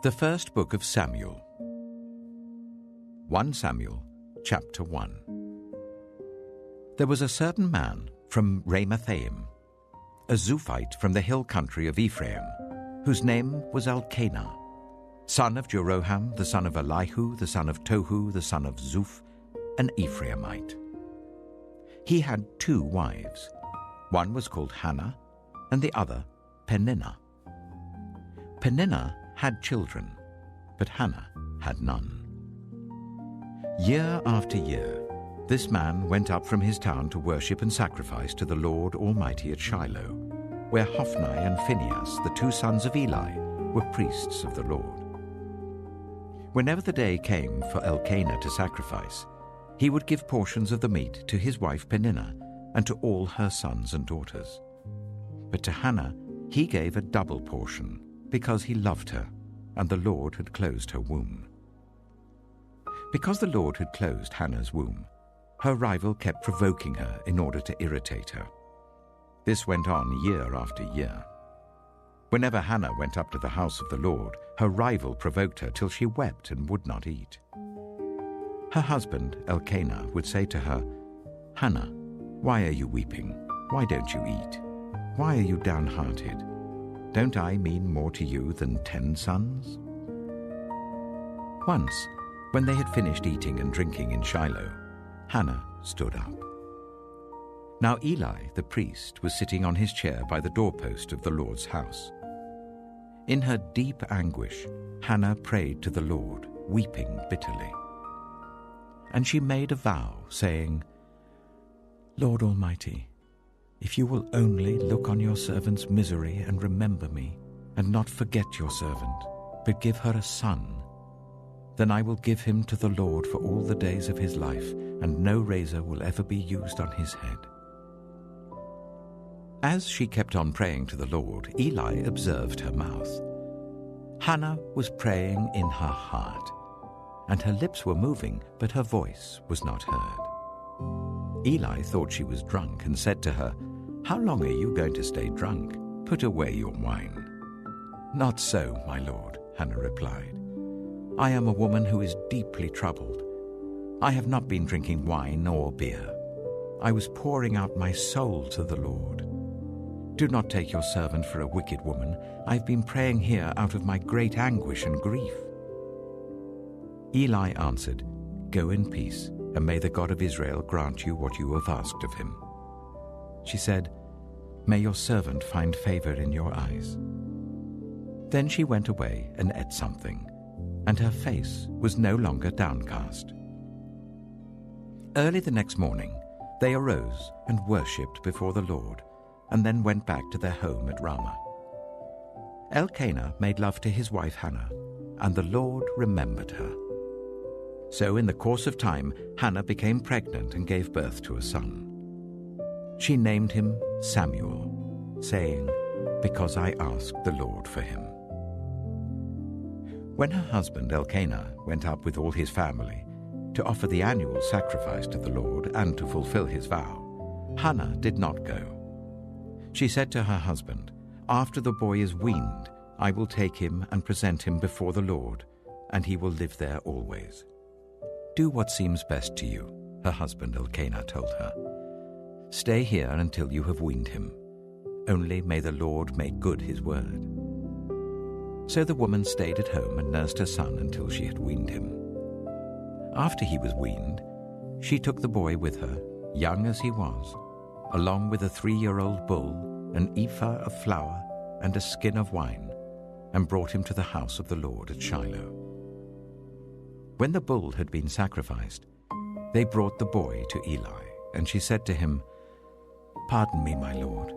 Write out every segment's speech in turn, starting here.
The first book of Samuel. 1 Samuel, chapter 1. There was a certain man from Ramathaim, a Zuphite from the hill country of Ephraim, whose name was Elkanah, son of Jeroham, the son of Elihu, the son of Tohu, the son of Zuph, an Ephraimite. He had 2 wives. One was called Hannah, and the other Peninnah. Peninnah had children, but Hannah had none. Year after year, this man went up from his town to worship and sacrifice to the Lord Almighty at Shiloh, where Hophni and Phinehas, the 2 sons of Eli, were priests of the Lord. Whenever the day came for Elkanah to sacrifice, he would give portions of the meat to his wife Peninnah and to all her sons and daughters. But to Hannah he gave a double portion, because he loved her, and the Lord had closed her womb. Because the Lord had closed Hannah's womb, her rival kept provoking her in order to irritate her. This went on year after year. Whenever Hannah went up to the house of the Lord, her rival provoked her till she wept and would not eat. Her husband, Elkanah, would say to her, "Hannah, why are you weeping? Why don't you eat? Why are you downhearted? Don't I mean more to you than 10 sons?" Once, when they had finished eating and drinking in Shiloh, Hannah stood up. Now Eli, the priest, was sitting on his chair by the doorpost of the Lord's house. In her deep anguish, Hannah prayed to the Lord, weeping bitterly. And she made a vow, saying, "Lord Almighty, if you will only look on your servant's misery and remember me, and not forget your servant, but give her a son, then I will give him to the Lord for all the days of his life, and no razor will ever be used on his head." As she kept on praying to the Lord, Eli observed her mouth. Hannah was praying in her heart, and her lips were moving, but her voice was not heard. Eli thought she was drunk and said to her, "How long are you going to stay drunk? Put away your wine." "Not so, my lord," Hannah replied. "I am a woman who is deeply troubled. I have not been drinking wine or beer. I was pouring out my soul to the Lord. Do not take your servant for a wicked woman. I've been praying here out of my great anguish and grief." Eli answered, "Go in peace, and may the God of Israel grant you what you have asked of him." She said, "May your servant find favor in your eyes." Then she went away and ate something, and her face was no longer downcast. Early the next morning, they arose and worshipped before the Lord, and then went back to their home at Ramah. Elkanah made love to his wife Hannah, and the Lord remembered her. So in the course of time, Hannah became pregnant and gave birth to a son. She named him Samuel, saying, "Because I asked the Lord for him." When her husband Elkanah went up with all his family to offer the annual sacrifice to the Lord and to fulfill his vow, Hannah did not go. She said to her husband, "After the boy is weaned, I will take him and present him before the Lord, and he will live there always." "Do what seems best to you," her husband Elkanah told her. "Stay here until you have weaned him. Only may the Lord make good his word." So the woman stayed at home and nursed her son until she had weaned him. After he was weaned, she took the boy with her, young as he was, along with a 3-year-old bull, an ephah of flour, and a skin of wine, and brought him to the house of the Lord at Shiloh. When the bull had been sacrificed, they brought the boy to Eli, and she said to him, "Pardon me, my lord.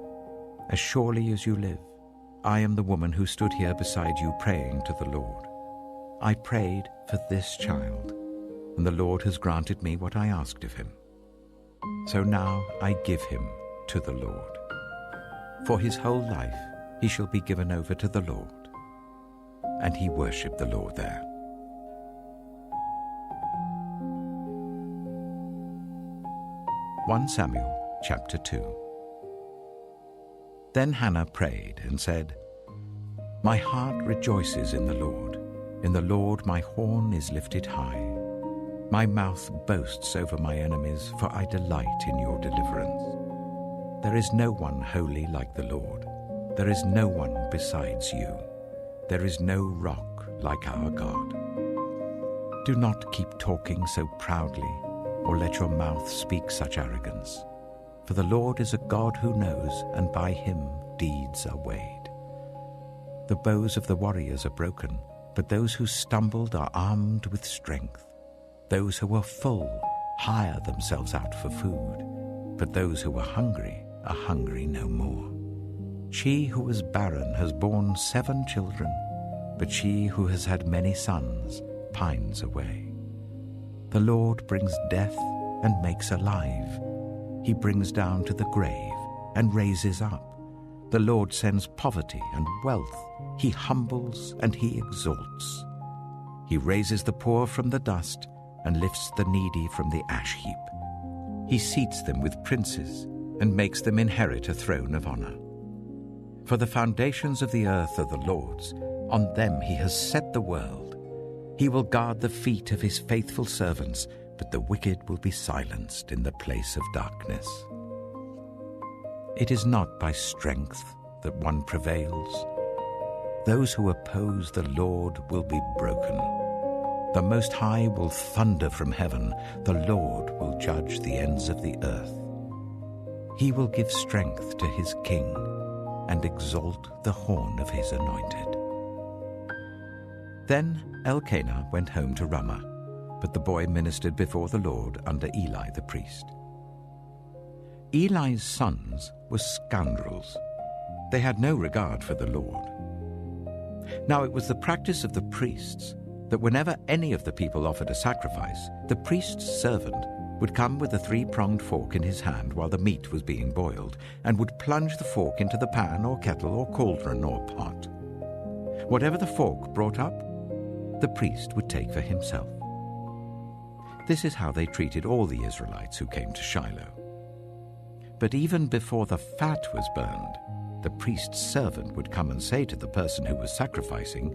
As surely as you live, I am the woman who stood here beside you praying to the Lord. I prayed for this child, and the Lord has granted me what I asked of him. So now I give him to the Lord. For his whole life he shall be given over to the Lord." And he worshipped the Lord there. 1 Samuel chapter 2. Then Hannah prayed and said, "My heart rejoices in the Lord. In the Lord my horn is lifted high. My mouth boasts over my enemies, for I delight in your deliverance. There is no one holy like the Lord. There is no one besides you. There is no rock like our God. Do not keep talking so proudly, or let your mouth speak such arrogance. For the Lord is a God who knows, and by him deeds are weighed. The bows of the warriors are broken, but those who stumbled are armed with strength. Those who were full hire themselves out for food, but those who were hungry are hungry no more. She who was barren has borne 7 children, but she who has had many sons pines away. The Lord brings death and makes alive. He brings down to the grave and raises up. The Lord sends poverty and wealth. He humbles and he exalts. He raises the poor from the dust and lifts the needy from the ash heap. He seats them with princes and makes them inherit a throne of honor. For the foundations of the earth are the Lord's. On them he has set the world. He will guard the feet of his faithful servants, but the wicked will be silenced in the place of darkness. It is not by strength that one prevails. Those who oppose the Lord will be broken. The Most High will thunder from heaven. The Lord will judge the ends of the earth. He will give strength to his king and exalt the horn of his anointed. Then Elkanah went home to Ramah, but the boy ministered before the Lord under Eli the priest. Eli's sons were scoundrels. They had no regard for the Lord. Now it was the practice of the priests that whenever any of the people offered a sacrifice, the priest's servant would come with a 3-pronged fork in his hand while the meat was being boiled, and would plunge the fork into the pan or kettle or cauldron or pot. Whatever the fork brought up, the priest would take for himself. This is how they treated all the Israelites who came to Shiloh. But even before the fat was burned, the priest's servant would come and say to the person who was sacrificing,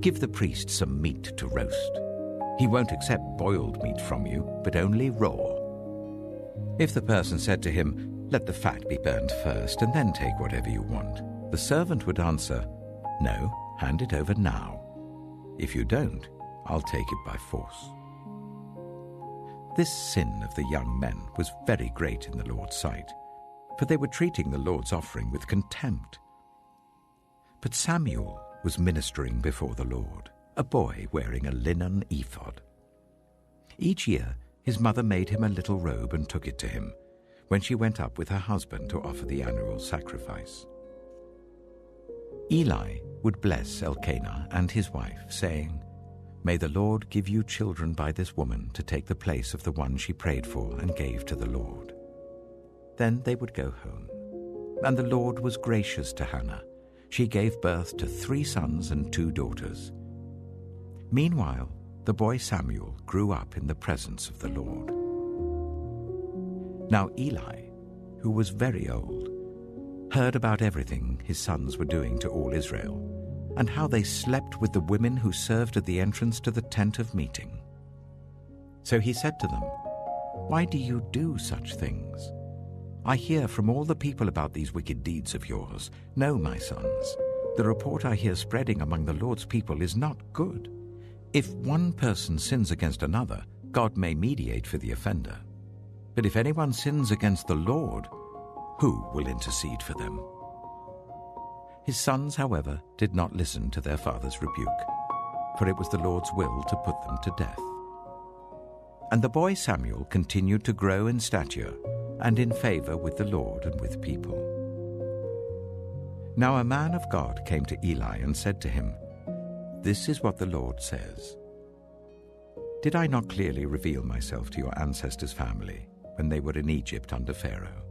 "Give the priest some meat to roast. He won't accept boiled meat from you, but only raw." If the person said to him, "Let the fat be burned first, and then take whatever you want," the servant would answer, "No, hand it over now. If you don't, I'll take it by force." This sin of the young men was very great in the Lord's sight, for they were treating the Lord's offering with contempt. But Samuel was ministering before the Lord, a boy wearing a linen ephod. Each year his mother made him a little robe and took it to him when she went up with her husband to offer the annual sacrifice. Eli would bless Elkanah and his wife, saying, "May the Lord give you children by this woman to take the place of the one she prayed for and gave to the Lord." Then they would go home. And the Lord was gracious to Hannah. She gave birth to 3 sons and 2 daughters. Meanwhile, the boy Samuel grew up in the presence of the Lord. Now Eli, who was very old, heard about everything his sons were doing to all Israel, and how they slept with the women who served at the entrance to the tent of meeting. So he said to them, "Why do you do such things? I hear from all the people about these wicked deeds of yours. No, my sons, the report I hear spreading among the Lord's people is not good. If one person sins against another, God may mediate for the offender. But if anyone sins against the Lord, who will intercede for them?" His sons, however, did not listen to their father's rebuke, for it was the Lord's will to put them to death. And the boy Samuel continued to grow in stature and in favor with the Lord and with people. Now a man of God came to Eli and said to him, "This is what the Lord says. Did I not clearly reveal myself to your ancestors' family when they were in Egypt under Pharaoh?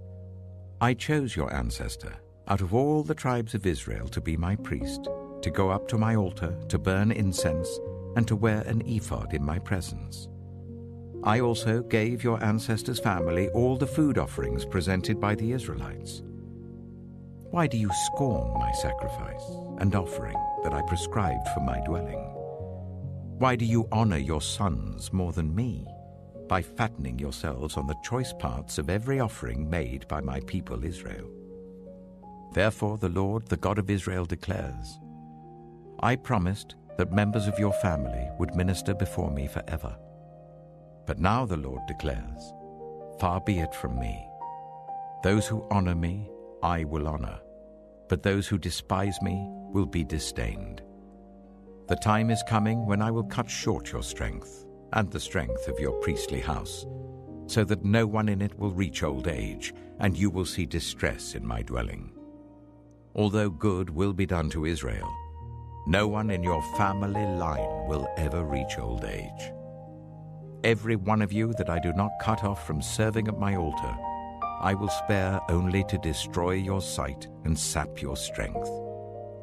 I chose your ancestor out of all the tribes of Israel to be my priest, to go up to my altar, to burn incense, and to wear an ephod in my presence. I also gave your ancestors' family all the food offerings presented by the Israelites. Why do you scorn my sacrifice and offering that I prescribed for my dwelling? Why do you honor your sons more than me, by fattening yourselves on the choice parts of every offering made by my people Israel? Therefore the Lord, the God of Israel, declares, I promised that members of your family would minister before me forever. But now the Lord declares, far be it from me. Those who honor me, I will honor, but those who despise me will be disdained. The time is coming when I will cut short your strength and the strength of your priestly house, so that no one in it will reach old age, and you will see distress in my dwelling. Although good will be done to Israel, no one in your family line will ever reach old age. Every one of you that I do not cut off from serving at my altar, I will spare only to destroy your sight and sap your strength,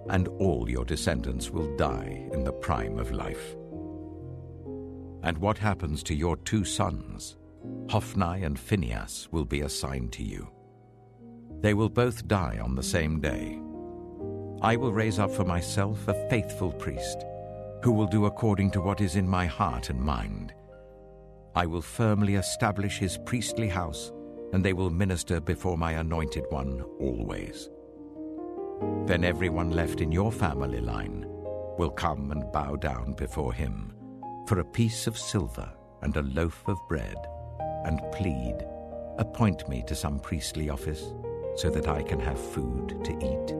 and all your descendants will die in the prime of life. And what happens to your 2 sons, Hophni and Phinehas, will be assigned to you. They will both die on the same day. I will raise up for myself a faithful priest, who will do according to what is in my heart and mind. I will firmly establish his priestly house, and they will minister before my anointed one always. Then everyone left in your family line will come and bow down before him for a piece of silver and a loaf of bread, and plead, appoint me to some priestly office so that I can have food to eat.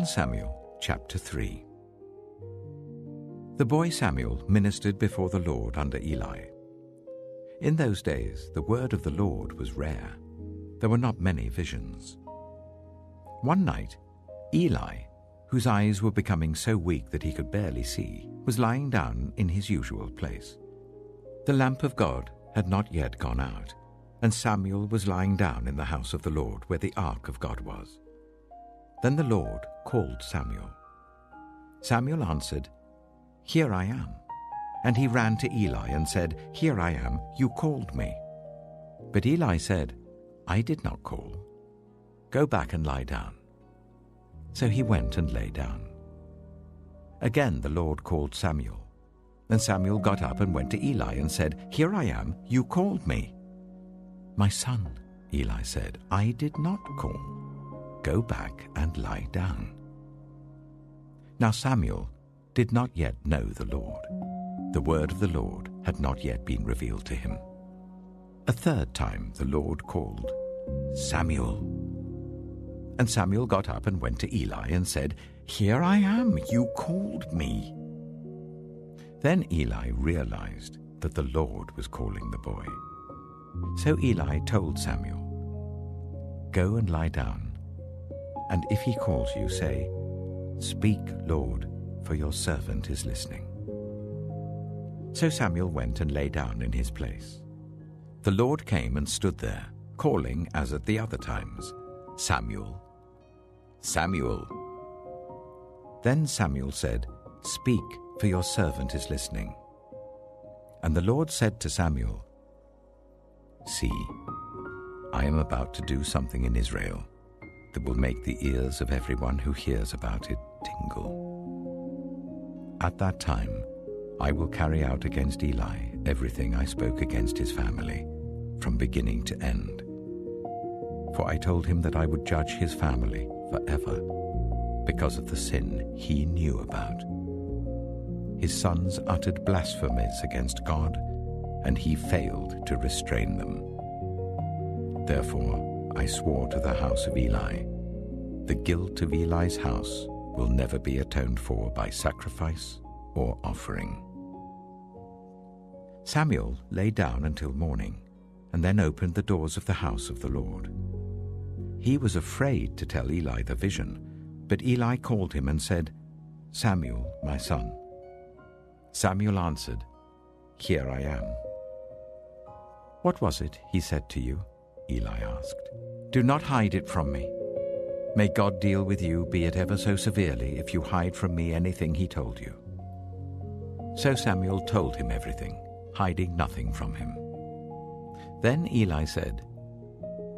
Samuel chapter 3. The boy Samuel ministered before the Lord under Eli. In those days the word of the Lord was rare. There were not many visions. One night, Eli, whose eyes were becoming so weak that he could barely see, was lying down in his usual place. The lamp of God had not yet gone out, and Samuel was lying down in the house of the Lord where the ark of God was. Then the Lord called Samuel. Samuel answered, Here I am. And he ran to Eli and said, Here I am, you called me. But Eli said, I did not call. Go back and lie down. So he went and lay down. Again the Lord called Samuel. Then Samuel got up and went to Eli and said, Here I am, you called me. My son, Eli said, I did not call. Go back and lie down. Now Samuel did not yet know the Lord. The word of the Lord had not yet been revealed to him. A third time the Lord called, Samuel. And Samuel got up and went to Eli and said, Here I am, you called me. Then Eli realized that the Lord was calling the boy. So Eli told Samuel, Go and lie down, and if he calls you, say, Speak, Lord, for your servant is listening. So Samuel went and lay down in his place. The Lord came and stood there, calling as at the other times, Samuel, Samuel. Then Samuel said, Speak, for your servant is listening. And the Lord said to Samuel, See, I am about to do something in Israel that will make the ears of everyone who hears about it tingle. At that time, I will carry out against Eli everything I spoke against his family, from beginning to end. For I told him that I would judge his family forever, because of the sin he knew about. His sons uttered blasphemies against God, and he failed to restrain them. Therefore I swore to the house of Eli, the guilt of Eli's house will never be atoned for by sacrifice or offering. Samuel lay down until morning, and then opened the doors of the house of the Lord. He was afraid to tell Eli the vision, but Eli called him and said, Samuel, my son. Samuel answered, Here I am. What was it he said to you? Eli asked. Do not hide it from me. May God deal with you, be it ever so severely, if you hide from me anything he told you. So Samuel told him everything, hiding nothing from him. Then Eli said,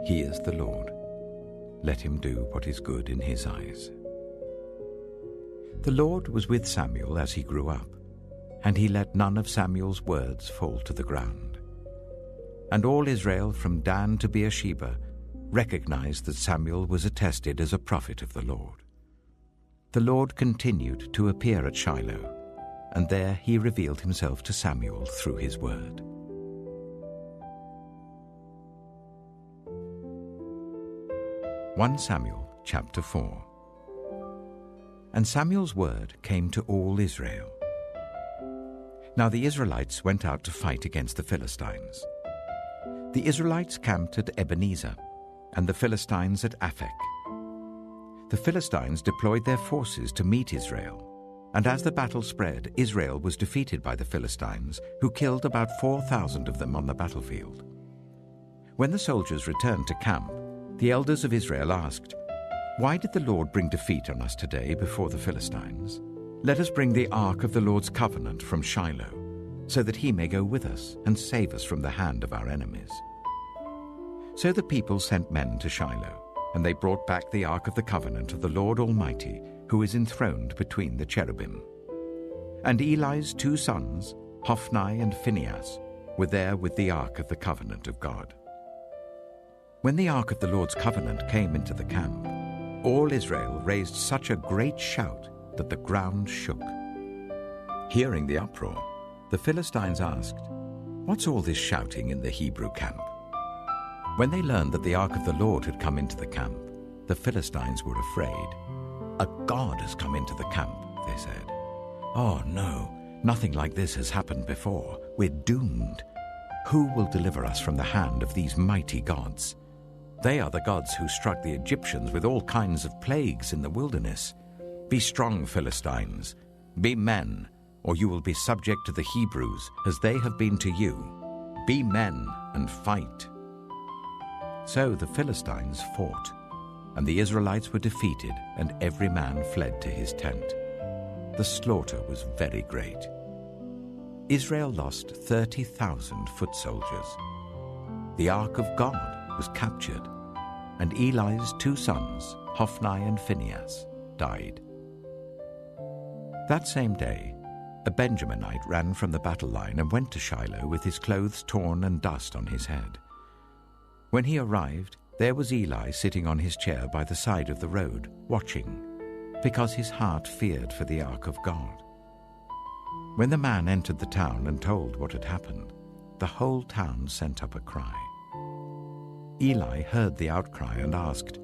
He is the Lord. Let him do what is good in his eyes. The Lord was with Samuel as he grew up, and he let none of Samuel's words fall to the ground. And all Israel from Dan to Beersheba recognized that Samuel was attested as a prophet of the Lord. The Lord continued to appear at Shiloh, and there he revealed himself to Samuel through his word. Samuel chapter 4. And Samuel's word came to all Israel. Now the Israelites went out to fight against the Philistines. The Israelites camped at Ebenezer, and the Philistines at Aphek. The Philistines deployed their forces to meet Israel, and as the battle spread, Israel was defeated by the Philistines, who killed about 4,000 of them on the battlefield. When the soldiers returned to camp, the elders of Israel asked, "Why did the Lord bring defeat on us today before the Philistines? Let us bring the ark of the Lord's covenant from Shiloh, so that he may go with us and save us from the hand of our enemies." So the people sent men to Shiloh, and they brought back the ark of the covenant of the Lord Almighty, who is enthroned between the cherubim. And Eli's 2 sons, Hophni and Phinehas, were there with the ark of the covenant of God. When the ark of the Lord's covenant came into the camp, all Israel raised such a great shout that the ground shook. Hearing the uproar, the Philistines asked, "What's all this shouting in the Hebrew camp?" When they learned that the ark of the Lord had come into the camp, the Philistines were afraid. "A god has come into the camp," they said. "Oh no, nothing like this has happened before. We're doomed. Who will deliver us from the hand of these mighty gods? They are the gods who struck the Egyptians with all kinds of plagues in the wilderness. Be strong, Philistines. Be men, or you will be subject to the Hebrews as they have been to you. Be men and fight." So the Philistines fought, and the Israelites were defeated, and every man fled to his tent. The slaughter was very great. Israel lost 30,000 foot soldiers. The ark of God was captured, and Eli's 2 sons, Hophni and Phinehas, died. That same day, a Benjaminite ran from the battle line and went to Shiloh with his clothes torn and dust on his head. When he arrived, there was Eli sitting on his chair by the side of the road, watching, because his heart feared for the ark of God. When the man entered the town and told what had happened, the whole town sent up a cry. Eli heard the outcry and asked,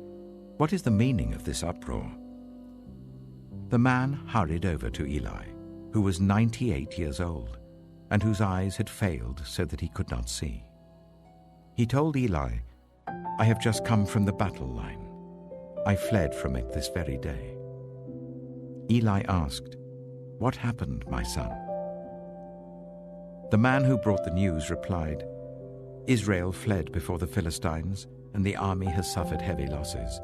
"What is the meaning of this uproar?" The man hurried over to Eli, who was 98 years old, and whose eyes had failed so that he could not see. He told Eli, "I have just come from the battle line. I fled from it this very day." Eli asked, "What happened, my son?" The man who brought the news replied, "Israel fled before the Philistines, and the army has suffered heavy losses.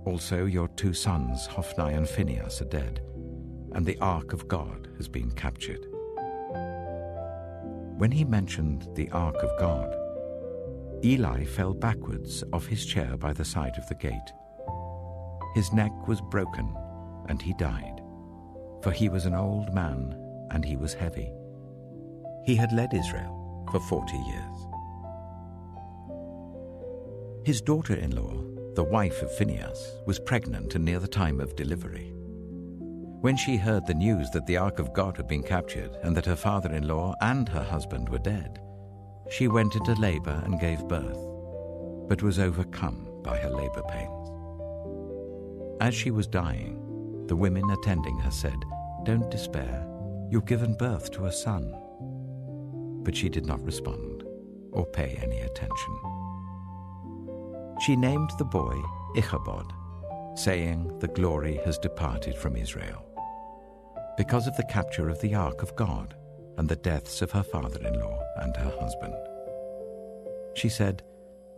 Also your 2 sons, Hophni and Phinehas, are dead, and the ark of God has been captured." When he mentioned the ark of God, Eli fell backwards off his chair by the side of the gate. His neck was broken, and he died, for he was an old man, and he was heavy. He had led Israel for 40 years. His daughter-in-law, the wife of Phinehas, was pregnant and near the time of delivery. When she heard the news that the ark of God had been captured and that her father-in-law and her husband were dead, she went into labor and gave birth, but was overcome by her labor pains. As she was dying, the women attending her said, "Don't despair, you've given birth to a son." But she did not respond or pay any attention. She named the boy Ichabod, saying, "The glory has departed from Israel," because of the capture of the ark of God and the deaths of her father-in-law and her husband. She said,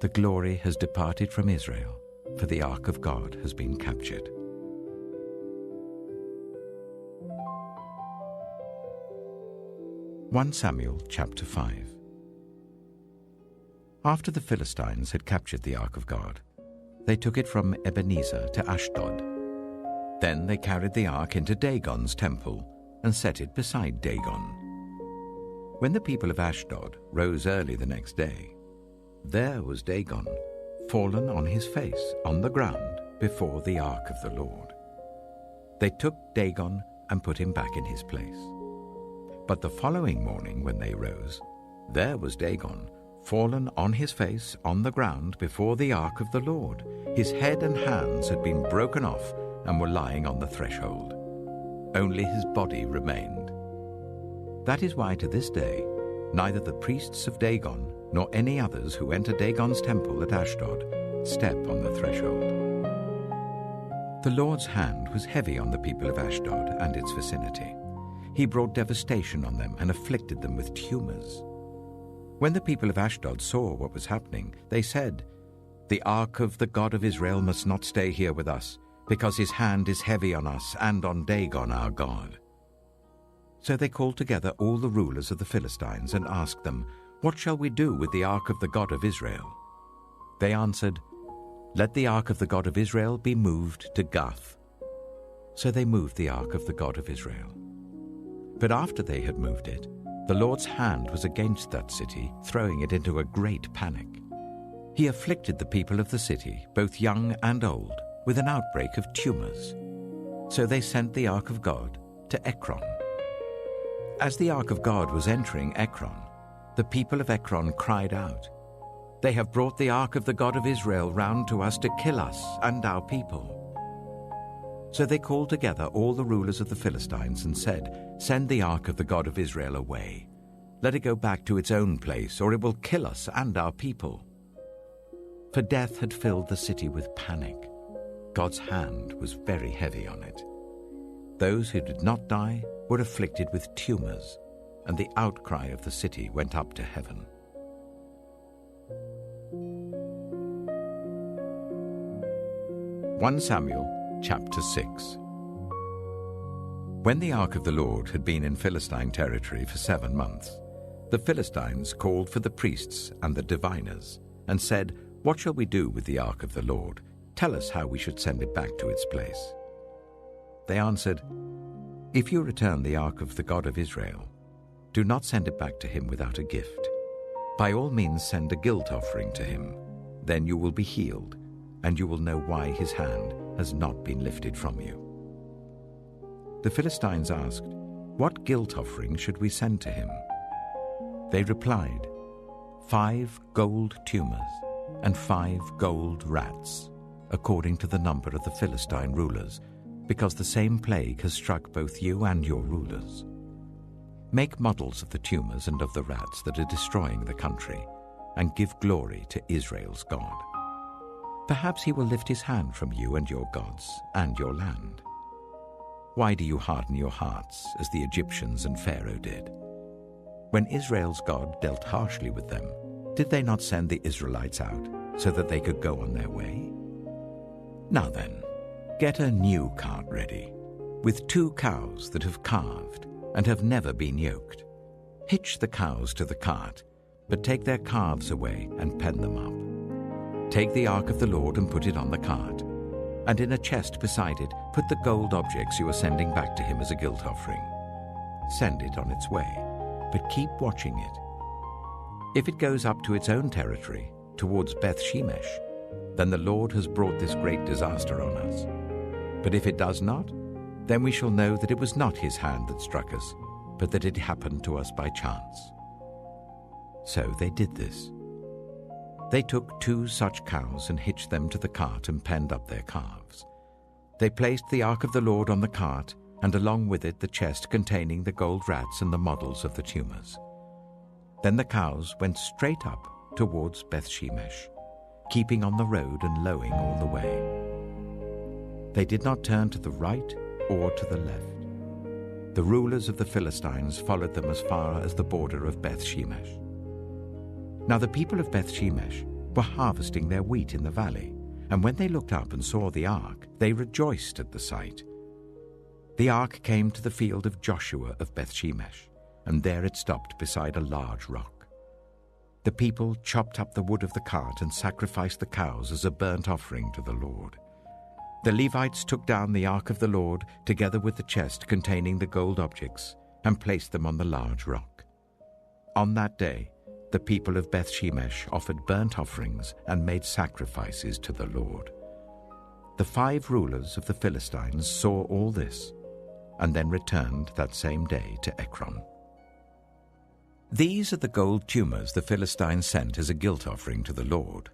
"The glory has departed from Israel, for the ark of God has been captured." Samuel chapter 5. After the Philistines had captured the ark of God, they took it from Ebenezer to Ashdod. Then they carried the ark into Dagon's temple and set it beside Dagon. When the people of Ashdod rose early the next day, there was Dagon, fallen on his face on the ground before the ark of the Lord. They took Dagon and put him back in his place. But the following morning when they rose, there was Dagon, fallen on his face on the ground before the ark of the Lord. His head and hands had been broken off and were lying on the threshold. Only his body remained. That is why to this day, neither the priests of Dagon nor any others who enter Dagon's temple at Ashdod step on the threshold. The Lord's hand was heavy on the people of Ashdod and its vicinity. He brought devastation on them and afflicted them with tumors. When the people of Ashdod saw what was happening, they said, "The ark of the God of Israel must not stay here with us, because his hand is heavy on us and on Dagon our God." So they called together all the rulers of the Philistines and asked them, "What shall we do with the ark of the God of Israel?" They answered, "Let the ark of the God of Israel be moved to Gath." So they moved the ark of the God of Israel. But after they had moved it, the Lord's hand was against that city, throwing it into a great panic. He afflicted the people of the city, both young and old, with an outbreak of tumors. So they sent the ark of God to Ekron. As the ark of God was entering Ekron, the people of Ekron cried out, "They have brought the ark of the God of Israel round to us to kill us and our people." So they called together all the rulers of the Philistines and said, "Send the ark of the God of Israel away. Let it go back to its own place, or it will kill us and our people." For death had filled the city with panic. God's hand was very heavy on it. Those who did not die were afflicted with tumors, and the outcry of the city went up to heaven. One Samuel chapter 6. When the ark of the Lord had been in Philistine territory for 7 months, the Philistines called for the priests and the diviners and said, "What shall we do with the ark of the Lord? Tell us how we should send it back to its place." They answered, "If you return the ark of the God of Israel, do not send it back to him without a gift. By all means send a guilt offering to him. Then you will be healed, and you will know why his hand has not been lifted from you." The Philistines asked, "What guilt offering should we send to him?" They replied, 5 gold tumors and 5 gold rats, according to the number of the Philistine rulers, because the same plague has struck both you and your rulers. Make models of the tumors and of the rats that are destroying the country, and give glory to Israel's God. Perhaps he will lift his hand from you and your gods and your land. Why do you harden your hearts as the Egyptians and Pharaoh did? When Israel's God dealt harshly with them, did they not send the Israelites out so that they could go on their way? Now then, get a new cart ready, with 2 cows that have calved and have never been yoked. Hitch the cows to the cart, but take their calves away and pen them up. Take the ark of the Lord and put it on the cart, and in a chest beside it put the gold objects you are sending back to him as a guilt offering. Send it on its way, but keep watching it. If it goes up to its own territory, towards Beth Shemesh, then the Lord has brought this great disaster on us. But if it does not, then we shall know that it was not his hand that struck us, but that it happened to us by chance." So they did this. They took 2 such cows and hitched them to the cart and penned up their calves. They placed the ark of the Lord on the cart, and along with it the chest containing the gold rats and the models of the tumors. Then the cows went straight up towards Beth Shemesh, keeping on the road and lowing all the way. They did not turn to the right or to the left. The rulers of the Philistines followed them as far as the border of Beth Shemesh. Now the people of Beth Shemesh were harvesting their wheat in the valley, and when they looked up and saw the ark, they rejoiced at the sight. The ark came to the field of Joshua of Beth Shemesh, and there it stopped beside a large rock. The people chopped up the wood of the cart and sacrificed the cows as a burnt offering to the Lord. The Levites took down the ark of the Lord together with the chest containing the gold objects and placed them on the large rock. On that day, the people of Beth-shemesh offered burnt offerings and made sacrifices to the Lord. The 5 rulers of the Philistines saw all this and then returned that same day to Ekron. These are the gold tumors the Philistines sent as a guilt offering to the Lord.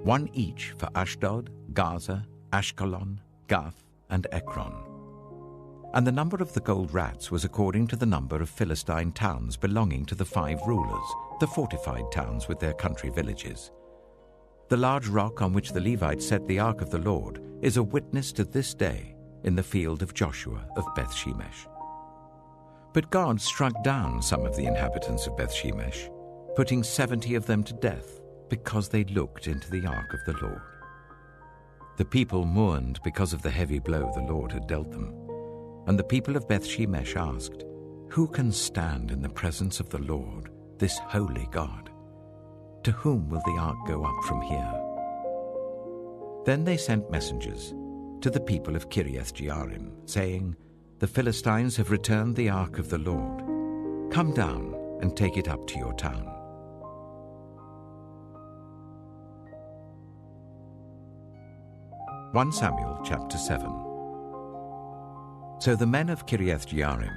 1 each for Ashdod, Gaza, Ashkelon, Gath, and Ekron. And the number of the gold rats was according to the number of Philistine towns belonging to the 5 rulers, the fortified towns with their country villages. The large rock on which the Levites set the ark of the Lord is a witness to this day in the field of Joshua of Beth-shemesh. But God struck down some of the inhabitants of Beth-shemesh, putting 70 of them to death because they looked into the ark of the Lord. The people mourned because of the heavy blow the Lord had dealt them. And the people of Beth-shemesh asked, "Who can stand in the presence of the Lord, this holy God? To whom will the ark go up from here?" Then they sent messengers to the people of Kiriath-jearim, saying, "The Philistines have returned the ark of the Lord. Come down and take it up to your town." 1 Samuel chapter 7. So the men of Kiriath-jearim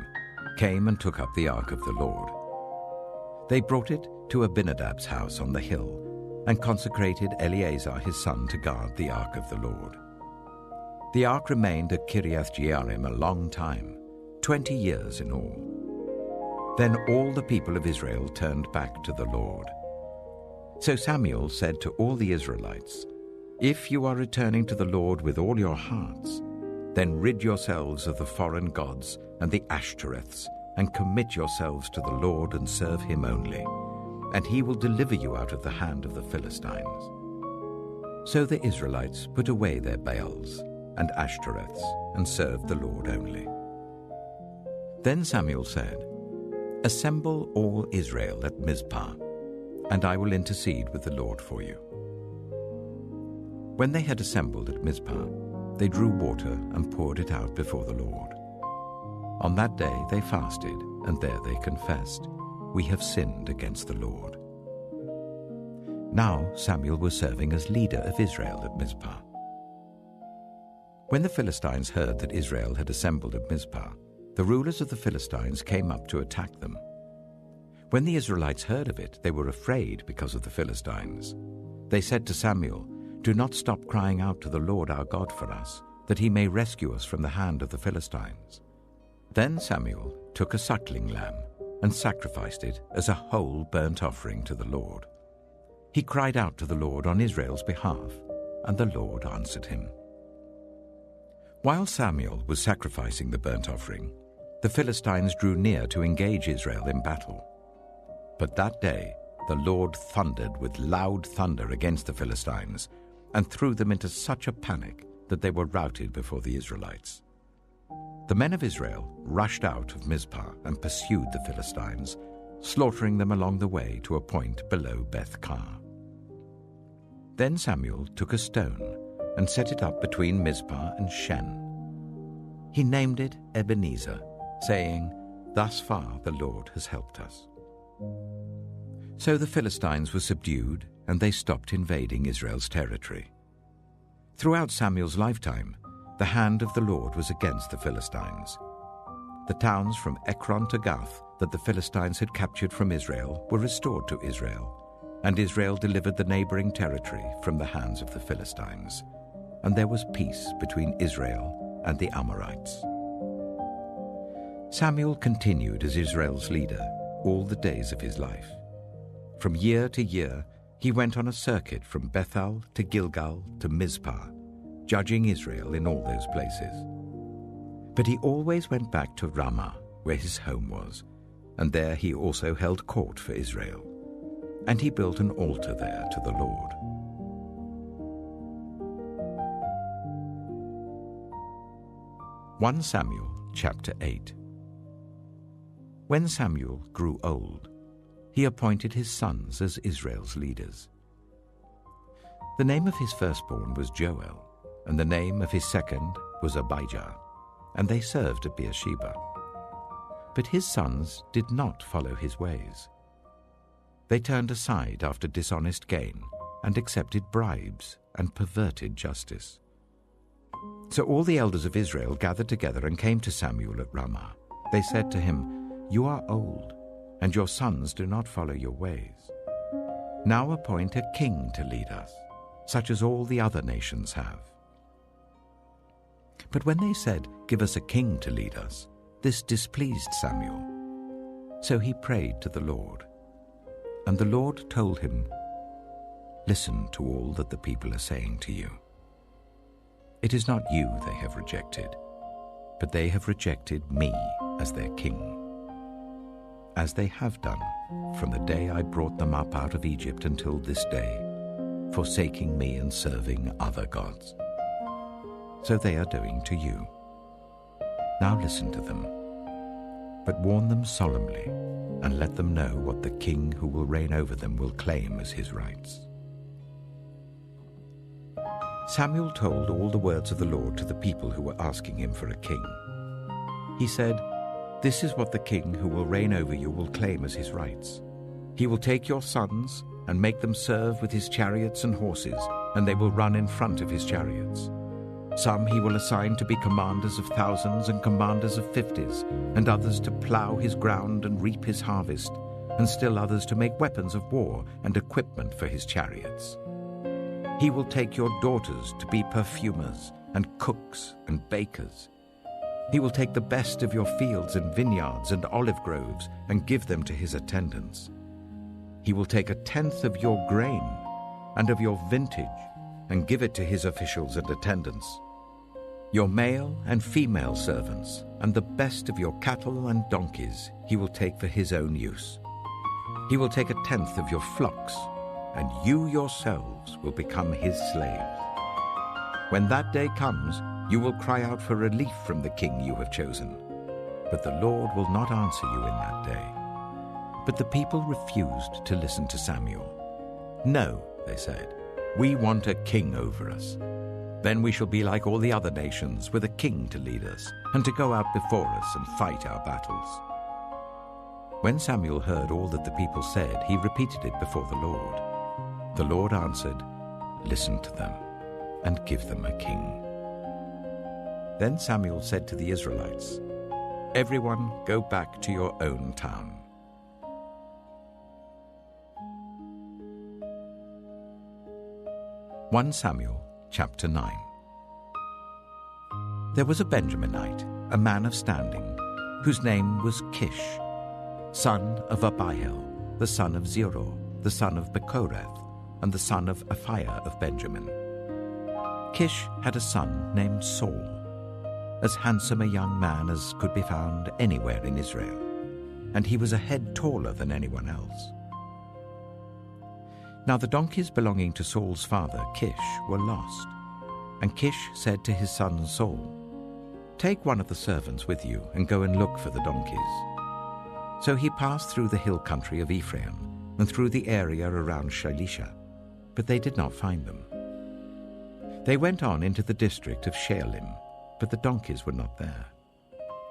came and took up the ark of the Lord. They brought it to Abinadab's house on the hill and consecrated Eleazar his son to guard the ark of the Lord. The ark remained at Kiriath-jearim a long time, 20 years in all. Then all the people of Israel turned back to the Lord. So Samuel said to all the Israelites, "If you are returning to the Lord with all your hearts, then rid yourselves of the foreign gods and the Ashtoreths, and commit yourselves to the Lord and serve him only, and he will deliver you out of the hand of the Philistines." So the Israelites put away their Baals and Ashtoreths and served the Lord only. Then Samuel said, "Assemble all Israel at Mizpah, and I will intercede with the Lord for you." When they had assembled at Mizpah, they drew water and poured it out before the Lord. On that day they fasted, and there they confessed, "We have sinned against the Lord." Now Samuel was serving as leader of Israel at Mizpah. When the Philistines heard that Israel had assembled at Mizpah, the rulers of the Philistines came up to attack them. When the Israelites heard of it, they were afraid because of the Philistines. They said to Samuel, "Do not stop crying out to the Lord our God for us, that he may rescue us from the hand of the Philistines." Then Samuel took a suckling lamb and sacrificed it as a whole burnt offering to the Lord. He cried out to the Lord on Israel's behalf, and the Lord answered him. While Samuel was sacrificing the burnt offering, the Philistines drew near to engage Israel in battle. But that day the Lord thundered with loud thunder against the Philistines, and threw them into such a panic that they were routed before the Israelites. The men of Israel rushed out of Mizpah and pursued the Philistines, slaughtering them along the way to a point below Beth-kar. Then Samuel took a stone and set it up between Mizpah and Shen. He named it Ebenezer, saying, "Thus far the Lord has helped us." So the Philistines were subdued, and they stopped invading Israel's territory. Throughout Samuel's lifetime, the hand of the Lord was against the Philistines. The towns from Ekron to Gath that the Philistines had captured from Israel were restored to Israel, and Israel delivered the neighboring territory from the hands of the Philistines, and there was peace between Israel and the Amorites. Samuel continued as Israel's leader all the days of his life. From year to year, he went on a circuit from Bethel to Gilgal to Mizpah, judging Israel in all those places. But he always went back to Ramah, where his home was, and there he also held court for Israel. And he built an altar there to the Lord. (1 Samuel chapter 8). When Samuel grew old, he appointed his sons as Israel's leaders. The name of his firstborn was Joel, and the name of his second was Abijah, and they served at Beersheba. But his sons did not follow his ways. They turned aside after dishonest gain and accepted bribes and perverted justice. So all the elders of Israel gathered together and came to Samuel at Ramah. They said to him, "You are old, and your sons do not follow your ways. Now appoint a king to lead us, such as all the other nations have." But when they said, "Give us a king to lead us," this displeased Samuel. So he prayed to the Lord. And the Lord told him, "Listen to all that the people are saying to you. It is not you they have rejected, but they have rejected me as their king, as they have done from the day I brought them up out of Egypt until this day, forsaking me and serving other gods. So they are doing to you. Now listen to them, but warn them solemnly, and let them know what the king who will reign over them will claim as his rights." Samuel told all the words of the Lord to the people who were asking him for a king. He said, "This is what the king who will reign over you will claim as his rights. He will take your sons and make them serve with his chariots and horses, and they will run in front of his chariots. Some he will assign to be commanders of thousands and commanders of 50s, and others to plow his ground and reap his harvest, and still others to make weapons of war and equipment for his chariots. He will take your daughters to be perfumers and cooks and bakers. He will take the best of your fields and vineyards and olive groves and give them to his attendants. He will take 1/10 of your grain and of your vintage and give it to his officials and attendants. Your male and female servants and the best of your cattle and donkeys he will take for his own use. He will take 1/10 of your flocks, and you yourselves will become his slaves. When that day comes, you will cry out for relief from the king you have chosen, but the Lord will not answer you in that day." But the people refused to listen to Samuel. "No," they said, "we want a king over us. Then we shall be like all the other nations, with a king to lead us and to go out before us and fight our battles." When Samuel heard all that the people said, he repeated it before the Lord. The Lord answered, "Listen to them and give them a king." Then Samuel said to the Israelites, "Everyone go back to your own town." 1 Samuel chapter 9. There was a Benjaminite, a man of standing, whose name was Kish, son of Abiel, the son of Zeror, the son of Bechorath, and the son of Aphiah of Benjamin. Kish had a son named Saul, as handsome a young man as could be found anywhere in Israel, and he was a head taller than anyone else. Now the donkeys belonging to Saul's father, Kish, were lost, and Kish said to his son Saul, "Take one of the servants with you and go and look for the donkeys." So he passed through the hill country of Ephraim and through the area around Shalisha, but they did not find them. They went on into the district of Shealim, but the donkeys were not there.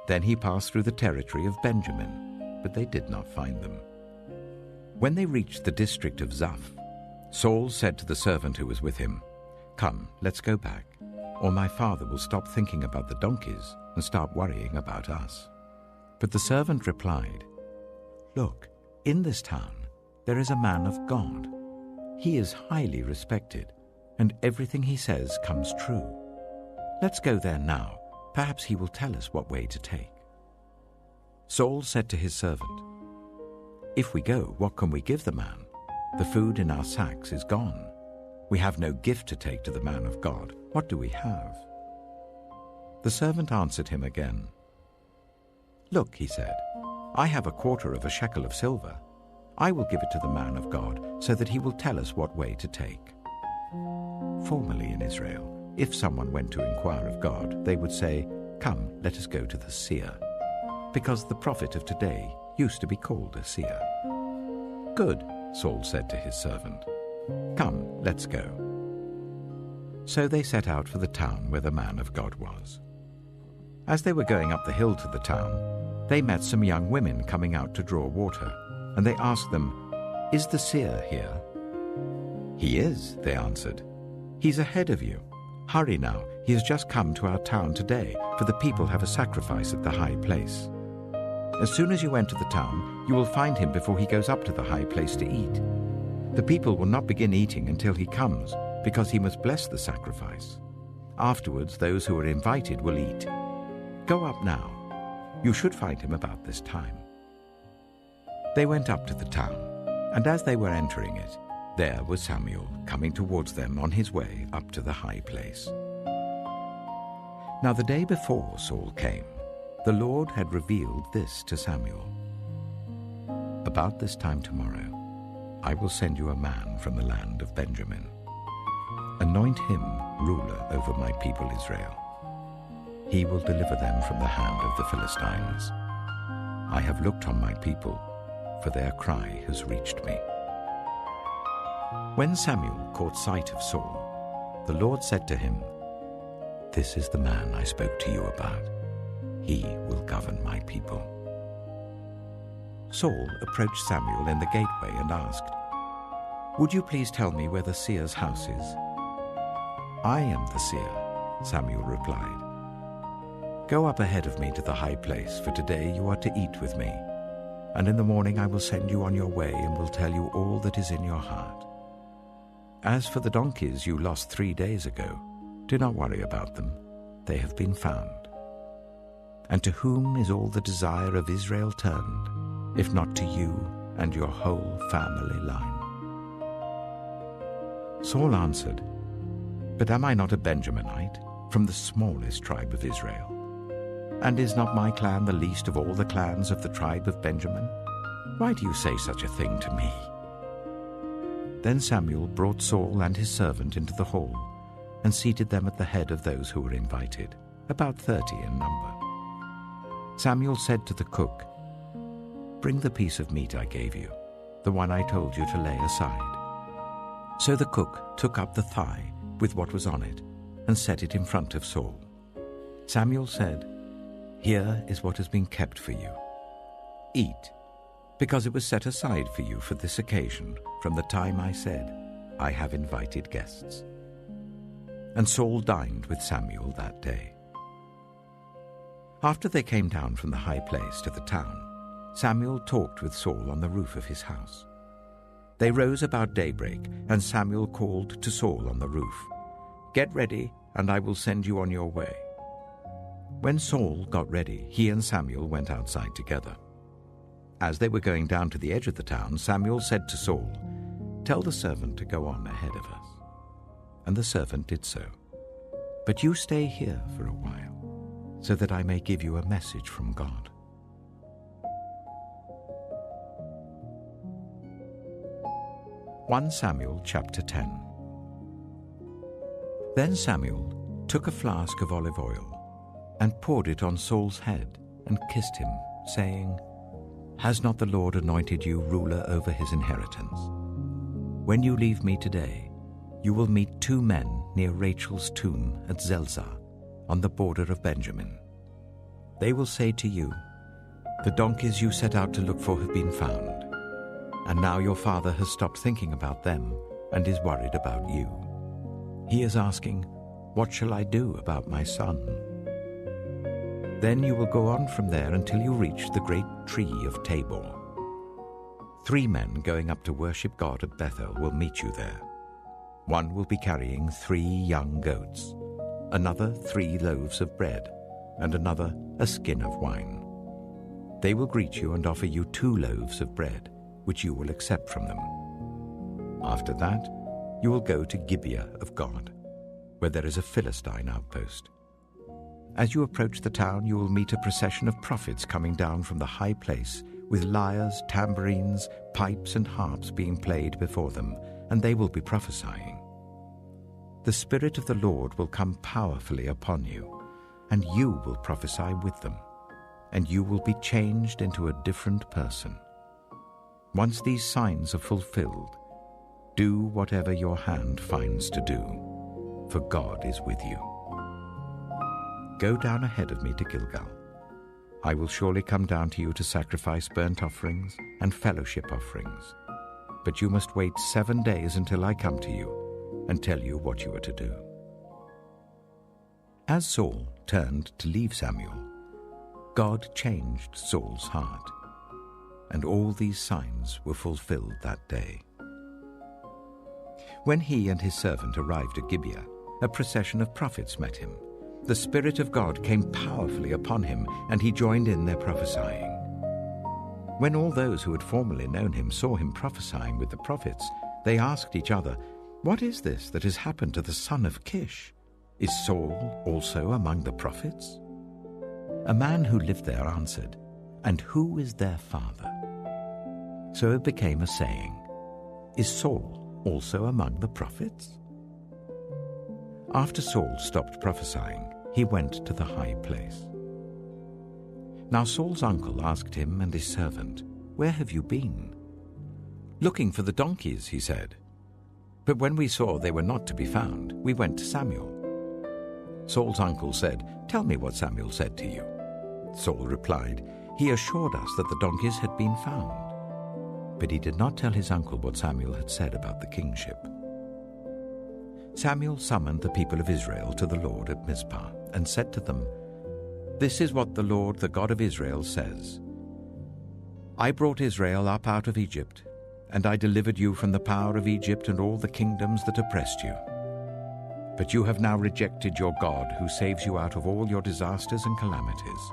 Then he passed through the territory of Benjamin, but they did not find them. When they reached the district of Zaph, Saul said to the servant who was with him, "Come, let's go back, or my father will stop thinking about the donkeys and start worrying about us." But the servant replied, "Look, in this town there is a man of God. He is highly respected, and everything he says comes true. Let's go there now. Perhaps he will tell us what way to take." Saul said to his servant, "If we go, what can we give the man? The food in our sacks is gone. We have no gift to take to the man of God. What do we have?" The servant answered him again. "Look," he said, "I have 1/4 of a shekel of silver. I will give it to the man of God, so that he will tell us what way to take." Formerly in Israel, if someone went to inquire of God, they would say, "Come, let us go to the seer," because the prophet of today used to be called a seer. "Good," Saul said to his servant. "Come, let's go." So they set out for the town where the man of God was. As they were going up the hill to the town, they met some young women coming out to draw water, and they asked them, "Is the seer here?" "He is," they answered. "He's ahead of you. Hurry now, he has just come to our town today, for the people have a sacrifice at the high place. As soon as you enter the town, you will find him before he goes up to the high place to eat. The people will not begin eating until he comes, because he must bless the sacrifice. Afterwards, those who are invited will eat. Go up now. You should find him about this time." They went up to the town, and as they were entering it, there was Samuel coming towards them on his way up to the high place. Now the day before Saul came, the Lord had revealed this to Samuel. "About this time tomorrow, I will send you a man from the land of Benjamin. Anoint him ruler over my people Israel. He will deliver them from the hand of the Philistines. I have looked on my people, for their cry has reached me." When Samuel caught sight of Saul, the Lord said to him, "This is the man I spoke to you about. He will govern my people." Saul approached Samuel in the gateway and asked, "Would you please tell me where the seer's house is?" "I am the seer," Samuel replied. "Go up ahead of me to the high place, for today you are to eat with me. And in the morning I will send you on your way and will tell you all that is in your heart. As for the donkeys you lost 3 days ago, do not worry about them. They have been found. And to whom is all the desire of Israel turned, if not to you and your whole family line?" Saul answered, "But am I not a Benjaminite, from the smallest tribe of Israel? And is not my clan the least of all the clans of the tribe of Benjamin? Why do you say such a thing to me?" Then Samuel brought Saul and his servant into the hall, and seated them at the head of those who were invited, about 30 in number. Samuel said to the cook, "Bring the piece of meat I gave you, the one I told you to lay aside." So the cook took up the thigh with what was on it, and set it in front of Saul. Samuel said, "Here is what has been kept for you. Eat, because it was set aside for you for this occasion from the time I said, 'I have invited guests.'" And Saul dined with Samuel that day. After they came down from the high place to the town, Samuel talked with Saul on the roof of his house. They rose about daybreak, and Samuel called to Saul on the roof, "Get ready, and I will send you on your way." When Saul got ready, he and Samuel went outside together. As they were going down to the edge of the town, Samuel said to Saul, "Tell the servant to go on ahead of us." And the servant did so. "But you stay here for a while, so that I may give you a message from God." 1 Samuel chapter 10. Then Samuel took a flask of olive oil and poured it on Saul's head and kissed him, saying, "Has not the Lord anointed you ruler over his inheritance? When you leave me today, you will meet 2 men near Rachel's tomb at Zelzah, on the border of Benjamin. They will say to you, 'The donkeys you set out to look for have been found.' And now your father has stopped thinking about them and is worried about you. He is asking, 'What shall I do about my son?' Then you will go on from there until you reach the great tree of Tabor. 3 men going up to worship God at Bethel will meet you there. One will be carrying 3 young goats, another 3 loaves of bread, and another a skin of wine. They will greet you and offer you 2 loaves of bread, which you will accept from them. After that, you will go to Gibeah of God, where there is a Philistine outpost. As you approach the town, you will meet a procession of prophets coming down from the high place, with lyres, tambourines, pipes, and harps being played before them, and they will be prophesying. The Spirit of the Lord will come powerfully upon you, and you will prophesy with them, and you will be changed into a different person. Once these signs are fulfilled, do whatever your hand finds to do, for God is with you. Go down ahead of me to Gilgal. I will surely come down to you to sacrifice burnt offerings and fellowship offerings. But you must wait 7 days until I come to you and tell you what you are to do." As Saul turned to leave Samuel, God changed Saul's heart, and all these signs were fulfilled that day. When he and his servant arrived at Gibeah, a procession of prophets met him. The Spirit of God came powerfully upon him, and he joined in their prophesying. When all those who had formerly known him saw him prophesying with the prophets, they asked each other, "What is this that has happened to the son of Kish? Is Saul also among the prophets?" A man who lived there answered, "And who is their father?" So it became a saying, "Is Saul also among the prophets?" After Saul stopped prophesying, he went to the high place. Now Saul's uncle asked him and his servant, "Where have you been?" "Looking for the donkeys," he said. "But when we saw they were not to be found, we went to Samuel." Saul's uncle said, "Tell me what Samuel said to you." Saul replied, "He assured us that the donkeys had been found." But he did not tell his uncle what Samuel had said about the kingship. Samuel summoned the people of Israel to the Lord at Mizpah and said to them, "This is what the Lord, the God of Israel, says. I brought Israel up out of Egypt, and I delivered you from the power of Egypt and all the kingdoms that oppressed you. But you have now rejected your God, who saves you out of all your disasters and calamities.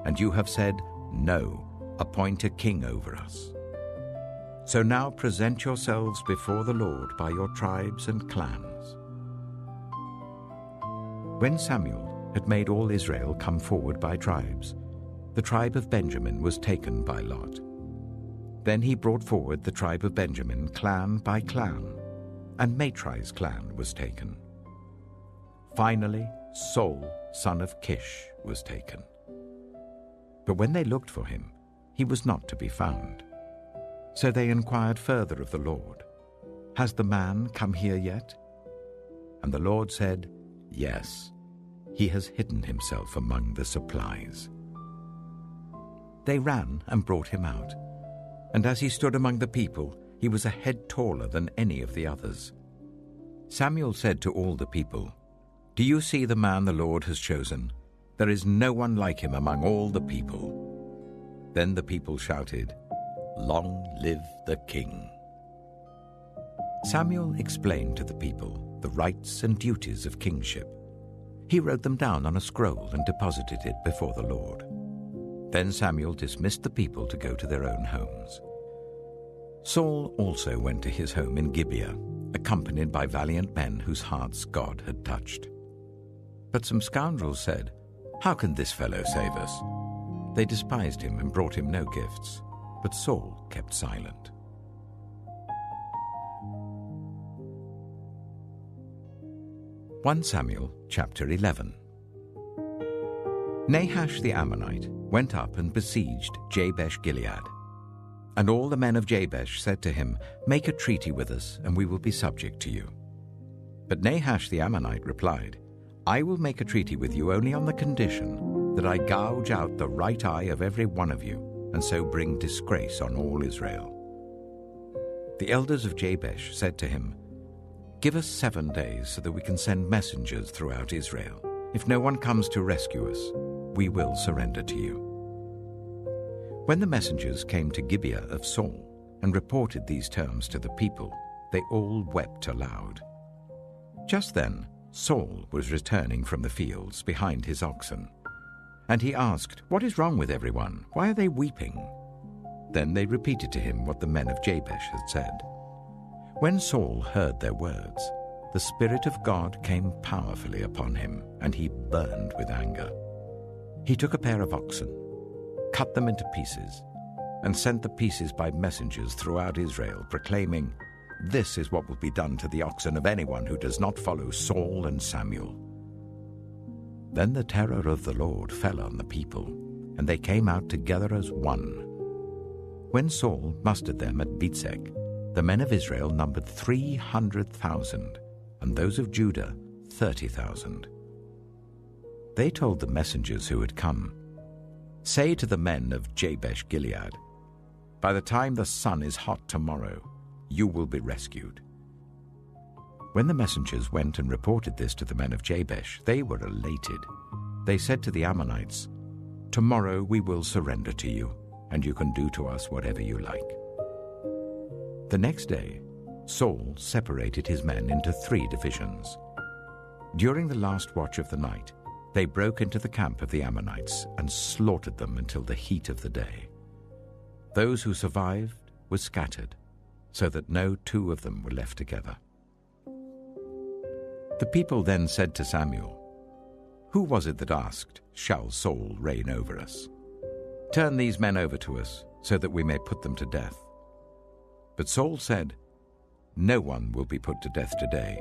And you have said, 'No, appoint a king over us.' So now present yourselves before the Lord by your tribes and clans." When Samuel had made all Israel come forward by tribes, the tribe of Benjamin was taken by lot. Then he brought forward the tribe of Benjamin clan by clan, and Matri's clan was taken. Finally, Saul, son of Kish, was taken. But when they looked for him, he was not to be found. So they inquired further of the Lord, "Has the man come here yet?" And the Lord said, "Yes, he has hidden himself among the supplies." They ran and brought him out, and as he stood among the people, he was a head taller than any of the others. Samuel said to all the people, "Do you see the man the Lord has chosen? There is no one like him among all the people." Then the people shouted, "Long live the king." Samuel explained to the people the rights and duties of kingship. He wrote them down on a scroll and deposited it before the Lord. Then Samuel dismissed the people to go to their own homes. Saul also went to his home in Gibeah, accompanied by valiant men whose hearts God had touched. But some scoundrels said, "How can this fellow save us?" They despised him and brought him no gifts, but Saul kept silent. 1 Samuel chapter 11. Nahash the Ammonite went up and besieged Jabesh-Gilead. And all the men of Jabesh said to him, "Make a treaty with us, and we will be subject to you." But Nahash the Ammonite replied, "I will make a treaty with you only on the condition that I gouge out the right eye of every one of you, and so bring disgrace on all Israel." The elders of Jabesh said to him, "Give us 7 days so that we can send messengers throughout Israel. If no one comes to rescue us, we will surrender to you." When the messengers came to Gibeah of Saul and reported these terms to the people, they all wept aloud. Just then, Saul was returning from the fields behind his oxen. And he asked, "What is wrong with everyone? Why are they weeping?" Then they repeated to him what the men of Jabesh had said. When Saul heard their words, the Spirit of God came powerfully upon him, and he burned with anger. He took a pair of oxen, cut them into pieces, and sent the pieces by messengers throughout Israel, proclaiming, "This is what will be done to the oxen of anyone who does not follow Saul and Samuel." Then the terror of the Lord fell on the people, and they came out together as one. When Saul mustered them at Bezek, the men of Israel numbered 300,000, and those of Judah 30,000. They told the messengers who had come, "Say to the men of Jabesh Gilead, by the time the sun is hot tomorrow, you will be rescued." When the messengers went and reported this to the men of Jabesh, they were elated. They said to the Ammonites, "Tomorrow we will surrender to you, and you can do to us whatever you like." The next day, Saul separated his men into 3 divisions. During the last watch of the night, they broke into the camp of the Ammonites and slaughtered them until the heat of the day. Those who survived were scattered, so that no 2 of them were left together. The people then said to Samuel, "Who was it that asked, 'Shall Saul reign over us?' Turn these men over to us, so that we may put them to death." But Saul said, "No one will be put to death today,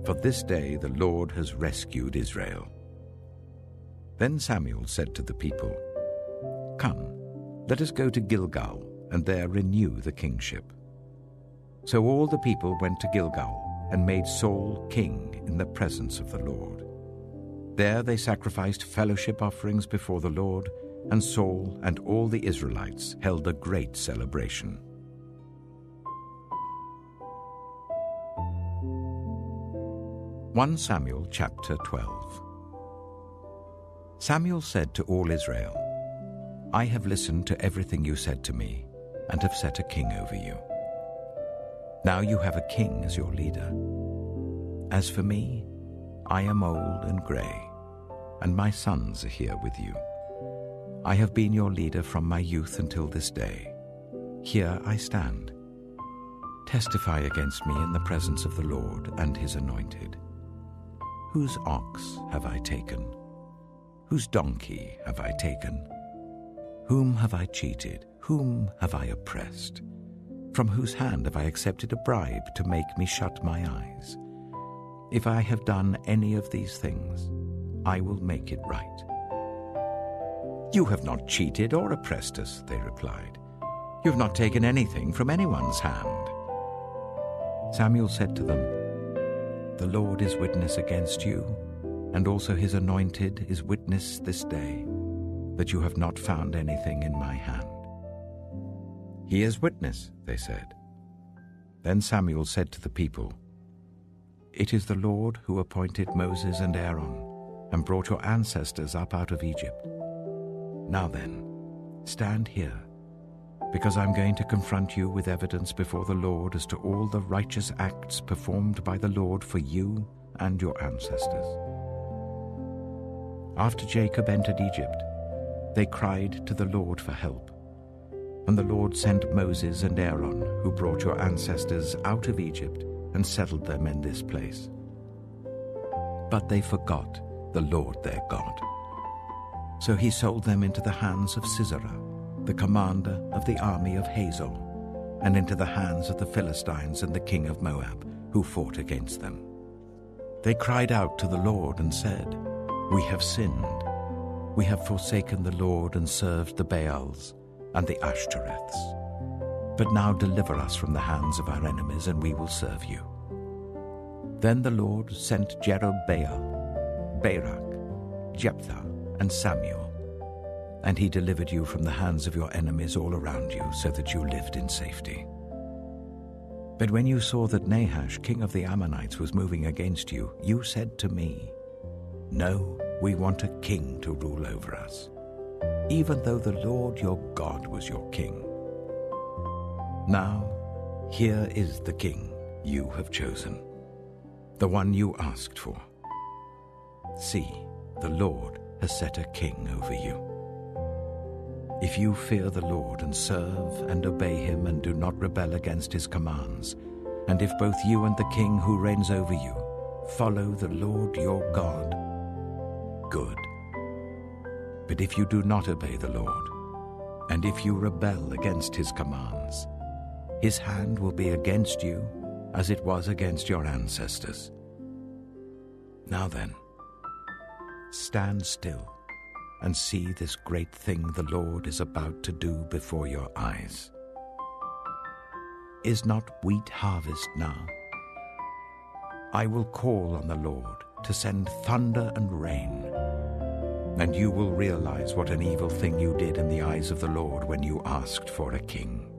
for this day the Lord has rescued Israel." Then Samuel said to the people, "Come, let us go to Gilgal, and there renew the kingship." So all the people went to Gilgal and made Saul king in the presence of the Lord. There they sacrificed fellowship offerings before the Lord, and Saul and all the Israelites held a great celebration. 1 Samuel chapter 12. Samuel said to all Israel, "I have listened to everything you said to me, and have set a king over you. Now you have a king as your leader. As for me, I am old and grey, and my sons are here with you. I have been your leader from my youth until this day. Here I stand. Testify against me in the presence of the Lord and his anointed. Whose ox have I taken? Whose donkey have I taken? Whom have I cheated? Whom have I oppressed? From whose hand have I accepted a bribe to make me shut my eyes? If I have done any of these things, I will make it right." "You have not cheated or oppressed us," they replied. "You have not taken anything from anyone's hand." Samuel said to them, "The Lord is witness against you, and also his anointed is witness this day, that you have not found anything in my hand." "He is witness," they said. Then Samuel said to the people, "It is the Lord who appointed Moses and Aaron, and brought your ancestors up out of Egypt. Now then, stand here, because I'm going to confront you with evidence before the Lord as to all the righteous acts performed by the Lord for you and your ancestors. After Jacob entered Egypt, they cried to the Lord for help, and the Lord sent Moses and Aaron, who brought your ancestors out of Egypt and settled them in this place. But they forgot the Lord their God. So he sold them into the hands of Sisera, the commander of the army of Hazor, and into the hands of the Philistines and the king of Moab, who fought against them. They cried out to the Lord and said, "We have sinned. We have forsaken the Lord and served the Baals and the Ashtoreths. But now deliver us from the hands of our enemies, and we will serve you." Then the Lord sent Jerubbaal, Barak, Jephthah, and Samuel, and he delivered you from the hands of your enemies all around you, so that you lived in safety. But when you saw that Nahash, king of the Ammonites, was moving against you, you said to me, "No, we want a king to rule over us," even though the Lord your God was your king. Now, here is the king you have chosen, the one you asked for. See, the Lord has set a king over you. If you fear the Lord and serve and obey him and do not rebel against his commands, and if both you and the king who reigns over you follow the Lord your God, good. But if you do not obey the Lord, and if you rebel against his commands, his hand will be against you as it was against your ancestors. Now then, stand still and see this great thing the Lord is about to do before your eyes. Is not wheat harvest now? I will call on the Lord to send thunder and rain, and you will realize what an evil thing you did in the eyes of the Lord when you asked for a king."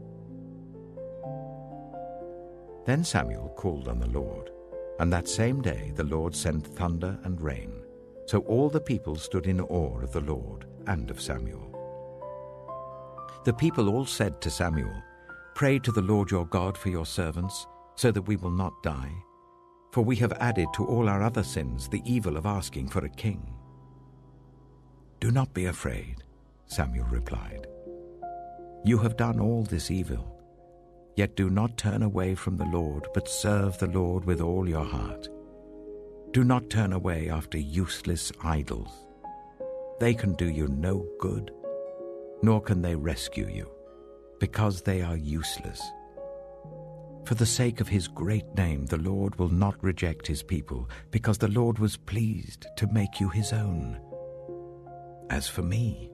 Then Samuel called on the Lord, and that same day the Lord sent thunder and rain. So all the people stood in awe of the Lord and of Samuel. The people all said to Samuel, "Pray to the Lord your God for your servants, so that we will not die. For we have added to all our other sins the evil of asking for a king." "Do not be afraid," Samuel replied. "You have done all this evil. Yet do not turn away from the Lord, but serve the Lord with all your heart. Do not turn away after useless idols. They can do you no good, nor can they rescue you, because they are useless. For the sake of his great name, the Lord will not reject his people, because the Lord was pleased to make you his own. As for me,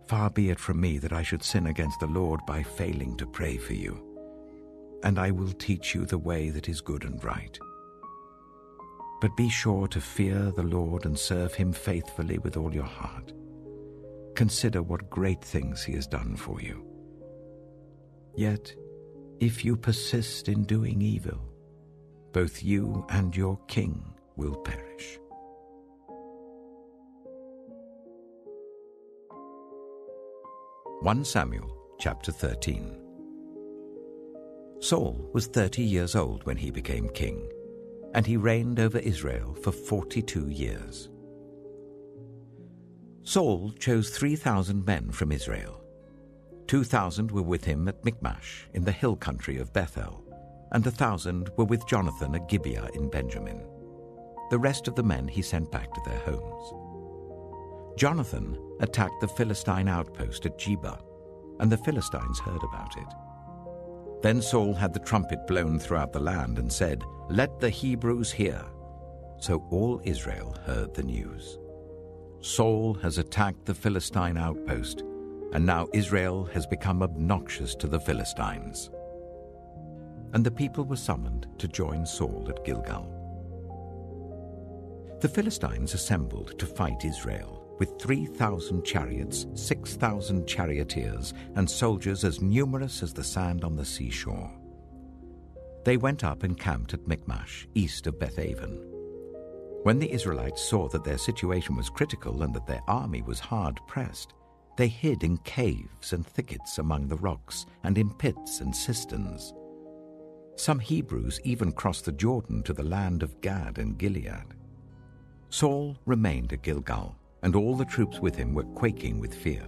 far be it from me that I should sin against the Lord by failing to pray for you, and I will teach you the way that is good and right. But be sure to fear the Lord and serve him faithfully with all your heart. Consider what great things he has done for you. Yet, if you persist in doing evil, both you and your king will perish." (1 Samuel chapter 13). Saul was 30 years old when he became king, and he reigned over Israel for 42 years. Saul chose 3,000 men from Israel. 2,000 were with him at Michmash in the hill country of Bethel, and 1,000 were with Jonathan at Gibeah in Benjamin. The rest of the men he sent back to their homes. Jonathan attacked the Philistine outpost at Geba, and the Philistines heard about it. Then Saul had the trumpet blown throughout the land and said, "Let the Hebrews hear." So all Israel heard the news. Saul has attacked the Philistine outpost, and now Israel has become obnoxious to the Philistines. And the people were summoned to join Saul at Gilgal. The Philistines assembled to fight Israel, with 3,000 chariots, 6,000 charioteers, and soldiers as numerous as the sand on the seashore. They went up and camped at Michmash, east of Bethaven. When the Israelites saw that their situation was critical and that their army was hard pressed, they hid in caves and thickets among the rocks, and in pits and cisterns. Some Hebrews even crossed the Jordan to the land of Gad and Gilead. Saul remained at Gilgal, and all the troops with him were quaking with fear.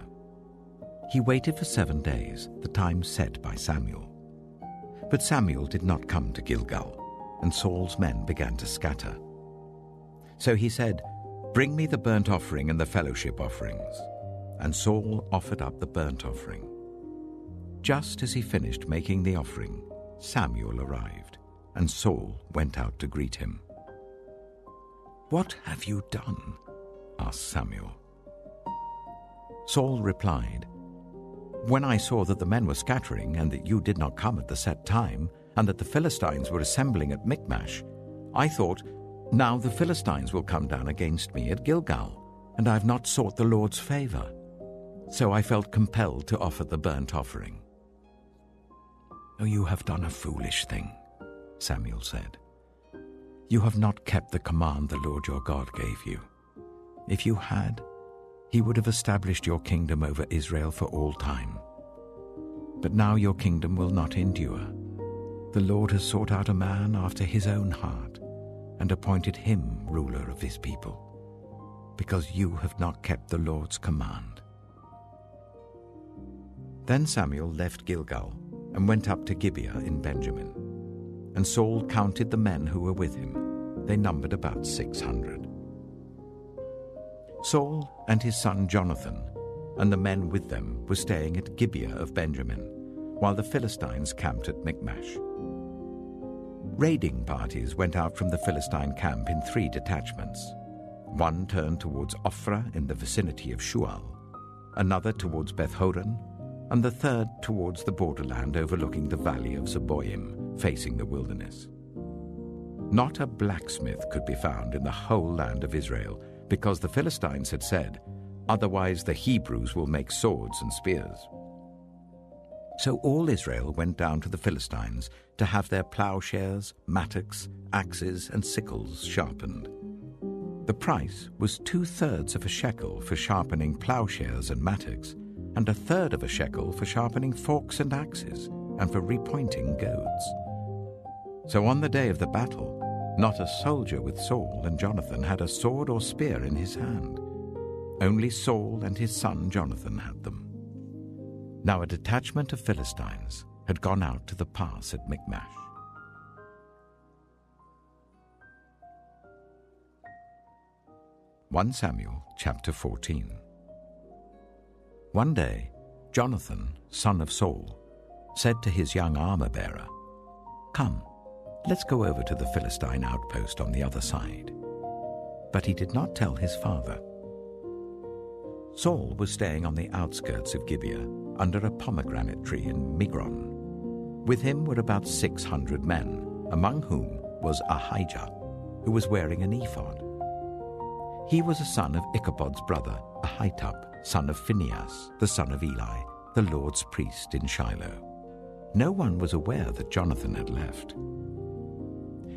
He waited for 7 days, the time set by Samuel. But Samuel did not come to Gilgal, and Saul's men began to scatter. So he said, "Bring me the burnt offering and the fellowship offerings." And Saul offered up the burnt offering. Just as he finished making the offering, Samuel arrived, and Saul went out to greet him. "What have you done?" asked Samuel. Saul replied, "When I saw that the men were scattering, and that you did not come at the set time, and that the Philistines were assembling at Michmash, I thought, now the Philistines will come down against me at Gilgal, and I have not sought the Lord's favor. So I felt compelled to offer the burnt offering." "Oh, you have done a foolish thing," Samuel said. "You have not kept the command the Lord your God gave you. If you had, he would have established your kingdom over Israel for all time. But now your kingdom will not endure. The Lord has sought out a man after his own heart, and appointed him ruler of his people, because you have not kept the Lord's command." Then Samuel left Gilgal and went up to Gibeah in Benjamin. And Saul counted the men who were with him. They numbered about 600. Saul and his son Jonathan and the men with them were staying at Gibeah of Benjamin, while the Philistines camped at Michmash. Raiding parties went out from the Philistine camp in 3 detachments. One turned towards Ophrah in the vicinity of Shual, another towards Beth-horon, and the third towards the borderland overlooking the valley of Zeboim, facing the wilderness. Not a blacksmith could be found in the whole land of Israel, because the Philistines had said, "Otherwise the Hebrews will make swords and spears." So all Israel went down to the Philistines to have their plowshares, mattocks, axes, and sickles sharpened. The price was 2/3 of a shekel for sharpening plowshares and mattocks, and 1/3 of a shekel for sharpening forks and axes, and for repointing goads. So on the day of the battle, not a soldier with Saul and Jonathan had a sword or spear in his hand. Only Saul and his son Jonathan had them. Now a detachment of Philistines had gone out to the pass at Michmash. Samuel chapter 14. One day, Jonathan, son of Saul, said to his young armor-bearer, "Come, let's go over to the Philistine outpost on the other side." But he did not tell his father. Saul was staying on the outskirts of Gibeah, under a pomegranate tree in Migron. With him were about 600 men, among whom was Ahijah, who was wearing an ephod. He was a son of Ichabod's brother, Ahitub, son of Phinehas, the son of Eli, the Lord's priest in Shiloh. No one was aware that Jonathan had left.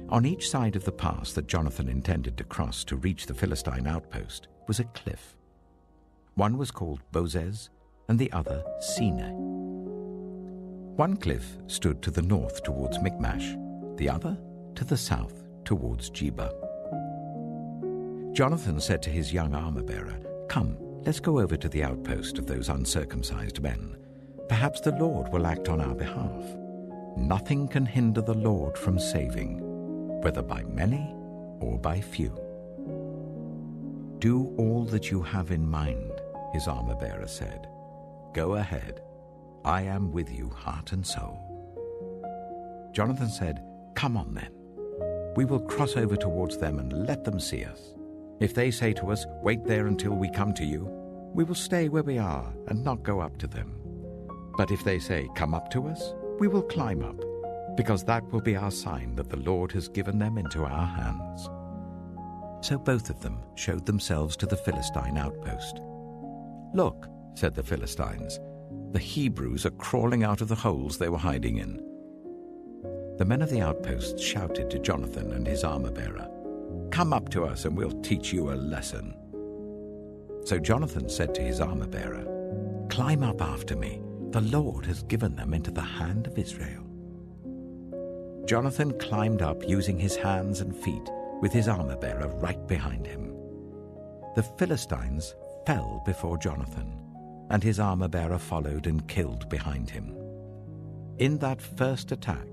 On each side of the pass that Jonathan intended to cross to reach the Philistine outpost was a cliff. One was called Bozez, and the other Sineh. One cliff stood to the north towards Michmash, the other to the south towards Geba. Jonathan said to his young armor-bearer, "Come, let's go over to the outpost of those uncircumcised men. Perhaps the Lord will act on our behalf. Nothing can hinder the Lord from saving, whether by many or by few." "Do all that you have in mind," his armor-bearer said. "Go ahead. I am with you, heart and soul." Jonathan said, "Come on then. We will cross over towards them and let them see us. If they say to us, 'Wait there until we come to you,' we will stay where we are and not go up to them. But if they say, 'Come up to us,' we will climb up, because that will be our sign that the Lord has given them into our hands." So both of them showed themselves to the Philistine outpost. "Look," said the Philistines, "the Hebrews are crawling out of the holes they were hiding in." The men of the outpost shouted to Jonathan and his armor-bearer, "Come up to us and we'll teach you a lesson." So Jonathan said to his armor-bearer, "Climb up after me. The Lord has given them into the hand of Israel." Jonathan climbed up using his hands and feet, with his armor-bearer right behind him. The Philistines fell before Jonathan, and his armor-bearer followed and killed behind him. In that first attack,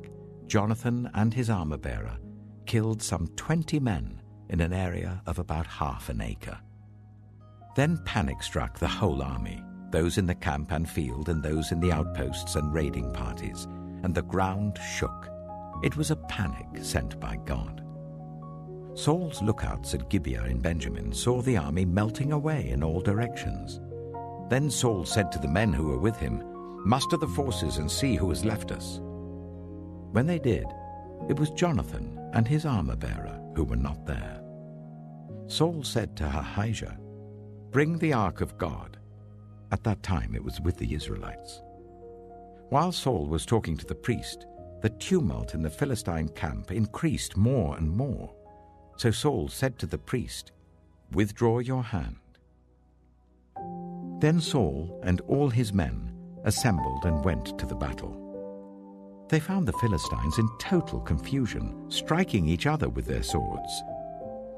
Jonathan and his armor-bearer killed some 20 men in an area of about half an acre. Then panic struck the whole army, those in the camp and field and those in the outposts and raiding parties, and the ground shook. It was a panic sent by God. Saul's lookouts at Gibeah in Benjamin saw the army melting away in all directions. Then Saul said to the men who were with him, "Muster the forces and see who has left us." When they did, it was Jonathan and his armor-bearer who were not there. Saul said to Ahijah, "Bring the ark of God." At that time it was with the Israelites. While Saul was talking to the priest, the tumult in the Philistine camp increased more and more. So Saul said to the priest, "Withdraw your hand." Then Saul and all his men assembled and went to the battle. They found the Philistines in total confusion, striking each other with their swords.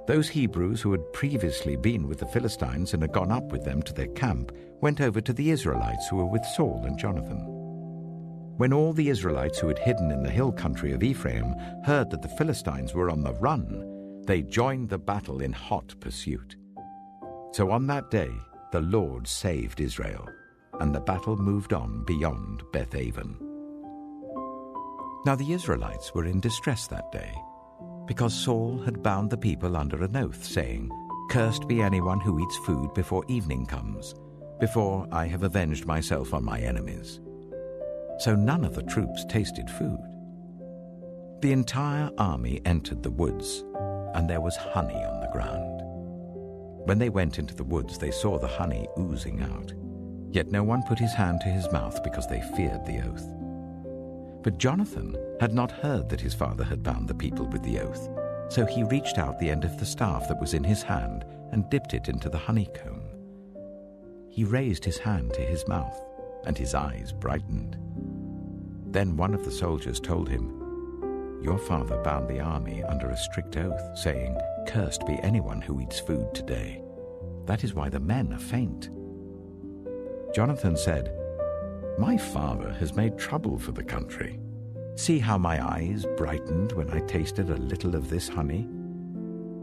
Those Hebrews who had previously been with the Philistines and had gone up with them to their camp went over to the Israelites who were with Saul and Jonathan. When all the Israelites who had hidden in the hill country of Ephraim heard that the Philistines were on the run, they joined the battle in hot pursuit. So on that day the Lord saved Israel, and the battle moved on beyond Beth-aven. Now the Israelites were in distress that day, because Saul had bound the people under an oath, saying, "Cursed be anyone who eats food before evening comes, before I have avenged myself on my enemies." So none of the troops tasted food. The entire army entered the woods, and there was honey on the ground. When they went into the woods, they saw the honey oozing out. Yet no one put his hand to his mouth because they feared the oath. But Jonathan had not heard that his father had bound the people with the oath, so he reached out the end of the staff that was in his hand and dipped it into the honeycomb. He raised his hand to his mouth, and his eyes brightened. Then one of the soldiers told him, "Your father bound the army under a strict oath, saying, 'Cursed be anyone who eats food today.' That is why the men are faint." Jonathan said, "My father has made trouble for the country. See how my eyes brightened when I tasted a little of this honey?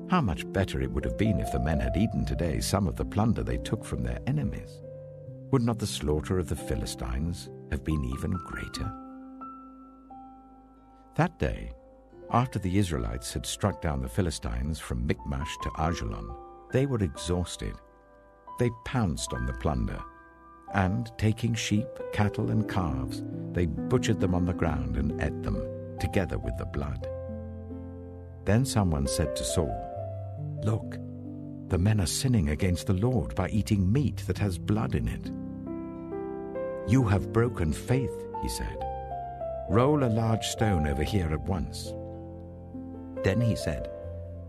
How much better it would have been if the men had eaten today some of the plunder they took from their enemies. Would not the slaughter of the Philistines have been even greater?" That day, after the Israelites had struck down the Philistines from Michmash to Ajalon, they were exhausted. They pounced on the plunder, and taking sheep, cattle, and calves, they butchered them on the ground and ate them, together with the blood. Then someone said to Saul, "Look, the men are sinning against the Lord by eating meat that has blood in it." "You have broken faith," he said. "Roll a large stone over here at once." Then he said,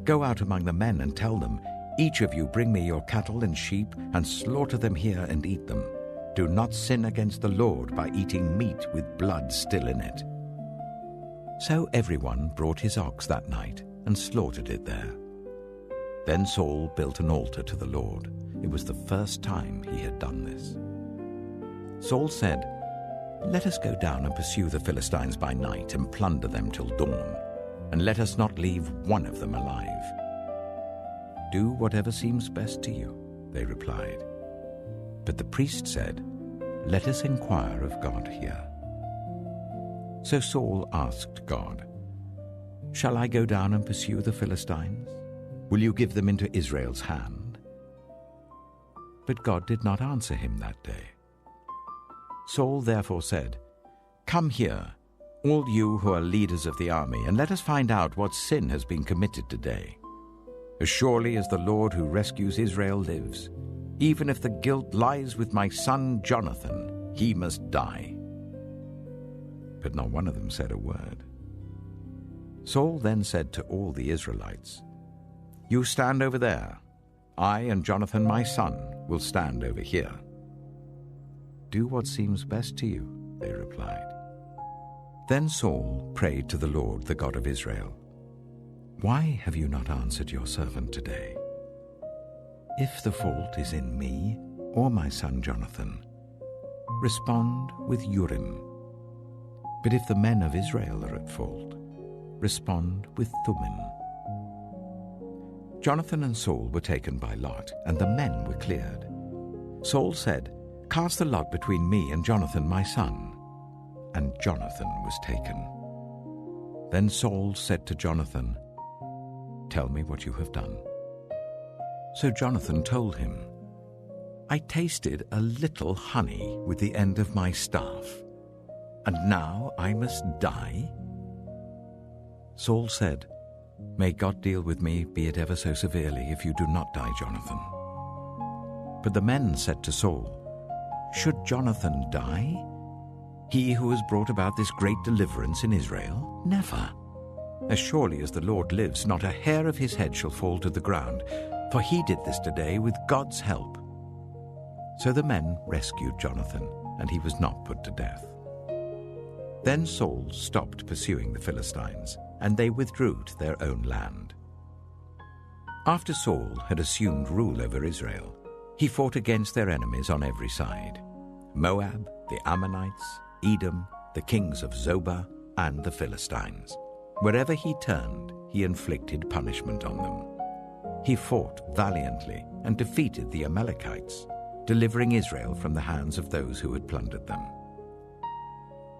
"Go out among the men and tell them, 'Each of you bring me your cattle and sheep and slaughter them here and eat them. Do not sin against the Lord by eating meat with blood still in it.'" So everyone brought his ox that night and slaughtered it there. Then Saul built an altar to the Lord. It was the first time he had done this. Saul said, "Let us go down and pursue the Philistines by night and plunder them till dawn, and let us not leave one of them alive." "Do whatever seems best to you," they replied. But the priest said, "Let us inquire of God here." So Saul asked God, "Shall I go down and pursue the Philistines? Will you give them into Israel's hand?" But God did not answer him that day. Saul therefore said, "Come here, all you who are leaders of the army, and let us find out what sin has been committed today. As surely as the Lord who rescues Israel lives, even if the guilt lies with my son Jonathan, he must die." But not one of them said a word. Saul then said to all the Israelites, "You stand over there. I and Jonathan my son will stand over here." "Do what seems best to you," they replied. Then Saul prayed to the Lord, the God of Israel, "Why have you not answered your servant today? If the fault is in me or my son Jonathan, respond with Urim. But if the men of Israel are at fault, respond with Thummim." Jonathan and Saul were taken by lot, and the men were cleared. Saul said, "Cast the lot between me and Jonathan my son." And Jonathan was taken. Then Saul said to Jonathan, "Tell me what you have done." So Jonathan told him, "I tasted a little honey with the end of my staff, and now I must die?" Saul said, "May God deal with me, be it ever so severely, if you do not die, Jonathan." But the men said to Saul, "Should Jonathan die? He who has brought about this great deliverance in Israel? Never. As surely as the Lord lives, not a hair of his head shall fall to the ground, for he did this today with God's help." So the men rescued Jonathan, and he was not put to death. Then Saul stopped pursuing the Philistines, and they withdrew to their own land. After Saul had assumed rule over Israel, he fought against their enemies on every side: Moab, the Ammonites, Edom, the kings of Zobah, and the Philistines. Wherever he turned, he inflicted punishment on them. He fought valiantly and defeated the Amalekites, delivering Israel from the hands of those who had plundered them.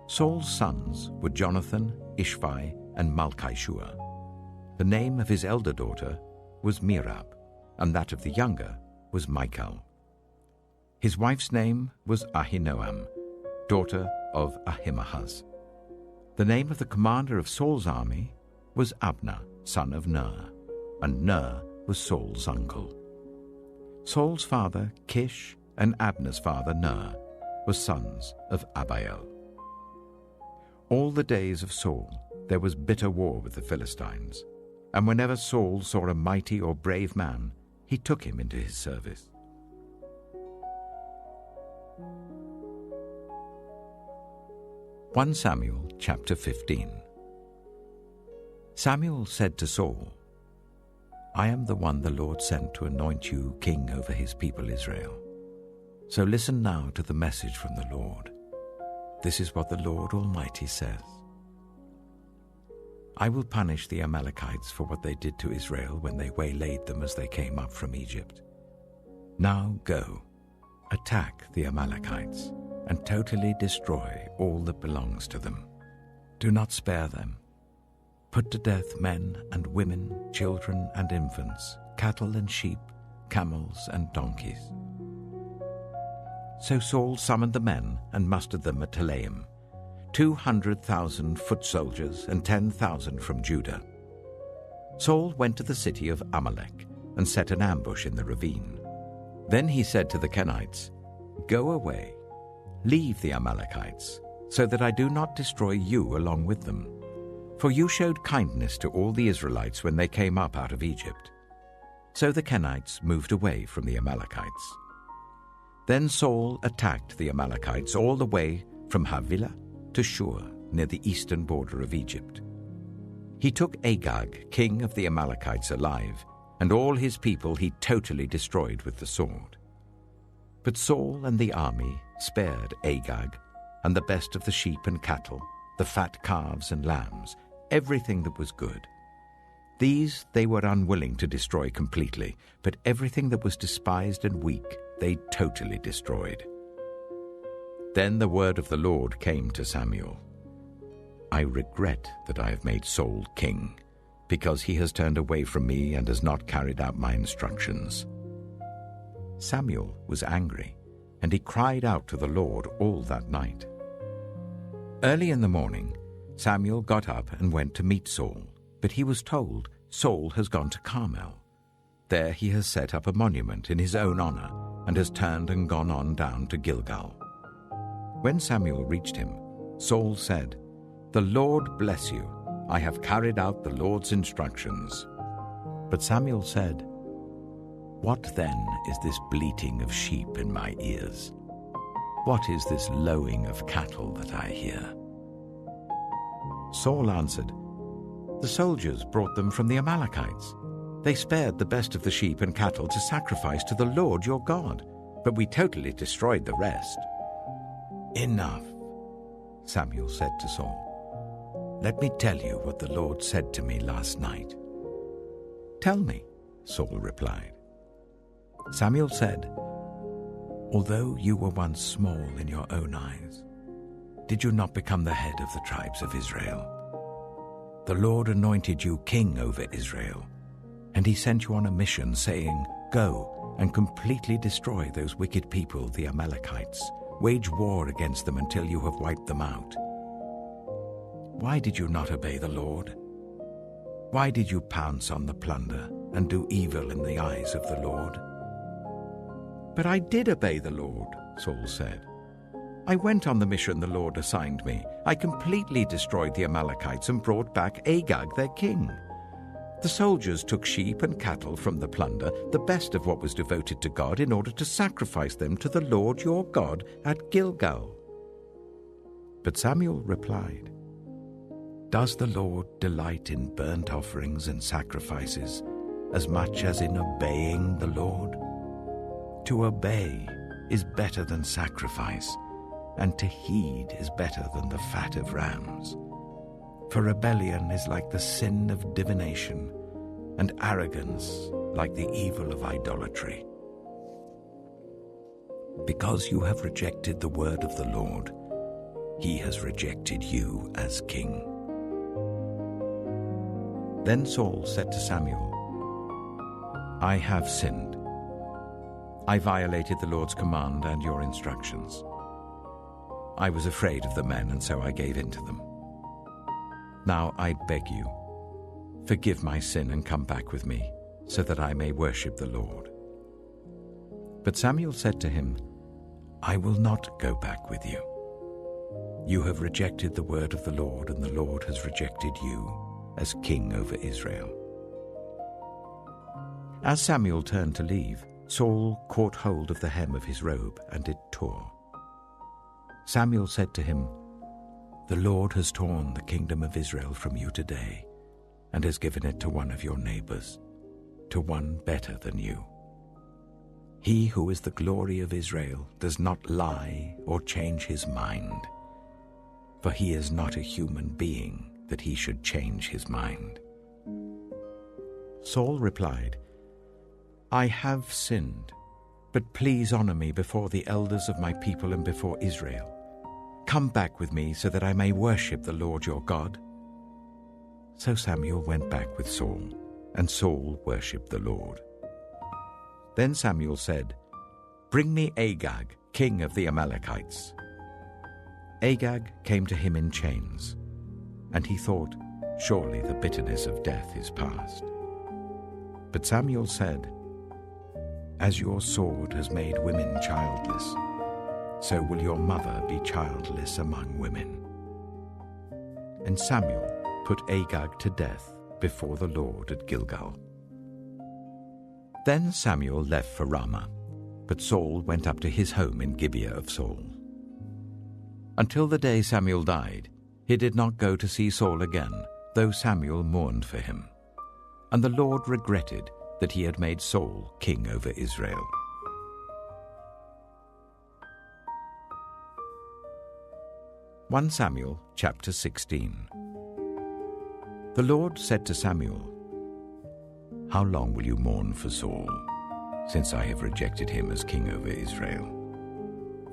Saul's sons were Jonathan, Ishvi, and Malchishua. The name of his elder daughter was Merab, and that of the younger was Michal. His wife's name was Ahinoam, daughter of Ahimaaz. The name of the commander of Saul's army was Abner, son of Ner, and Ner was Saul's uncle. Saul's father, Kish, and Abner's father, Ner, were sons of Abiel. All the days of Saul there was bitter war with the Philistines, and whenever Saul saw a mighty or brave man, he took him into his service. Samuel chapter 15. Samuel said to Saul, "I am the one the Lord sent to anoint you king over his people Israel. So listen now to the message from the Lord. This is what the Lord Almighty says. I will punish the Amalekites for what they did to Israel when they waylaid them as they came up from Egypt. Now go, attack the Amalekites, and totally destroy all that belongs to them. Do not spare them. Put to death men and women, children and infants, cattle and sheep, camels and donkeys." So Saul summoned the men and mustered them at Telaim, 200,000 foot soldiers and 10,000 from Judah. Saul went to the city of Amalek and set an ambush in the ravine. Then he said to the Kenites, "Go away, leave the Amalekites, so that I do not destroy you along with them. For you showed kindness to all the Israelites when they came up out of Egypt." So the Kenites moved away from the Amalekites. Then Saul attacked the Amalekites all the way from Havilah to Shur, near the eastern border of Egypt. He took Agag, king of the Amalekites, alive, and all his people he totally destroyed with the sword. But Saul and the army spared Agag, and the best of the sheep and cattle, the fat calves and lambs, everything that was good. These they were unwilling to destroy completely, but everything that was despised and weak they totally destroyed. Then the word of the Lord came to Samuel. "I regret that I have made Saul king, because he has turned away from me and has not carried out my instructions." Samuel was angry, and he cried out to the Lord all that night. Early in the morning, Samuel got up and went to meet Saul, but he was told, "Saul has gone to Carmel. There he has set up a monument in his own honor and has turned and gone on down to Gilgal." When Samuel reached him, Saul said, "The Lord bless you. I have carried out the Lord's instructions." But Samuel said, "What then is this bleating of sheep in my ears? What is this lowing of cattle that I hear?" Saul answered, "The soldiers brought them from the Amalekites. They spared the best of the sheep and cattle to sacrifice to the Lord your God, but we totally destroyed the rest." "Enough," Samuel said to Saul. "Let me tell you what the Lord said to me last night." "Tell me," Saul replied. Samuel said, "Although you were once small in your own eyes, did you not become the head of the tribes of Israel? The Lord anointed you king over Israel, and he sent you on a mission, saying, 'Go and completely destroy those wicked people, the Amalekites. Wage war against them until you have wiped them out.' Why did you not obey the Lord? Why did you pounce on the plunder and do evil in the eyes of the Lord?" "But I did obey the Lord," Saul said. "I went on the mission the Lord assigned me. I completely destroyed the Amalekites and brought back Agag, their king. The soldiers took sheep and cattle from the plunder, the best of what was devoted to God, in order to sacrifice them to the Lord your God at Gilgal." But Samuel replied, "Does the Lord delight in burnt offerings and sacrifices as much as in obeying the Lord? To obey is better than sacrifice, and to heed is better than the fat of rams. For rebellion is like the sin of divination, and arrogance like the evil of idolatry. Because you have rejected the word of the Lord, he has rejected you as king." Then Saul said to Samuel, "I have sinned. I violated the Lord's command and your instructions. I was afraid of the men, and so I gave in to them. Now I beg you, forgive my sin and come back with me, so that I may worship the Lord." But Samuel said to him, "I will not go back with you. You have rejected the word of the Lord, and the Lord has rejected you as king over Israel." As Samuel turned to leave, Saul caught hold of the hem of his robe, and it tore. Samuel said to him, "The Lord has torn the kingdom of Israel from you today, and has given it to one of your neighbors, to one better than you. He who is the glory of Israel does not lie or change his mind, for he is not a human being that he should change his mind." Saul replied, "I have sinned, but please honor me before the elders of my people and before Israel. Come back with me so that I may worship the Lord your God." So Samuel went back with Saul, and Saul worshipped the Lord. Then Samuel said, "Bring me Agag, king of the Amalekites." Agag came to him in chains, and he thought, "Surely the bitterness of death is past." But Samuel said, "As your sword has made women childless, so will your mother be childless among women." And Samuel put Agag to death before the Lord at Gilgal. Then Samuel left for Ramah, but Saul went up to his home in Gibeah of Saul. Until the day Samuel died, he did not go to see Saul again, though Samuel mourned for him. And the Lord regretted that he had made Saul king over Israel. (1 Samuel chapter 16). The Lord said to Samuel, "How long will you mourn for Saul, since I have rejected him as king over Israel?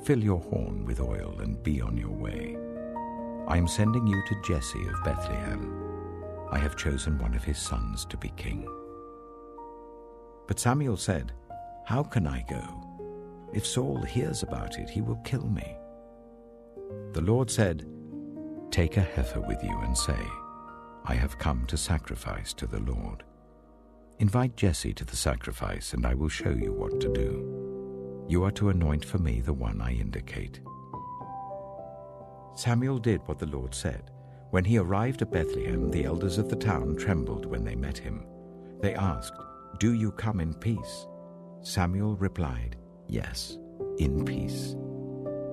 Fill your horn with oil and be on your way. I am sending you to Jesse of Bethlehem. I have chosen one of his sons to be king." But Samuel said, "How can I go? If Saul hears about it, he will kill me." The Lord said, "Take a heifer with you and say, 'I have come to sacrifice to the Lord.' Invite Jesse to the sacrifice, and I will show you what to do. You are to anoint for me the one I indicate." Samuel did what the Lord said. When he arrived at Bethlehem, the elders of the town trembled when they met him. They asked, "Do you come in peace?" Samuel replied, "Yes, in peace.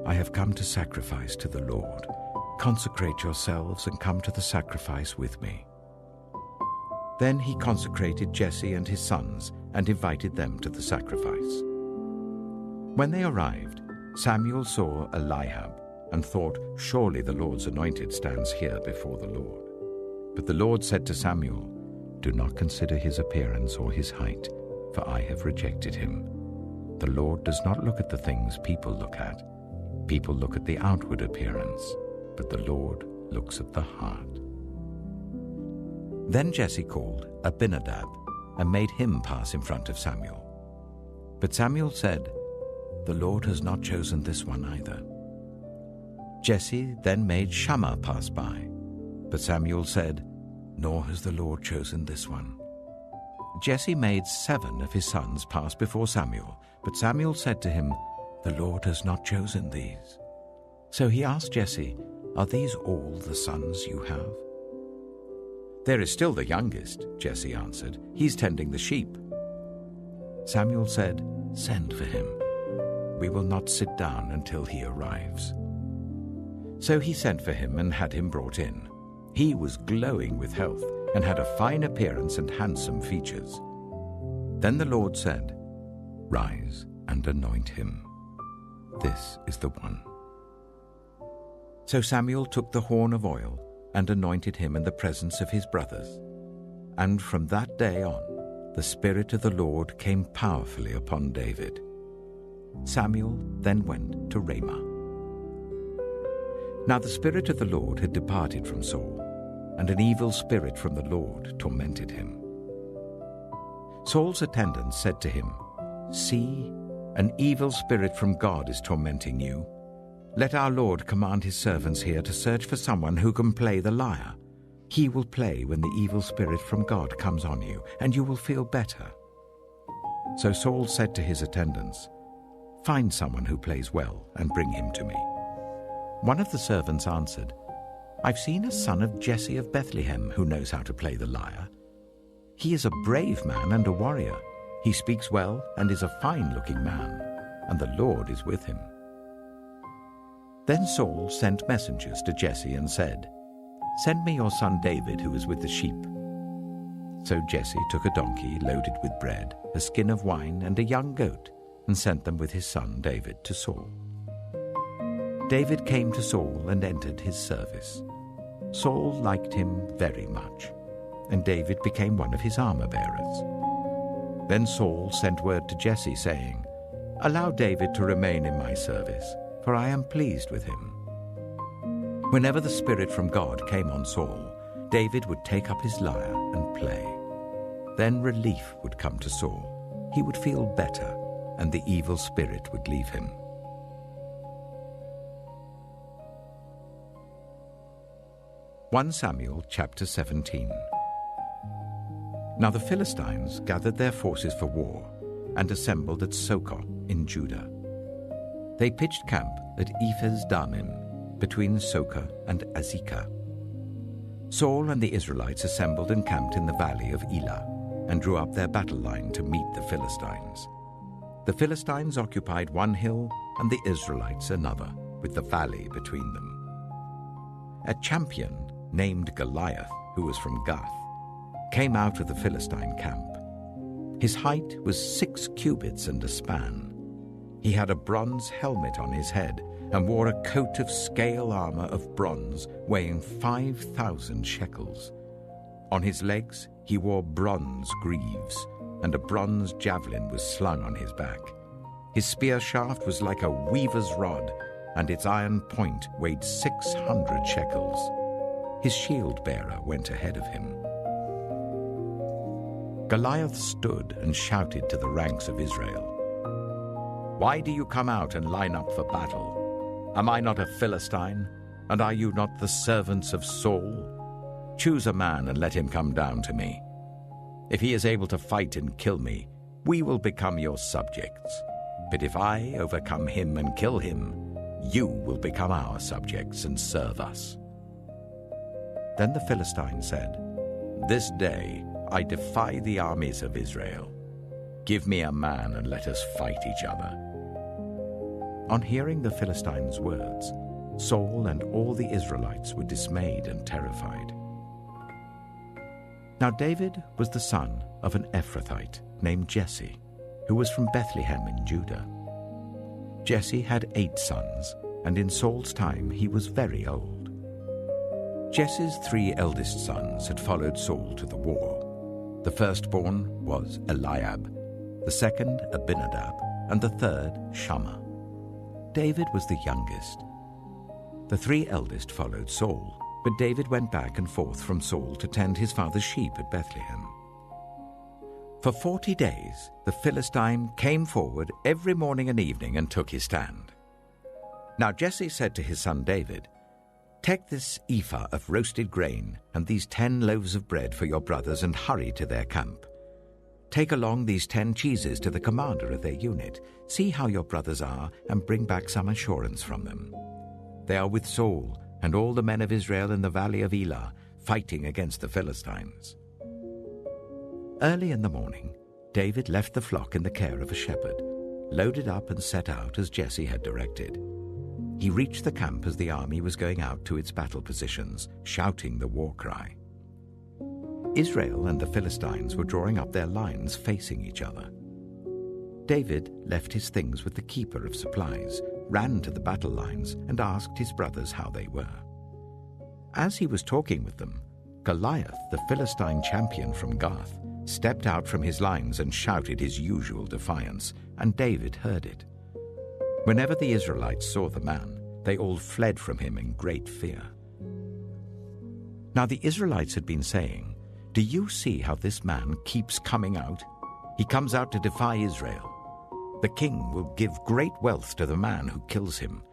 I have come to sacrifice to the Lord. Consecrate yourselves and come to the sacrifice with me." Then he consecrated Jesse and his sons and invited them to the sacrifice. When they arrived, Samuel saw Eliab and thought, "Surely the Lord's anointed stands here before the Lord." But the Lord said to Samuel, "Do not consider his appearance or his height, for I have rejected him. The Lord does not look at the things people look at. People look at the outward appearance, but the Lord looks at the heart." Then Jesse called Abinadab and made him pass in front of Samuel. But Samuel said, "The Lord has not chosen this one either." Jesse then made Shammah pass by, but Samuel said, "Nor has the Lord chosen this one." Jesse made 7 of his sons pass before Samuel, but Samuel said to him, "The Lord has not chosen these." So he asked Jesse, "Are these all the sons you have?" "There is still the youngest," Jesse answered. "He's tending the sheep." Samuel said, "Send for him. We will not sit down until he arrives." So he sent for him and had him brought in. He was glowing with health and had a fine appearance and handsome features. Then the Lord said, "Rise and anoint him. This is the one." So Samuel took the horn of oil and anointed him in the presence of his brothers. And from that day on, the Spirit of the Lord came powerfully upon David. Samuel then went to Ramah. Now the Spirit of the Lord had departed from Saul, and an evil spirit from the Lord tormented him. Saul's attendants said to him, "See, an evil spirit from God is tormenting you. Let our Lord command his servants here to search for someone who can play the lyre." He will play when the evil spirit from God comes on you, and you will feel better." So Saul said to his attendants, "Find someone who plays well and bring him to me." One of the servants answered, "I've seen a son of Jesse of Bethlehem who knows how to play the lyre. He is a brave man and a warrior. He speaks well and is a fine-looking man, and the Lord is with him." Then Saul sent messengers to Jesse and said, "Send me your son David, who is with the sheep." So Jesse took a donkey loaded with bread, a skin of wine, and a young goat, and sent them with his son David to Saul. David came to Saul and entered his service. Saul liked him very much, and David became one of his armor-bearers. Then Saul sent word to Jesse, saying, "Allow David to remain in my service, for I am pleased with him." Whenever the Spirit from God came on Saul, David would take up his lyre and play. Then relief would come to Saul. He would feel better, and the evil spirit would leave him. 1 Samuel chapter 17. Now the Philistines gathered their forces for war and assembled at Sokoh in Judah. They pitched camp at Ephes-dammim, between Sokoh and Azekah. Saul and the Israelites assembled and camped in the valley of Elah, and drew up their battle line to meet the Philistines. The Philistines occupied one hill, and the Israelites another, with the valley between them. A champion named Goliath, who was from Gath, came out of the Philistine camp. His height was 6 cubits and a span. He had a bronze helmet on his head, and wore a coat of scale armor of bronze weighing 5,000 shekels. On his legs he wore bronze greaves, and a bronze javelin was slung on his back. His spear shaft was like a weaver's rod, and its iron point weighed 600 shekels. His shield-bearer went ahead of him. Goliath stood and shouted to the ranks of Israel, "Why do you come out and line up for battle? Am I not a Philistine, and are you not the servants of Saul? Choose a man and let him come down to me. If he is able to fight and kill me, we will become your subjects. But if I overcome him and kill him, you will become our subjects and serve us." Then the Philistine said, "This day I defy the armies of Israel. Give me a man and let us fight each other." On hearing the Philistines' words, Saul and all the Israelites were dismayed and terrified. Now David was the son of an Ephrathite named Jesse, who was from Bethlehem in Judah. Jesse had 8 sons, and in Saul's time he was very old. Jesse's 3 eldest sons had followed Saul to the war. The firstborn was Eliab, the second Abinadab, and the third Shammah. David was the youngest. The 3 eldest followed Saul, but David went back and forth from Saul to tend his father's sheep at Bethlehem. For 40 days the Philistine came forward every morning and evening and took his stand. Now Jesse said to his son David, "Take this ephah of roasted grain and these 10 loaves of bread for your brothers and hurry to their camp. Take along these 10 cheeses to the commander of their unit. See how your brothers are and bring back some assurance from them. They are with Saul and all the men of Israel in the valley of Elah, fighting against the Philistines." Early in the morning, David left the flock in the care of a shepherd, loaded up and set out as Jesse had directed. He reached the camp as the army was going out to its battle positions, shouting the war cry. Israel and the Philistines were drawing up their lines facing each other. David left his things with the keeper of supplies, ran to the battle lines, and asked his brothers how they were. As he was talking with them, Goliath, the Philistine champion from Gath, stepped out from his lines and shouted his usual defiance, and David heard it. Whenever the Israelites saw the man, they all fled from him in great fear. Now the Israelites had been saying, "Do you see how this man keeps coming out? He comes out to defy Israel. The king will give great wealth to the man who kills him.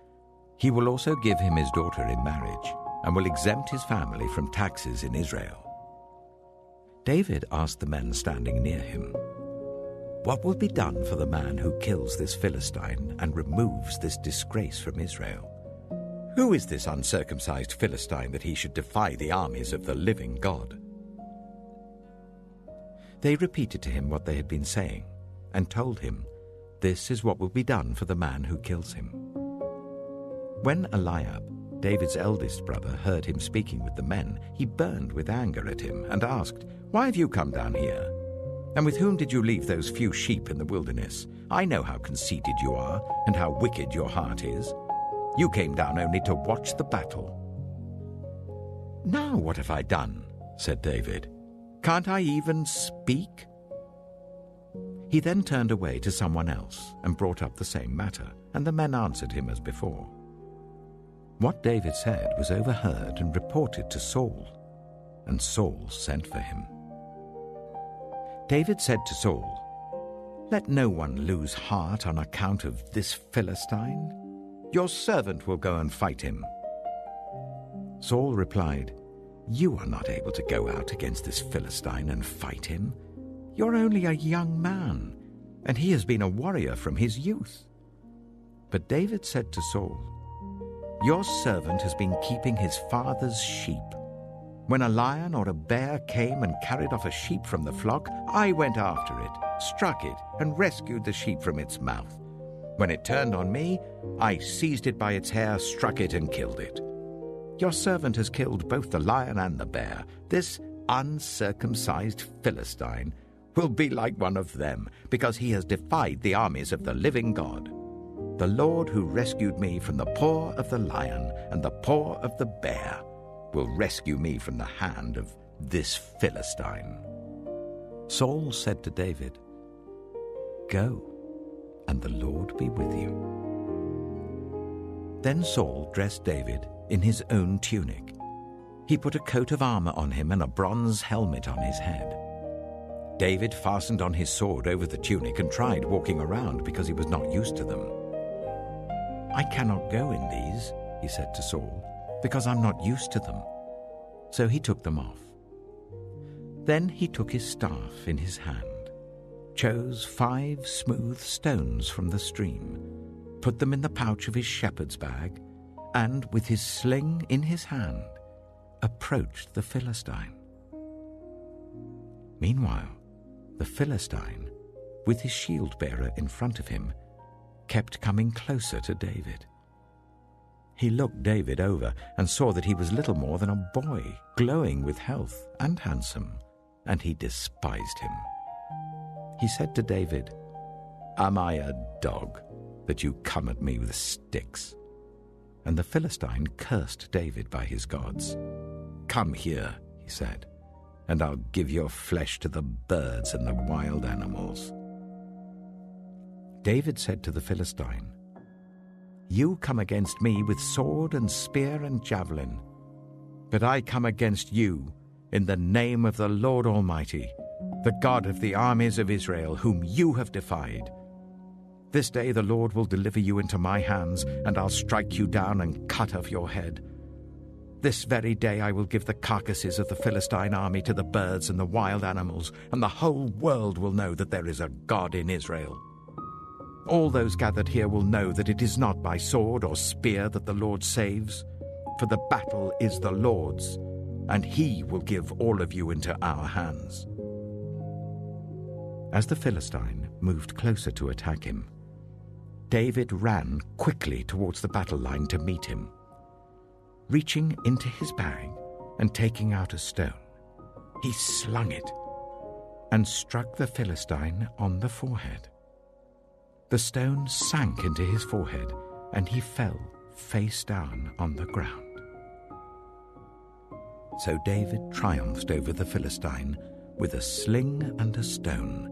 He will also give him his daughter in marriage, and will exempt his family from taxes in Israel." David asked the men standing near him, "What will be done for the man who kills this Philistine and removes this disgrace from Israel? Who is this uncircumcised Philistine that he should defy the armies of the living God?" They repeated to him what they had been saying, and told him, "This is what will be done for the man who kills him." When Eliab, David's eldest brother, heard him speaking with the men, he burned with anger at him and asked, "Why have you come down here? And with whom did you leave those few sheep in the wilderness? I know how conceited you are and how wicked your heart is. You came down only to watch the battle." "Now what have I done?" said David. "Can't I even speak?" He then turned away to someone else and brought up the same matter, and the men answered him as before. What David said was overheard and reported to Saul, and Saul sent for him. David said to Saul, "Let no one lose heart on account of this Philistine. Your servant will go and fight him." Saul replied, "You are not able to go out against this Philistine and fight him. You're only a young man, and he has been a warrior from his youth." But David said to Saul, "Your servant has been keeping his father's sheep. When a lion or a bear came and carried off a sheep from the flock, I went after it, struck it, and rescued the sheep from its mouth. When it turned on me, I seized it by its hair, struck it, and killed it. Your servant has killed both the lion and the bear. This uncircumcised Philistine will be like one of them, because he has defied the armies of the living God. The Lord who rescued me from the paw of the lion and the paw of the bear will rescue me from the hand of this Philistine." Saul said to David, "Go, and the Lord be with you." Then Saul dressed David in his own tunic. He put a coat of armor on him and a bronze helmet on his head. David fastened on his sword over the tunic and tried walking around because he was not used to them. "I cannot go in these," he said to Saul, "because I'm not used to them." So he took them off. Then he took his staff in his hand, chose 5 smooth stones from the stream, put them in the pouch of his shepherd's bag, and with his sling in his hand, approached the Philistine. Meanwhile, the Philistine, with his shield-bearer in front of him, kept coming closer to David. He looked David over and saw that he was little more than a boy, glowing with health and handsome, and he despised him. He said to David, "Am I a dog that you come at me with sticks?" And the Philistine cursed David by his gods. "Come here," he said, "and I'll give your flesh to the birds and the wild animals." David said to the Philistine, "You come against me with sword and spear and javelin, but I come against you in the name of the Lord Almighty, the God of the armies of Israel, whom you have defied. This day the Lord will deliver you into my hands, and I'll strike you down and cut off your head. This very day I will give the carcasses of the Philistine army to the birds and the wild animals, and the whole world will know that there is a God in Israel. All those gathered here will know that it is not by sword or spear that the Lord saves, for the battle is the Lord's, and he will give all of you into our hands." As the Philistine moved closer to attack him, David ran quickly towards the battle line to meet him. Reaching into his bag and taking out a stone, he slung it and struck the Philistine on the forehead. The stone sank into his forehead, and he fell face down on the ground. So David triumphed over the Philistine with a sling and a stone.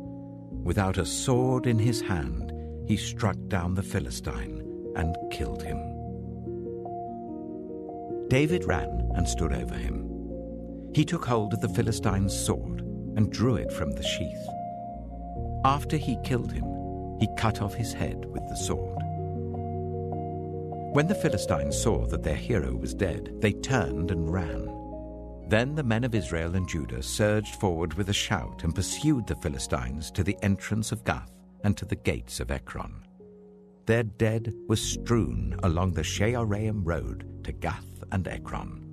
Without a sword in his hand, he struck down the Philistine and killed him. David ran and stood over him. He took hold of the Philistine's sword and drew it from the sheath. After he killed him, he cut off his head with the sword. When the Philistines saw that their hero was dead, they turned and ran. Then the men of Israel and Judah surged forward with a shout and pursued the Philistines to the entrance of Gath and to the gates of Ekron. Their dead were strewn along the Shearaim road to Gath and Ekron.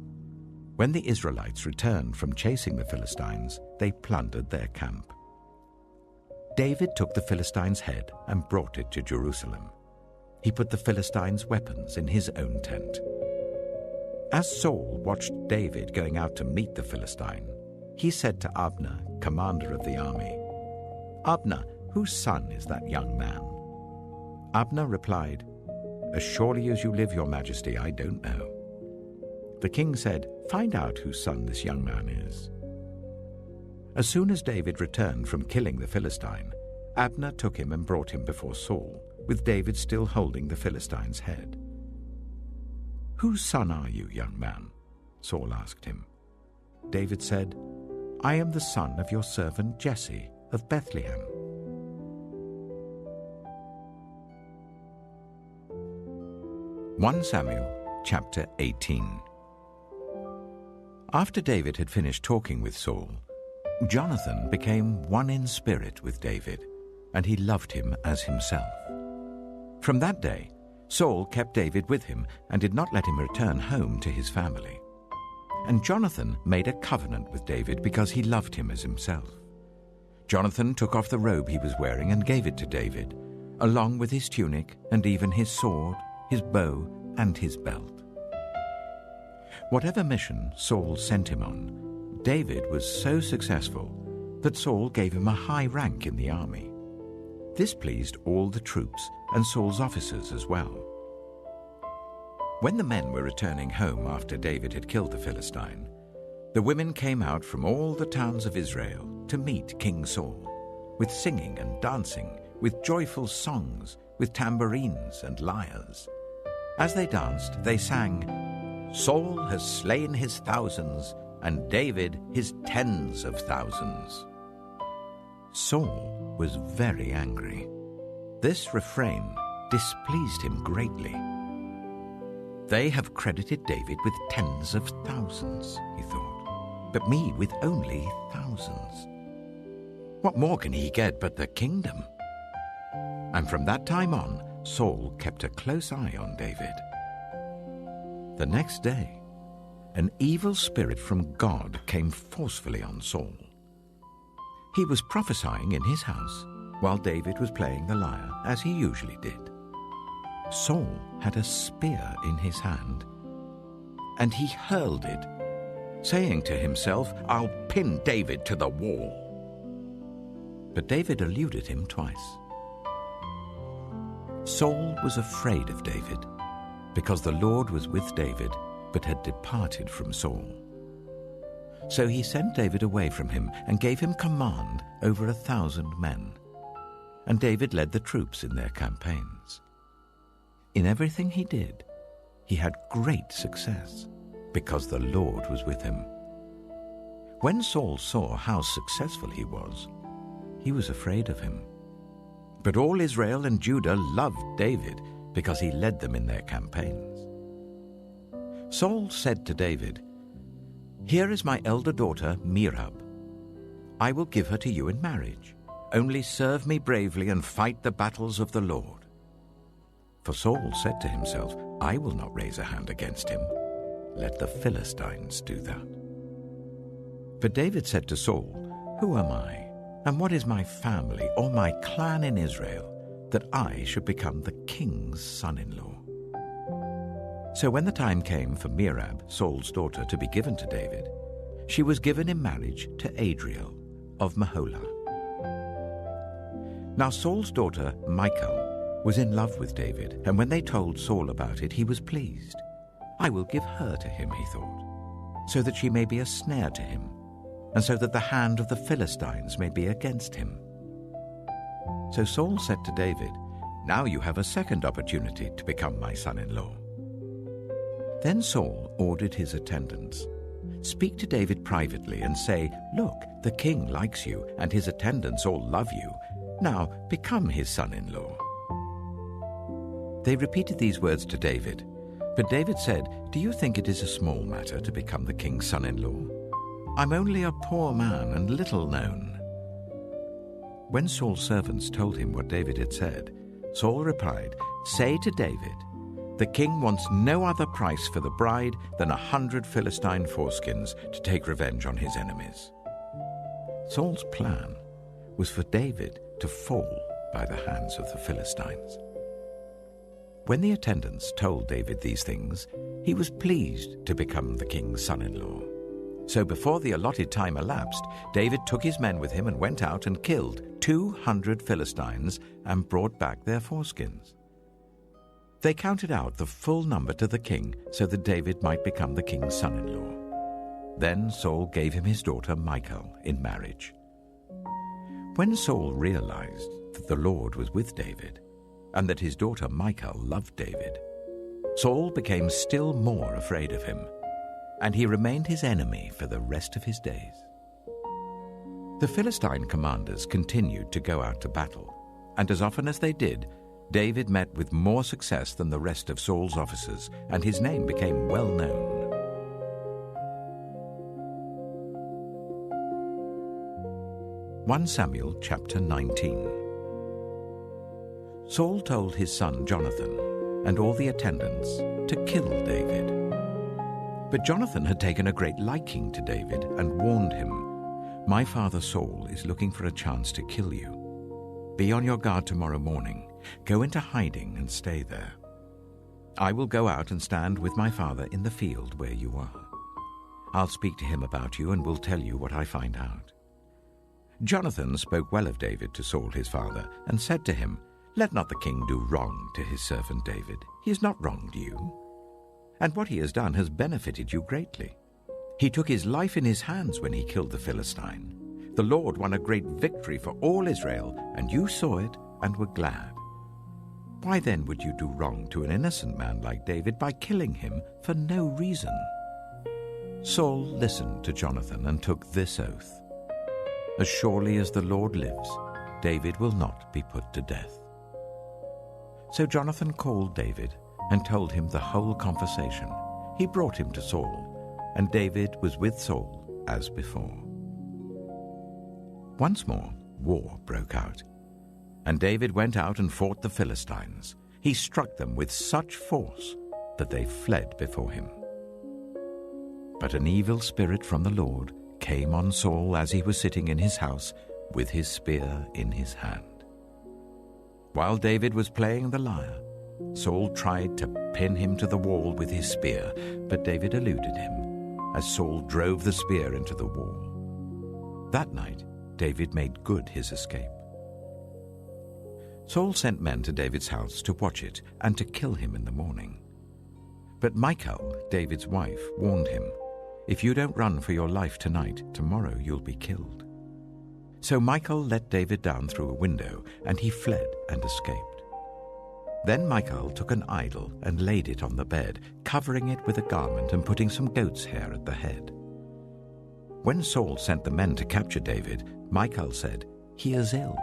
When the Israelites returned from chasing the Philistines, they plundered their camp. David took the Philistines' head and brought it to Jerusalem. He put the Philistines' weapons in his own tent. As Saul watched David going out to meet the Philistine, he said to Abner, commander of the army, "Abner, whose son is that young man?" Abner replied, "As surely as you live, your majesty, I don't know." The king said, "Find out whose son this young man is." As soon as David returned from killing the Philistine, Abner took him and brought him before Saul, with David still holding the Philistine's head. "Whose son are you, young man?" Saul asked him. David said, "I am the son of your servant Jesse of Bethlehem." 1 Samuel chapter 18. After David had finished talking with Saul, Jonathan became one in spirit with David, and he loved him as himself. From that day, Saul kept David with him and did not let him return home to his family. And Jonathan made a covenant with David because he loved him as himself. Jonathan took off the robe he was wearing and gave it to David, along with his tunic and even his sword, his bow, and his belt. Whatever mission Saul sent him on, David was so successful that Saul gave him a high rank in the army. This pleased all the troops and Saul's officers as well. When the men were returning home after David had killed the Philistine, the women came out from all the towns of Israel to meet King Saul, with singing and dancing, with joyful songs, with tambourines and lyres. As they danced, they sang, "Saul has slain his thousands, and David his tens of thousands." Saul was very angry. This refrain displeased him greatly. "They have credited David with tens of thousands," he thought, "but me with only thousands. What more can he get but the kingdom?" And from that time on, Saul kept a close eye on David. The next day, an evil spirit from God came forcefully on Saul. He was prophesying in his house while David was playing the lyre, as he usually did. Saul had a spear in his hand, and he hurled it, saying to himself, "I'll pin David to the wall." But David eluded him twice. Saul was afraid of David, because the Lord was with David, but had departed from Saul. So he sent David away from him and gave him command over 1,000 men. And David led the troops in their campaigns. In everything he did, he had great success, because the Lord was with him. When Saul saw how successful he was afraid of him. But all Israel and Judah loved David because he led them in their campaigns. Saul said to David, "Here is my elder daughter, Merab. I will give her to you in marriage. Only serve me bravely and fight the battles of the Lord." For Saul said to himself, "I will not raise a hand against him. Let the Philistines do that." But David said to Saul, "Who am I, and what is my family or my clan in Israel, that I should become the king's son-in-law?" So when the time came for Merab, Saul's daughter, to be given to David, she was given in marriage to Adriel of Meholah. Now Saul's daughter, Michal, was in love with David, and when they told Saul about it, he was pleased. "I will give her to him," he thought, "so that she may be a snare to him, and so that the hand of the Philistines may be against him." So Saul said to David, "Now you have a second opportunity to become my son-in-law." Then Saul ordered his attendants, "Speak to David privately and say, 'Look, the king likes you, and his attendants all love you. Now become his son-in-law.'" They repeated these words to David, But David said, "Do you think it is a small matter to become the king's son-in-law? I'm only a poor man and little known." When Saul's servants told him what David had said, Saul replied, "Say to David, the king wants no other price for the bride than 100 Philistine foreskins to take revenge on his enemies." Saul's plan was for David to fall by the hands of the Philistines. When the attendants told David these things, he was pleased to become the king's son-in-law. So before the allotted time elapsed, David took his men with him and went out and killed 200 Philistines and brought back their foreskins. They counted out the full number to the king so that David might become the king's son-in-law. Then Saul gave him his daughter Michal in marriage. When Saul realized that the Lord was with David and that his daughter Michal loved David, Saul became still more afraid of him, and he remained his enemy for the rest of his days. The Philistine commanders continued to go out to battle, and as often as they did, David met with more success than the rest of Saul's officers, and his name became well known. 1 Samuel chapter 19. Saul told his son Jonathan and all the attendants to kill David. But Jonathan had taken a great liking to David and warned him, "My father Saul is looking for a chance to kill you. Be on your guard tomorrow morning. Go into hiding and stay there. I will go out and stand with my father in the field where you are. I'll speak to him about you and will tell you what I find out." Jonathan spoke well of David to Saul his father and said to him, "Let not the king do wrong to his servant David. He has not wronged you, and what he has done has benefited you greatly. He took his life in his hands when he killed the Philistine. The Lord won a great victory for all Israel, and you saw it and were glad. Why then would you do wrong to an innocent man like David by killing him for no reason?" Saul listened to Jonathan and took this oath, "As surely as the Lord lives, David will not be put to death." So Jonathan called David and told him the whole conversation. He brought him to Saul, and David was with Saul as before. Once more, war broke out, and David went out and fought the Philistines. He struck them with such force that they fled before him. But an evil spirit from the Lord came on Saul as he was sitting in his house with his spear in his hand. While David was playing the lyre, Saul tried to pin him to the wall with his spear, but David eluded him as Saul drove the spear into the wall. That night, David made good his escape. Saul sent men to David's house to watch it and to kill him in the morning. But Michal, David's wife, warned him, "If you don't run for your life tonight, tomorrow you'll be killed." So Michal let David down through a window, and he fled and escaped. Then Michal took an idol and laid it on the bed, covering it with a garment and putting some goat's hair at the head. When Saul sent the men to capture David, Michal said, "He is ill."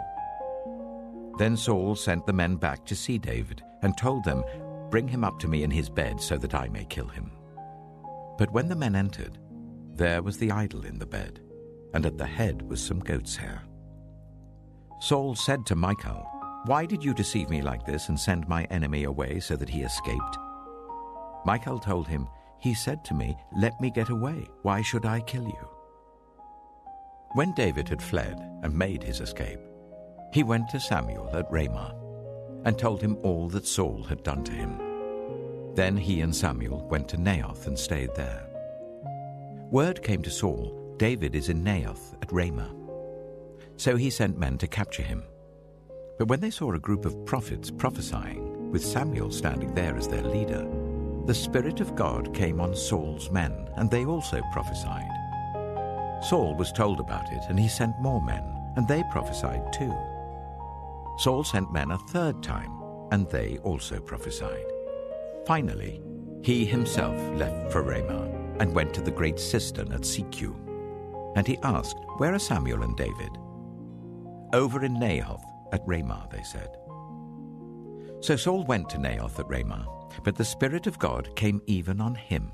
Then Saul sent the men back to see David and told them, "Bring him up to me in his bed so that I may kill him." But when the men entered, there was the idol in the bed, and at the head was some goat's hair. Saul said to Michal, "Why did you deceive me like this and send my enemy away so that he escaped?" Michal told him, "He said to me, 'Let me get away. Why should I kill you?'" When David had fled and made his escape, he went to Samuel at Ramah and told him all that Saul had done to him. Then he and Samuel went to Naioth and stayed there. Word came to Saul, "David is in Naioth at Ramah." So he sent men to capture him. But when they saw a group of prophets prophesying, with Samuel standing there as their leader, the Spirit of God came on Saul's men, and they also prophesied. Saul was told about it, and he sent more men, and they prophesied too. Saul sent men a third time, and they also prophesied. Finally, he himself left for Ramah and went to the great cistern at Sikhu. And he asked, "Where are Samuel and David?" "Over in Naioth at Ramah," they said. So Saul went to Naioth at Ramah, but the Spirit of God came even on him.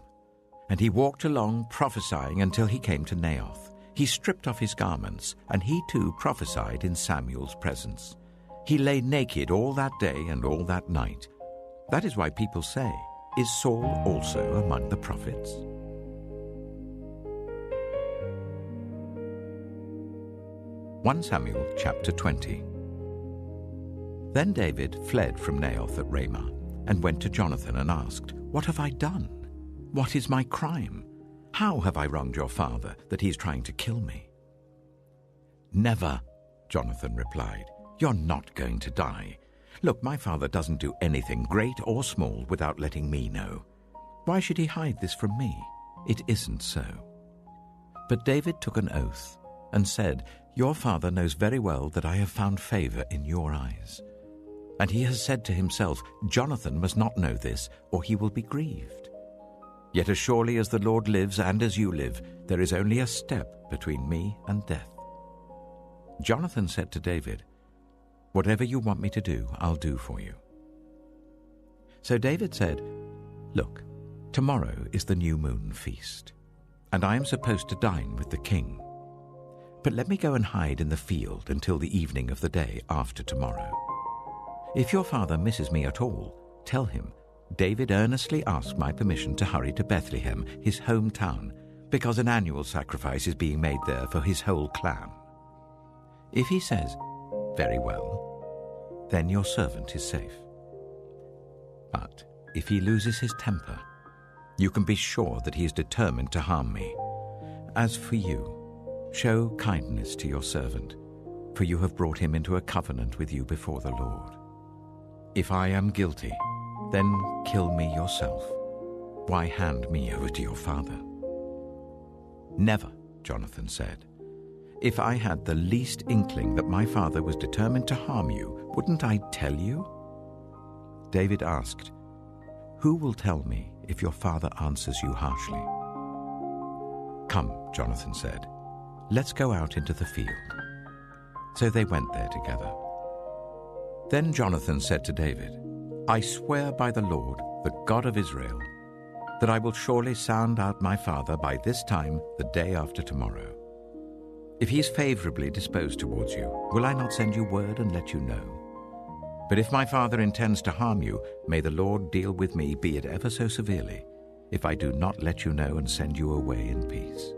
And he walked along prophesying until he came to Naioth. He stripped off his garments, and he too prophesied in Samuel's presence. He lay naked all that day and all that night. That is why people say, "Is Saul also among the prophets?" 1 Samuel chapter 20. Then David fled from Naioth at Ramah and went to Jonathan and asked, "What have I done? What is my crime? How have I wronged your father that he is trying to kill me?" "Never," Jonathan replied. "You're not going to die. Look, my father doesn't do anything, great or small, without letting me know. Why should he hide this from me? It isn't so." But David took an oath and said, "Your father knows very well that I have found favor in your eyes. And he has said to himself, 'Jonathan must not know this, or he will be grieved.' Yet as surely as the Lord lives and as you live, there is only a step between me and death." Jonathan said to David, "Whatever you want me to do, I'll do for you." So David said, "Look, tomorrow is the new moon feast, and I am supposed to dine with the king. But let me go and hide in the field until the evening of the day after tomorrow. If your father misses me at all, tell him, 'David earnestly asked my permission to hurry to Bethlehem, his hometown, because an annual sacrifice is being made there for his whole clan.' If he says, 'Very well,' then your servant is safe. But if he loses his temper, you can be sure that he is determined to harm me. As for you, show kindness to your servant, for you have brought him into a covenant with you before the Lord. If I am guilty, then kill me yourself. Why hand me over to your father?" "Never," Jonathan said. "If I had the least inkling that my father was determined to harm you, wouldn't I tell you?" David asked, "Who will tell me if your father answers you harshly?" "Come," Jonathan said, "let's go out into the field." So they went there together. Then Jonathan said to David, "I swear by the Lord, the God of Israel, that I will surely sound out my father by this time the day after tomorrow. If he is favorably disposed towards you, will I not send you word and let you know? But if my father intends to harm you, may the Lord deal with me, be it ever so severely, if I do not let you know and send you away in peace.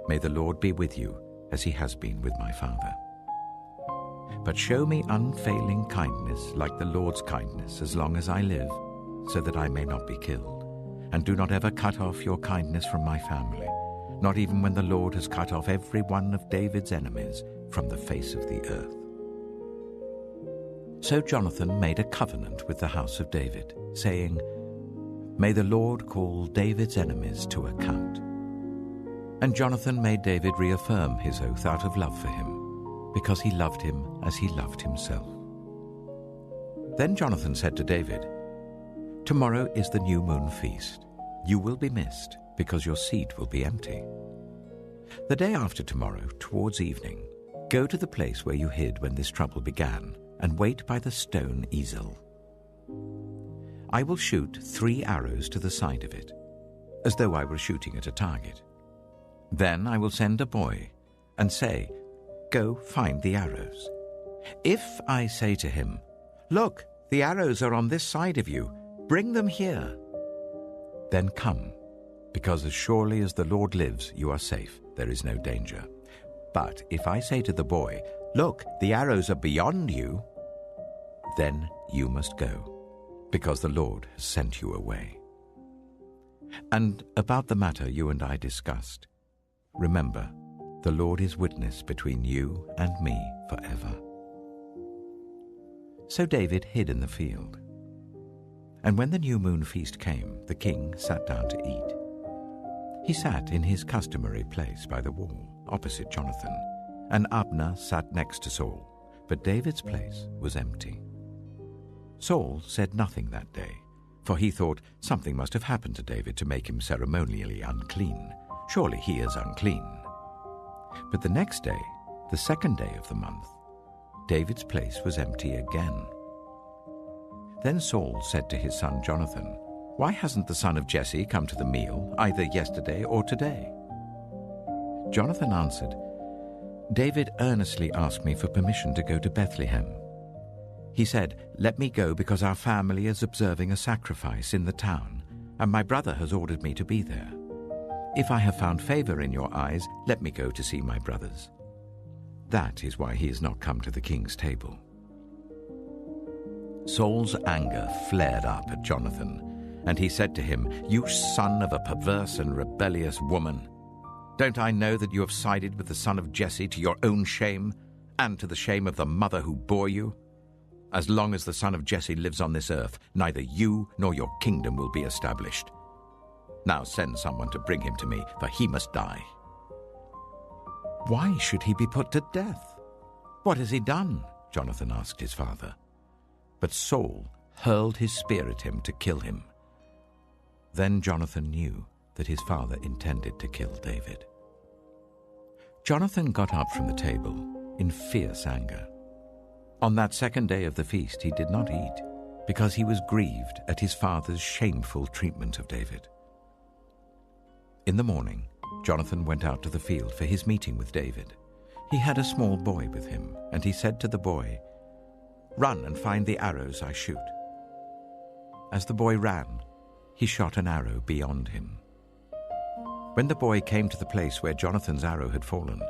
May the Lord be with you, as he has been with my father. But show me unfailing kindness like the Lord's kindness as long as I live, so that I may not be killed. And do not ever cut off your kindness from my family, not even when the Lord has cut off every one of David's enemies from the face of the earth." So Jonathan made a covenant with the house of David, saying, "May the Lord call David's enemies to account." And Jonathan made David reaffirm his oath out of love for him, because he loved him as he loved himself. Then Jonathan said to David, "Tomorrow is the new moon feast. You will be missed, because your seat will be empty. The day after tomorrow, towards evening, go to the place where you hid when this trouble began, and wait by the stone easel. I will shoot 3 arrows to the side of it, as though I were shooting at a target. Then I will send a boy and say, 'Go find the arrows.' If I say to him, 'Look, the arrows are on this side of you, bring them here,' then come, because as surely as the Lord lives, you are safe, there is no danger. But if I say to the boy, 'Look, the arrows are beyond you,' then you must go, because the Lord has sent you away. And about the matter you and I discussed, remember, the Lord is witness between you and me forever." So David hid in the field. And when the new moon feast came, the king sat down to eat. He sat in his customary place by the wall, opposite Jonathan, and Abner sat next to Saul, but David's place was empty. Saul said nothing that day, for he thought something must have happened to David to make him ceremonially unclean. Surely he is unclean. But the next day, the second day of the month, David's place was empty again. Then Saul said to his son Jonathan, "Why hasn't the son of Jesse come to the meal, either yesterday or today?" Jonathan answered, "David earnestly asked me for permission to go to Bethlehem. He said, 'Let me go because our family is observing a sacrifice in the town, and my brother has ordered me to be there. If I have found favor in your eyes, let me go to see my brothers.' That is why he has not come to the king's table." Saul's anger flared up at Jonathan, and he said to him, "You son of a perverse and rebellious woman! Don't I know that you have sided with the son of Jesse to your own shame, and to the shame of the mother who bore you? As long as the son of Jesse lives on this earth, neither you nor your kingdom will be established. Now send someone to bring him to me, for he must die." "Why should he be put to death? What has he done?" Jonathan asked his father. But Saul hurled his spear at him to kill him. Then Jonathan knew that his father intended to kill David. Jonathan got up from the table in fierce anger. On that second day of the feast he did not eat, because he was grieved at his father's shameful treatment of David. In the morning, Jonathan went out to the field for his meeting with David. He had a small boy with him, and he said to the boy, "Run and find the arrows I shoot." As the boy ran, he shot an arrow beyond him. When the boy came to the place where Jonathan's arrow had fallen,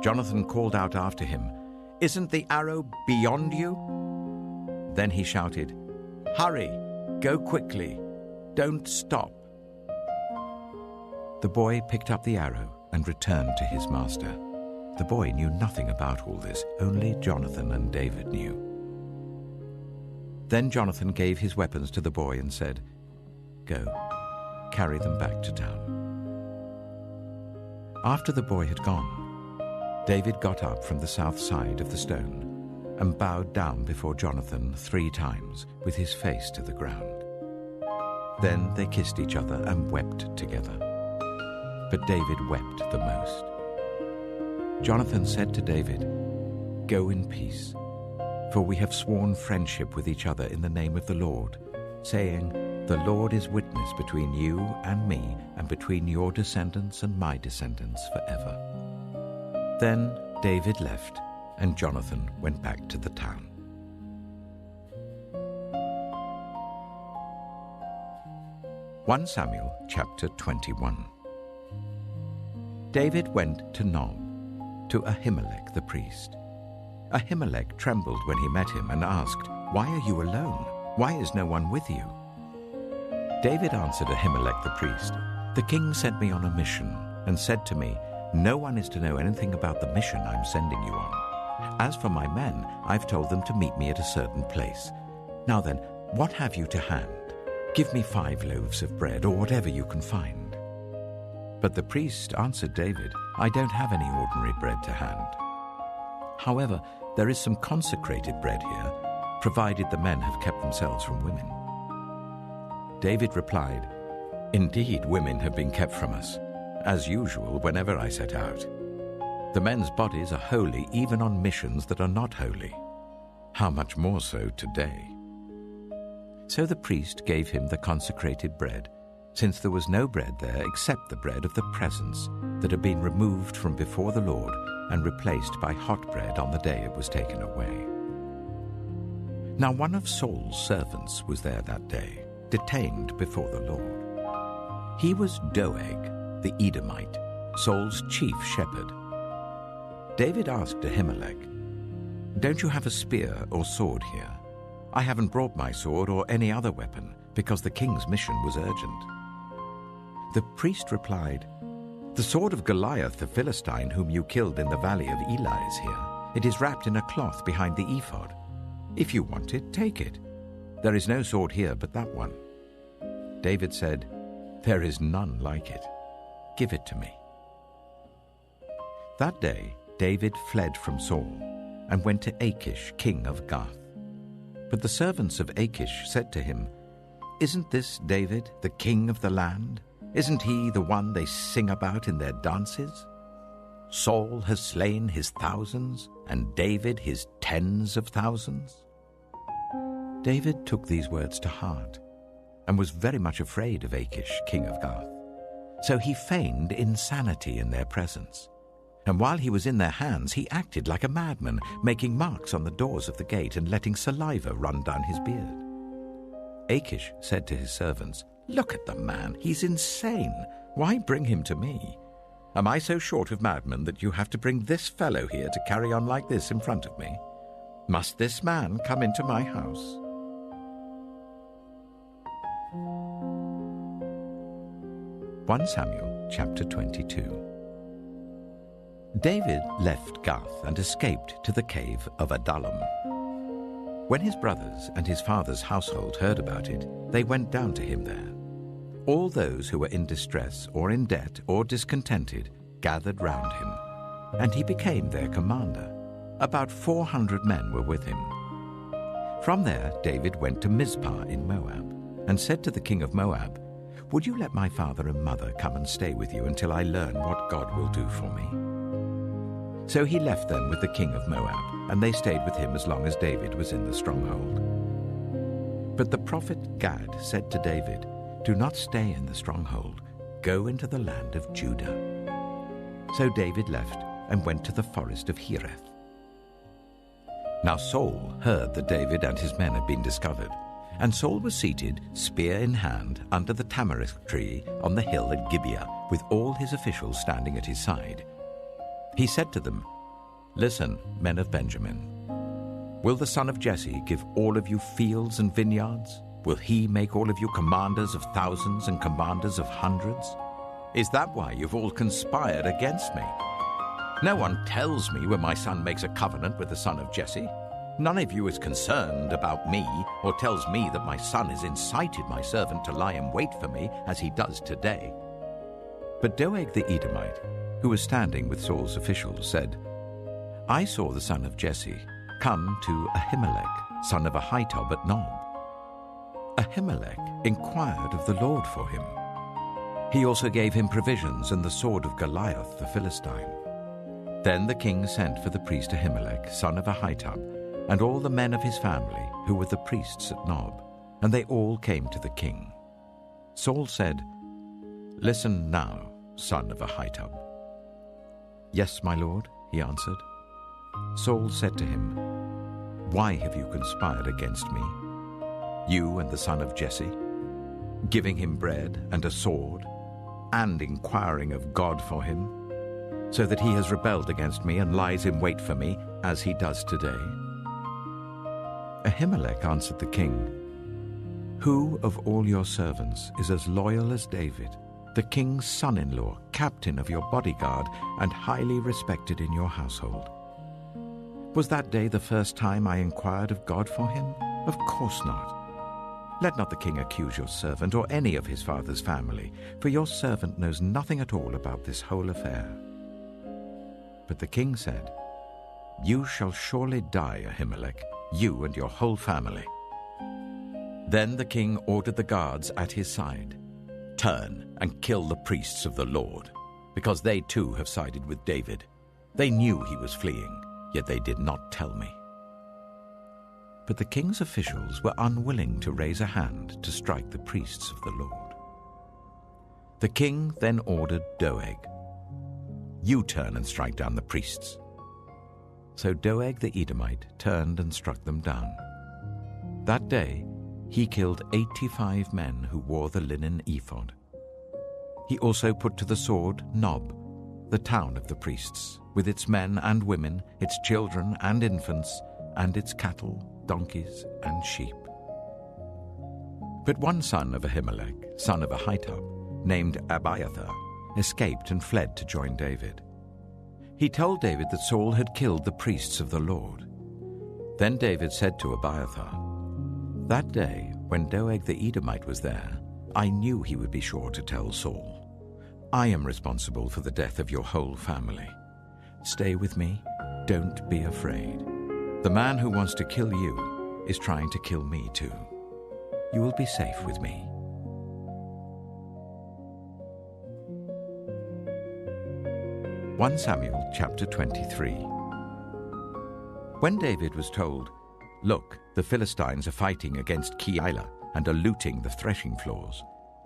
Jonathan called out after him, "Isn't the arrow beyond you?" Then he shouted, "Hurry, go quickly, don't stop." The boy picked up the arrow and returned to his master. The boy knew nothing about all this, only Jonathan and David knew. Then Jonathan gave his weapons to the boy and said, "Go, carry them back to town." After the boy had gone, David got up from the south side of the stone and bowed down before Jonathan 3 times with his face to the ground. Then they kissed each other and wept together. But David wept the most. Jonathan said to David, "Go in peace, for we have sworn friendship with each other in the name of the Lord, saying, 'The Lord is witness between you and me, and between your descendants and my descendants forever.'" Then David left, and Jonathan went back to the town. (1 Samuel chapter 21). David went to Nob, to Ahimelech the priest. Ahimelech trembled when he met him and asked, "Why are you alone? Why is no one with you?" David answered Ahimelech the priest, "The king sent me on a mission and said to me, 'No one is to know anything about the mission I'm sending you on. As for my men, I've told them to meet me at a certain place. Now then, what have you to hand? Give me 5 loaves of bread, or whatever you can find.' But the priest answered David, 'I don't have any ordinary bread to hand. However, there is some consecrated bread here, provided the men have kept themselves from women.' David replied, 'Indeed, women have been kept from us, as usual whenever I set out. The men's bodies are holy even on missions that are not holy. How much more so today?' So the priest gave him the consecrated bread, since there was no bread there except the bread of the presence that had been removed from before the Lord and replaced by hot bread on the day it was taken away. Now one of Saul's servants was there that day, detained before the Lord. He was Doeg, the Edomite, Saul's chief shepherd. David asked Ahimelech, "Don't you have a spear or sword here? I haven't brought my sword or any other weapon, because the king's mission was urgent." The priest replied, "The sword of Goliath the Philistine, whom you killed in the valley of Elah, is here. It is wrapped in a cloth behind the ephod. If you want it, take it. There is no sword here but that one." David said, "There is none like it. Give it to me." That day David fled from Saul and went to Achish, king of Gath. But the servants of Achish said to him, "Isn't this David, the king of the land? Isn't he the one they sing about in their dances? Saul has slain his thousands, and David his tens of thousands." David took these words to heart and was very much afraid of Achish, king of Gath. So he feigned insanity in their presence. And while he was in their hands, he acted like a madman, making marks on the doors of the gate and letting saliva run down his beard. Achish said to his servants, "Look at the man, he's insane. Why bring him to me? Am I so short of madmen that you have to bring this fellow here to carry on like this in front of me? Must this man come into my house?" 1 Samuel chapter 22. David left Gath and escaped to the cave of Adullam. When his brothers and his father's household heard about it, they went down to him there. All those who were in distress or in debt or discontented gathered round him, and he became their commander. About 400 men were with him. From there David went to Mizpah in Moab, and said to the king of Moab, "Would you let my father and mother come and stay with you until I learn what God will do for me?" So he left them with the king of Moab, and they stayed with him as long as David was in the stronghold. But the prophet Gad said to David, "Do not stay in the stronghold. Go into the land of Judah." So David left and went to the forest of Hereth. Now Saul heard that David and his men had been discovered, and Saul was seated, spear in hand, under the tamarisk tree on the hill at Gibeah, with all his officials standing at his side. He said to them, "Listen, men of Benjamin. Will the son of Jesse give all of you fields and vineyards? Will he make all of you commanders of thousands and commanders of hundreds? Is that why you've all conspired against me? No one tells me when my son makes a covenant with the son of Jesse. None of you is concerned about me or tells me that my son has incited my servant to lie in wait for me as he does today." But Doeg the Edomite, who was standing with Saul's officials, said, "I saw the son of Jesse come to Ahimelech, son of Ahitub at Nob. Ahimelech inquired of the Lord for him. He also gave him provisions and the sword of Goliath the Philistine." Then the king sent for the priest Ahimelech, son of Ahitub, and all the men of his family who were the priests at Nob, and they all came to the king. Saul said, "Listen now, son of Ahitub." "Yes, my lord," he answered. Saul said to him, "Why have you conspired against me, you and the son of Jesse, giving him bread and a sword, and inquiring of God for him, so that he has rebelled against me and lies in wait for me, as he does today?" Ahimelech answered the king, "Who of all your servants is as loyal as David, the king's son-in-law, captain of your bodyguard, and highly respected in your household? Was that day the first time I inquired of God for him? Of course not. Let not the king accuse your servant or any of his father's family, for your servant knows nothing at all about this whole affair." But the king said, "You shall surely die, Ahimelech, you and your whole family." Then the king ordered the guards at his side, "Turn and kill the priests of the Lord, because they too have sided with David. They knew he was fleeing, yet they did not tell me." But the king's officials were unwilling to raise a hand to strike the priests of the Lord. The king then ordered Doeg, "You turn and strike down the priests." So Doeg the Edomite turned and struck them down. That day he killed 85 men who wore the linen ephod. He also put to the sword Nob, the town of the priests, with its men and women, its children and infants, and its cattle, donkeys, and sheep. But one son of Ahimelech, son of Ahitub, named Abiathar, escaped and fled to join David. He told David that Saul had killed the priests of the Lord. Then David said to Abiathar, "That day, when Doeg the Edomite was there, I knew he would be sure to tell Saul. I am responsible for the death of your whole family. Stay with me, don't be afraid. The man who wants to kill you is trying to kill me too. You will be safe with me." "1 Samuel chapter 23. When David was told, "Look, the Philistines are fighting against Keilah and are looting the threshing floors."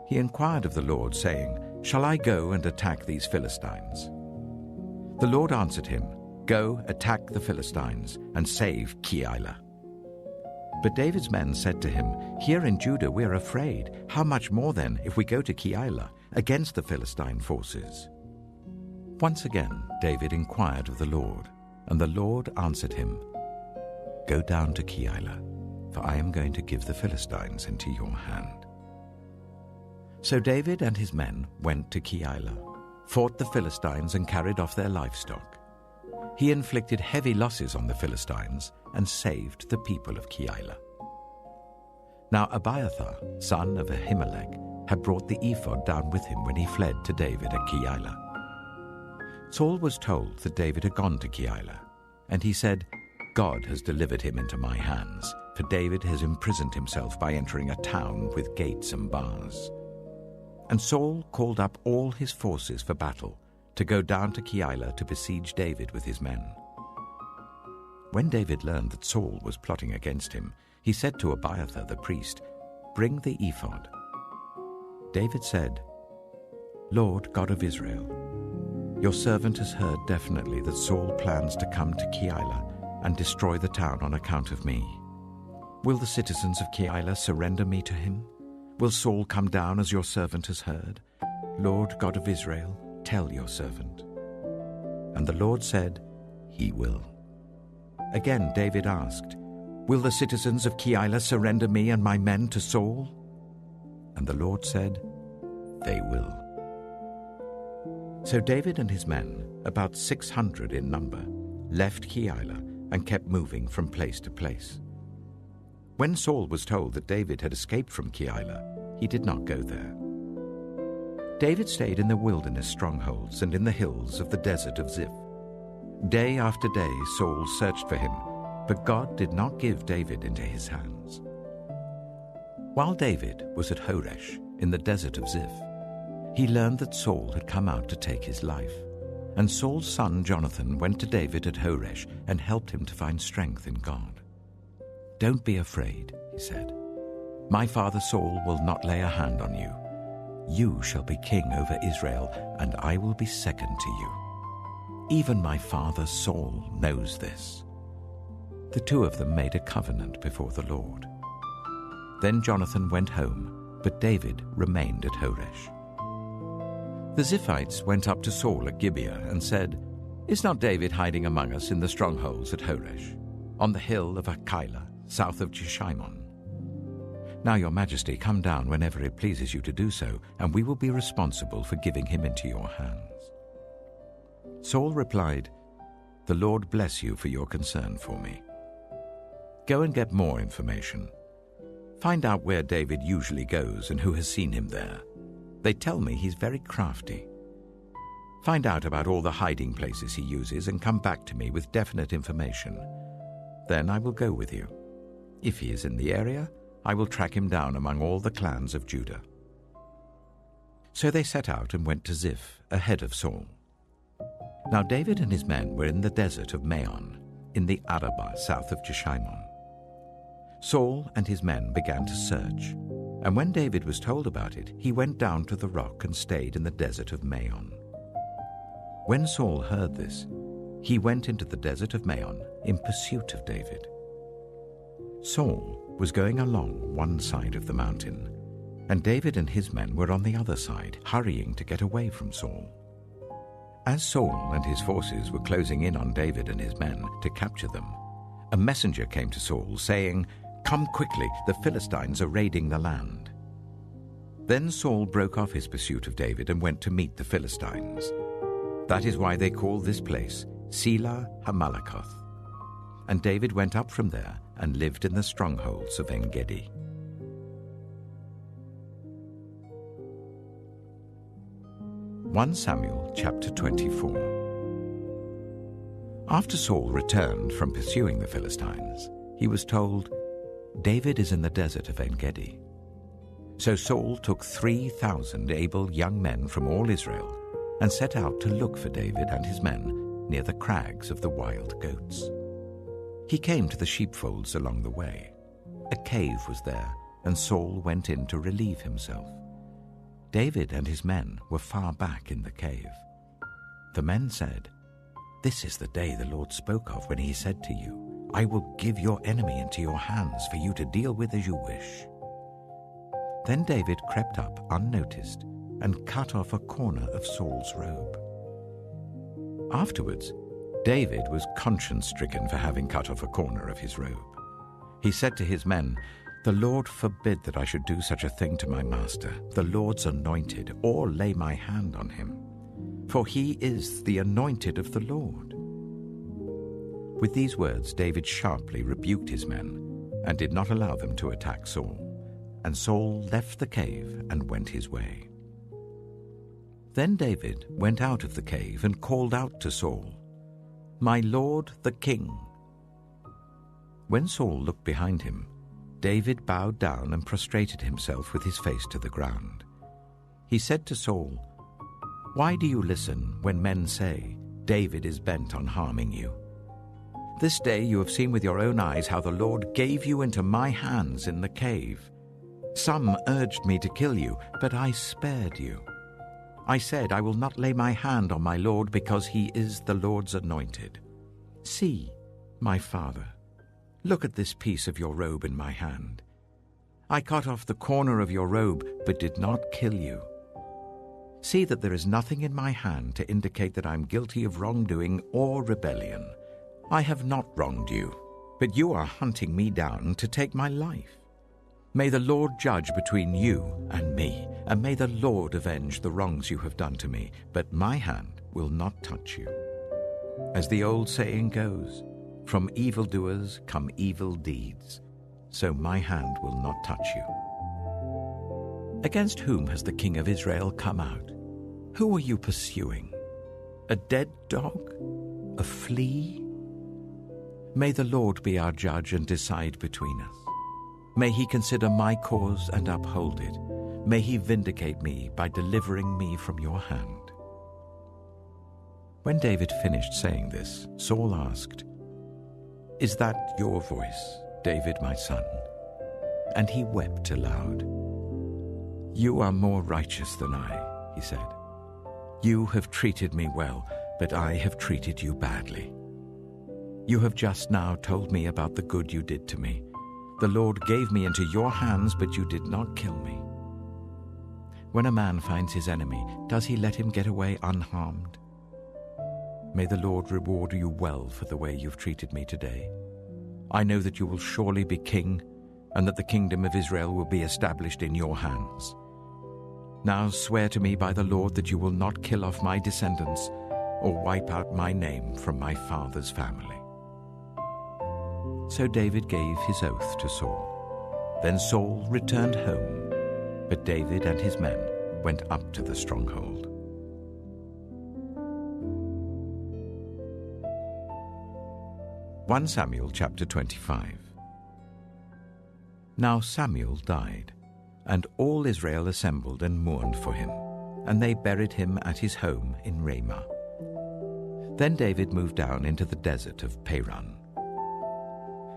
He inquired of the Lord, saying, "Shall I go and attack these Philistines?" The Lord answered him, "Go, attack the Philistines, and save Keilah." But David's men said to him, "Here in Judah we are afraid. How much more then if we go to Keilah against the Philistine forces?" Once again David inquired of the Lord, and the Lord answered him, "Go down to Keilah, for I am going to give the Philistines into your hand." So David and his men went to Keilah, fought the Philistines and carried off their livestock. He inflicted heavy losses on the Philistines and saved the people of Keilah. Now Abiathar, son of Ahimelech, had brought the ephod down with him when he fled to David at Keilah. Saul was told that David had gone to Keilah, and he said, "God has delivered him into my hands, for David has imprisoned himself by entering a town with gates and bars." And Saul called up all his forces for battle to go down to Keilah to besiege David with his men. When David learned that Saul was plotting against him, he said to Abiathar the priest, "Bring the ephod." David said, "Lord God of Israel, your servant has heard definitely that Saul plans to come to Keilah and destroy the town on account of me. Will the citizens of Keilah surrender me to him? Will Saul come down as your servant has heard? Lord God of Israel, tell your servant." And the Lord said, "He will." Again David asked, "Will the citizens of Keilah surrender me and my men to Saul?" And the Lord said, "They will." So David and his men, about 600 in number, left Keilah and kept moving from place to place. When Saul was told that David had escaped from Keilah, he did not go there. David stayed in the wilderness strongholds and in the hills of the desert of Ziph. Day after day Saul searched for him, but God did not give David into his hands. While David was at Horesh in the desert of Ziph, he learned that Saul had come out to take his life, and Saul's son Jonathan went to David at Horesh and helped him to find strength in God. "Don't be afraid," he said. "My father Saul will not lay a hand on you. You shall be king over Israel, and I will be second to you. Even my father Saul knows this." The two of them made a covenant before the Lord. Then Jonathan went home, but David remained at Horesh. The Ziphites went up to Saul at Gibeah and said, "Is not David hiding among us in the strongholds at Horesh, on the hill of Keilah, south of Jeshimon? Now, your majesty, come down whenever it pleases you to do so, and we will be responsible for giving him into your hands." Saul replied, "The Lord bless you for your concern for me. Go and get more information. Find out where David usually goes and who has seen him there. They tell me he's very crafty. Find out about all the hiding places he uses and come back to me with definite information. Then I will go with you. If he is in the area, I will track him down among all the clans of Judah." So they set out and went to Ziph ahead of Saul. Now David and his men were in the desert of Maon, in the Arabah south of Jeshimon. Saul and his men began to search, and when David was told about it, he went down to the rock and stayed in the desert of Maon. When Saul heard this, he went into the desert of Maon in pursuit of David. Saul was going along one side of the mountain, and David and his men were on the other side, hurrying to get away from Saul. As Saul and his forces were closing in on David and his men to capture them, a messenger came to Saul, saying, "Come quickly, the Philistines are raiding the land." Then Saul broke off his pursuit of David and went to meet the Philistines. That is why they call this place Selah Hamalakoth. And David went up from there and lived in the strongholds of En-gedi. Samuel chapter 24. After Saul returned from pursuing the Philistines, he was told, "David is in the desert of En-gedi." So Saul took 3,000 able young men from all Israel and set out to look for David and his men near the crags of the wild goats. He came to the sheepfolds along the way. A cave was there, and Saul went in to relieve himself. David and his men were far back in the cave. The men said, "This is the day the Lord spoke of when he said to you, 'I will give your enemy into your hands for you to deal with as you wish.'" Then David crept up unnoticed and cut off a corner of Saul's robe. Afterwards, David was conscience-stricken for having cut off a corner of his robe. He said to his men, "The Lord forbid that I should do such a thing to my master, the Lord's anointed, or lay my hand on him. For he is the anointed of the Lord." With these words, David sharply rebuked his men and did not allow them to attack Saul. And Saul left the cave and went his way. Then David went out of the cave and called out to Saul, "My lord the king." When Saul looked behind him, David bowed down and prostrated himself with his face to the ground. He said to Saul, "Why do you listen when men say, 'David is bent on harming you'? This day you have seen with your own eyes how the Lord gave you into my hands in the cave. Some urged me to kill you, but I spared you. I said, 'I will not lay my hand on my Lord because he is the Lord's anointed.' See, my father, look at this piece of your robe in my hand. I cut off the corner of your robe, but did not kill you. See that there is nothing in my hand to indicate that I am guilty of wrongdoing or rebellion. I have not wronged you, but you are hunting me down to take my life. May the Lord judge between you and me, and may the Lord avenge the wrongs you have done to me, but my hand will not touch you. As the old saying goes, 'From evildoers come evil deeds,' so my hand will not touch you. Against whom has the king of Israel come out? Who are you pursuing? A dead dog? A flea? May the Lord be our judge and decide between us. May he consider my cause and uphold it. May he vindicate me by delivering me from your hand." When David finished saying this, Saul asked, "Is that your voice, David, my son?" And he wept aloud. "You are more righteous than I," he said. "You have treated me well, but I have treated you badly. You have just now told me about the good you did to me. The Lord gave me into your hands, but you did not kill me. When a man finds his enemy, does he let him get away unharmed? May the Lord reward you well for the way you've treated me today. I know that you will surely be king, and that the kingdom of Israel will be established in your hands. Now swear to me by the Lord that you will not kill off my descendants or wipe out my name from my father's family." So David gave his oath to Saul. Then Saul returned home, but David and his men went up to the stronghold. Samuel chapter 25. Now Samuel died, and all Israel assembled and mourned for him, and they buried him at his home in Ramah. Then David moved down into the desert of Paran.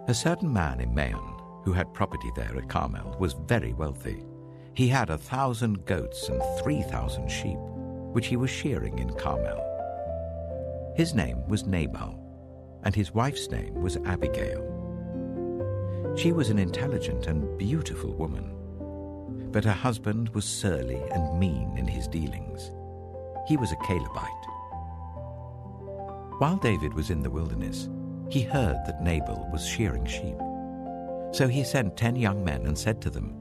A certain man in Maon, who had property there at Carmel, was very wealthy. He had 1,000 goats and 3,000 sheep, which he was shearing in Carmel. His name was Nabal, and his wife's name was Abigail. She was an intelligent and beautiful woman, but her husband was surly and mean in his dealings. He was a Calebite. While David was in the wilderness, he heard that Nabal was shearing sheep. So he sent 10 young men and said to them,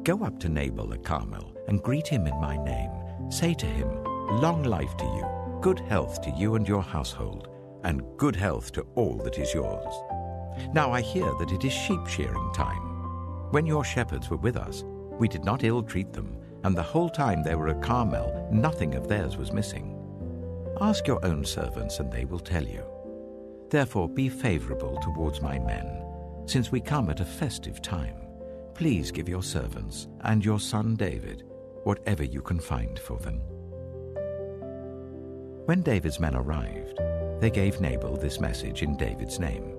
"Go up to Nabal at Carmel and greet him in my name. Say to him, 'Long life to you, good health to you and your household, and good health to all that is yours. Now I hear that it is sheep shearing time. When your shepherds were with us, we did not ill-treat them, and the whole time they were at Carmel, nothing of theirs was missing. Ask your own servants, and they will tell you. Therefore be favorable towards my men, since we come at a festive time. Please give your servants and your son David whatever you can find for them." When David's men arrived, they gave Nabal this message in David's name.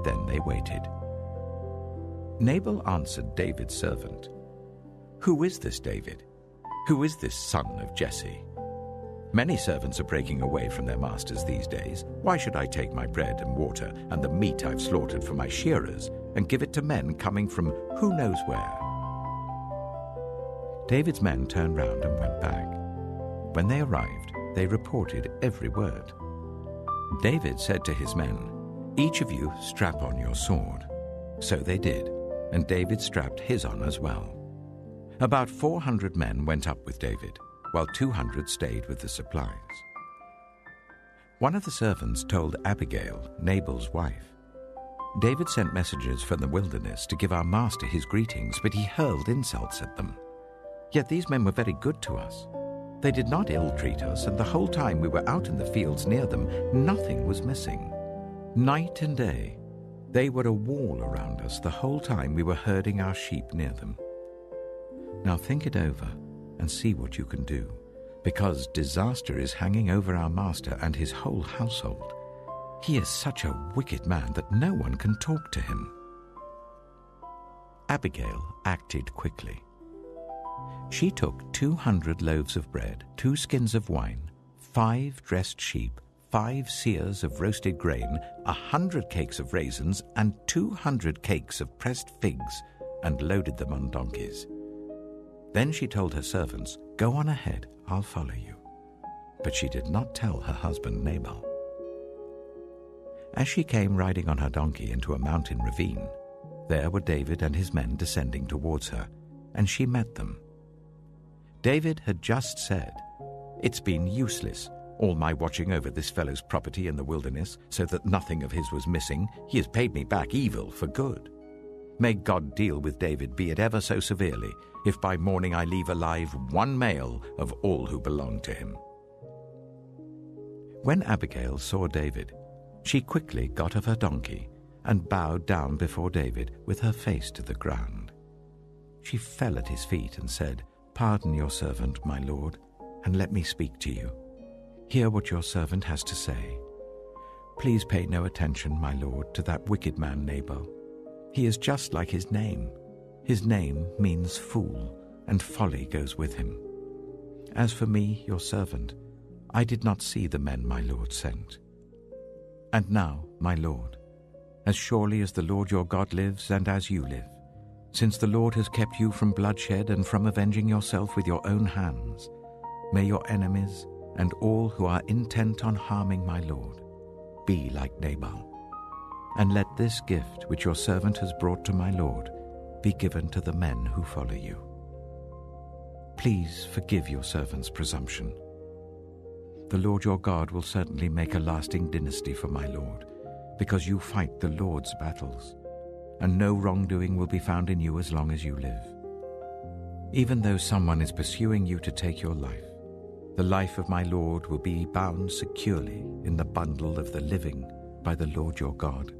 Then they waited. Nabal answered David's servant, "Who is this David? Who is this son of Jesse? Many servants are breaking away from their masters these days. Why should I take my bread and water and the meat I've slaughtered for my shearers and give it to men coming from who knows where?" David's men turned round and went back. When they arrived, they reported every word. David said to his men, "Each of you strap on your sword." So they did, and David strapped his on as well. About 400 men went up with David, while 200 stayed with the supplies. One of the servants told Abigail, Nabal's wife, "David sent messengers from the wilderness to give our master his greetings, but he hurled insults at them. Yet these men were very good to us. They did not ill-treat us, and the whole time we were out in the fields near them, nothing was missing. Night and day, they were a wall around us the whole time we were herding our sheep near them. Now think it over and see what you can do, because disaster is hanging over our master and his whole household. He is such a wicked man that no one can talk to him." Abigail acted quickly. She took 200 loaves of bread, 2 skins of wine, 5 dressed sheep, 5 seahs of roasted grain, 100 cakes of raisins, and 200 cakes of pressed figs, and loaded them on donkeys. Then she told her servants, "Go on ahead, I'll follow you." But she did not tell her husband Nabal. As she came riding on her donkey into a mountain ravine, there were David and his men descending towards her, and she met them. David had just said, "It's been useless, all my watching over this fellow's property in the wilderness, so that nothing of his was missing. He has paid me back evil for good. May God deal with David, be it ever so severely, if by morning I leave alive one male of all who belong to him." When Abigail saw David, she quickly got off her donkey and bowed down before David with her face to the ground. She fell at his feet and said, "Pardon your servant, my lord, and let me speak to you. Hear what your servant has to say. Please pay no attention, my lord, to that wicked man Nabal. He is just like his name. His name means fool, and folly goes with him. As for me, your servant, I did not see the men my lord sent. And now, my lord, as surely as the Lord your God lives and as you live, since the Lord has kept you from bloodshed and from avenging yourself with your own hands, may your enemies and all who are intent on harming my lord be like Nabal. And let this gift which your servant has brought to my lord be given to the men who follow you. Please forgive your servant's presumption. The Lord your God will certainly make a lasting dynasty for my lord, because you fight the Lord's battles, and no wrongdoing will be found in you as long as you live. Even though someone is pursuing you to take your life, the life of my lord will be bound securely in the bundle of the living by the Lord your God,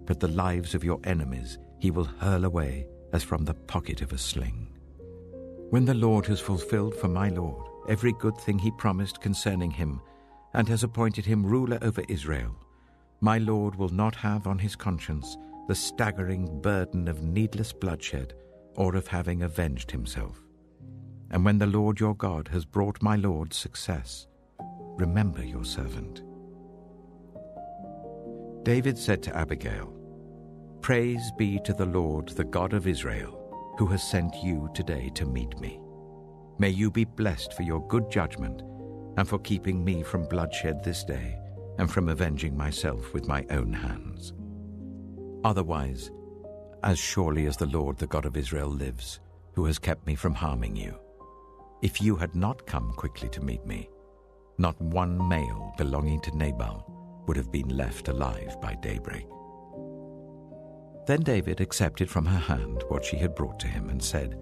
but the lives of your enemies he will hurl away as from the pocket of a sling. When the Lord has fulfilled for my lord every good thing he promised concerning him, and has appointed him ruler over Israel, my lord will not have on his conscience the staggering burden of needless bloodshed or of having avenged himself. And when the Lord your God has brought my lord success, remember your servant." David said to Abigail, "Praise be to the Lord, the God of Israel, who has sent you today to meet me. May you be blessed for your good judgment and for keeping me from bloodshed this day and from avenging myself with my own hands. Otherwise, as surely as the Lord, the God of Israel, lives, who has kept me from harming you, if you had not come quickly to meet me, not one male belonging to Nabal would have been left alive by daybreak." Then David accepted from her hand what she had brought to him and said,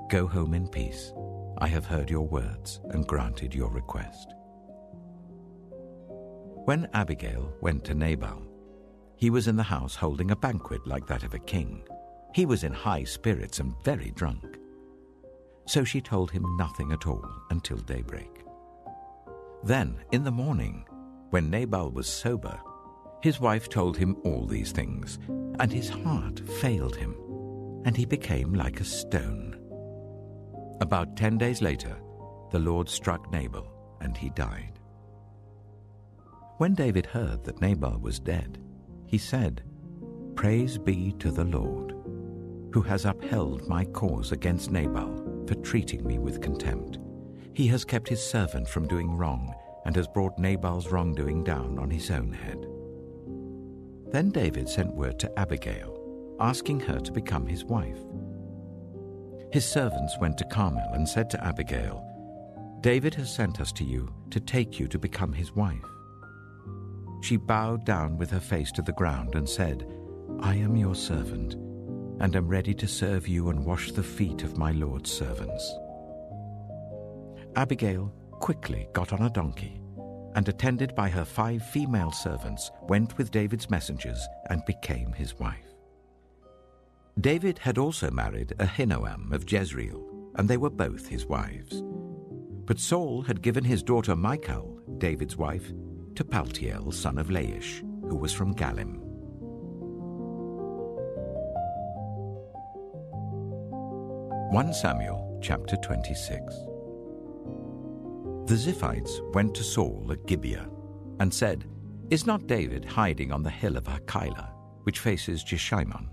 "Go home in peace. I have heard your words and granted your request." When Abigail went to Nabal, he was in the house holding a banquet like that of a king. He was in high spirits and very drunk. So she told him nothing at all until daybreak. Then, in the morning, when Nabal was sober, His wife told him all these things, and his heart failed him, and he became like a stone. About 10 days later, the Lord struck Nabal, and he died. When David heard that Nabal was dead, he said, "Praise be to the Lord, who has upheld my cause against Nabal for treating me with contempt. He has kept his servant from doing wrong, and has brought Nabal's wrongdoing down on his own head." Then David sent word to Abigail, asking her to become his wife. His servants went to Carmel and said to Abigail, "David has sent us to you to take you to become his wife." She bowed down with her face to the ground and said, "I am your servant, and am ready to serve you and wash the feet of my Lord's servants." Abigail quickly got on a donkey, and attended by her 5 female servants, went with David's messengers and became his wife. David had also married Ahinoam of Jezreel, and they were both his wives. But Saul had given his daughter Michal, David's wife, to Paltiel, son of Laish, who was from Galim. (1 Samuel chapter 26). The Ziphites went to Saul at Gibeah and said, "Is not David hiding on the hill of Hachilah, which faces Jeshimon?"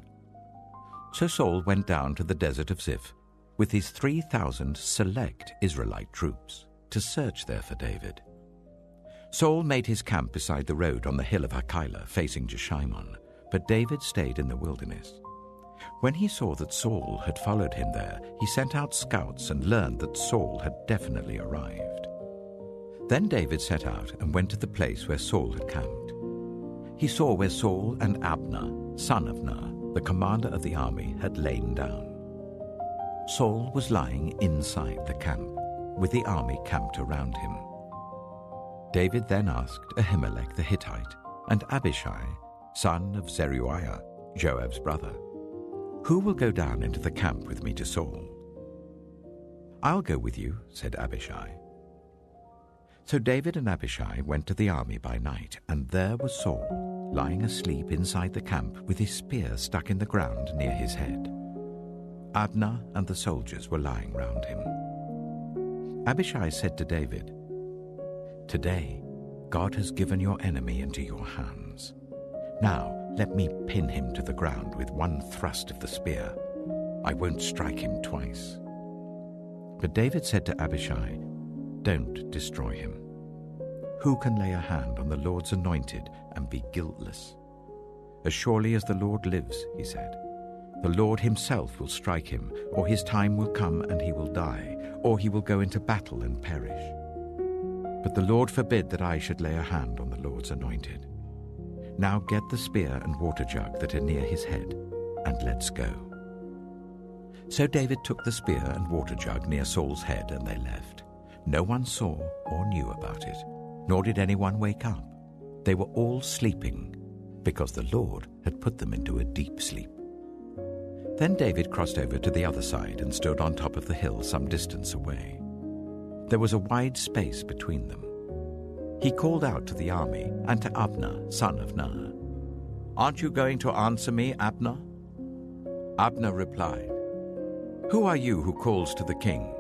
So Saul went down to the desert of Ziph with his 3,000 select Israelite troops to search there for David. Saul made his camp beside the road on the hill of Hachilah facing Jeshimon, but David stayed in the wilderness. When he saw that Saul had followed him there, he sent out scouts and learned that Saul had definitely arrived. Then David set out and went to the place where Saul had camped. He saw where Saul and Abner, son of Ner, the commander of the army, had lain down. Saul was lying inside the camp, with the army camped around him. David then asked Ahimelech the Hittite and Abishai, son of Zeruiah, Joab's brother, "Who will go down into the camp with me to Saul?" "I'll go with you," said Abishai. So David and Abishai went to the army by night, and there was Saul, lying asleep inside the camp with his spear stuck in the ground near his head. Abner and the soldiers were lying round him. Abishai said to David, "Today God has given your enemy into your hands. Now let me pin him to the ground with one thrust of the spear. I won't strike him twice." But David said to Abishai, "Don't destroy him. Who can lay a hand on the Lord's anointed and be guiltless? As surely as the Lord lives," he said, "the Lord himself will strike him, or his time will come and he will die, or he will go into battle and perish. But the Lord forbid that I should lay a hand on the Lord's anointed. Now get the spear and water jug that are near his head, and let's go." So David took the spear and water jug near Saul's head, and they left. No one saw or knew about it, nor did anyone wake up. They were all sleeping, because the Lord had put them into a deep sleep. Then David crossed over to the other side and stood on top of the hill some distance away. There was a wide space between them. He called out to the army and to Abner, son of Ner, "Aren't you going to answer me, Abner?" Abner replied, "Who are you who calls to the king?"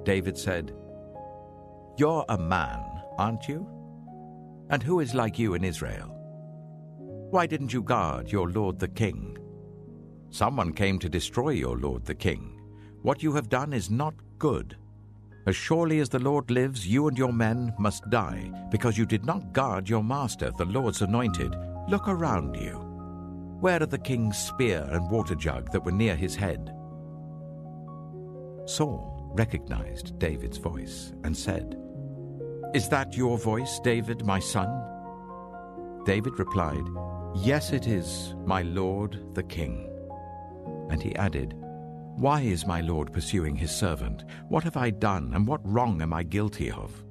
David said, "You're a man, aren't you? And who is like you in Israel? Why didn't you guard your lord the king? Someone came to destroy your lord the king. What you have done is not good. As surely as the Lord lives, you and your men must die, because you did not guard your master, the Lord's anointed. Look around you. Where are the king's spear and water jug that were near his head?" Saul recognized David's voice and said, "Is that your voice, David, my son?" David replied, "Yes, it is, my lord the king." And he added, "Why is my lord pursuing his servant? What have I done, and what wrong am I guilty of?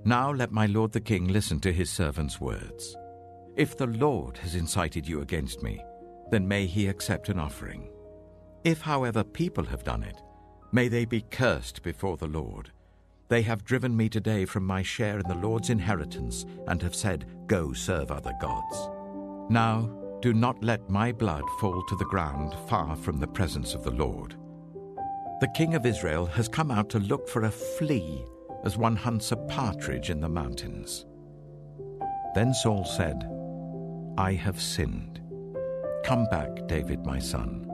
Now let my lord the king listen to his servant's words. If the Lord has incited you against me, then may he accept an offering. If, however, people have done it, may they be cursed before the Lord. They have driven me today from my share in the Lord's inheritance and have said, 'Go serve other gods.' Now, do not let my blood fall to the ground far from the presence of the Lord. The king of Israel has come out to look for a flea as one hunts a partridge in the mountains." Then Saul said, "I have sinned. Come back, David, my son.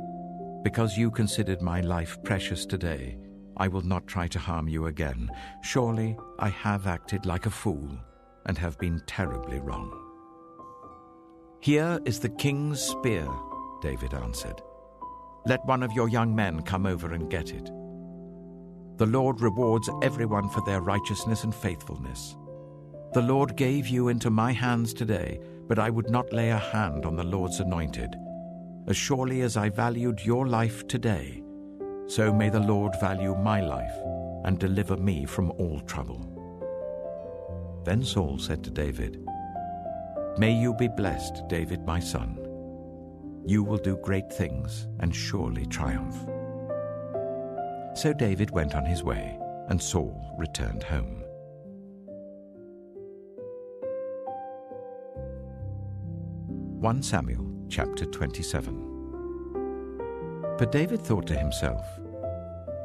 Because you considered my life precious today, I will not try to harm you again. Surely I have acted like a fool and have been terribly wrong." "Here is the king's spear," David answered. "Let one of your young men come over and get it. The Lord rewards everyone for their righteousness and faithfulness. The Lord gave you into my hands today, but I would not lay a hand on the Lord's anointed. As surely as I valued your life today, so may the Lord value my life and deliver me from all trouble." Then Saul said to David, "May you be blessed, David, my son. You will do great things and surely triumph." So David went on his way, and Saul returned home. 1 Samuel chapter 27. But David thought to himself,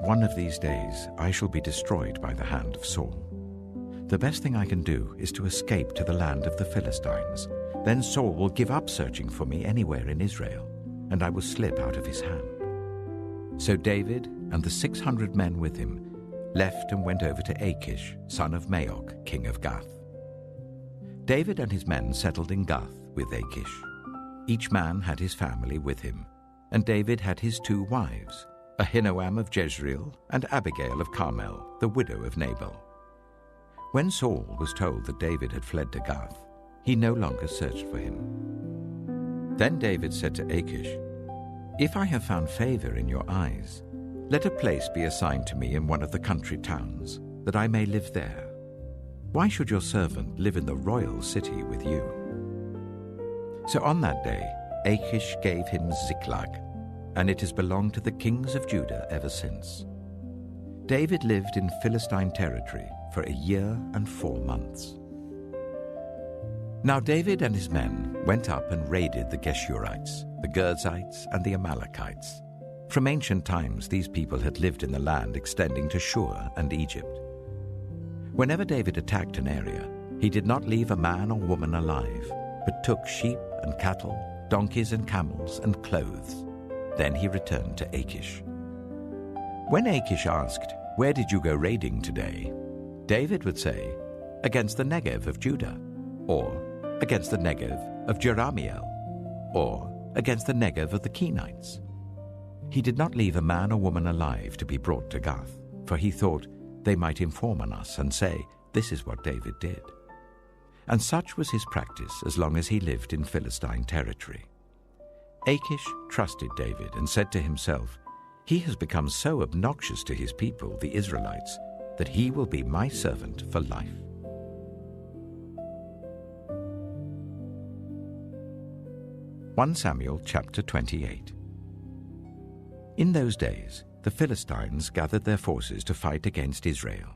"One of these days I shall be destroyed by the hand of Saul. The best thing I can do is to escape to the land of the Philistines. Then Saul will give up searching for me anywhere in Israel, and I will slip out of his hand." So David and the 600 men with him left and went over to Achish, son of Maok, king of Gath. David and his men settled in Gath with Achish. Each man had his family with him, and David had his 2 wives, Ahinoam of Jezreel and Abigail of Carmel, the widow of Nabal. When Saul was told that David had fled to Gath, he no longer searched for him. Then David said to Achish, "If I have found favor in your eyes, let a place be assigned to me in one of the country towns, that I may live there. Why should your servant live in the royal city with you?" So on that day, Achish gave him Ziklag, and it has belonged to the kings of Judah ever since. David lived in Philistine territory for 1 year and 4 months. Now David and his men went up and raided the Geshurites, the Girzites, and the Amalekites. From ancient times, these people had lived in the land extending to Shur and Egypt. Whenever David attacked an area, he did not leave a man or woman alive, but took sheep and cattle, donkeys and camels, and clothes. Then he returned to Achish. When Achish asked, "Where did you go raiding today?" David would say, "Against the Negev of Judah," or "Against the Negev of Jerahmeel," or "Against the Negev of the Kenites." He did not leave a man or woman alive to be brought to Gath, for he thought they might inform on us and say, "This is what David did." And such was his practice as long as he lived in Philistine territory. Achish trusted David and said to himself, "He has become so obnoxious to his people, the Israelites, that he will be my servant for life." (1 Samuel chapter 28). In those days, the Philistines gathered their forces to fight against Israel.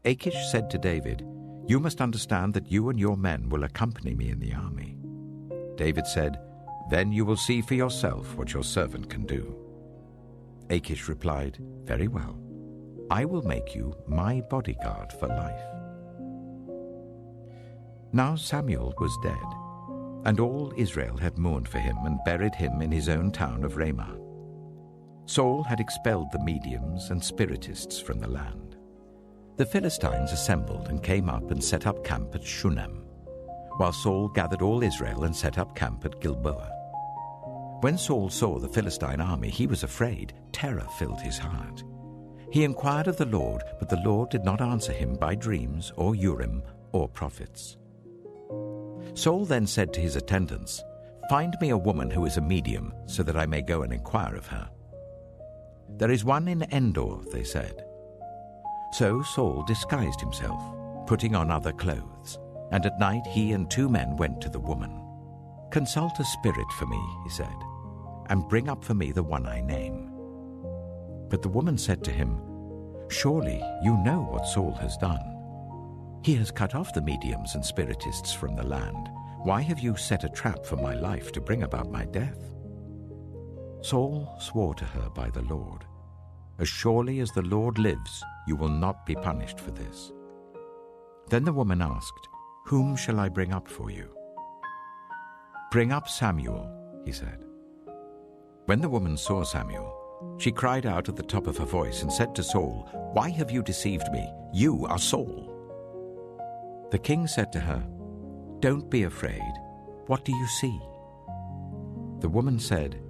Achish said to David, "You must understand that you and your men will accompany me in the army." David said, "Then you will see for yourself what your servant can do." Achish replied, "Very well. I will make you my bodyguard for life." Now Samuel was dead, and all Israel had mourned for him and buried him in his own town of Ramah. Saul had expelled the mediums and spiritists from the land. The Philistines assembled and came up and set up camp at Shunem, while Saul gathered all Israel and set up camp at Gilboa. When Saul saw the Philistine army, he was afraid. Terror filled his heart. He inquired of the Lord, but the Lord did not answer him by dreams or Urim or prophets. Saul then said to his attendants, "Find me a woman who is a medium, so that I may go and inquire of her." "There is one in Endor," they said. So Saul disguised himself, putting on other clothes, and at night he and 2 men went to the woman. "Consult a spirit for me," he said, "and bring up for me the one I name." But the woman said to him, Surely you know what Saul has done. He has cut off the mediums and spiritists from the land. Why have you set a trap for my life to bring about my death?" Saul swore to her by the Lord, "As surely as the Lord lives, you will not be punished for this." Then the woman asked, "Whom shall I bring up for you?" "Bring up Samuel," he said. When the woman saw Samuel, she cried out at the top of her voice and said to Saul, "Why have you deceived me? You are Saul." The king said to her, "Don't be afraid. What do you see?" The woman said,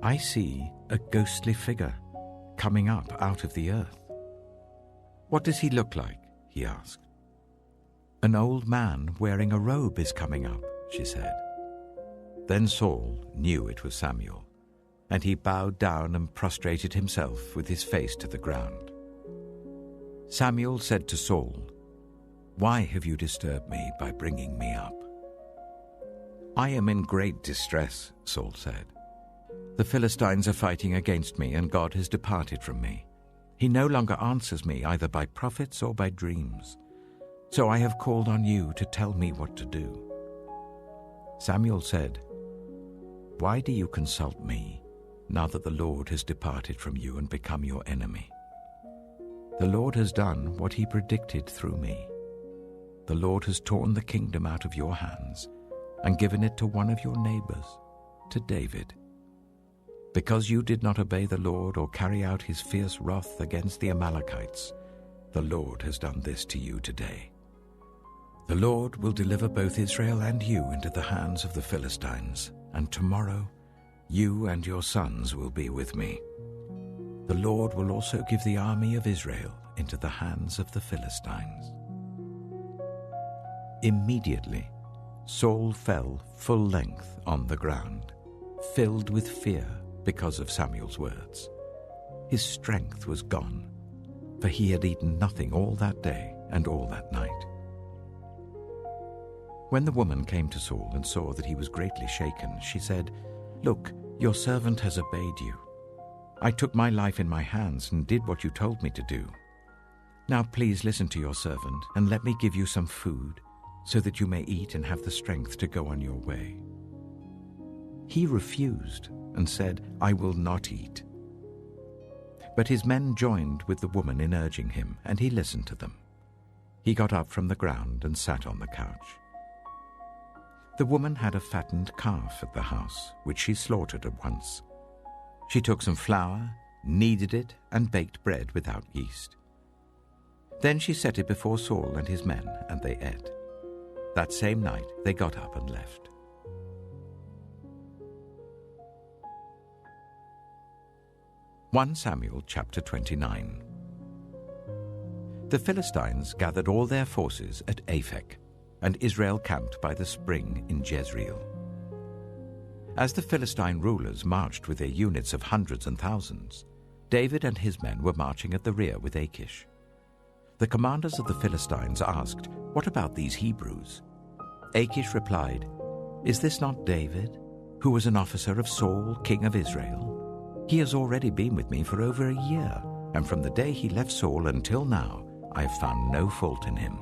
"I see a ghostly figure coming up out of the earth." "What does he look like?" he asked. "An old man wearing a robe is coming up," she said. Then Saul knew it was Samuel, and he bowed down and prostrated himself with his face to the ground. Samuel said to Saul, "Why have you disturbed me by bringing me up?" "I am in great distress," Saul said. "The Philistines are fighting against me, and God has departed from me. He no longer answers me either by prophets or by dreams. So I have called on you to tell me what to do." Samuel said, "Why do you consult me, now that the Lord has departed from you and become your enemy? The Lord has done what he predicted through me. The Lord has torn the kingdom out of your hands and given it to one of your neighbors, to David. Because you did not obey the Lord or carry out his fierce wrath against the Amalekites, the Lord has done this to you today. The Lord will deliver both Israel and you into the hands of the Philistines, and tomorrow you and your sons will be with me. The Lord will also give the army of Israel into the hands of the Philistines." Immediately, Saul fell full length on the ground, filled with fear because of Samuel's words. His strength was gone, for he had eaten nothing all that day and all that night. When the woman came to Saul and saw that he was greatly shaken, she said, "Look, your servant has obeyed you. I took my life in my hands and did what you told me to do. Now please listen to your servant and let me give you some food, so that you may eat and have the strength to go on your way." He refused and said, "I will not eat." But his men joined with the woman in urging him, and he listened to them. He got up from the ground and sat on the couch. The woman had a fattened calf at the house, which she slaughtered at once. She took some flour, kneaded it, and baked bread without yeast. Then she set it before Saul and his men, and they ate. That same night they got up and left. 1 Samuel chapter 29. The Philistines gathered all their forces at Aphek, and Israel camped by the spring in Jezreel. As the Philistine rulers marched with their units of hundreds and thousands, David and his men were marching at the rear with Achish. The commanders of the Philistines asked, "What about these Hebrews?" Achish replied, "Is this not David, who was an officer of Saul, king of Israel? He has already been with me for over a year, and from the day he left Saul until now, I have found no fault in him."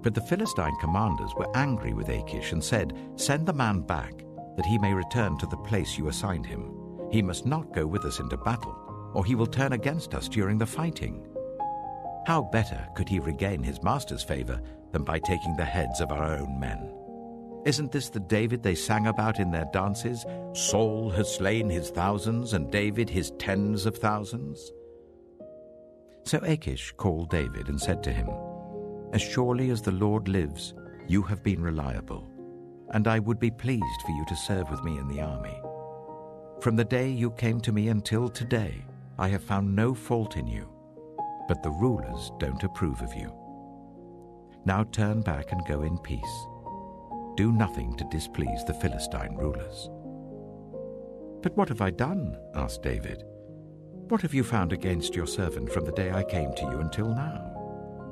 But the Philistine commanders were angry with Achish and said, "Send the man back, that he may return to the place you assigned him. He must not go with us into battle, or he will turn against us during the fighting. How better could he regain his master's favor than by taking the heads of our own men? Isn't this the David they sang about in their dances? Saul has slain his thousands, and David his tens of thousands." So Achish called David and said to him, "As surely as the Lord lives, you have been reliable, and I would be pleased for you to serve with me in the army. From the day you came to me until today, I have found no fault in you, but the rulers don't approve of you. Now turn back and go in peace. Do nothing to displease the Philistine rulers." "But what have I done?" asked David. "What have you found against your servant from the day I came to you until now?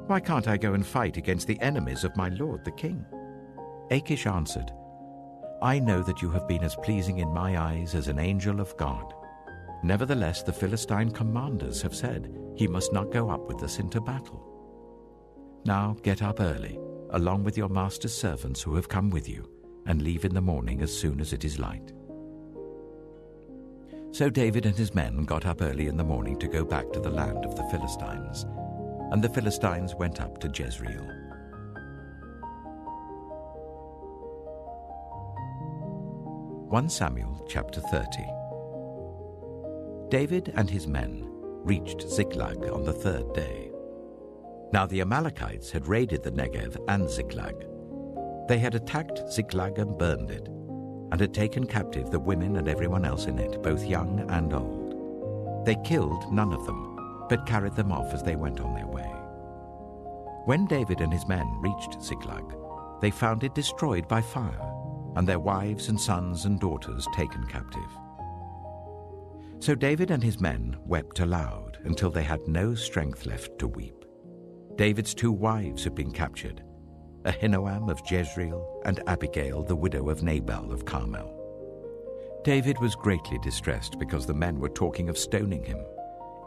Why can't I go and fight against the enemies of my lord the king?" Achish answered, "I know that you have been as pleasing in my eyes as an angel of God. Nevertheless, the Philistine commanders have said, 'He must not go up with us into battle.' Now get up early, along with your master's servants who have come with you, and leave in the morning as soon as it is light." So David and his men got up early in the morning to go back to the land of the Philistines, and the Philistines went up to Jezreel. 1 Samuel chapter 30. David and his men reached Ziklag on the third day. Now the Amalekites had raided the Negev and Ziklag. They had attacked Ziklag and burned it, and had taken captive the women and everyone else in it, both young and old. They killed none of them, but carried them off as they went on their way. When David and his men reached Ziklag, they found it destroyed by fire, and their wives and sons and daughters taken captive. So David and his men wept aloud until they had no strength left to weep. David's 2 wives had been captured, Ahinoam of Jezreel and Abigail, the widow of Nabal of Carmel. David was greatly distressed because the men were talking of stoning him.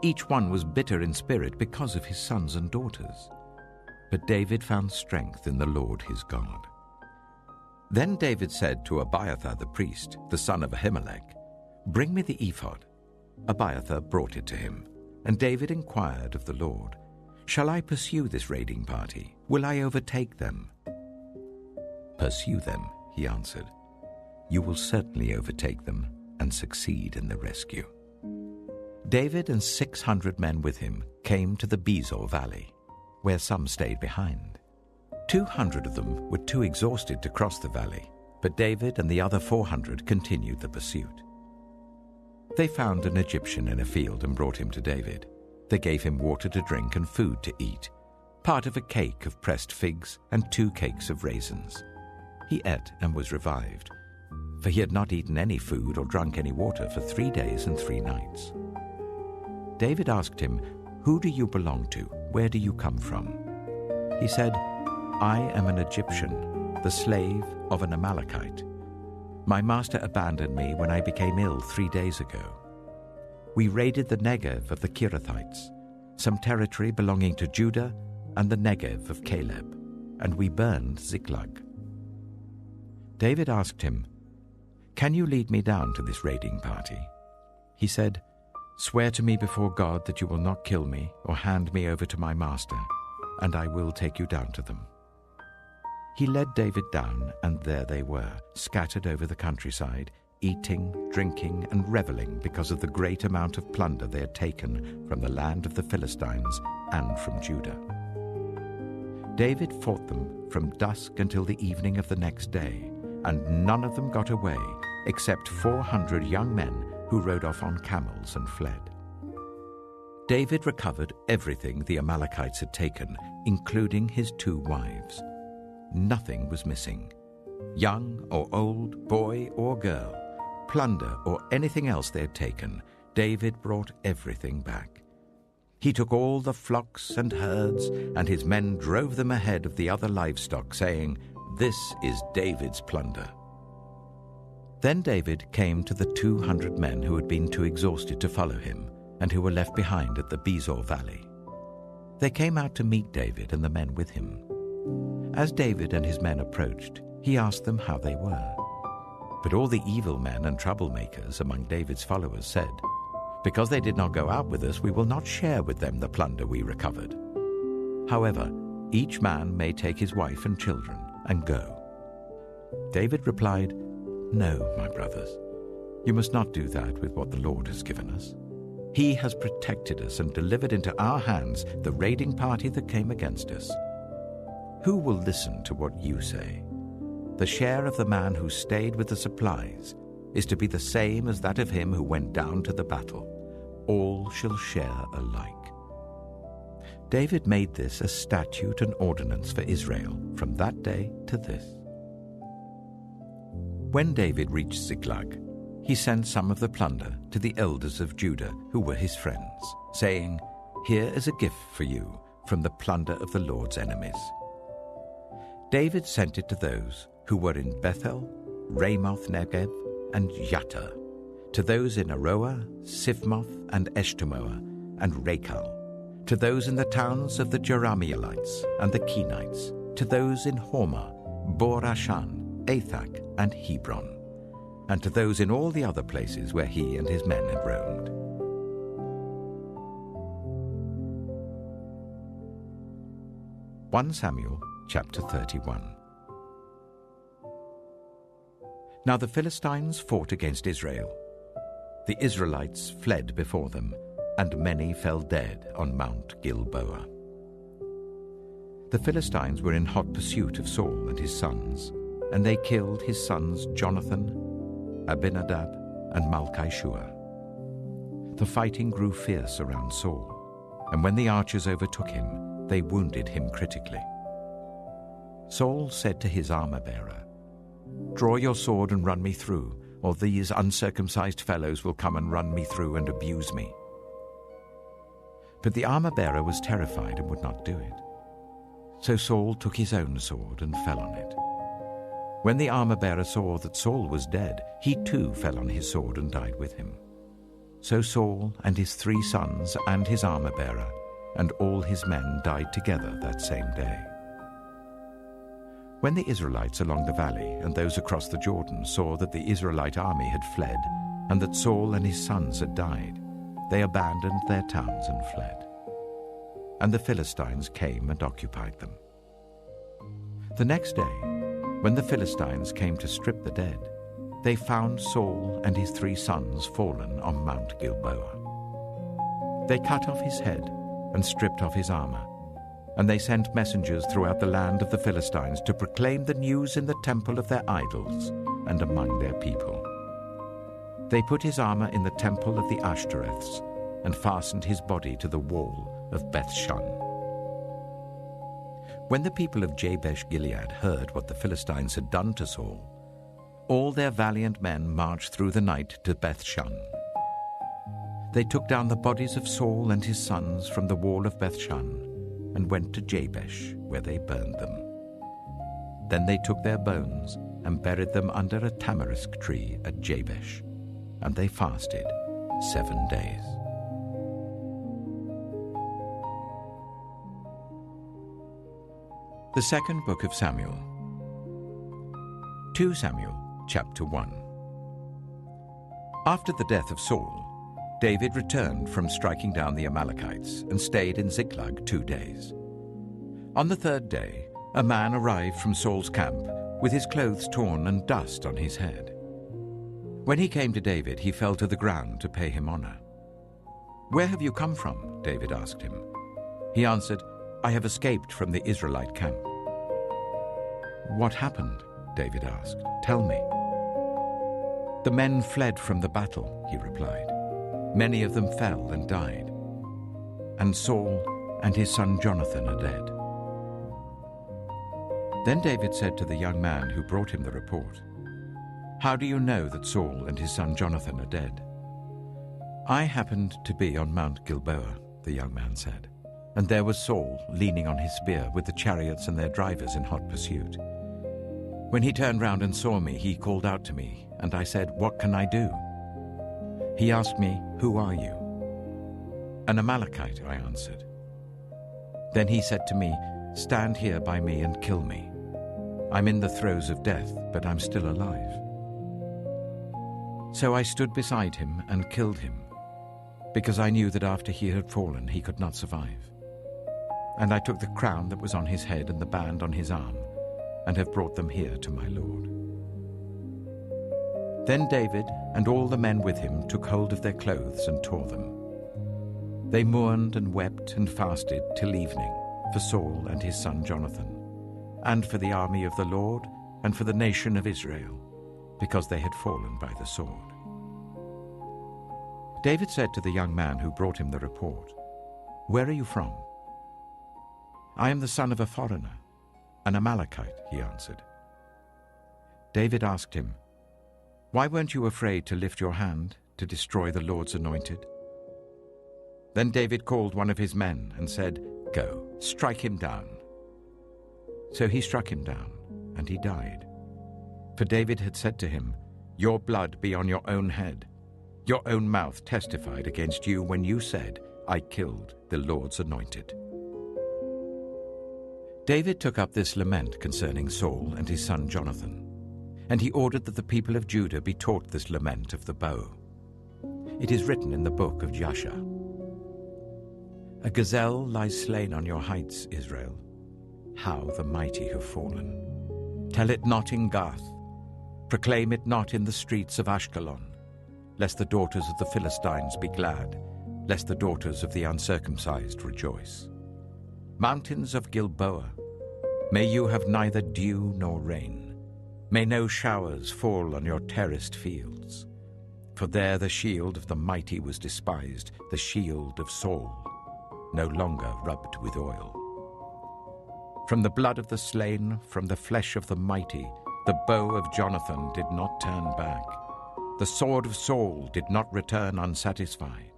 Each one was bitter in spirit because of his sons and daughters. But David found strength in the Lord his God. Then David said to Abiathar the priest, the son of Ahimelech, "Bring me the ephod." Abiathar brought it to him, and David inquired of the Lord, "Shall I pursue this raiding party? Will I overtake them?" "Pursue them," he answered. "You will certainly overtake them and succeed in the rescue." David and 600 men with him came to the Bezor valley, where some stayed behind. 200 of them were too exhausted to cross the valley, but David and the other 400 continued the pursuit. They found an Egyptian in a field and brought him to David. They gave him water to drink and food to eat, part of a cake of pressed figs and 2 cakes of raisins. He ate and was revived, for he had not eaten any food or drunk any water for 3 days and 3 nights. David asked him, "Who do you belong to? Where do you come from?" He said, "I am an Egyptian, the slave of an Amalekite. My master abandoned me when I became ill 3 days ago. We raided the Negev of the Kirithites, some territory belonging to Judah, and the Negev of Caleb, and we burned Ziklag." David asked him, "Can you lead me down to this raiding party?" He said, "Swear to me before God that you will not kill me or hand me over to my master, and I will take you down to them." He led David down, and there they were, scattered over the countryside, eating, drinking, and reveling because of the great amount of plunder they had taken from the land of the Philistines and from Judah. David fought them from dusk until the evening of the next day, and none of them got away except 400 young men who rode off on camels and fled. David recovered everything the Amalekites had taken, including his 2 wives. Nothing was missing. Young or old, boy or girl, plunder or anything else they had taken, David brought everything back. He took all the flocks and herds, and his men drove them ahead of the other livestock, saying, "This is David's plunder." Then David came to the 200 men who had been too exhausted to follow him, and who were left behind at the Bezor valley. They came out to meet David and the men with him. As David and his men approached, he asked them how they were. But all the evil men and troublemakers among David's followers said, "Because they did not go out with us, we will not share with them the plunder we recovered. However, each man may take his wife and children and go." David replied, "No, my brothers, you must not do that with what the Lord has given us. He has protected us and delivered into our hands the raiding party that came against us. Who will listen to what you say? The share of the man who stayed with the supplies is to be the same as that of him who went down to the battle. All shall share alike." David made this a statute and ordinance for Israel from that day to this. When David reached Ziklag, he sent some of the plunder to the elders of Judah who were his friends, saying, "Here is a gift for you from the plunder of the Lord's enemies." David sent it to those who were in Bethel, Ramoth Negev, and Yattah, to those in Aroer, Sifmoth, and Eshtemoa, and Rakal, to those in the towns of the Jerahmeelites and the Kenites, to those in Hormah, Bor-Ashan, Athak, and Hebron, and to those in all the other places where he and his men had roamed. Samuel chapter 31. Now the Philistines fought against Israel. The Israelites fled before them, and many fell dead on Mount Gilboa. The Philistines were in hot pursuit of Saul and his sons, and they killed his sons Jonathan, Abinadab, and Malchishua. The fighting grew fierce around Saul, and when the archers overtook him, they wounded him critically. Saul said to his armor-bearer, "Draw your sword and run me through, or these uncircumcised fellows will come and run me through and abuse me." But the armor-bearer was terrified and would not do it. So Saul took his own sword and fell on it. When the armor-bearer saw that Saul was dead, he too fell on his sword and died with him. So Saul and his 3 sons and his armor-bearer and all his men died together that same day. When the Israelites along the valley and those across the Jordan saw that the Israelite army had fled and that Saul and his sons had died, they abandoned their towns and fled. And the Philistines came and occupied them. The next day, when the Philistines came to strip the dead, they found Saul and his 3 sons fallen on Mount Gilboa. They cut off his head and stripped off his armor, and they sent messengers throughout the land of the Philistines to proclaim the news in the temple of their idols and among their people. They put his armor in the temple of the Ashtoreths and fastened his body to the wall of Beth-shan. When the people of Jabesh-Gilead heard what the Philistines had done to Saul, all their valiant men marched through the night to Beth-shan. They took down the bodies of Saul and his sons from the wall of Beth-shan and went to Jabesh, where they burned them. Then they took their bones and buried them under a tamarisk tree at Jabesh, and they fasted 7 days. The second book of Samuel. 2 Samuel chapter 1. After the death of Saul, David returned from striking down the Amalekites and stayed in Ziklag 2 days. On the 3rd day, a man arrived from Saul's camp with his clothes torn and dust on his head. When he came to David, he fell to the ground to pay him honor. "Where have you come from?" David asked him. He answered, "I have escaped from the Israelite camp." "What happened?" David asked. "Tell me." "The men fled from the battle," he replied. "Many of them fell and died, and Saul and his son Jonathan are dead." Then David said to the young man who brought him the report, "How do you know that Saul and his son Jonathan are dead?" "I happened to be on Mount Gilboa," the young man said, "and there was Saul leaning on his spear with the chariots and their drivers in hot pursuit. When he turned round and saw me, he called out to me, and I said, 'What can I do?' He asked me, 'Who are you?' 'An Amalekite,' I answered. Then he said to me, 'Stand here by me and kill me. I'm in the throes of death, but I'm still alive.' So I stood beside him and killed him, because I knew that after he had fallen he could not survive. And I took the crown that was on his head and the band on his arm, and have brought them here to my Lord." Then David and all the men with him took hold of their clothes and tore them. They mourned and wept and fasted till evening for Saul and his son Jonathan, and for the army of the Lord and for the nation of Israel, because they had fallen by the sword. David said to the young man who brought him the report, "Where are you from?" "I am the son of a foreigner, an Amalekite," he answered. David asked him, "Why weren't you afraid to lift your hand to destroy the Lord's anointed?" Then David called one of his men and said, "Go, strike him down." So he struck him down, and he died. For David had said to him, "Your blood be on your own head. Your own mouth testified against you when you said, 'I killed the Lord's anointed.'" David took up this lament concerning Saul and his son Jonathan, and he ordered that the people of Judah be taught this lament of the bow. It is written in the book of Jasher. "A gazelle lies slain on your heights, Israel. How the mighty have fallen. Tell it not in Gath. Proclaim it not in the streets of Ashkelon, lest the daughters of the Philistines be glad, lest the daughters of the uncircumcised rejoice. Mountains of Gilboa, may you have neither dew nor rain. May no showers fall on your terraced fields. For there the shield of the mighty was despised, the shield of Saul, no longer rubbed with oil. From the blood of the slain, from the flesh of the mighty, the bow of Jonathan did not turn back. The sword of Saul did not return unsatisfied.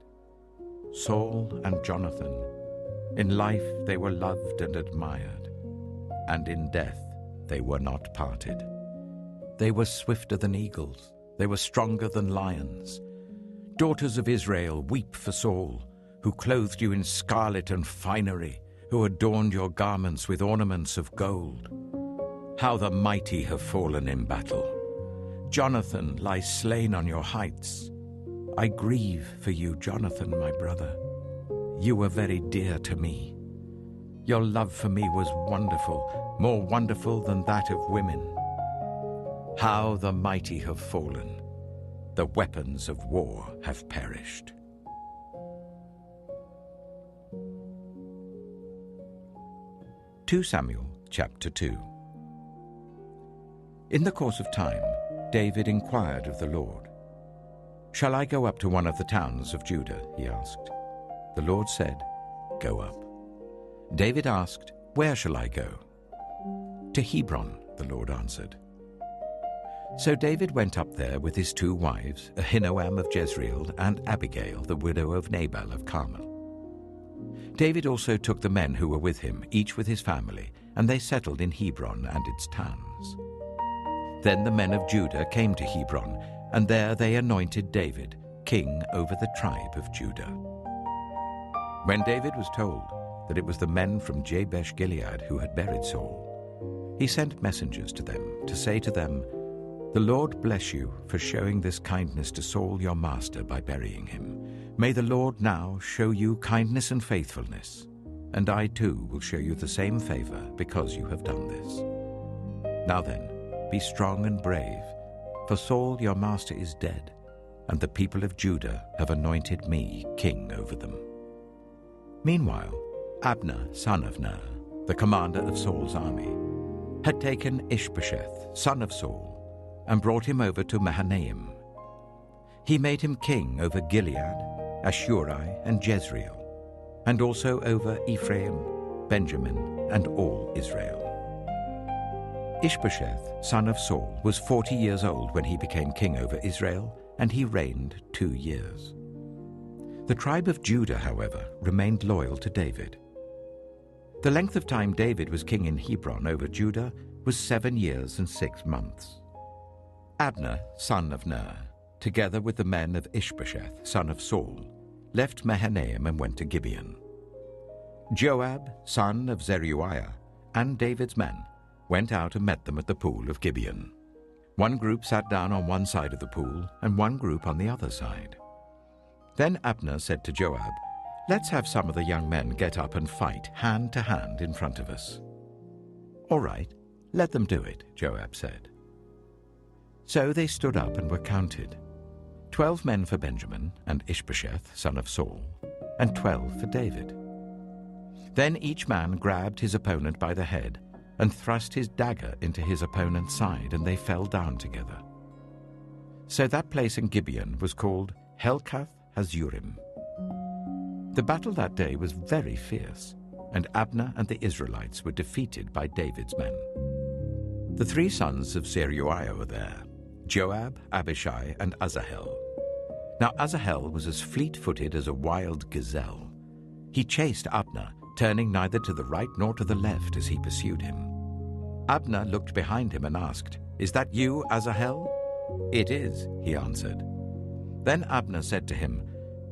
Saul and Jonathan, in life they were loved and admired, and in death they were not parted. They were swifter than eagles, they were stronger than lions. Daughters of Israel, weep for Saul, who clothed you in scarlet and finery, who adorned your garments with ornaments of gold. How the mighty have fallen in battle. Jonathan lies slain on your heights. I grieve for you, Jonathan, my brother. You were very dear to me. Your love for me was wonderful, more wonderful than that of women. How the mighty have fallen. The weapons of war have perished." 2 Samuel chapter 2. In the course of time, David inquired of the Lord. "Shall I go up to one of the towns of Judah?" he asked. The Lord said, "Go up." David asked, "Where shall I go?" "To Hebron," the Lord answered. So David went up there with his 2 wives, Ahinoam of Jezreel and Abigail, the widow of Nabal of Carmel. David also took the men who were with him, each with his family, and they settled in Hebron and its towns. Then the men of Judah came to Hebron, and there they anointed David king over the tribe of Judah. When David was told that it was the men from Jabesh Gilead who had buried Saul, he sent messengers to them to say to them, "The Lord bless you for showing this kindness to Saul your master by burying him. May the Lord now show you kindness and faithfulness, and I too will show you the same favor because you have done this. Now then, be strong and brave, for Saul your master is dead, and the people of Judah have anointed me king over them." Meanwhile, Abner, son of Ner, the commander of Saul's army, had taken Ishbosheth, son of Saul, and brought him over to Mahanaim. He made him king over Gilead, Ashuri, and Jezreel, and also over Ephraim, Benjamin, and all Israel. Ishbosheth, son of Saul, was 40 years old when he became king over Israel, and he reigned 2 years. The tribe of Judah, however, remained loyal to David. The length of time David was king in Hebron over Judah was 7 years and 6 months. Abner, son of Ner, together with the men of Ishbosheth, son of Saul, left Mahanaim and went to Gibeon. Joab, son of Zeruiah, and David's men went out and met them at the pool of Gibeon. One group sat down on one side of the pool, and one group on the other side. Then Abner said to Joab, "Let's have some of the young men get up and fight hand to hand in front of us." "All right, let them do it," Joab said. So they stood up and were counted, 12 men for Benjamin and Ishbosheth, son of Saul, and 12 for David. Then each man grabbed his opponent by the head and thrust his dagger into his opponent's side, and they fell down together. So that place in Gibeon was called Helkath Hazurim. The battle that day was very fierce, and Abner and the Israelites were defeated by David's men. The 3 sons of Zeruiah were there, Joab, Abishai, and Asahel. Now Asahel was as fleet-footed as a wild gazelle. He chased Abner, turning neither to the right nor to the left as he pursued him. Abner looked behind him and asked, "Is that you, Asahel?" "It is," he answered. Then Abner said to him,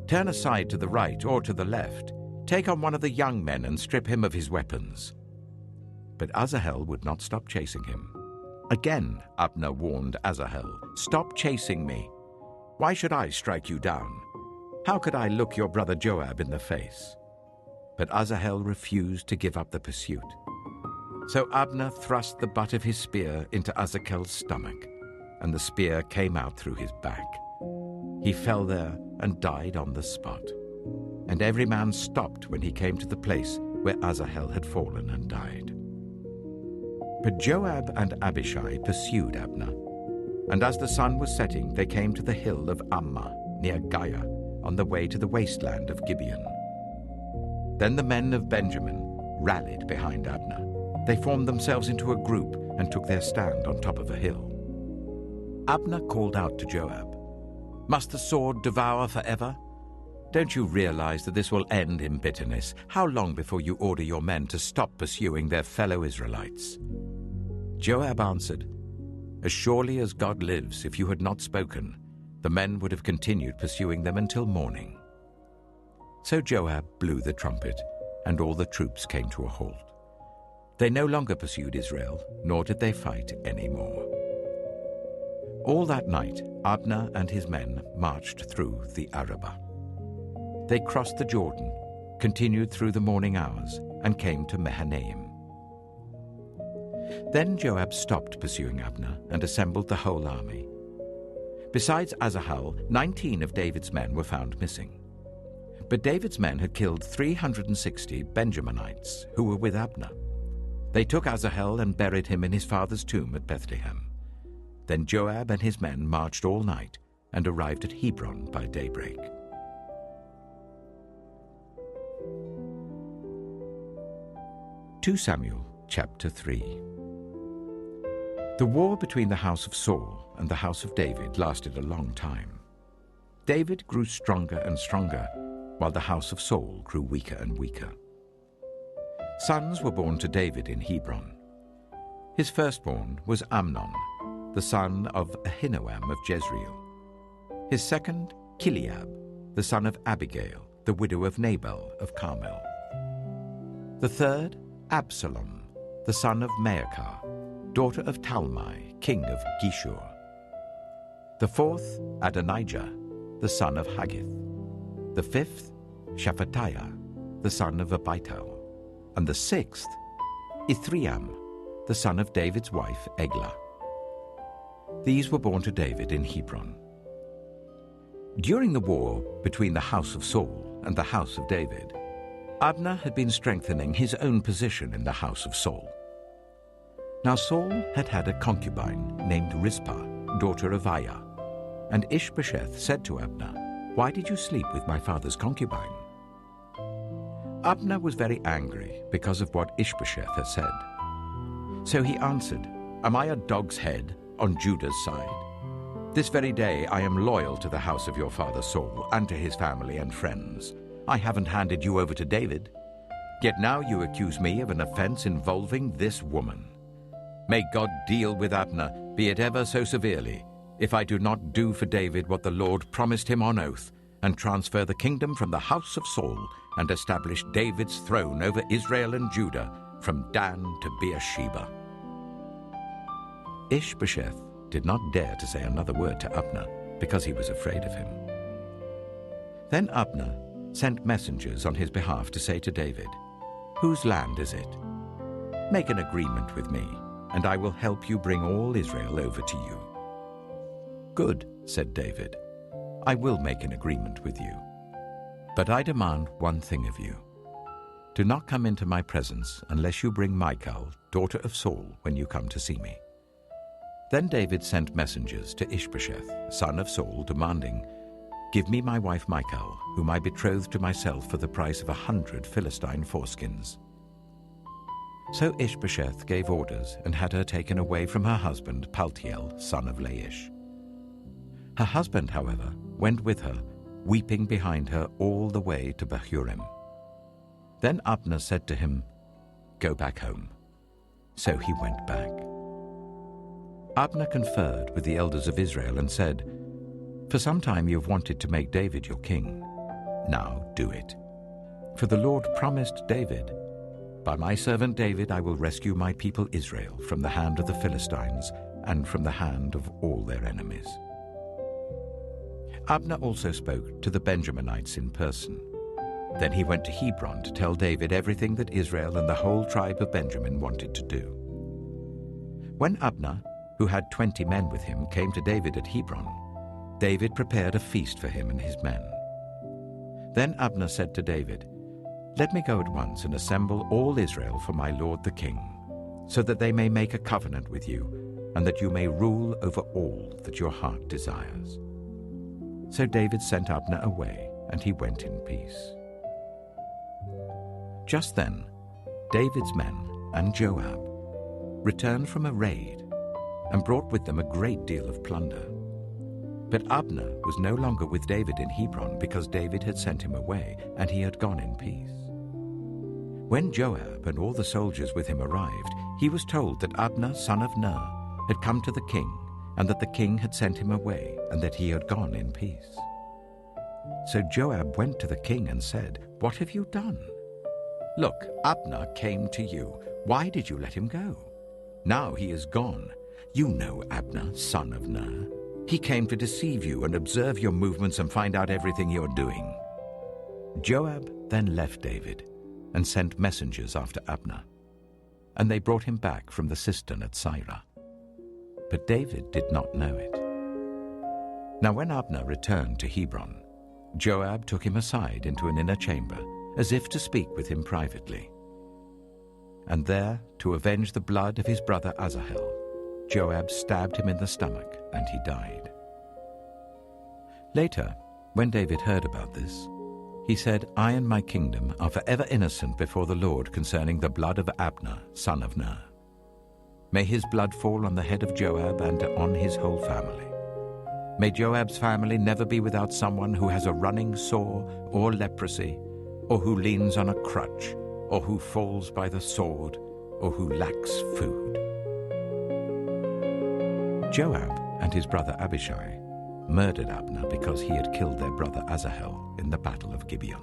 "Turn aside to the right or to the left. Take on one of the young men and strip him of his weapons." But Asahel would not stop chasing him. Again Abner warned Asahel, "Stop chasing me. Why should I strike you down? How could I look your brother Joab in the face?" But Asahel refused to give up the pursuit. So Abner thrust the butt of his spear into Asahel's stomach, and the spear came out through his back. He fell there and died on the spot. And every man stopped when he came to the place where Asahel had fallen and died. But Joab and Abishai pursued Abner. And as the sun was setting, they came to the hill of Ammah, near Giah, on the way to the wasteland of Gibeon. Then the men of Benjamin rallied behind Abner. They formed themselves into a group and took their stand on top of a hill. Abner called out to Joab, "Must the sword devour forever? Don't you realize that this will end in bitterness? How long before you order your men to stop pursuing their fellow Israelites?" Joab answered, "As surely as God lives, if you had not spoken, the men would have continued pursuing them until morning." So Joab blew the trumpet, and all the troops came to a halt. They no longer pursued Israel, nor did they fight any more. All that night, Abner and his men marched through the Arabah. They crossed the Jordan, continued through the morning hours, and came to Mahanaim. Then Joab stopped pursuing Abner and assembled the whole army. Besides Asahel, 19 of David's men were found missing. But David's men had killed 360 Benjaminites who were with Abner. They took Asahel and buried him in his father's tomb at Bethlehem. Then Joab and his men marched all night and arrived at Hebron by daybreak. Samuel chapter 3. The war between the house of Saul and the house of David lasted a long time. David grew stronger and stronger, while the house of Saul grew weaker and weaker. Sons were born to David in Hebron. His firstborn was Amnon, the son of Ahinoam of Jezreel. His second, Chileab, the son of Abigail, the widow of Nabal of Carmel. The third, Absalom, the son of Maacah, daughter of Talmai, king of Geshur. The fourth, Adonijah, the son of Haggith. The fifth, Shephatiah, the son of Abital. And the sixth, Ithream, the son of David's wife Eglah. These were born to David in Hebron. During the war between the house of Saul and the house of David, Abner had been strengthening his own position in the house of Saul. Now Saul had had a concubine named Rizpah, daughter of Aiah, and Ishbosheth said to Abner, "Why did you sleep with my father's concubine?" Abner was very angry because of what Ishbosheth had said. So he answered, "Am I a dog's head on Judah's side? This very day I am loyal to the house of your father Saul and to his family and friends. I haven't handed you over to David. Yet now you accuse me of an offense involving this woman. May God deal with Abner, be it ever so severely, if I do not do for David what the Lord promised him on oath, and transfer the kingdom from the house of Saul, and establish David's throne over Israel and Judah, from Dan to Beersheba." Ishbosheth did not dare to say another word to Abner, because he was afraid of him. Then Abner sent messengers on his behalf to say to David, "Whose land is it? Make an agreement with me, and I will help you bring all Israel over to you." "Good," said David, "I will make an agreement with you. But I demand one thing of you. Do not come into my presence unless you bring Michal, daughter of Saul, when you come to see me." Then David sent messengers to Ishbosheth, son of Saul, demanding, "Give me my wife Michal, whom I betrothed to myself for the price of 100 Philistine foreskins." So Ishbosheth gave orders and had her taken away from her husband Paltiel, son of Laish. Her husband, however, went with her, weeping behind her all the way to Bahurim. Then Abner said to him, "Go back home." So he went back. Abner conferred with the elders of Israel and said, For some time you have wanted to make David your king. Now do it. For the Lord promised David, 'By my servant David I will rescue my people Israel from the hand of the Philistines and from the hand of all their enemies.'" Abner also spoke to the Benjaminites in person. Then he went to Hebron to tell David everything that Israel and the whole tribe of Benjamin wanted to do. When Abner, who had 20 men with him, came to David at Hebron, David prepared a feast for him and his men. Then Abner said to David, "Let me go at once and assemble all Israel for my lord the king, so that they may make a covenant with you, and that you may rule over all that your heart desires." So David sent Abner away, and he went in peace. Just then, David's men and Joab returned from a raid and brought with them a great deal of plunder. But Abner was no longer with David in Hebron because David had sent him away, and he had gone in peace. When Joab and all the soldiers with him arrived, he was told that Abner, son of Ner, had come to the king, and that the king had sent him away, and that he had gone in peace. So Joab went to the king and said, "What have you done? Look, Abner came to you. Why did you let him go? Now he is gone. You know Abner, son of Ner. He came to deceive you and observe your movements and find out everything you're doing." Joab then left David and sent messengers after Abner, and they brought him back from the cistern at Sirah. But David did not know it. Now when Abner returned to Hebron, Joab took him aside into an inner chamber, as if to speak with him privately. And there, to avenge the blood of his brother Asahel, Joab stabbed him in the stomach, and he died. Later, when David heard about this, he said, "I and my kingdom are forever innocent before the Lord concerning the blood of Abner, son of Ner. May his blood fall on the head of Joab and on his whole family. May Joab's family never be without someone who has a running sore or leprosy, or who leans on a crutch, or who falls by the sword, or who lacks food." Joab and his brother Abishai murdered Abner because he had killed their brother Asahel in the battle of Gibeon.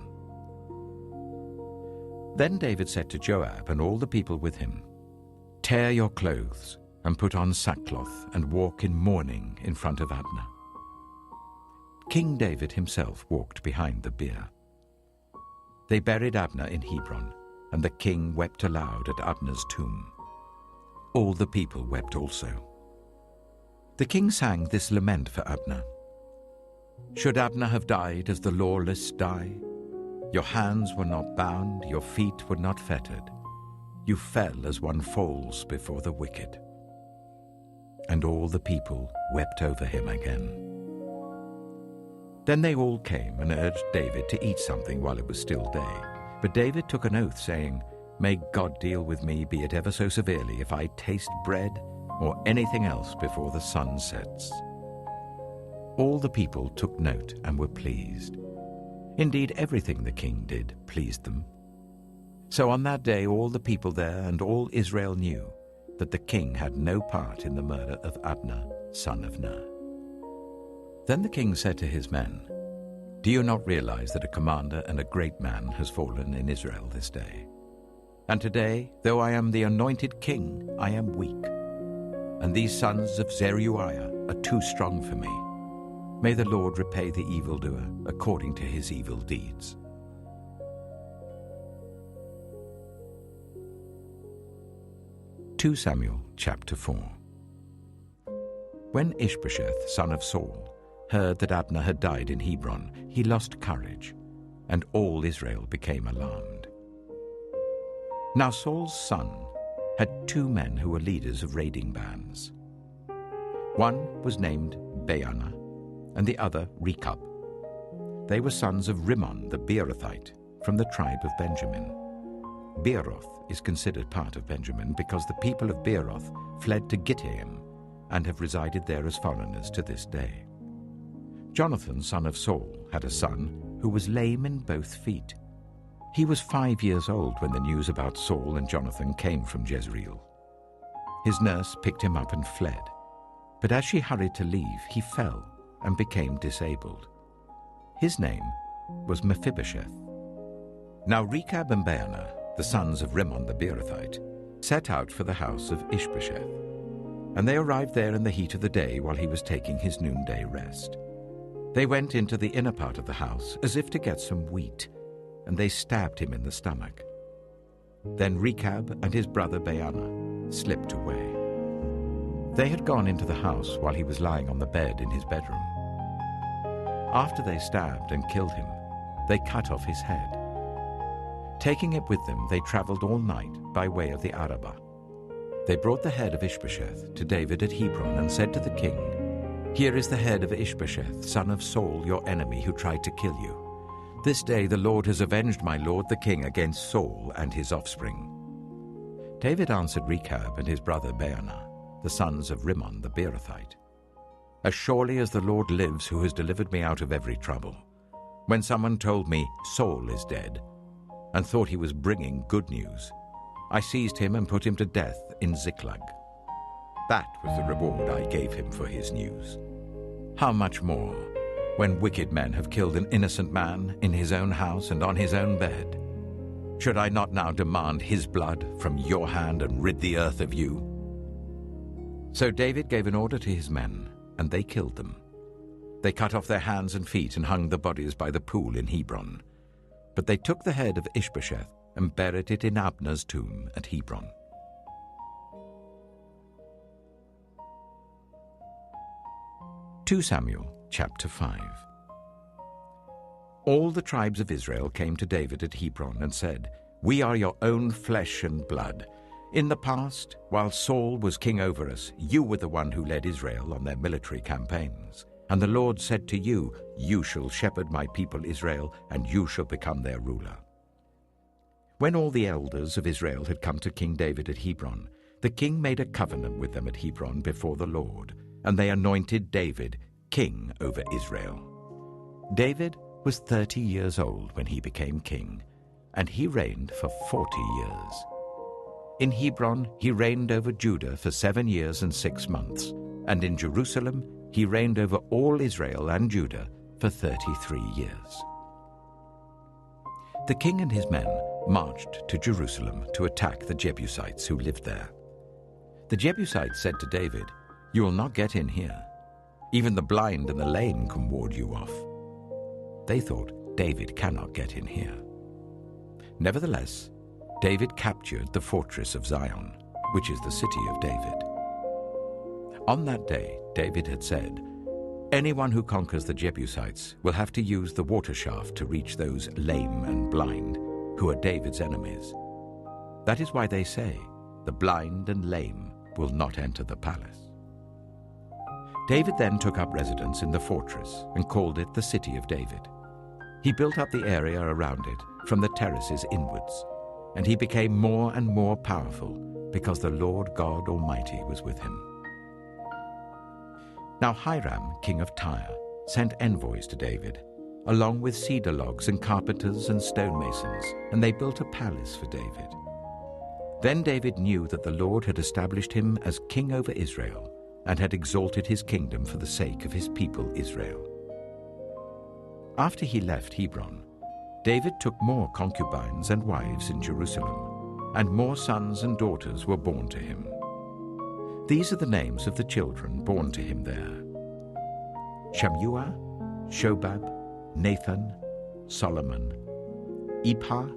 Then David said to Joab and all the people with him, "Tear your clothes and put on sackcloth and walk in mourning in front of Abner." King David himself walked behind the bier. They buried Abner in Hebron, and the king wept aloud at Abner's tomb. All the people wept also. The king sang this lament for Abner. "Should Abner have died as the lawless die? Your hands were not bound, your feet were not fettered. You fell as one falls before the wicked." And all the people wept over him again. Then they all came and urged David to eat something while it was still day. But David took an oath, saying, "May God deal with me, be it ever so severely, if I taste bread or anything else before the sun sets." All the people took note and were pleased. Indeed, everything the king did pleased them. So on that day all the people there and all Israel knew that the king had no part in the murder of Abner, son of Ner. Then the king said to his men, "Do you not realize that a commander and a great man has fallen in Israel this day? And today, though I am the anointed king, I am weak. And these sons of Zeruiah are too strong for me. May the Lord repay the evildoer according to his evil deeds." 2 Samuel chapter 4. When Ishbosheth, son of Saul, heard that Abner had died in Hebron, he lost courage, and all Israel became alarmed. Now Saul's son had 2 men who were leaders of raiding bands. One was named Baanah, and the other Rechab. They were sons of Rimmon the Beerothite, from the tribe of Benjamin. Beeroth is considered part of Benjamin because the people of Beeroth fled to Gittaim and have resided there as foreigners to this day. Jonathan, son of Saul, had a son who was lame in both feet. He was 5 years old when the news about Saul and Jonathan came from Jezreel. His nurse picked him up and fled, but as she hurried to leave, he fell and became disabled. His name was Mephibosheth. Now Rechab and Baanah, the sons of Rimmon the Beerothite, set out for the house of Ishbosheth. And they arrived there in the heat of the day while he was taking his noonday rest. They went into the inner part of the house as if to get some wheat, and they stabbed him in the stomach. Then Rechab and his brother Baanah slipped away. They had gone into the house while he was lying on the bed in his bedroom. After they stabbed and killed him, they cut off his head. Taking it with them, they traveled all night by way of the Arabah. They brought the head of Ishbosheth to David at Hebron and said to the king, "Here is the head of Ishbosheth, son of Saul, your enemy, who tried to kill you. This day the Lord has avenged my lord the king against Saul and his offspring." David answered Rechab and his brother Baanah, the sons of Rimmon the Beerothite, "As surely as the Lord lives, who has delivered me out of every trouble, when someone told me, 'Saul is dead,' and thought he was bringing good news, I seized him and put him to death in Ziklag. That was the reward I gave him for his news. How much more, when wicked men have killed an innocent man in his own house and on his own bed? Should I not now demand his blood from your hand and rid the earth of you?" So David gave an order to his men, and they killed them. They cut off their hands and feet and hung the bodies by the pool in Hebron. But they took the head of Ishbosheth and buried it in Abner's tomb at Hebron. Samuel chapter 5. All the tribes of Israel came to David at Hebron and said, "We are your own flesh and blood. In the past, while Saul was king over us, you were the one who led Israel on their military campaigns. And the Lord said to you, 'You shall shepherd my people Israel, and you shall become their ruler.'" When all the elders of Israel had come to King David at Hebron, the king made a covenant with them at Hebron before the Lord, and they anointed David king over Israel. David was 30 years old when he became king, and he reigned for 40 years. In Hebron he reigned over Judah for 7 years and 6 months, and in Jerusalem he reigned over all Israel and Judah for 33 years. The king and his men marched to Jerusalem to attack the Jebusites who lived there. The Jebusites said to David, "You will not get in here. Even the blind and the lame can ward you off." They thought, "David cannot get in here." Nevertheless, David captured the fortress of Zion, which is the city of David. On that day, David had said, "Anyone who conquers the Jebusites will have to use the water shaft to reach those lame and blind, who are David's enemies. That is why they say, 'The blind and lame will not enter the palace.'" David then took up residence in the fortress and called it the City of David. He built up the area around it from the terraces inwards, and he became more and more powerful because the Lord God Almighty was with him. Now Hiram, king of Tyre, sent envoys to David, along with cedar logs and carpenters and stonemasons, and they built a palace for David. Then David knew that the Lord had established him as king over Israel, and had exalted his kingdom for the sake of his people Israel. After he left Hebron, David took more concubines and wives in Jerusalem, and more sons and daughters were born to him. These are the names of the children born to him there: Shammua, Shobab, Nathan, Solomon, Ibhar,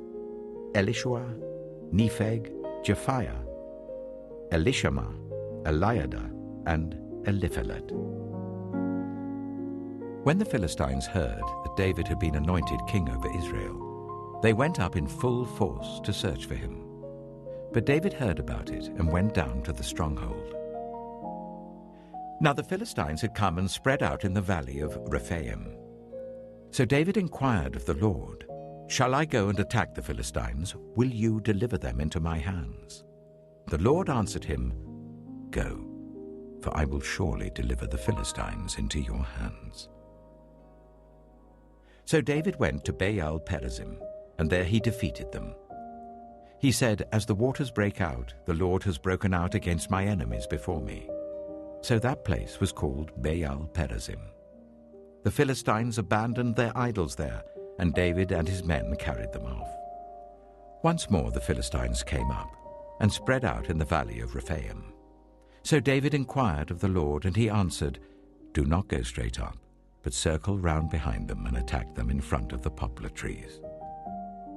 Elishua, Nepheg, Japhiah, Elishama, Eliada, and Eliphalet. When the Philistines heard that David had been anointed king over Israel, they went up in full force to search for him. But David heard about it and went down to the stronghold. Now the Philistines had come and spread out in the valley of Rephaim. So David inquired of the Lord, "Shall I go and attack the Philistines? Will you deliver them into my hands?" The Lord answered him, "Go, for I will surely deliver the Philistines into your hands." So David went to Baal Perazim, and there he defeated them. He said, "As the waters break out, the Lord has broken out against my enemies before me." So that place was called Baal Perazim. The Philistines abandoned their idols there, and David and his men carried them off. Once more the Philistines came up and spread out in the valley of Rephaim. So David inquired of the Lord, and he answered, "Do not go straight up, but circle round behind them and attack them in front of the poplar trees.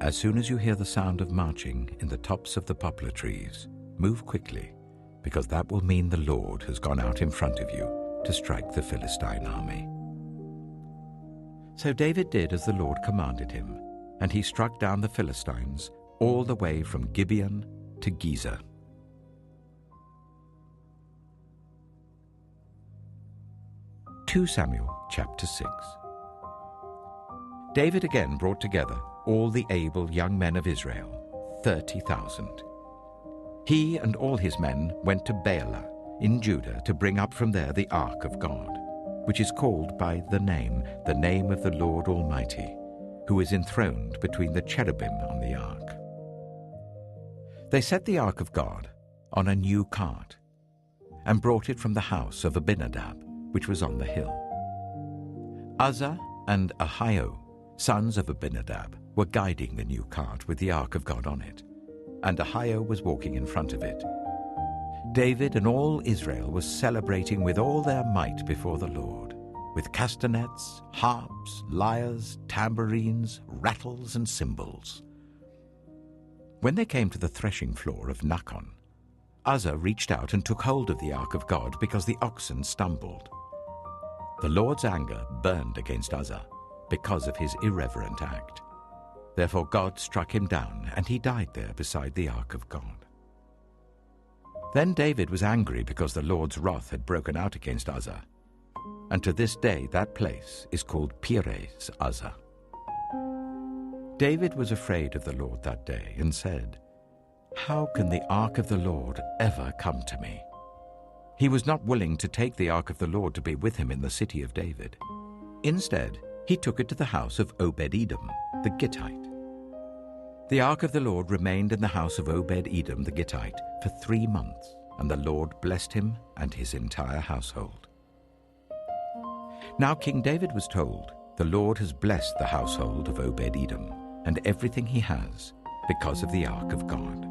As soon as you hear the sound of marching in the tops of the poplar trees, move quickly, because that will mean the Lord has gone out in front of you to strike the Philistine army." So David did as the Lord commanded him, and he struck down the Philistines all the way from Gibeon to Gezer. 2 Samuel chapter 6. David again brought together all the able young men of Israel, 30,000. He and all his men went to Baalah in Judah to bring up from there the ark of God, which is called by the name of the Lord Almighty, who is enthroned between the cherubim on the ark. They set the ark of God on a new cart and brought it from the house of Abinadab, which was on the hill. Uzzah and Ahio, sons of Abinadab, were guiding the new cart with the ark of God on it, and Ahio was walking in front of it. David and all Israel was celebrating with all their might before the Lord, with castanets, harps, lyres, tambourines, rattles, and cymbals. When they came to the threshing floor of Nakon, Uzzah reached out and took hold of the ark of God because the oxen stumbled. The Lord's anger burned against Uzzah because of his irreverent act. Therefore God struck him down, and he died there beside the ark of God. Then David was angry because the Lord's wrath had broken out against Uzzah, and to this day that place is called Perez Uzzah. David was afraid of the Lord that day and said, "How can the ark of the Lord ever come to me?" He was not willing to take the ark of the Lord to be with him in the city of David. Instead, he took it to the house of Obed-Edom, the Gittite. The ark of the Lord remained in the house of Obed-Edom the Gittite for 3 months, and the Lord blessed him and his entire household. Now King David was told, "The Lord has blessed the household of Obed-Edom and everything he has because of the ark of God."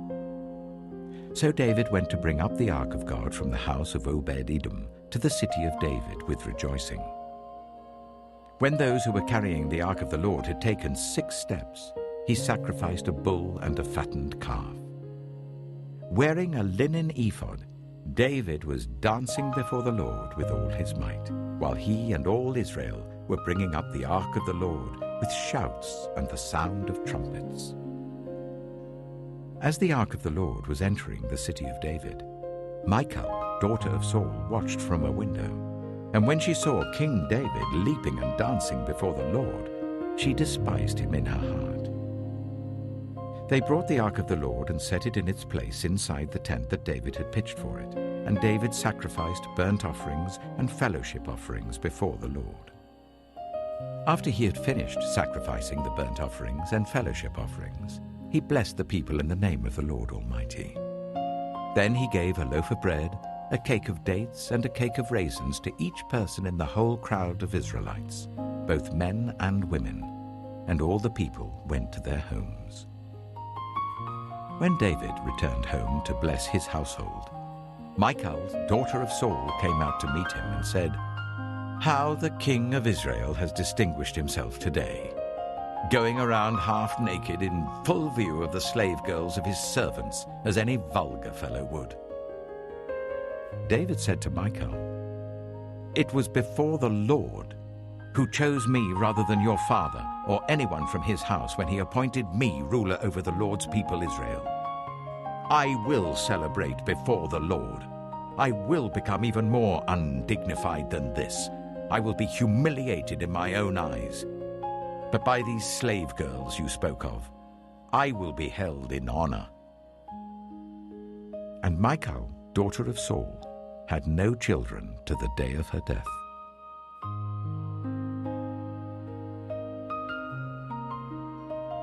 So David went to bring up the ark of God from the house of Obed-Edom to the city of David with rejoicing. When those who were carrying the ark of the Lord had taken 6 steps, he sacrificed a bull and a fattened calf. Wearing a linen ephod, David was dancing before the Lord with all his might, while he and all Israel were bringing up the ark of the Lord with shouts and the sound of trumpets. As the ark of the Lord was entering the city of David, Michal, daughter of Saul, watched from a window, and when she saw King David leaping and dancing before the Lord, she despised him in her heart. They brought the ark of the Lord and set it in its place inside the tent that David had pitched for it, and David sacrificed burnt offerings and fellowship offerings before the Lord. After he had finished sacrificing the burnt offerings and fellowship offerings, he blessed the people in the name of the Lord Almighty. Then he gave a loaf of bread, a cake of dates, and a cake of raisins to each person in the whole crowd of Israelites, both men and women, and all the people went to their homes. When David returned home to bless his household, Michal, daughter of Saul, came out to meet him and said, "How the king of Israel has distinguished himself today, going around half naked in full view of the slave girls of his servants, as any vulgar fellow would." David said to Michal, "It was before the Lord, who chose me rather than your father or anyone from his house when he appointed me ruler over the Lord's people Israel. I will celebrate before the Lord. I will become even more undignified than this. I will be humiliated in my own eyes. But by these slave girls you spoke of, I will be held in honor." And Michal, daughter of Saul, had no children to the day of her death.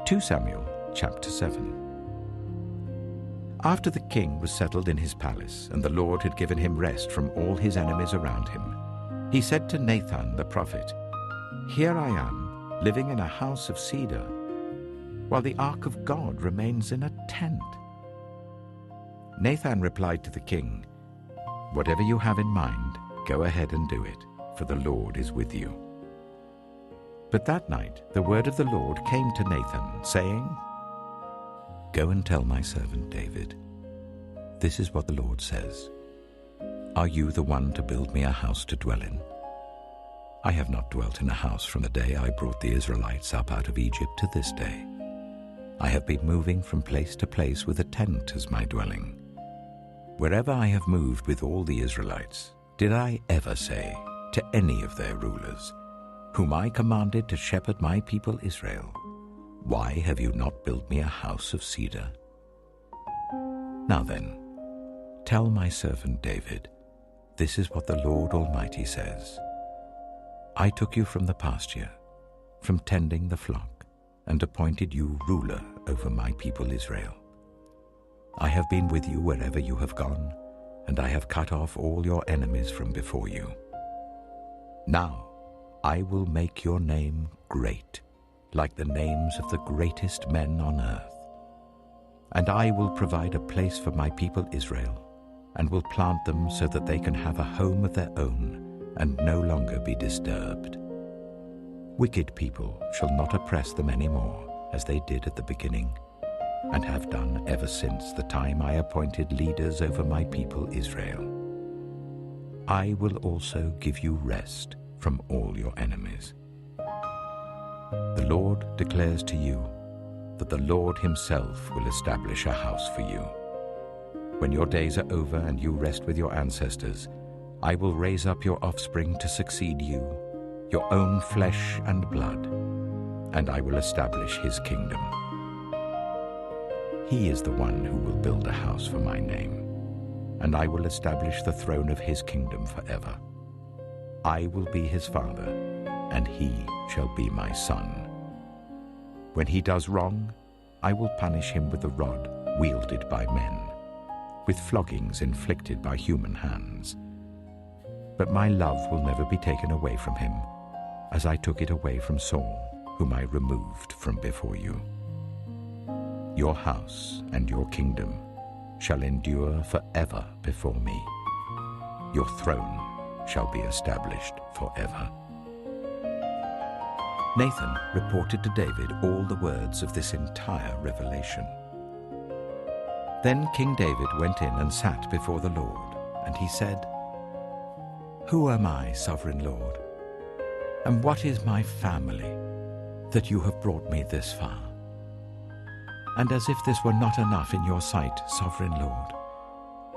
Two Samuel chapter 7. After the king was settled in his palace, and the Lord had given him rest from all his enemies around him, he said to Nathan the prophet, Here I am, living in a house of cedar, while the ark of God remains in a tent." Nathan replied to the king, "Whatever you have in mind, go ahead and do it, for the Lord is with you." But that night the word of the Lord came to Nathan, saying, "Go and tell my servant David, this is what the Lord says. Are you the one to build me a house to dwell in? I have not dwelt in a house from the day I brought the Israelites up out of Egypt to this day. I have been moving from place to place with a tent as my dwelling. Wherever I have moved with all the Israelites, did I ever say to any of their rulers, whom I commanded to shepherd my people Israel, 'Why have you not built me a house of cedar?' Now then, tell my servant David, this is what the Lord Almighty says. I took you from the pasture, from tending the flock, and appointed you ruler over my people Israel. I have been with you wherever you have gone, and I have cut off all your enemies from before you. Now I will make your name great, like the names of the greatest men on earth. And I will provide a place for my people Israel, and will plant them so that they can have a home of their own and no longer be disturbed. Wicked people shall not oppress them any more, as they did at the beginning, and have done ever since the time I appointed leaders over my people Israel. I will also give you rest from all your enemies. The Lord declares to you that the Lord himself will establish a house for you. When your days are over and you rest with your ancestors, I will raise up your offspring to succeed you, your own flesh and blood, and I will establish his kingdom. He is the one who will build a house for my name, and I will establish the throne of his kingdom forever. I will be his father, and he shall be my son. When he does wrong, I will punish him with a rod wielded by men, with floggings inflicted by human hands. But my love will never be taken away from him, as I took it away from Saul, whom I removed from before you. Your house and your kingdom shall endure forever before me. Your throne shall be established forever." Nathan reported to David all the words of this entire revelation. Then King David went in and sat before the Lord, and he said, "Who am I, sovereign Lord? And what is my family, that you have brought me this far? And as if this were not enough in your sight, sovereign Lord,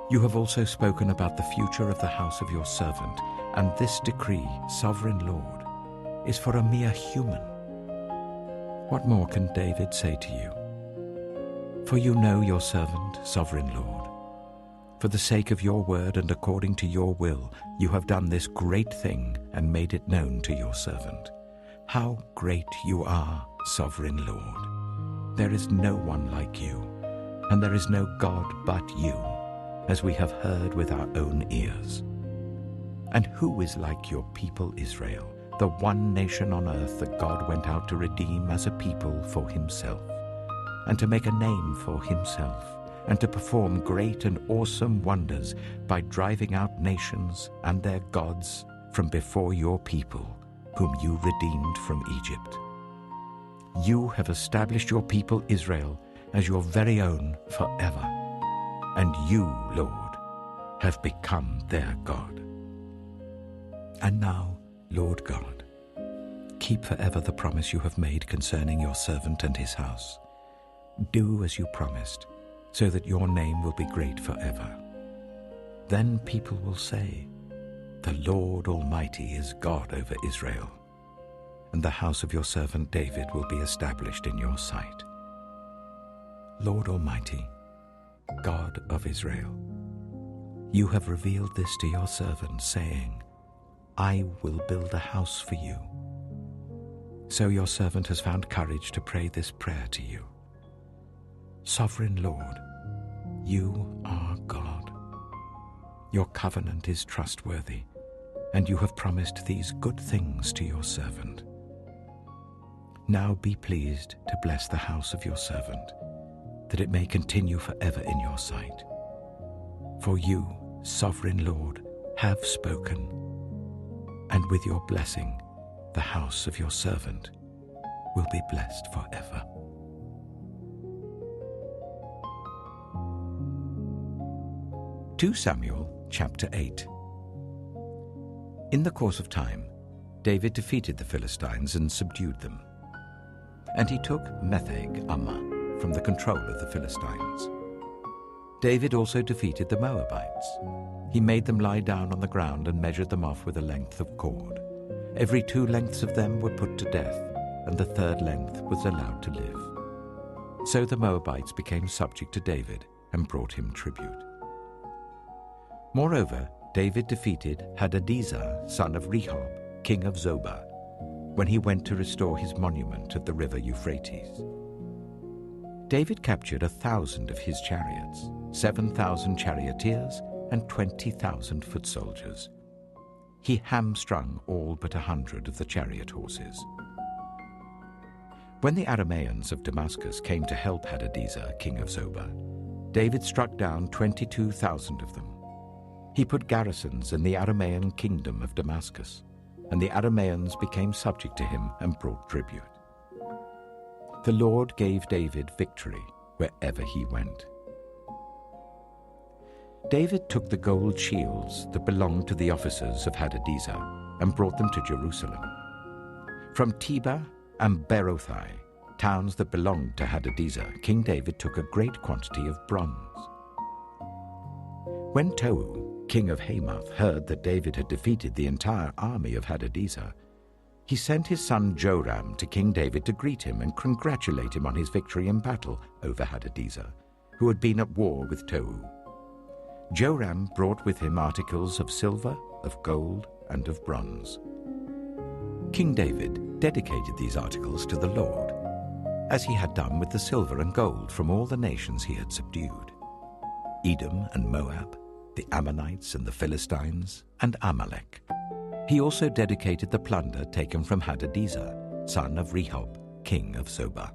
you have also spoken about the future of the house of your servant, and this decree, sovereign Lord, is for a mere human. What more can David say to you? For you know your servant, sovereign Lord. For the sake of your word and according to your will, you have done this great thing and made it known to your servant. How great you are, sovereign Lord! There is no one like you, and there is no God but you, as we have heard with our own ears. And who is like your people Israel, the one nation on earth that God went out to redeem as a people for himself, and to make a name for himself, and to perform great and awesome wonders by driving out nations and their gods from before your people, whom you redeemed from Egypt? You have established your people Israel as your very own forever, and you, Lord, have become their God. And now, Lord God, keep forever the promise you have made concerning your servant and his house. Do as you promised, so that your name will be great forever. Then people will say, the Lord Almighty is God over Israel, and the house of your servant David will be established in your sight. Lord Almighty, God of Israel, you have revealed this to your servant, saying, I will build a house for you. So your servant has found courage to pray this prayer to you. Sovereign Lord, you are God. Your covenant is trustworthy, and you have promised these good things to your servant. Now be pleased to bless the house of your servant, that it may continue forever in your sight. For you, sovereign Lord, have spoken, and with your blessing the house of your servant will be blessed forever. Two Samuel chapter 8. In the course of time, David defeated the Philistines and subdued them. And he took Metheg-Ammah from the control of the Philistines. David also defeated the Moabites. He made them lie down on the ground and measured them off with a length of cord. Every 2 lengths of them were put to death, and the 3rd length was allowed to live. So the Moabites became subject to David and brought him tribute. Moreover, David defeated Hadadezer, son of Rehob, king of Zobah, when he went to restore his monument at the river Euphrates. David captured 1,000 of his chariots, 7,000 charioteers, and 20,000 foot soldiers. He hamstrung all but 100 of the chariot horses. When the Arameans of Damascus came to help Hadadezer, king of Zobah, David struck down 22,000 of them. He put garrisons in the Aramean kingdom of Damascus, and the Arameans became subject to him and brought tribute. The Lord gave David victory wherever he went. David took the gold shields that belonged to the officers of Hadadezer and brought them to Jerusalem. From Tebah and Berothai, towns that belonged to Hadadezer, King David took a great quantity of bronze. When Tou, king of Hamath, heard that David had defeated the entire army of Hadadezer, he sent his son Joram to King David to greet him and congratulate him on his victory in battle over Hadadezer, who had been at war with Tou. Joram brought with him articles of silver, of gold, and of bronze. King David dedicated these articles to the Lord, as he had done with the silver and gold from all the nations he had subdued: Edom and Moab, the Ammonites and the Philistines, and Amalek. He also dedicated the plunder taken from Hadadezer, son of Rehob, king of Zobah.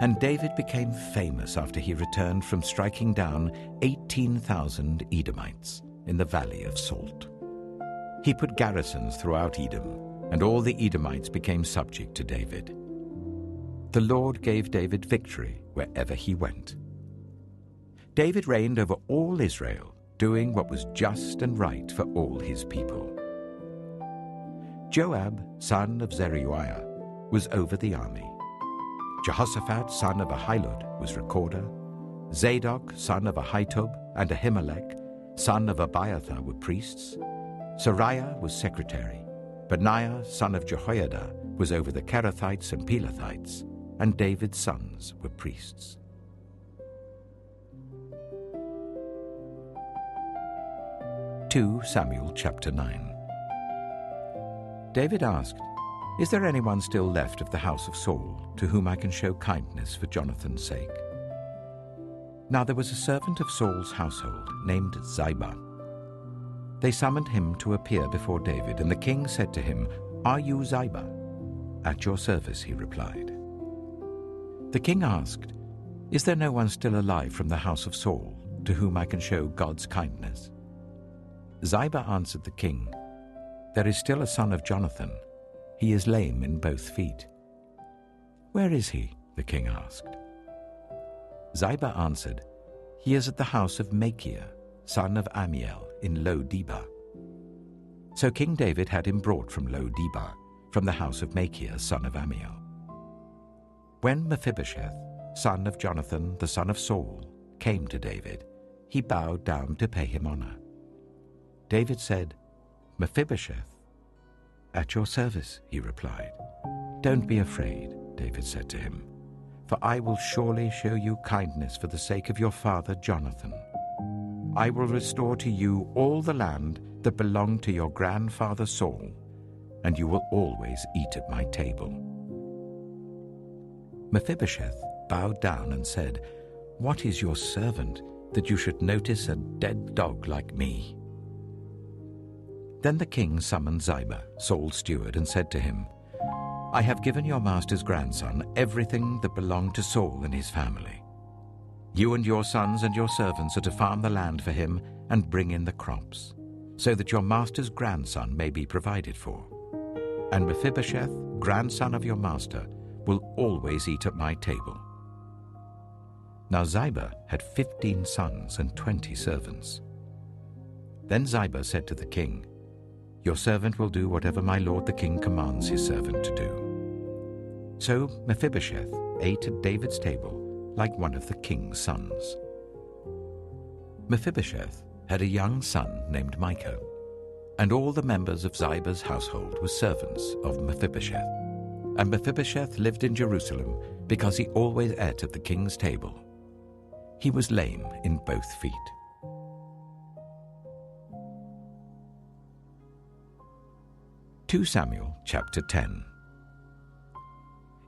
And David became famous after he returned from striking down 18,000 Edomites in the Valley of Salt. He put garrisons throughout Edom, and all the Edomites became subject to David. The Lord gave David victory wherever he went. David reigned over all Israel, doing what was just and right for all his people. Joab, son of Zeruiah, was over the army. Jehoshaphat, son of Ahilud, was recorder. Zadok, son of Ahitub, and Ahimelech, son of Abiathar, were priests. Sariah was secretary. Benaiah, son of Jehoiada, was over the Kerethites and Pelethites, and David's sons were priests. Two Samuel chapter 9. David asked, "Is there anyone still left of the house of Saul to whom I can show kindness for Jonathan's sake?" Now there was a servant of Saul's household named Ziba. They summoned him to appear before David, and the king said to him, "Are you Ziba?" "At your service," he replied. The king asked, "Is there no one still alive from the house of Saul to whom I can show God's kindness?" Ziba answered the king, "There is still a son of Jonathan. He is lame in both feet." "Where is he?" the king asked. Ziba answered, "He is at the house of Machir, son of Amiel, in Lo-Debar." So King David had him brought from Lo-Debar, from the house of Machir, son of Amiel. When Mephibosheth, son of Jonathan, the son of Saul, came to David, he bowed down to pay him honor. David said, "Mephibosheth." "At your service," he replied. "Don't be afraid," David said to him, "for I will surely show you kindness for the sake of your father Jonathan. I will restore to you all the land that belonged to your grandfather Saul, and you will always eat at my table." Mephibosheth bowed down and said, "What is your servant that you should notice a dead dog like me?" Then the king summoned Ziba, Saul's steward, and said to him, I have given your master's grandson everything that belonged to Saul and his family. You and your sons and your servants are to farm the land for him and bring in the crops, so that your master's grandson may be provided for. And Mephibosheth, grandson of your master, will always eat at my table." Now Ziba had 15 sons and 20 servants. Then Ziba said to the king, "Your servant will do whatever my lord the king commands his servant to do." So Mephibosheth ate at David's table like one of the king's sons. Mephibosheth had a young son named Micah, and all the members of Ziba's household were servants of Mephibosheth. And Mephibosheth lived in Jerusalem because he always ate at the king's table. He was lame in both feet. (2 Samuel chapter 10).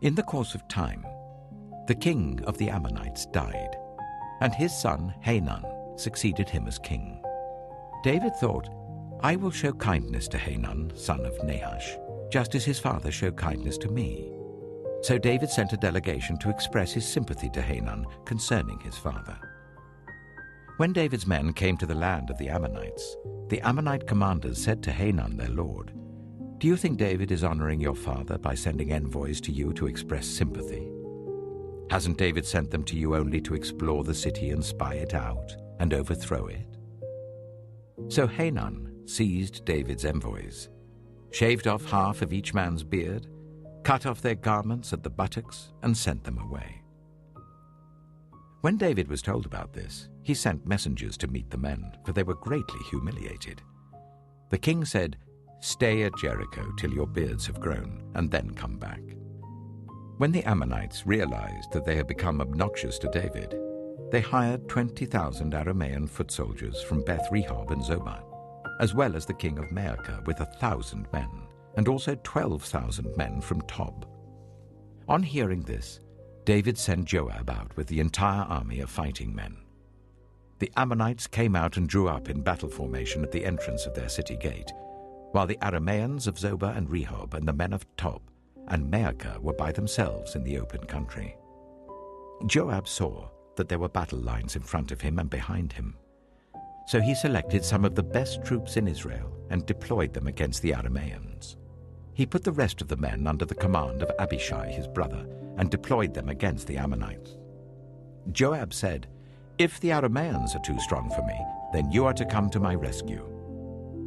In the course of time, the king of the Ammonites died, and his son Hanun succeeded him as king. David thought, "I will show kindness to Hanun, son of Nahash, just as his father showed kindness to me." So David sent a delegation to express his sympathy to Hanun concerning his father. When David's men came to the land of the Ammonites, the Ammonite commanders said to Hanun their lord, "Do you think David is honoring your father by sending envoys to you to express sympathy? Hasn't David sent them to you only to explore the city and spy it out and overthrow it?" So Hanun seized David's envoys, shaved off half of each man's beard, cut off their garments at the buttocks, and sent them away. When David was told about this, he sent messengers to meet the men, for they were greatly humiliated. The king said, "Stay at Jericho till your beards have grown, and then come back." When the Ammonites realized that they had become obnoxious to David, they hired 20,000 Aramean foot soldiers from Beth-rehob and Zobah, as well as the king of Maacah with 1,000 men, and also 12,000 men from Tob. On hearing this, David sent Joab out with the entire army of fighting men. The Ammonites came out and drew up in battle formation at the entrance of their city gate, while the Arameans of Zobah and Rehob and the men of Tob and Maacah were by themselves in the open country. Joab saw that there were battle lines in front of him and behind him. So he selected some of the best troops in Israel and deployed them against the Arameans. He put the rest of the men under the command of Abishai his brother and deployed them against the Ammonites. Joab said, "If the Arameans are too strong for me, then you are to come to my rescue.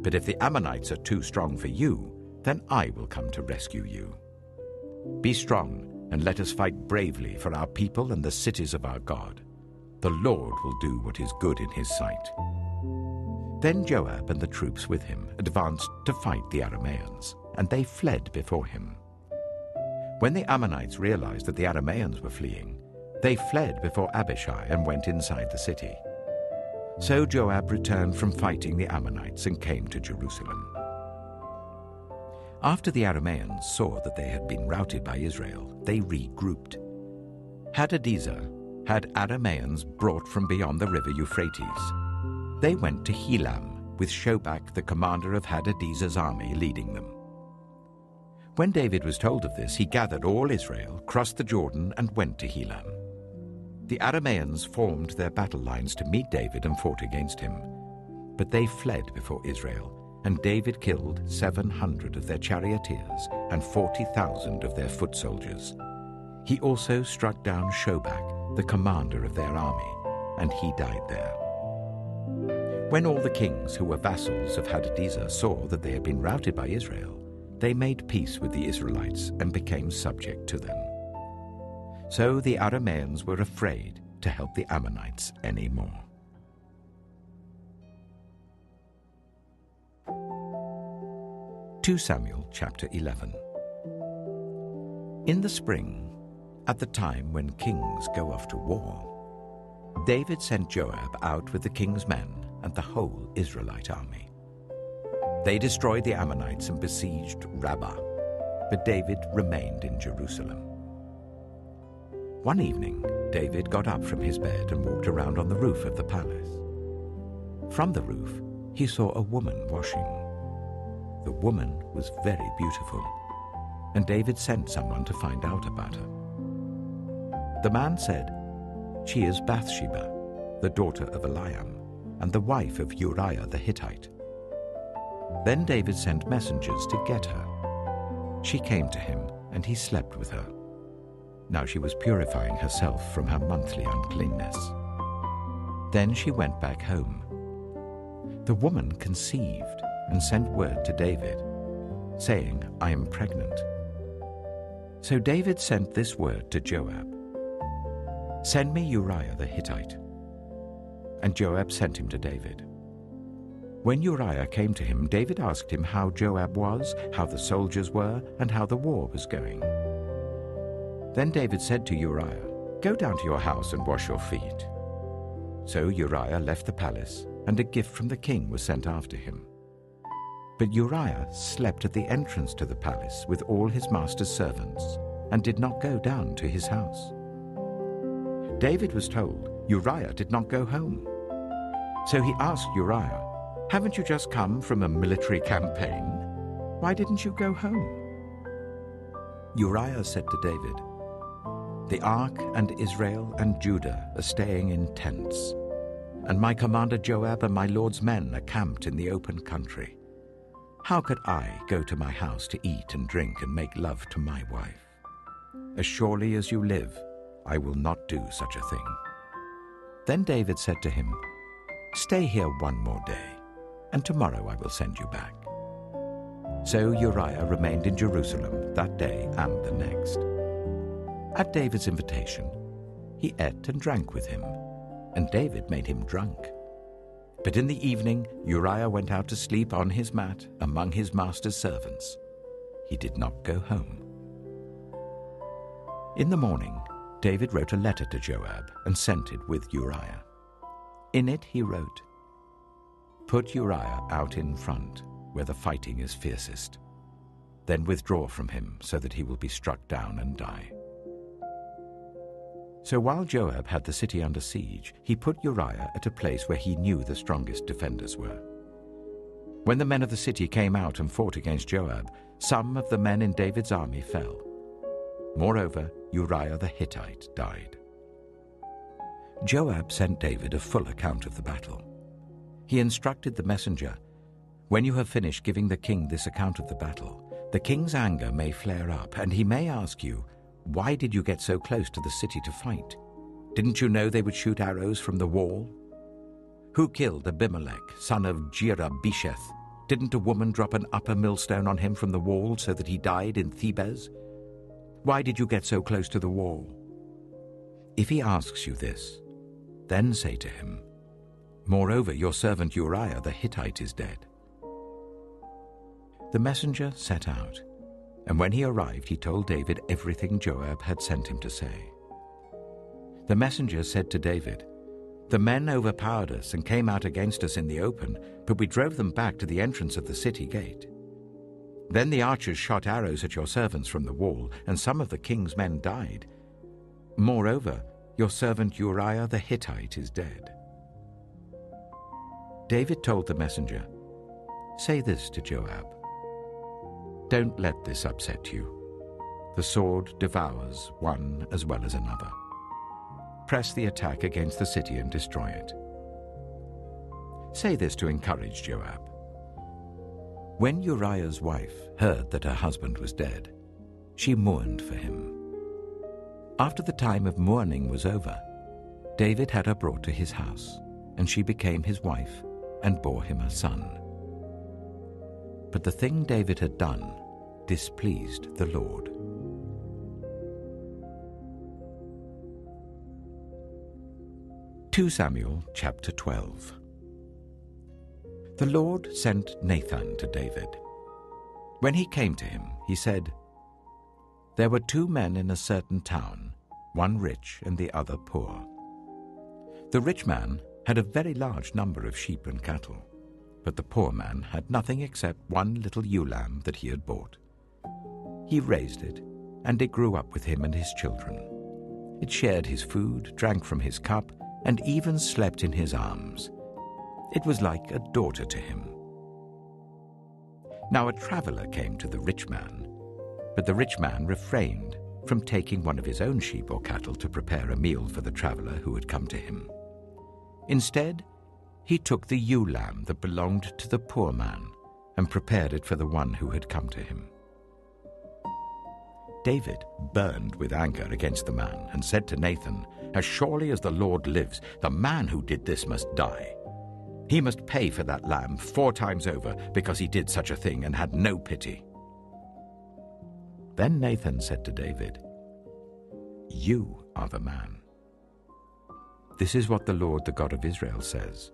But if the Ammonites are too strong for you, then I will come to rescue you. Be strong and let us fight bravely for our people and the cities of our God. The Lord will do what is good in his sight." Then Joab and the troops with him advanced to fight the Arameans, and they fled before him. When the Ammonites realized that the Arameans were fleeing, they fled before Abishai and went inside the city. So Joab returned from fighting the Ammonites and came to Jerusalem. After the Arameans saw that they had been routed by Israel, they regrouped. Hadadezer had Arameans brought from beyond the river Euphrates. They went to Helam, with Shobach, the commander of Hadadezer's army, leading them. When David was told of this, he gathered all Israel, crossed the Jordan, and went to Helam. The Arameans formed their battle lines to meet David and fought against him. But they fled before Israel, and David killed 700 of their charioteers and 40,000 of their foot soldiers. He also struck down Shobach, the commander of their army, and he died there. When all the kings who were vassals of Hadadezer saw that they had been routed by Israel, they made peace with the Israelites and became subject to them. So the Arameans were afraid to help the Ammonites anymore. (2 Samuel chapter 11). In the spring, at the time when kings go off to war, David sent Joab out with the king's men and the whole Israelite army. They destroyed the Ammonites and besieged Rabbah, but David remained in Jerusalem. One evening, David got up from his bed and walked around on the roof of the palace. From the roof, he saw a woman washing. The woman was very beautiful. and David sent someone to find out about her. The man said, "She is Bathsheba, the daughter of Eliam, and the wife of Uriah the Hittite." Then David sent messengers to get her. She came to him, and he slept with her. Now she was purifying herself from her monthly uncleanness. Then she went back home. The woman conceived and sent word to David, saying, "I am pregnant." So David sent this word to Joab, "Send me Uriah the Hittite." And Joab sent him to David. When Uriah came to him, David asked him how Joab was, how the soldiers were, and how the war was going. Then David said to Uriah, "Go down to your house and wash your feet." So Uriah left the palace, and a gift from the king was sent after him. But Uriah slept at the entrance to the palace with all his master's servants, and did not go down to his house. David was told Uriah did not go home. So he asked Uriah, "Haven't you just come from a military campaign? Why didn't you go home?" Uriah said to David, "The ark and Israel and Judah are staying in tents, and my commander Joab and my lord's men are camped in the open country. How could I go to my house to eat and drink and make love to my wife? As surely as you live, I will not do such a thing." Then David said to him, "Stay here one more day, and tomorrow I will send you back." So Uriah remained in Jerusalem that day and the next. At David's invitation, he ate and drank with him, and David made him drunk. But in the evening Uriah went out to sleep on his mat among his master's servants. He did not go home. In the morning, David wrote a letter to Joab and sent it with Uriah. In it he wrote, "Put Uriah out in front, where the fighting is fiercest. Then withdraw from him, so that he will be struck down and die." So while Joab had the city under siege, he put Uriah at a place where he knew the strongest defenders were. When the men of the city came out and fought against Joab, some of the men in David's army fell. Moreover, Uriah the Hittite died. Joab sent David a full account of the battle. He instructed the messenger, "When you have finished giving the king this account of the battle, the king's anger may flare up, and he may ask you, 'Why did you get so close to the city to fight? Didn't you know they would shoot arrows from the wall? Who killed Abimelech, son of Jerubesheth? Didn't a woman drop an upper millstone on him from the wall so that he died in Thebez? Why did you get so close to the wall?' If he asks you this, then say to him, 'Moreover, your servant Uriah the Hittite is dead.'" The messenger set out, and when he arrived, he told David everything Joab had sent him to say. The messenger said to David, "The men overpowered us and came out against us in the open, but we drove them back to the entrance of the city gate. Then the archers shot arrows at your servants from the wall, and some of the king's men died. Moreover, your servant Uriah the Hittite is dead." David told the messenger, "Say this to Joab, 'Don't let this upset you. The sword devours one as well as another. Press the attack against the city and destroy it.' Say this to encourage Joab." When Uriah's wife heard that her husband was dead, she mourned for him. After the time of mourning was over, David had her brought to his house, and she became his wife and bore him a son. But the thing David had done displeased the Lord. 2 Samuel chapter 12. The Lord sent Nathan to David. When he came to him, he said, "There were 2 men in a certain town, one rich and the other poor. The rich man had a very large number of sheep and cattle, but the poor man had nothing except one little ewe lamb that he had bought. He raised it, and it grew up with him and his children. It shared his food, drank from his cup, and even slept in his arms. It was like a daughter to him. Now a traveler came to the rich man. But the rich man refrained from taking one of his own sheep or cattle to prepare a meal for the traveler who had come to him. Instead, he took the ewe lamb that belonged to the poor man and prepared it for the one who had come to him. David burned with anger against the man and said to Nathan, "As surely as the Lord lives, the man who did this must die. He must pay for that lamb 4 times over because he did such a thing and had no pity." Then Nathan said to David, "You are the man. This is what the Lord, the God of Israel, says.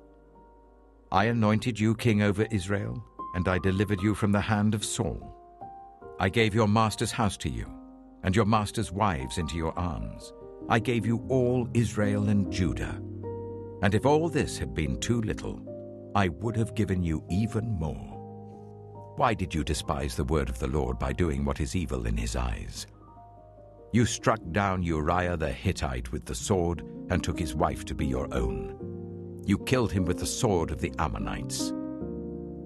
I anointed you king over Israel, and I delivered you from the hand of Saul. I gave your master's house to you, and your master's wives into your arms. I gave you all Israel and Judah. And if all this had been too little, I would have given you even more. Why did you despise the word of the Lord by doing what is evil in his eyes? You struck down Uriah the Hittite with the sword and took his wife to be your own. You killed him with the sword of the Ammonites.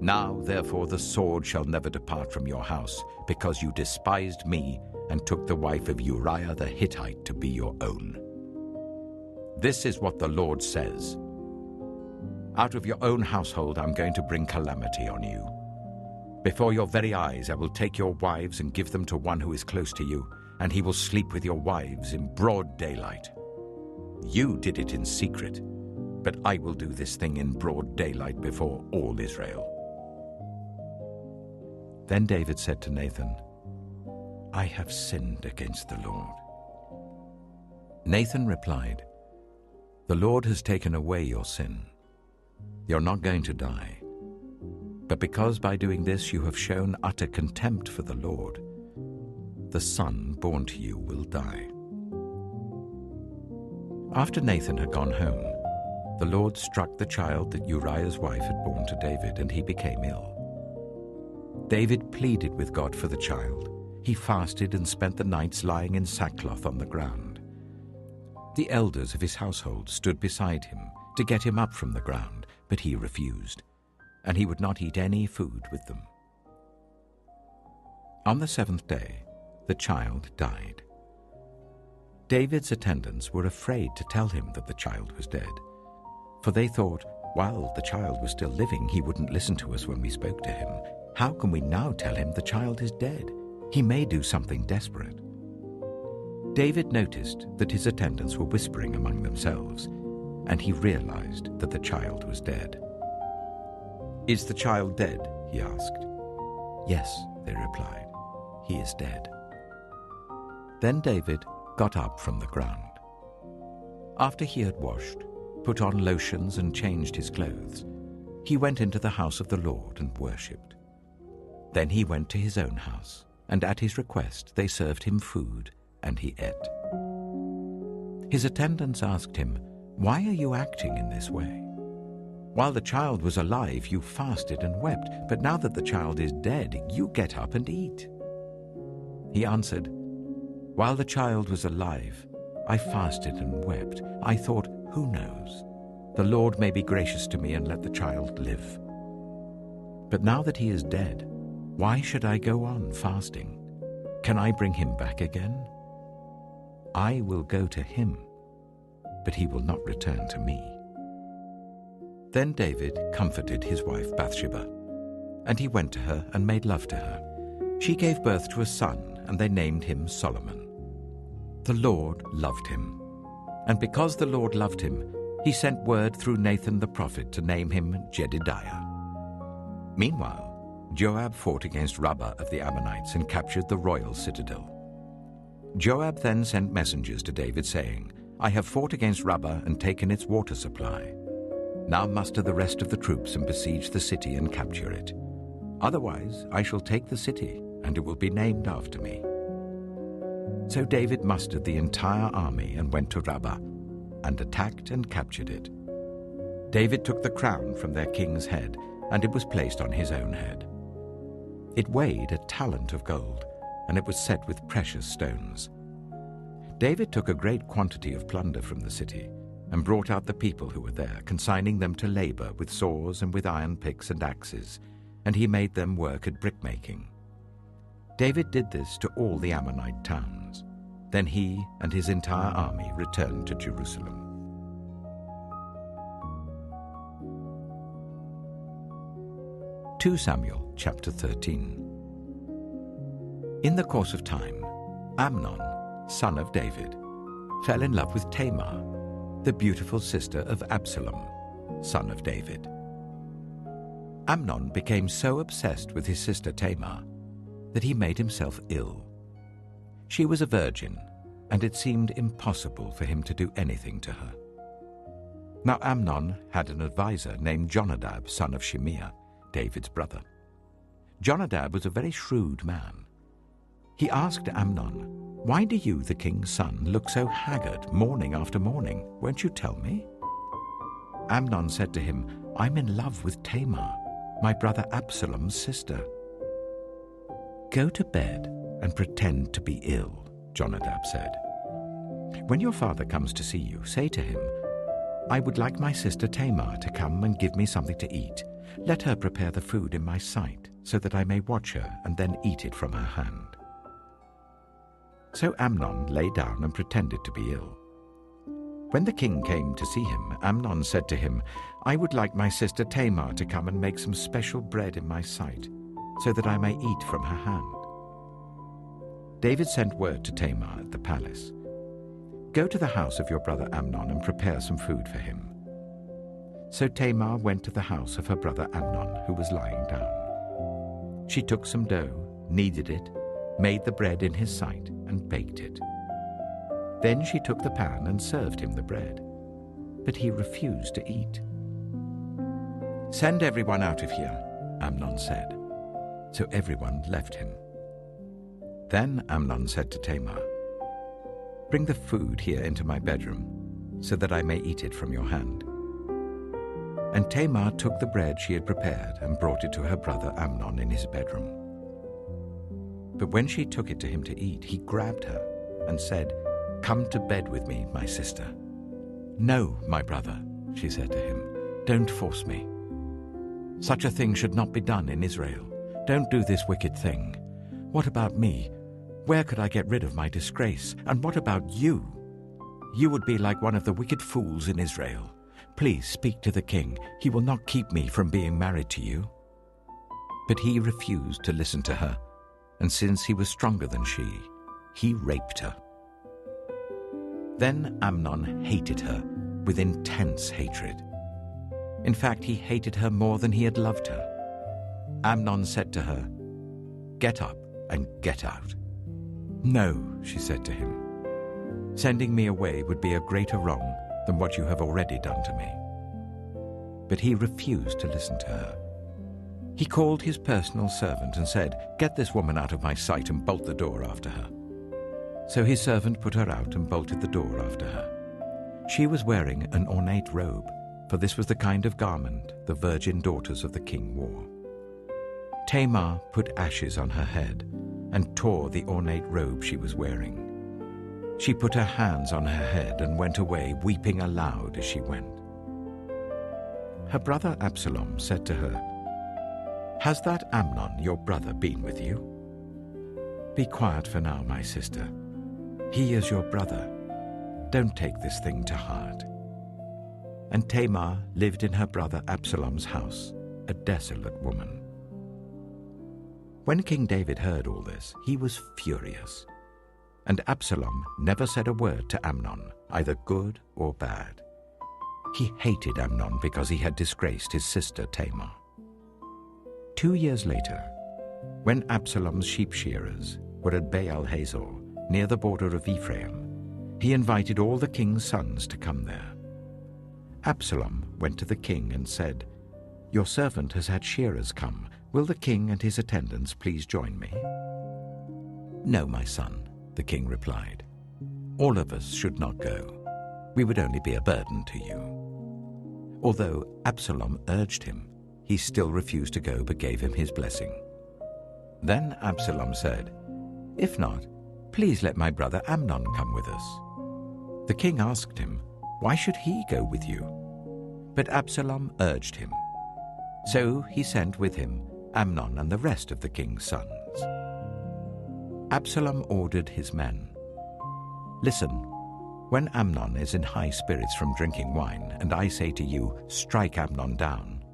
Now, therefore, the sword shall never depart from your house, because you despised me and took the wife of Uriah the Hittite to be your own. This is what the Lord says. Out of your own household I'm going to bring calamity on you. Before your very eyes I will take your wives and give them to one who is close to you, and he will sleep with your wives in broad daylight. You did it in secret, but I will do this thing in broad daylight before all Israel." Then David said to Nathan, "I have sinned against the Lord." Nathan replied, "The Lord has taken away your sin. You're not going to die. But because by doing this you have shown utter contempt for the Lord, the son born to you will die." After Nathan had gone home, the Lord struck the child that Uriah's wife had borne to David, and he became ill. David pleaded with God for the child. He fasted and spent the nights lying in sackcloth on the ground. The elders of his household stood beside him to get him up from the ground, but he refused, and he would not eat any food with them. On the 7th day, the child died. David's attendants were afraid to tell him that the child was dead, for they thought, while the child was still living, he wouldn't listen to us when we spoke to him. How can we now tell him the child is dead? He may do something desperate. David noticed that his attendants were whispering among themselves, and he realized that the child was dead. "Is the child dead?" he asked. "Yes," they replied, "he is dead." Then David got up from the ground. After he had washed, put on lotions and changed his clothes, he went into the house of the Lord and worshipped. Then he went to his own house, and at his request they served him food, and he ate. His attendants asked him, "Why are you acting in this way? While the child was alive, you fasted and wept, but now that the child is dead, you get up and eat." He answered, "While the child was alive, I fasted and wept. I thought, who knows? The Lord may be gracious to me and let the child live. But now that he is dead, why should I go on fasting? Can I bring him back again? I will go to him, but he will not return to me." Then David comforted his wife Bathsheba, and he went to her and made love to her. She gave birth to a son, and they named him Solomon. The Lord loved him, and because the Lord loved him, he sent word through Nathan the prophet to name him Jedidiah. Meanwhile, Joab fought against Rabbah of the Ammonites and captured the royal citadel. Joab then sent messengers to David saying, "I have fought against Rabbah and taken its water supply. Now muster the rest of the troops and besiege the city and capture it. Otherwise I shall take the city, and it will be named after me." So David mustered the entire army and went to Rabbah, and attacked and captured it. David took the crown from their king's head, and it was placed on his own head. It weighed a talent of gold, and it was set with precious stones. David took a great quantity of plunder from the city, and brought out the people who were there, consigning them to labor with saws and with iron picks and axes, and he made them work at brickmaking. David did this to all the Ammonite towns. Then he and his entire army returned to Jerusalem. 2 Samuel chapter 13. In the course of time, Amnon, son of David, fell in love with Tamar, the beautiful sister of Absalom, son of David. Amnon became so obsessed with his sister Tamar that he made himself ill. She was a virgin, and it seemed impossible for him to do anything to her. Now Amnon had an advisor named Jonadab, son of Shimeah, David's brother. Jonadab was a very shrewd man. He asked Amnon, "Why do you, the king's son, look so haggard morning after morning? Won't you tell me?" Amnon said to him, "I'm in love with Tamar, my brother Absalom's sister." "Go to bed and pretend to be ill," Jonadab said. "When your father comes to see you, say to him, 'I would like my sister Tamar to come and give me something to eat. Let her prepare the food in my sight, so that I may watch her and then eat it from her hand.'" So Amnon lay down and pretended to be ill. When the king came to see him, Amnon said to him, "I would like my sister Tamar to come and make some special bread in my sight, so that I may eat from her hand." David sent word to Tamar at the palace, "Go to the house of your brother Amnon and prepare some food for him." So Tamar went to the house of her brother Amnon, who was lying down. She took some dough, kneaded it, made the bread in his sight, and baked it. Then she took the pan and served him the bread, but he refused to eat. "Send everyone out of here," Amnon said. So everyone left him. Then Amnon said to Tamar, "Bring the food here into my bedroom, so that I may eat it from your hand." And Tamar took the bread she had prepared and brought it to her brother Amnon in his bedroom. But when she took it to him to eat, he grabbed her and said, "Come to bed with me, my sister." "No, my brother," she said to him, "don't force me. Such a thing should not be done in Israel. Don't do this wicked thing. What about me? Where could I get rid of my disgrace? And what about you? You would be like one of the wicked fools in Israel. Please speak to the king. He will not keep me from being married to you." But he refused to listen to her, and since he was stronger than she, he raped her. Then Amnon hated her with intense hatred. In fact, he hated her more than he had loved her. Amnon said to her, "Get up and get out." "No," she said to him. "Sending me away would be a greater wrong than what you have already done to me." But he refused to listen to her. He called his personal servant and said, "Get this woman out of my sight and bolt the door after her." So his servant put her out and bolted the door after her. She was wearing an ornate robe, for this was the kind of garment the virgin daughters of the king wore. Tamar put ashes on her head and tore the ornate robe she was wearing. She put her hands on her head and went away, weeping aloud as she went. Her brother Absalom said to her, "Has that Amnon, your brother, been with you? Be quiet for now, my sister. He is your brother. Don't take this thing to heart." And Tamar lived in her brother Absalom's house, a desolate woman. When King David heard all this, he was furious. And Absalom never said a word to Amnon, either good or bad. He hated Amnon because he had disgraced his sister Tamar. 2 years later, when Absalom's sheep shearers were at Baal Hazor, near the border of Ephraim, he invited all the king's sons to come there. Absalom went to the king and said, "Your servant has had shearers come. Will the king and his attendants please join me?" "No, my son," the king replied. "All of us should not go. We would only be a burden to you." Although Absalom urged him, he still refused to go but gave him his blessing. Then Absalom said, "If not, please let my brother Amnon come with us." The king asked him, "Why should he go with you?" But Absalom urged him. So he sent with him Amnon and the rest of the king's sons. Absalom ordered his men, "Listen, when Amnon is in high spirits from drinking wine, and I say to you, 'Strike Amnon down,'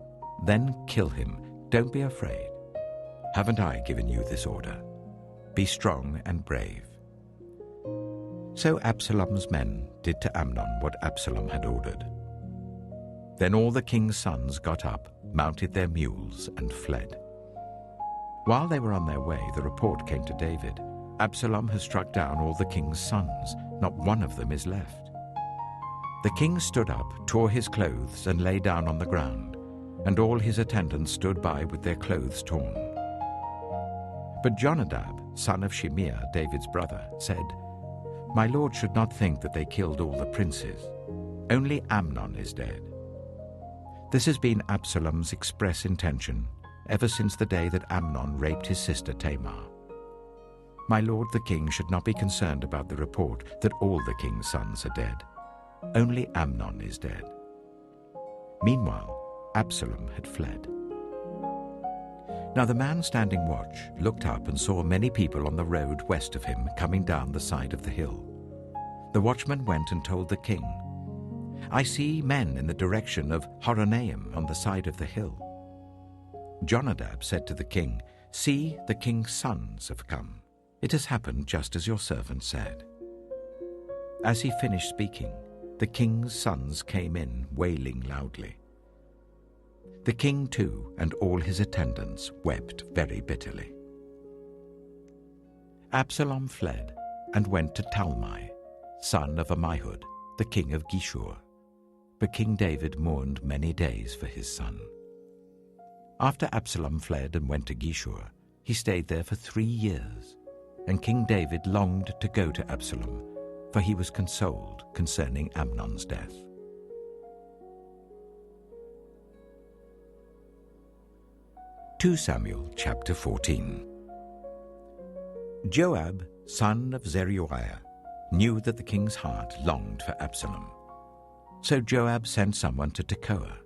then kill him. Don't be afraid. Haven't I given you this order? Be strong and brave." So Absalom's men did to Amnon what Absalom had ordered. Then all the king's sons got up, mounted their mules, and fled. While they were on their way, the report came to David, "Absalom has struck down all the king's sons. Not one of them is left." The king stood up, tore his clothes, and lay down on the ground, and all his attendants stood by with their clothes torn. But Jonadab, son of Shimeah, David's brother, said, "My lord should not think that they killed all the princes. Only Amnon is dead." This has been Absalom's express intention ever since the day that Amnon raped his sister Tamar. My lord the king should not be concerned about the report that all the king's sons are dead. Only Amnon is dead. Meanwhile, Absalom had fled. Now the man standing watch looked up and saw many people on the road west of him coming down the side of the hill. The watchman went and told the king, "I see men in the direction of Horonaim on the side of the hill." Jonadab said to the king, "See, the king's sons have come. It has happened just as your servant said." As he finished speaking, the king's sons came in, wailing loudly. The king too and all his attendants wept very bitterly. Absalom fled and went to Talmai, son of Ammihud, the king of Geshur. But King David mourned many days for his son. After Absalom fled and went to Geshur, he stayed there for 3 years, and King David longed to go to Absalom, for he was consoled concerning Amnon's death. Samuel chapter 14. Joab, son of Zeruiah, knew that the king's heart longed for Absalom. So Joab sent someone to Tekoa,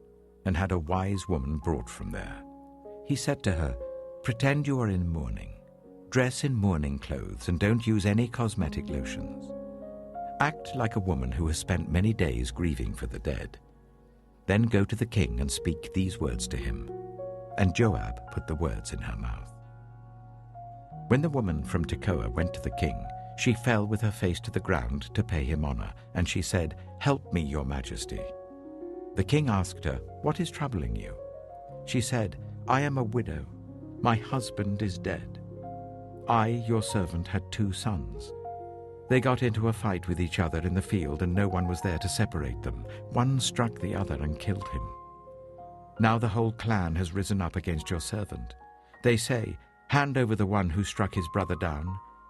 and had a wise woman brought from there. He said to her, "Pretend you are in mourning. Dress in mourning clothes and don't use any cosmetic lotions. Act like a woman who has spent many days grieving for the dead. Then go to the king and speak these words to him." And Joab put the words in her mouth. When the woman from Tekoa went to the king, she fell with her face to the ground to pay him honor, and she said, "Help me, your majesty." The king asked her, "What is troubling you?" She said, "I am a widow. My husband is dead. I, your servant, had 2 sons. They got into a fight with each other in the field, and no one was there to separate them. One struck the other and killed him. Now the whole clan has risen up against your servant. They say, 'Hand over the one who struck his brother down,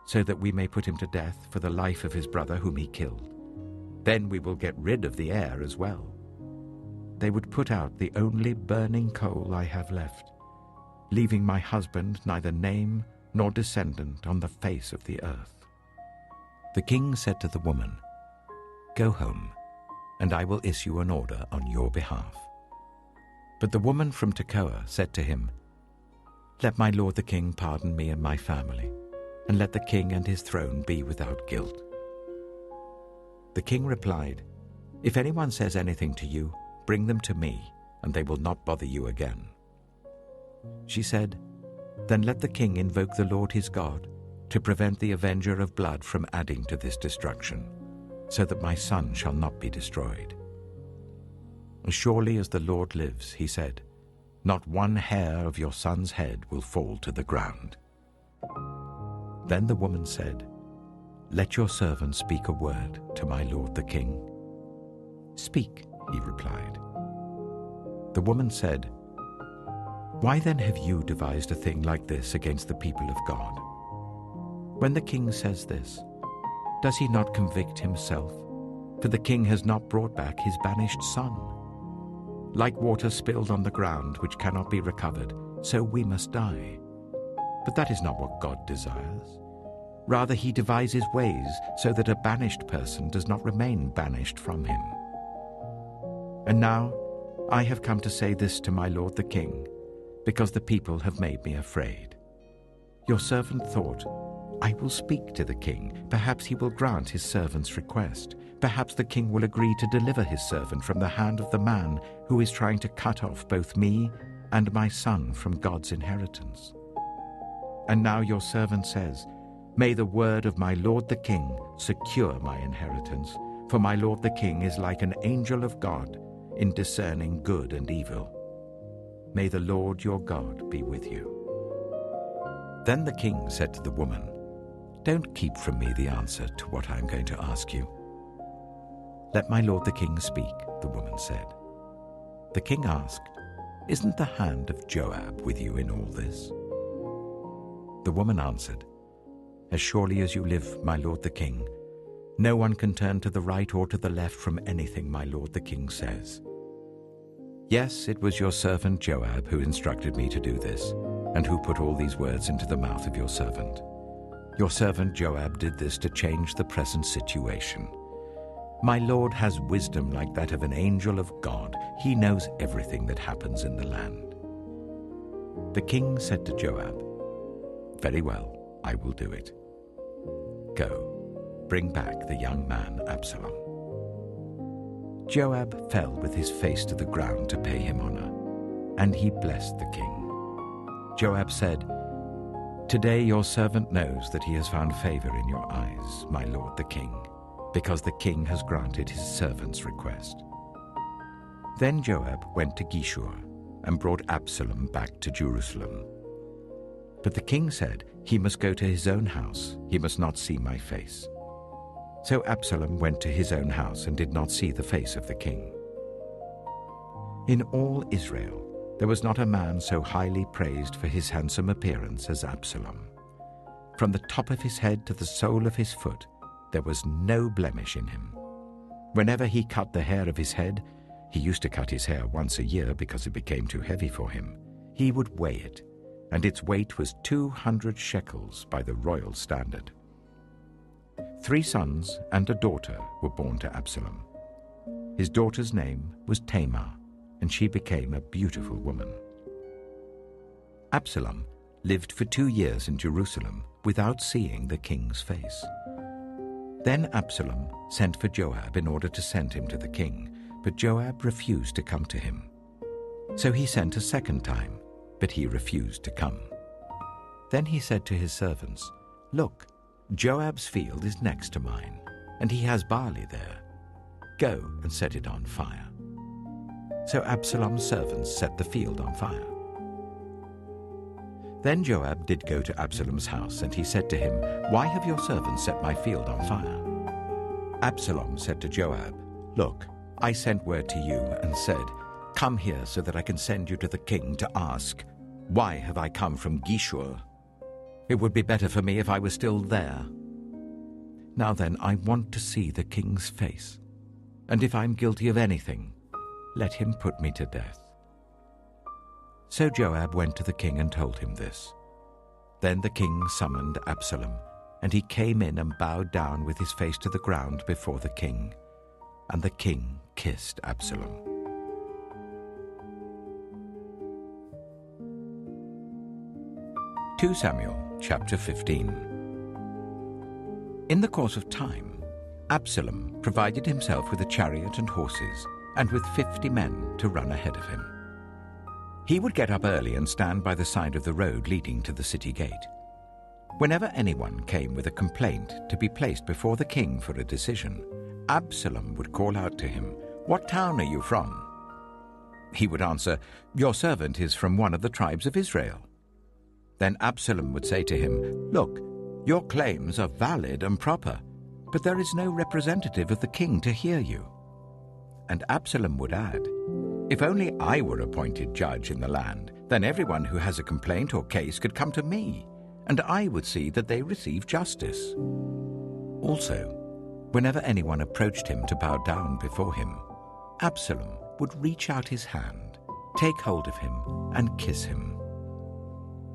so that we may put him to death for the life of his brother whom he killed. Then we will get rid of the heir as well.' They would put out the only burning coal I have left, leaving my husband neither name nor descendant on the face of the earth." The king said to the woman, "Go home, and I will issue an order on your behalf." But the woman from Tekoa said to him, "Let my lord the king pardon me and my family, and let the king and his throne be without guilt." The king replied, "If anyone says anything to you, bring them to me, and they will not bother you again." She said, "Then let the king invoke the Lord his God to prevent the avenger of blood from adding to this destruction, so that my son shall not be destroyed." "As surely as the Lord lives," he said, "not one hair of your son's head will fall to the ground." Then the woman said, "Let your servant speak a word to my lord the king." "Speak," he replied. The woman said, "Why then have you devised a thing like this against the people of God? When the king says this, does he not convict himself? For the king has not brought back his banished son. Like water spilled on the ground which cannot be recovered, so we must die. But that is not what God desires. Rather, he devises ways so that a banished person does not remain banished from him. And now I have come to say this to my lord the king, because the people have made me afraid. Your servant thought, I will speak to the king. Perhaps he will grant his servant's request. Perhaps the king will agree to deliver his servant from the hand of the man who is trying to cut off both me and my son from God's inheritance. And now your servant says, may the word of my lord the king secure my inheritance, for my lord the king is like an angel of God in discerning good and evil. May the Lord your God be with you. Then the king said to the woman, don't keep from me the answer to what I am going to ask you. Let my lord the king speak, the woman said. The king asked, isn't the hand of Joab with you in all this? The woman answered, as surely as you live, my lord the king, no one can turn to the right or to the left from anything my lord the king says. Yes, it was your servant Joab who instructed me to do this, and who put all these words into the mouth of your servant. Your servant Joab did this to change the present situation. My lord has wisdom like that of an angel of God. He knows everything that happens in the land. The king said to Joab, very well, I will do it. Go, bring back the young man Absalom. Joab fell with his face to the ground to pay him honor, and he blessed the king. Joab said, today your servant knows that he has found favor in your eyes, my lord the king, because the king has granted his servant's request. Then Joab went to Geshur and brought Absalom back to Jerusalem. But the king said, he must go to his own house, he must not see my face. So Absalom went to his own house and did not see the face of the king. In all Israel, there was not a man so highly praised for his handsome appearance as Absalom. From the top of his head to the sole of his foot, there was no blemish in him. Whenever he cut the hair of his head, he used to cut his hair once a year because it became too heavy for him, he would weigh it, and its weight was 200 shekels by the royal standard. 3 sons and a daughter were born to Absalom. His daughter's name was Tamar, and she became a beautiful woman. Absalom lived for 2 years in Jerusalem without seeing the king's face. Then Absalom sent for Joab in order to send him to the king, but Joab refused to come to him. So he sent a second time, but he refused to come. Then he said to his servants, look, Joab's field is next to mine, and he has barley there. Go and set it on fire. So Absalom's servants set the field on fire. Then Joab did go to Absalom's house, and he said to him, why have your servants set my field on fire? Absalom said to Joab, look, I sent word to you and said, come here so that I can send you to the king to ask, why have I come from Geshur? It would be better for me if I was still there. Now then, I want to see the king's face, and if I'm guilty of anything, let him put me to death. So Joab went to the king and told him this. Then the king summoned Absalom, and he came in and bowed down with his face to the ground before the king, and the king kissed Absalom. 2 Samuel chapter 15. In the course of time, Absalom provided himself with a chariot and horses, and with 50 men to run ahead of him. He would get up early and stand by the side of the road leading to the city gate. Whenever anyone came with a complaint to be placed before the king for a decision, Absalom would call out to him, what town are you from? He would answer, your servant is from one of the tribes of Israel. Then Absalom would say to him, look, your claims are valid and proper, but there is no representative of the king to hear you. And Absalom would add, if only I were appointed judge in the land, then everyone who has a complaint or case could come to me, and I would see that they receive justice. Also, whenever anyone approached him to bow down before him, Absalom would reach out his hand, take hold of him, and kiss him.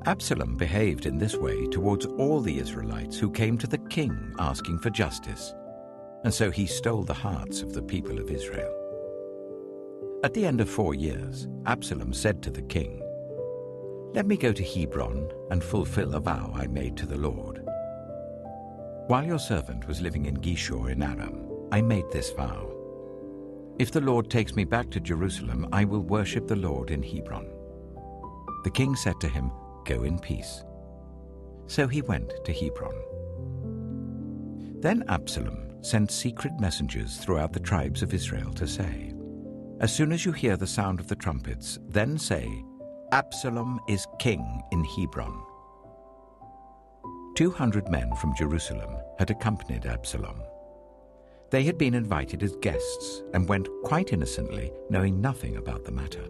Absalom behaved in this way towards all the Israelites who came to the king asking for justice, and so he stole the hearts of the people of Israel. At the end of 4 years, Absalom said to the king, let me go to Hebron and fulfill a vow I made to the Lord. While your servant was living in Geshur in Aram, I made this vow. If the Lord takes me back to Jerusalem, I will worship the Lord in Hebron." The king said to him, "Go in peace." So he went to Hebron. Then Absalom sent secret messengers throughout the tribes of Israel to say, "As soon as you hear the sound of the trumpets, then say, 'Absalom is king in Hebron.'" 200 men from Jerusalem had accompanied Absalom. They had been invited as guests and went quite innocently, knowing nothing about the matter.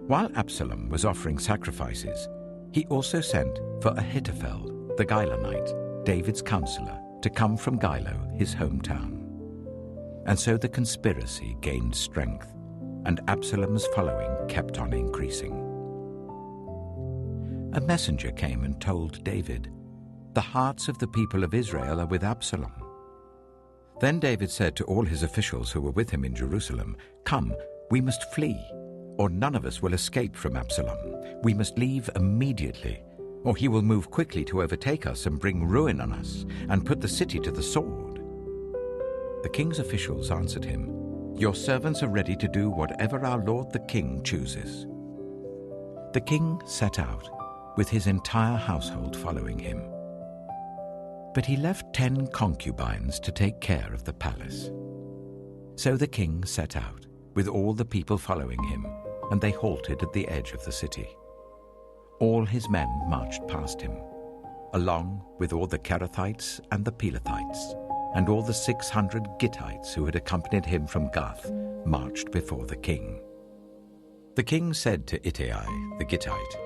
While Absalom was offering sacrifices, he also sent for Ahithophel, the Gilonite, David's counselor, to come from Gilo, his hometown. And so the conspiracy gained strength, and Absalom's following kept on increasing. A messenger came and told David, "The hearts of the people of Israel are with Absalom." Then David said to all his officials who were with him in Jerusalem, "Come, we must flee, or none of us will escape from Absalom. We must leave immediately, or he will move quickly to overtake us and bring ruin on us, and put the city to the sword." The king's officials answered him, "Your servants are ready to do whatever our lord the king chooses." The king set out, with his entire household following him. But he left 10 concubines to take care of the palace. So the king set out, with all the people following him, and they halted at the edge of the city. All his men marched past him, along with all the Kerethites and the Pelethites, and all the 600 Gittites who had accompanied him from Gath marched before the king. The king said to Ittai the Gittite,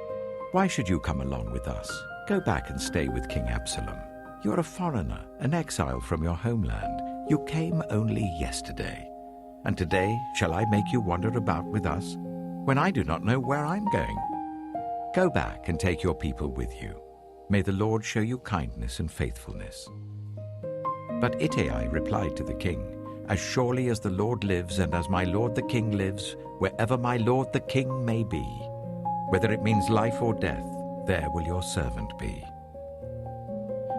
"Why should you come along with us? Go back and stay with King Absalom. You are a foreigner, an exile from your homeland. You came only yesterday. And today shall I make you wander about with us, when I do not know where I'm going? Go back and take your people with you. May the Lord show you kindness and faithfulness." But Ittai replied to the king, "As surely as the Lord lives and as my lord the king lives, wherever my lord the king may be, whether it means life or death, there will your servant be."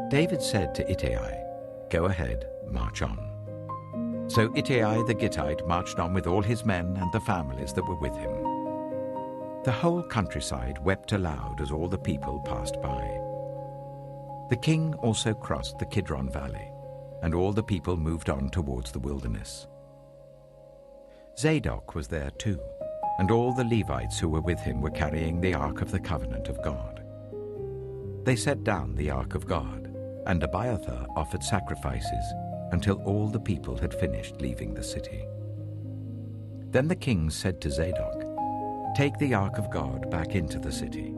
David said to Ittai, "Go ahead, march on." So Ittai the Gittite marched on with all his men and the families that were with him. The whole countryside wept aloud as all the people passed by. The king also crossed the Kidron Valley, and all the people moved on towards the wilderness. Zadok was there too, and all the Levites who were with him were carrying the Ark of the Covenant of God. They set down the Ark of God, and Abiathar offered sacrifices until all the people had finished leaving the city. Then the king said to Zadok, "Take the Ark of God back into the city.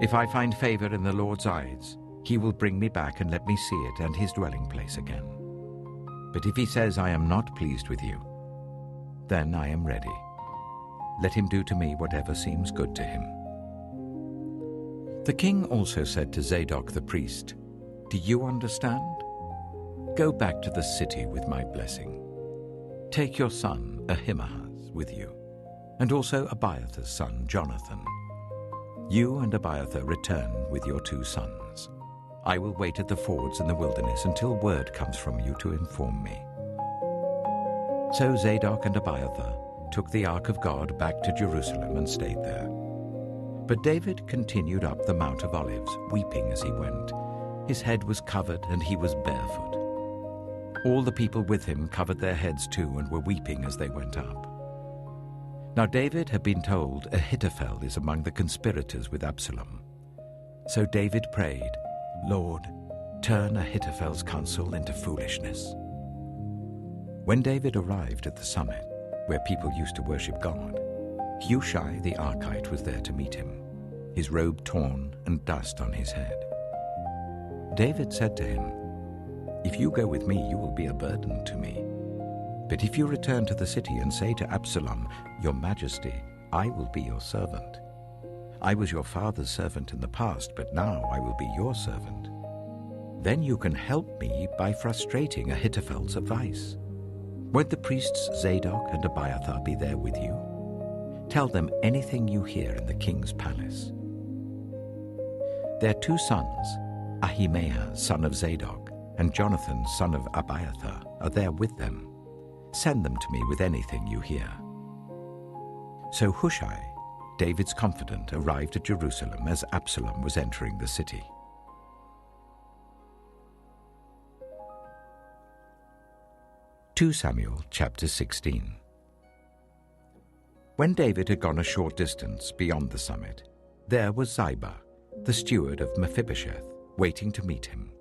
If I find favor in the Lord's eyes, he will bring me back and let me see it and his dwelling place again. But if he says I am not pleased with you, then I am ready. Let him do to me whatever seems good to him." The king also said to Zadok the priest, "Do you understand? Go back to the city with my blessing. Take your son Ahimaaz with you, and also Abiathar's son Jonathan. You and Abiathar return with your 2 sons. I will wait at the fords in the wilderness until word comes from you to inform me." So Zadok and Abiathar took the Ark of God back to Jerusalem and stayed there. But David continued up the Mount of Olives, weeping as he went. His head was covered and he was barefoot. All the people with him covered their heads too and were weeping as they went up. Now David had been told Ahithophel is among the conspirators with Absalom. So David prayed, "Lord, turn Ahithophel's counsel into foolishness." When David arrived at the summit, where people used to worship God, Hushai the Archite was there to meet him, his robe torn and dust on his head. David said to him, "If you go with me, you will be a burden to me. But if you return to the city and say to Absalom, 'Your Majesty, I will be your servant. I was your father's servant in the past, but now I will be your servant,' then you can help me by frustrating Ahithophel's advice. Won't the priests Zadok and Abiathar be there with you? Tell them anything you hear in the king's palace." Their 2 sons, Ahimaaz son of Zadok and Jonathan, son of Abiathar, are there with them. Send them to me with anything you hear." So Hushai, David's confidant, arrived at Jerusalem as Absalom was entering the city. Two Samuel chapter 16. When David had gone a short distance beyond the summit, there was Ziba, the steward of Mephibosheth, waiting to meet him.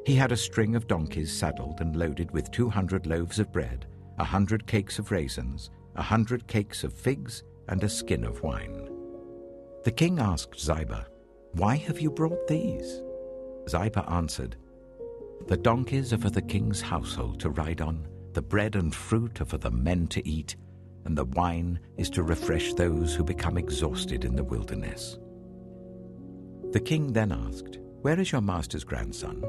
He had a string of donkeys saddled and loaded with 200 loaves of bread, 100 cakes of raisins, 100 cakes of figs, and a skin of wine. The king asked Ziba, "Why have you brought these?" Ziba answered, "The donkeys are for the king's household to ride on, the bread and fruit are for the men to eat, and the wine is to refresh those who become exhausted in the wilderness." The king then asked, "Where is your master's grandson?"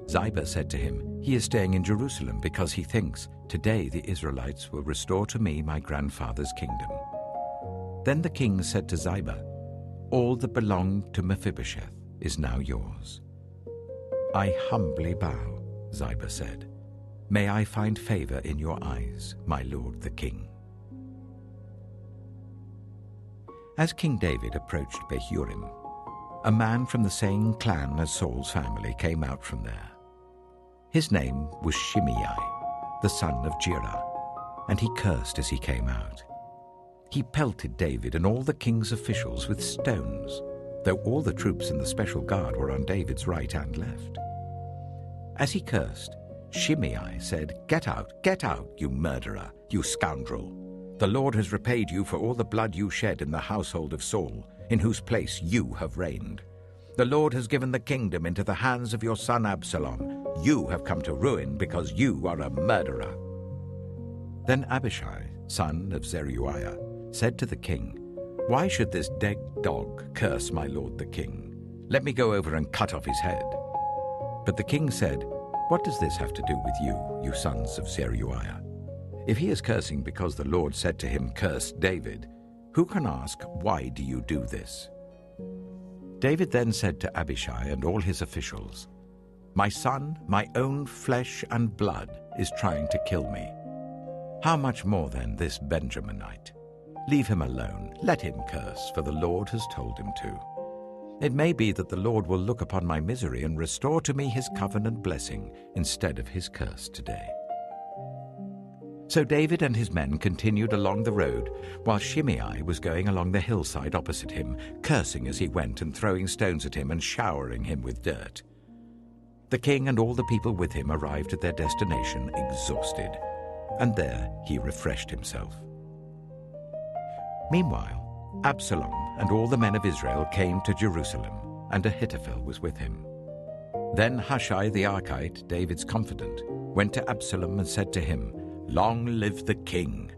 Ziba said to him, "He is staying in Jerusalem because he thinks, 'Today the Israelites will restore to me my grandfather's kingdom.'" Then the king said to Ziba, "All that belonged to Mephibosheth is now yours." "I humbly bow," Ziba said. "May I find favor in your eyes, my lord the king." As King David approached Bahurim, a man from the same clan as Saul's family came out from there. His name was Shimei, the son of Jerah, and he cursed as he came out. He pelted David and all the king's officials with stones, though all the troops in the special guard were on David's right and left. As he cursed, Shimei said, get out, you murderer, you scoundrel. The Lord has repaid you for all the blood you shed in the household of Saul, in whose place you have reigned. The Lord has given the kingdom into the hands of your son Absalom. You have come to ruin because you are a murderer." Then Abishai, son of Zeruiah, said to the king, "Why should this dead dog curse my lord the king? Let me go over and cut off his head." But the king said, "What does this have to do with you, you sons of Zeruiah? If he is cursing because the Lord said to him, 'Curse David,' who can ask, 'Why do you do this?'" David then said to Abishai and all his officials, "My son, my own flesh and blood, is trying to kill me. How much more then this Benjaminite? Leave him alone, let him curse, for the Lord has told him to. It may be that the Lord will look upon my misery and restore to me his covenant blessing instead of his curse today." So David and his men continued along the road, while Shimei was going along the hillside opposite him, cursing as he went and throwing stones at him and showering him with dirt. The king and all the people with him arrived at their destination exhausted, and there he refreshed himself. Meanwhile, Absalom and all the men of Israel came to Jerusalem, and Ahithophel was with him. Then Hushai the Archite, David's confidant, went to Absalom and said to him, "Long live the king!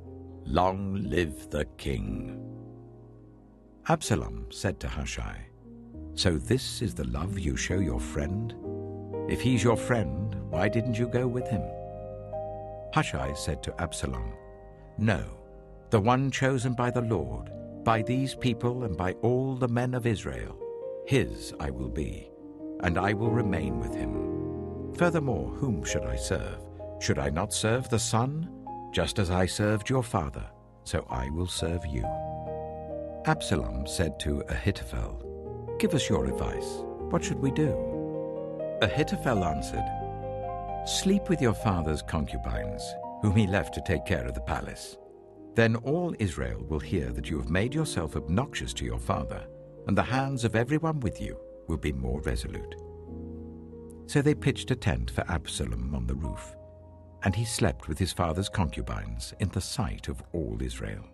Long live the king!" Absalom said to Hushai, "So this is the love you show your friend? If he's your friend, why didn't you go with him?" Hushai said to Absalom, "No, the one chosen by the Lord, by these people and by all the men of Israel, his I will be, and I will remain with him. Furthermore, whom should I serve? Should I not serve the Son? Just as I served your father, so I will serve you." Absalom said to Ahithophel, "Give us your advice. What should we do?" Ahithophel answered, "Sleep with your father's concubines, whom he left to take care of the palace. Then all Israel will hear that you have made yourself obnoxious to your father, and the hands of everyone with you will be more resolute." So they pitched a tent for Absalom on the roof, and he slept with his father's concubines in the sight of all Israel.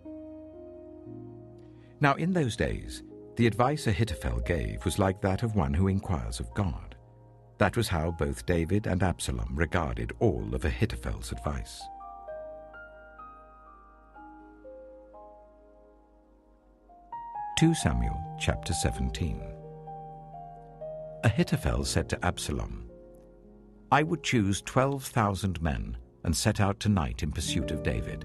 Now in those days, the advice Ahithophel gave was like that of one who inquires of God. That was how both David and Absalom regarded all of Ahithophel's advice. Two Samuel chapter 17. Ahithophel said to Absalom, "I would choose 12,000 men and set out tonight in pursuit of David.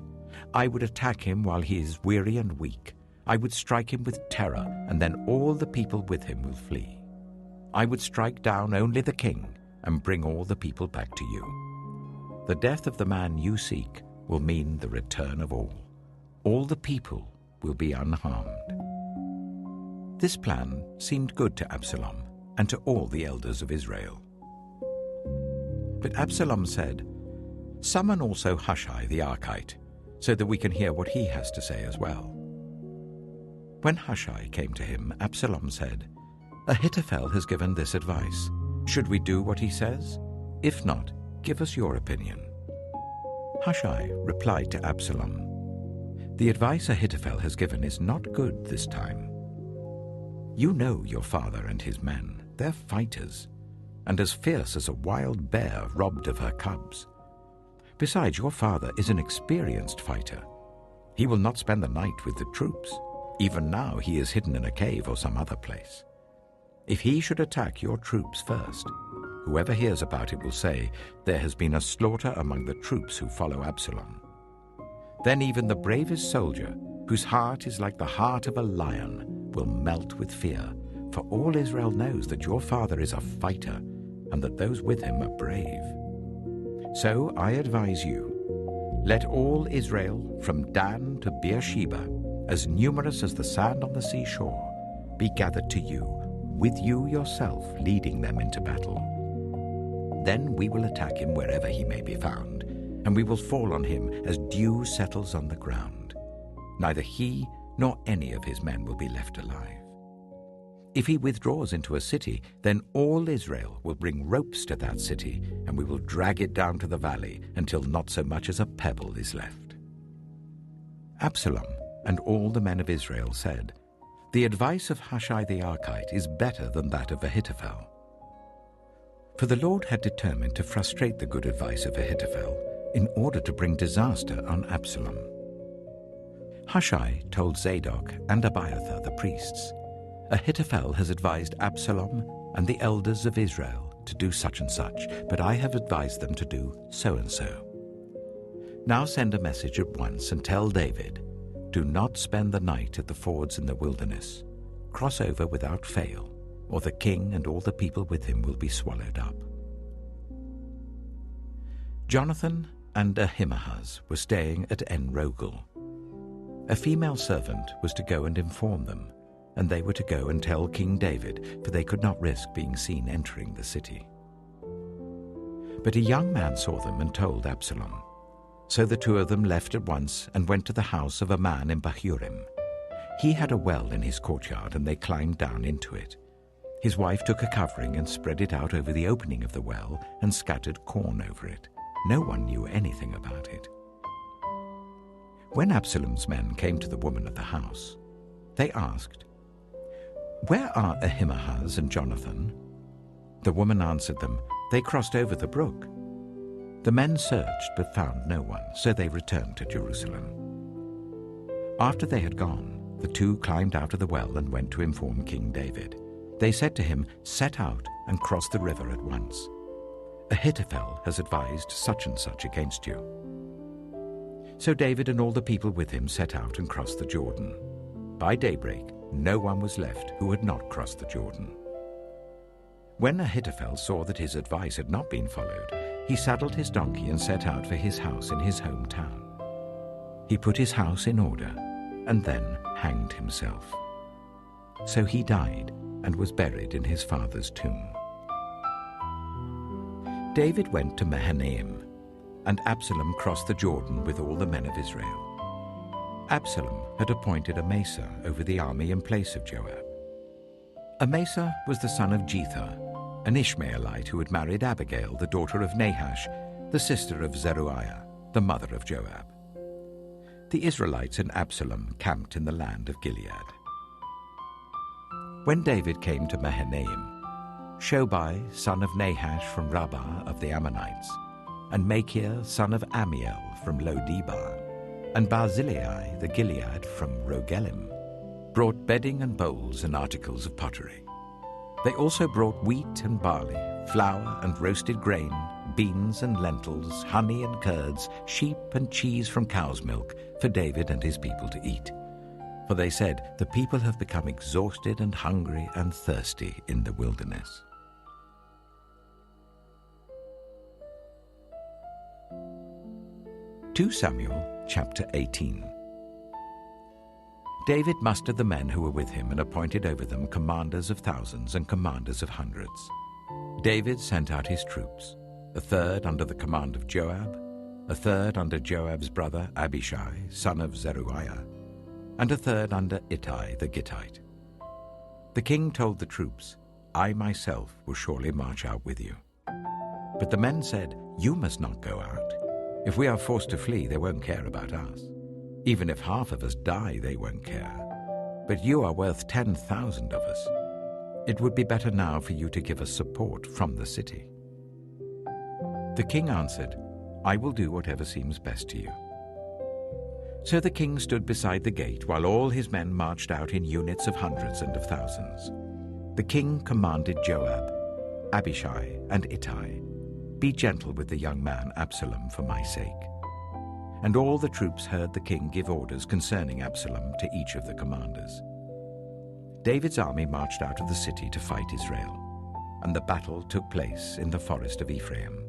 I would attack him while he is weary and weak. I would strike him with terror, and then all the people with him will flee. I would strike down only the king, and bring all the people back to you. The death of the man you seek will mean the return of all. All the people will be unharmed." This plan seemed good to Absalom and to all the elders of Israel. But Absalom said, "Summon also Hushai the Archite, so that we can hear what he has to say as well." When Hushai came to him, Absalom said, "Ahithophel has given this advice. Should we do what he says? If not, give us your opinion." Hushai replied to Absalom, "The advice Ahithophel has given is not good this time. You know your father and his men. They're fighters, and as fierce as a wild bear robbed of her cubs. Besides, your father is an experienced fighter. He will not spend the night with the troops. Even now he is hidden in a cave or some other place. If he should attack your troops first, whoever hears about it will say, 'There has been a slaughter among the troops who follow Absalom.' Then even the bravest soldier, whose heart is like the heart of a lion, will melt with fear, for all Israel knows that your father is a fighter and that those with him are brave. So I advise you, let all Israel, from Dan to Beersheba, as numerous as the sand on the seashore, be gathered to you, with you yourself leading them into battle. Then we will attack him wherever he may be found, and we will fall on him as dew settles on the ground. Neither he nor any of his men will be left alive. If he withdraws into a city, then all Israel will bring ropes to that city, and we will drag it down to the valley until not so much as a pebble is left." Absalom and all the men of Israel said, "The advice of Hushai the Archite is better than that of Ahithophel." For the Lord had determined to frustrate the good advice of Ahithophel in order to bring disaster on Absalom. Hushai told Zadok and Abiathar the priests, "Ahithophel has advised Absalom and the elders of Israel to do such and such, but I have advised them to do so and so. Now send a message at once and tell David, 'Do not spend the night at the fords in the wilderness. Cross over without fail, or the king and all the people with him will be swallowed up.'" Jonathan and Ahimaaz were staying at En-Rogel. A female servant was to go and inform them, and they were to go and tell King David, for they could not risk being seen entering the city. But a young man saw them and told Absalom. So the two of them left at once and went to the house of a man in Bahurim. He had a well in his courtyard, and they climbed down into it. His wife took a covering and spread it out over the opening of the well and scattered corn over it. No one knew anything about it. When Absalom's men came to the woman of the house, they asked, "Where are Ahimaaz and Jonathan?" The woman answered them, "They crossed over the brook." The men searched but found no one, so they returned to Jerusalem. After they had gone, the two climbed out of the well and went to inform King David. They said to him, "Set out and cross the river at once. Ahithophel has advised such and such against you." So David and all the people with him set out and crossed the Jordan. By daybreak, no one was left who had not crossed the Jordan. When Ahithophel saw that his advice had not been followed, he saddled his donkey and set out for his house in his hometown. He put his house in order and then hanged himself. So he died and was buried in his father's tomb. David went to Mahanaim, and Absalom crossed the Jordan with all the men of Israel. Absalom had appointed Amasa over the army in place of Joab. Amasa was the son of Jether, an Ishmaelite who had married Abigail, the daughter of Nahash, the sister of Zeruiah, the mother of Joab. The Israelites and Absalom camped in the land of Gilead. When David came to Mahanaim, Shobai, son of Nahash from Rabbah of the Ammonites, and Machir, son of Amiel from Lo-debar, and Barzillai the Gilead from Rogelim, brought bedding and bowls and articles of pottery. They also brought wheat and barley, flour and roasted grain, beans and lentils, honey and curds, sheep and cheese from cow's milk for David and his people to eat. For they said, "The people have become exhausted and hungry and thirsty in the wilderness." 2 Samuel chapter 18. David mustered the men who were with him and appointed over them commanders of thousands and commanders of hundreds. David sent out his troops, a third under the command of Joab, a third under Joab's brother Abishai, son of Zeruiah, and a third under Ittai the Gittite. The king told the troops, "I myself will surely march out with you." But the men said, "You must not go out. If we are forced to flee, they won't care about us. Even if half of us die, they won't care. But you are worth 10,000 of us. It would be better now for you to give us support from the city." The king answered, "I will do whatever seems best to you." So the king stood beside the gate while all his men marched out in units of hundreds and of thousands. The king commanded Joab, Abishai, and Ittai, "Be gentle with the young man Absalom for my sake." And all the troops heard the king give orders concerning Absalom to each of the commanders. David's army marched out of the city to fight Israel, and the battle took place in the forest of Ephraim.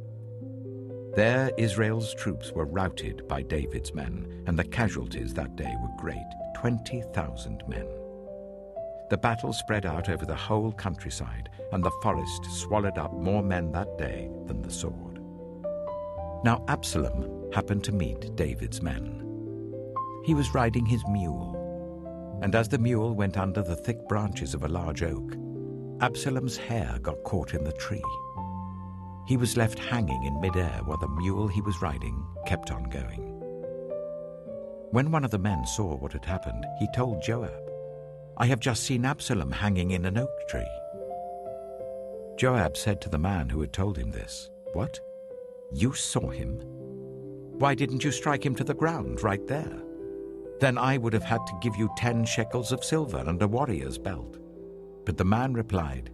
There Israel's troops were routed by David's men, and the casualties that day were great, 20,000 men. The battle spread out over the whole countryside, and the forest swallowed up more men that day than the sword. Now Absalom happened to meet David's men. He was riding his mule, and as the mule went under the thick branches of a large oak, Absalom's hair got caught in the tree. He was left hanging in midair while the mule he was riding kept on going. When one of the men saw what had happened, he told Joab, "I have just seen Absalom hanging in an oak tree." Joab said to the man who had told him this, "What? You saw him? Why didn't you strike him to the ground right there? Then I would have had to give you 10 shekels of silver and a warrior's belt." But the man replied,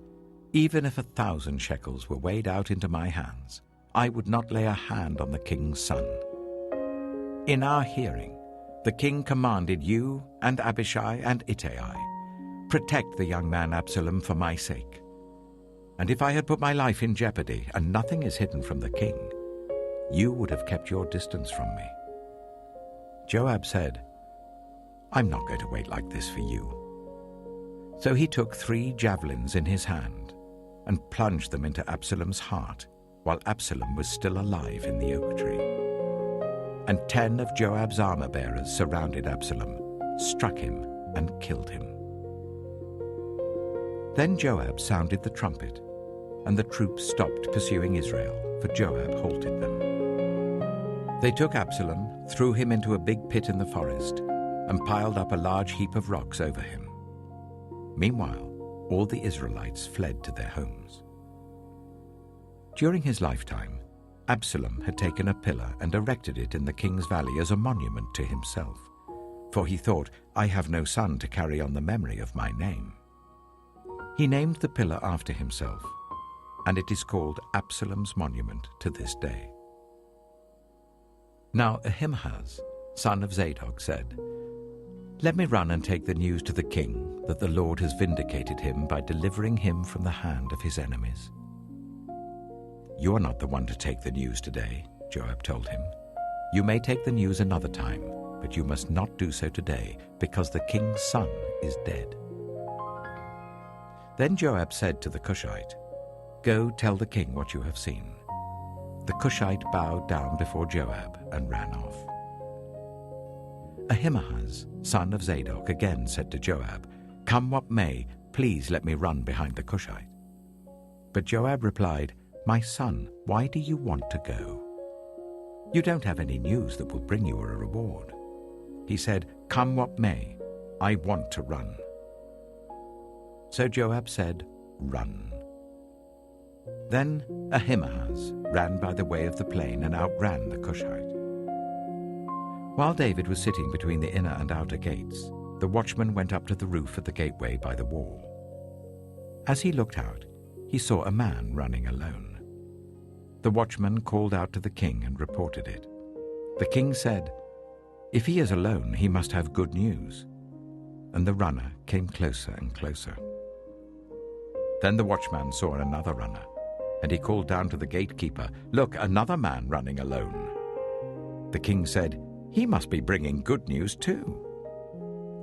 "Even if 1,000 shekels were weighed out into my hands, I would not lay a hand on the king's son. In our hearing, the king commanded you and Abishai and Ittai, 'Protect the young man Absalom for my sake.' And if I had put my life in jeopardy, and nothing is hidden from the king, you would have kept your distance from me." Joab said, "I'm not going to wait like this for you." So he took 3 javelins in his hand and plunged them into Absalom's heart while Absalom was still alive in the oak tree. And 10 of Joab's armor-bearers surrounded Absalom, struck him, and killed him. Then Joab sounded the trumpet, and the troops stopped pursuing Israel, for Joab halted them. They took Absalom, threw him into a big pit in the forest, and piled up a large heap of rocks over him. Meanwhile, all the Israelites fled to their homes. During his lifetime, Absalom had taken a pillar and erected it in the king's valley as a monument to himself, for he thought, "I have no son to carry on the memory of my name." He named the pillar after himself, and it is called Absalom's monument to this day. Now Ahimaaz, son of Zadok, said, "Let me run and take the news to the king that the Lord has vindicated him by delivering him from the hand of his enemies." "You are not the one to take the news today," Joab told him. "You may take the news another time, but you must not do so today, because the king's son is dead." Then Joab said to the Cushite, "Go tell the king what you have seen." The Cushite bowed down before Joab and ran off. Ahimaaz, son of Zadok, again said to Joab, "Come what may, please let me run behind the Cushite." But Joab replied, "My son, why do you want to go? You don't have any news that will bring you a reward." He said, "Come what may, I want to run." So Joab said, "Run." Then Ahimaaz ran by the way of the plain and outran the Cushite. While David was sitting between the inner and outer gates, the watchman went up to the roof of the gateway by the wall. As he looked out, he saw a man running alone. The watchman called out to the king and reported it. The king said, "If he is alone, he must have good news." And the runner came closer and closer. Then the watchman saw another runner, and he called down to the gatekeeper, "Look, another man running alone." The king said, "He must be bringing good news too."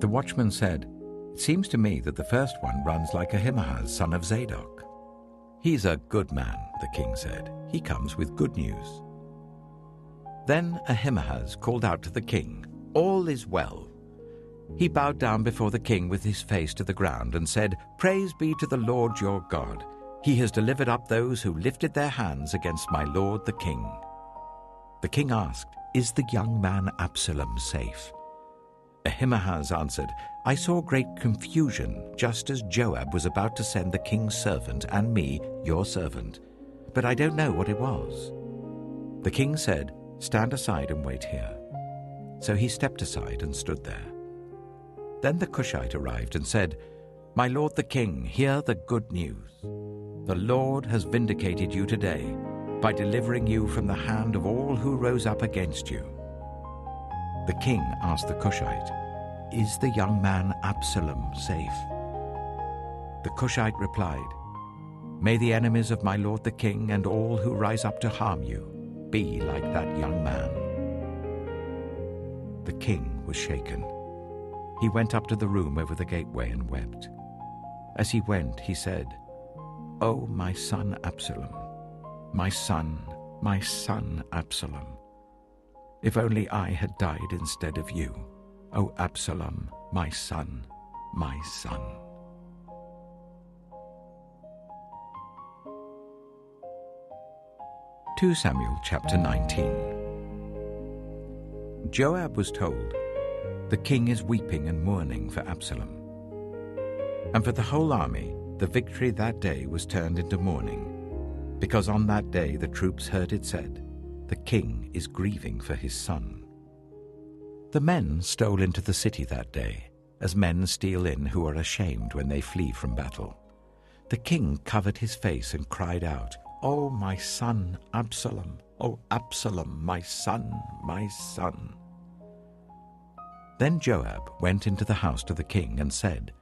The watchman said, "It seems to me that the first one runs like Ahimaaz, son of Zadok." "He's a good man," the king said. "He comes with good news." Then Ahimaaz called out to the king, "All is well." He bowed down before the king with his face to the ground and said, "Praise be to the Lord your God. He has delivered up those who lifted their hands against my lord the king." The king asked, "Is the young man Absalom safe?" Ahimaaz answered, "I saw great confusion, just as Joab was about to send the king's servant and me, your servant, but I don't know what it was." The king said, "Stand aside and wait here." So he stepped aside and stood there. Then the Cushite arrived and said, "My lord the king, hear the good news. The Lord has vindicated you today by delivering you from the hand of all who rose up against you." The king asked the Cushite, "Is the young man Absalom safe?" The Cushite replied, "May the enemies of my lord the king and all who rise up to harm you be like that young man." The king was shaken. He went up to the room over the gateway and wept. As he went, he said, "Oh, my son Absalom, my son Absalom. If only I had died instead of you, O Absalom, my son, my son." 2 Samuel chapter 19. Joab was told, "The king is weeping and mourning for Absalom." And for the whole army, the victory that day was turned into mourning, because on that day the troops heard it said, "The king is grieving for his son." The men stole into the city that day, as men steal in who are ashamed when they flee from battle. The king covered his face and cried out, "Oh, my son Absalom! Oh, Absalom, my son, my son!" Then Joab went into the house to the king and said,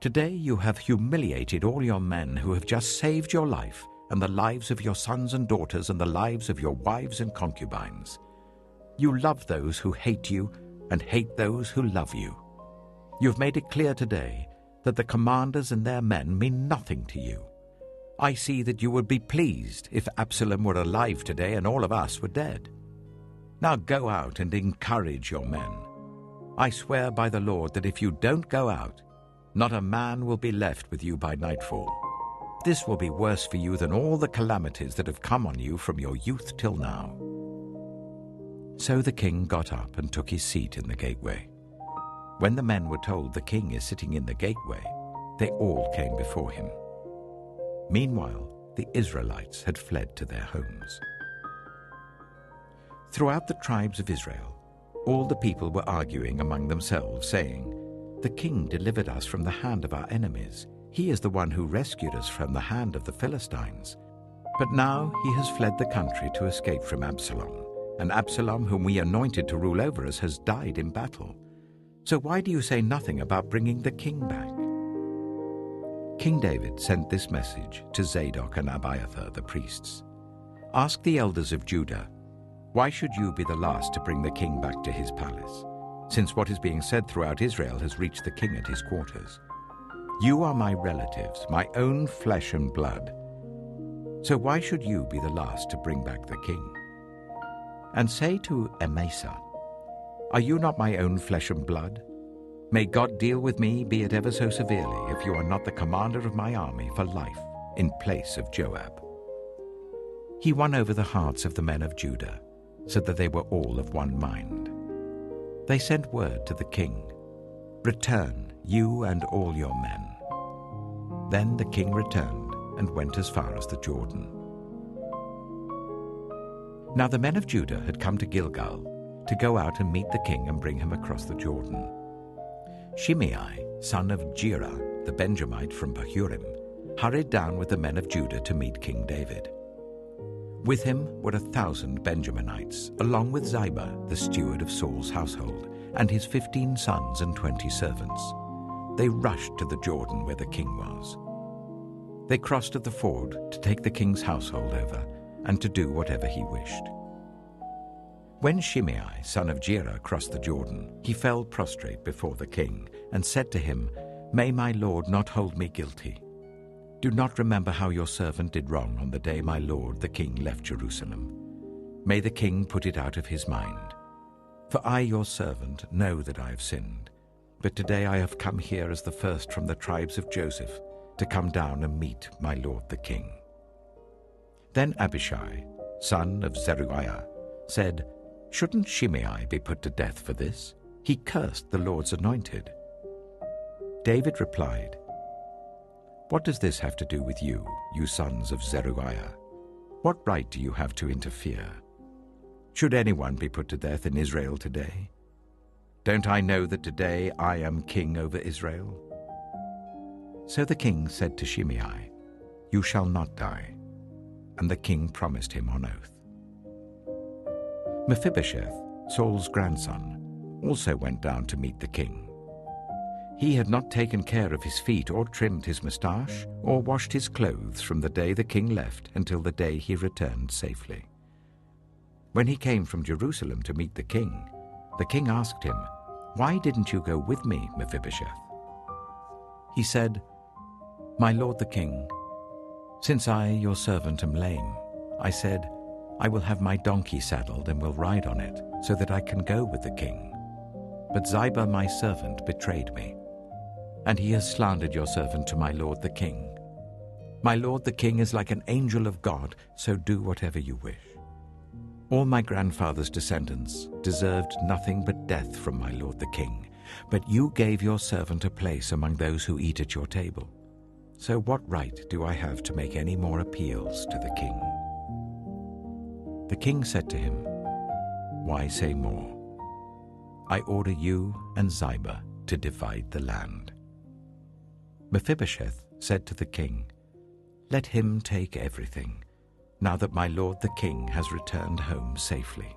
"Today you have humiliated all your men who have just saved your life and the lives of your sons and daughters and the lives of your wives and concubines. You love those who hate you and hate those who love you. You have made it clear today that the commanders and their men mean nothing to you. I see that you would be pleased if Absalom were alive today and all of us were dead. Now go out and encourage your men. I swear by the Lord that if you don't go out, not a man will be left with you by nightfall. This will be worse for you than all the calamities that have come on you from your youth till now." So the king got up and took his seat in the gateway. When the men were told the king is sitting in the gateway, they all came before him. Meanwhile, the Israelites had fled to their homes. Throughout the tribes of Israel, all the people were arguing among themselves, saying, "The king delivered us from the hand of our enemies. He is the one who rescued us from the hand of the Philistines. But now he has fled the country to escape from Absalom, and Absalom, whom we anointed to rule over us, has died in battle. So why do you say nothing about bringing the king back?" King David sent this message to Zadok and Abiathar, the priests. "Ask the elders of Judah, why should you be the last to bring the king back to his palace, since what is being said throughout Israel has reached the king at his quarters? You are my relatives, my own flesh and blood. So why should you be the last to bring back the king? And say to Amasa, are you not my own flesh and blood? May God deal with me, be it ever so severely, if you are not the commander of my army for life, in place of Joab." He won over the hearts of the men of Judah, so that they were all of one mind. They sent word to the king, "Return, you and all your men." Then the king returned and went as far as the Jordan. Now the men of Judah had come to Gilgal to go out and meet the king and bring him across the Jordan. Shimei, son of Gera, the Benjamite from Bahurim, hurried down with the men of Judah to meet King David. With him were 1,000 Benjaminites, along with Ziba, the steward of Saul's household, and his 15 sons and 20 servants. They rushed to the Jordan where the king was. They crossed at the ford to take the king's household over and to do whatever he wished. When Shimei, son of Gera, crossed the Jordan, he fell prostrate before the king and said to him, "May my lord not hold me guilty. Do not remember how your servant did wrong on the day my lord the king left Jerusalem. May the king put it out of his mind. For I, your servant, know that I have sinned. But today I have come here as the first from the tribes of Joseph to come down and meet my lord the king." Then Abishai, son of Zeruiah, said, "Shouldn't Shimei be put to death for this? He cursed the Lord's anointed." David replied, "What does this have to do with you, you sons of Zeruiah? What right do you have to interfere? Should anyone be put to death in Israel today? Don't I know that today I am king over Israel?" So the king said to Shimei, "You shall not die." And the king promised him on oath. Mephibosheth, Saul's grandson, also went down to meet the king. He had not taken care of his feet or trimmed his moustache or washed his clothes from the day the king left until the day he returned safely. When he came from Jerusalem to meet the king asked him, "Why didn't you go with me, Mephibosheth?" He said, "My lord the king, since I, your servant, am lame, I said, I will have my donkey saddled and will ride on it, so that I can go with the king. But Ziba, my servant, betrayed me, and he has slandered your servant to my lord the king. My lord the king is like an angel of God, so do whatever you wish. All my grandfather's descendants deserved nothing but death from my lord the king, but you gave your servant a place among those who eat at your table. So what right do I have to make any more appeals to the king?" The king said to him, "Why say more? I order you and Ziba to divide the land." Mephibosheth said to the king, "Let him take everything, now that my lord the king has returned home safely."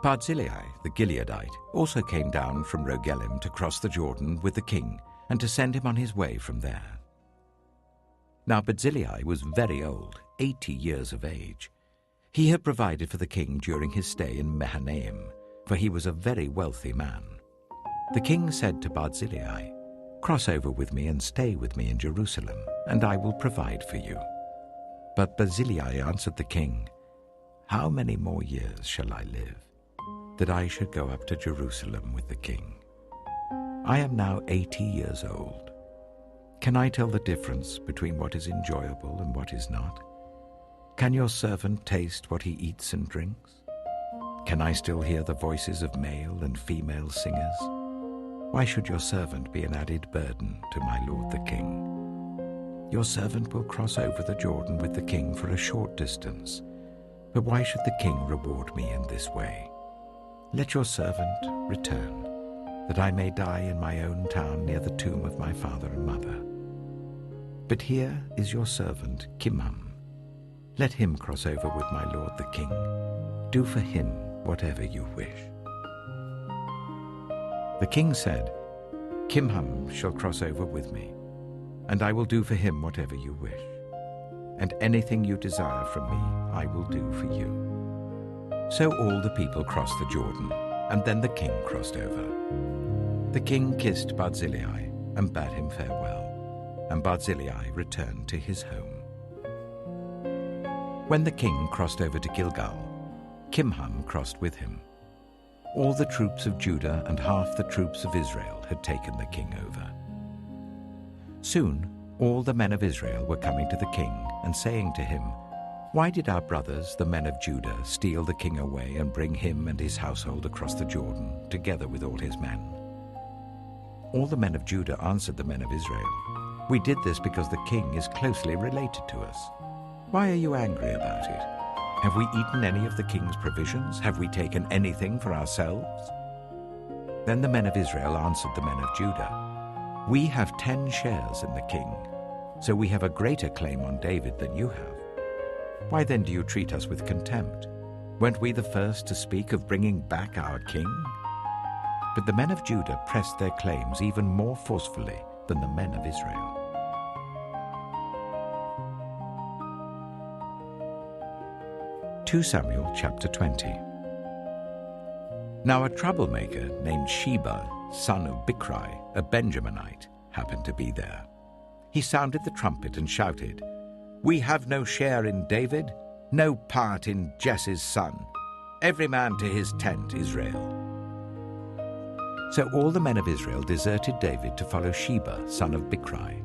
Barzillai the Gileadite also came down from Rogelim to cross the Jordan with the king and to send him on his way from there. Now Barzillai was very old, 80 years of age. He had provided for the king during his stay in Mahanaim, for he was a very wealthy man. The king said to Barzillai, "Cross over with me and stay with me in Jerusalem, and I will provide for you." But Barzillai answered the king, "How many more years shall I live, that I should go up to Jerusalem with the king? I am now 80 years old. Can I tell the difference between what is enjoyable and what is not? Can your servant taste what he eats and drinks? Can I still hear the voices of male and female singers? Why should your servant be an added burden to my lord the king? Your servant will cross over the Jordan with the king for a short distance, but why should the king reward me in this way? Let your servant return, that I may die in my own town near the tomb of my father and mother. But here is your servant Kimham. Let him cross over with my lord the king. Do for him whatever you wish." The king said, "Kimham shall cross over with me, and I will do for him whatever you wish. And anything you desire from me, I will do for you." So all the people crossed the Jordan, and then the king crossed over. The king kissed Barzillai and bade him farewell, and Barzillai returned to his home. When the king crossed over to Gilgal, Kimham crossed with him. All the troops of Judah and half the troops of Israel had taken the king over. Soon all the men of Israel were coming to the king and saying to him, "Why did our brothers, the men of Judah, steal the king away and bring him and his household across the Jordan, together with all his men?" All the men of Judah answered the men of Israel, "We did this because the king is closely related to us. Why are you angry about it? Have we eaten any of the king's provisions? Have we taken anything for ourselves?" Then the men of Israel answered the men of Judah, "We have 10 shares in the king, so we have a greater claim on David than you have. Why then do you treat us with contempt? Weren't we the first to speak of bringing back our king?" But the men of Judah pressed their claims even more forcefully than the men of Israel. 2 Samuel chapter 20. Now a troublemaker named Sheba, son of Bichri, a Benjaminite, happened to be there. He sounded the trumpet and shouted, "We have no share in David, no part in Jesse's son. Every man to his tent, Israel." So all the men of Israel deserted David to follow Sheba, son of Bichri.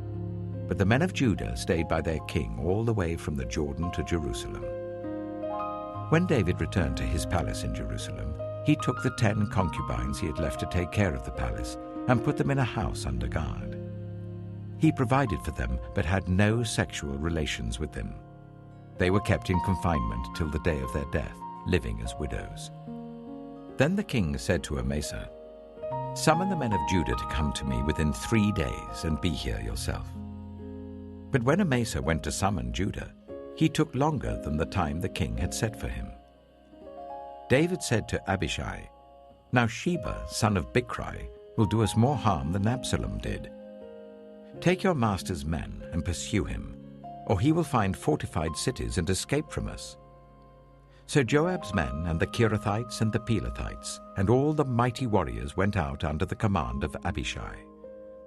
But the men of Judah stayed by their king all the way from the Jordan to Jerusalem. When David returned to his palace in Jerusalem, he took the 10 concubines he had left to take care of the palace and put them in a house under guard. He provided for them but had no sexual relations with them. They were kept in confinement till the day of their death, living as widows. Then the king said to Amasa, "Summon the men of Judah to come to me within 3 days and be here yourself." But when Amasa went to summon Judah, he took longer than the time the king had set for him. David said to Abishai, "Now Sheba, son of Bichri, will do us more harm than Absalom did. Take your master's men and pursue him, or he will find fortified cities and escape from us." So Joab's men and the Kerethites and the Pelethites and all the mighty warriors went out under the command of Abishai.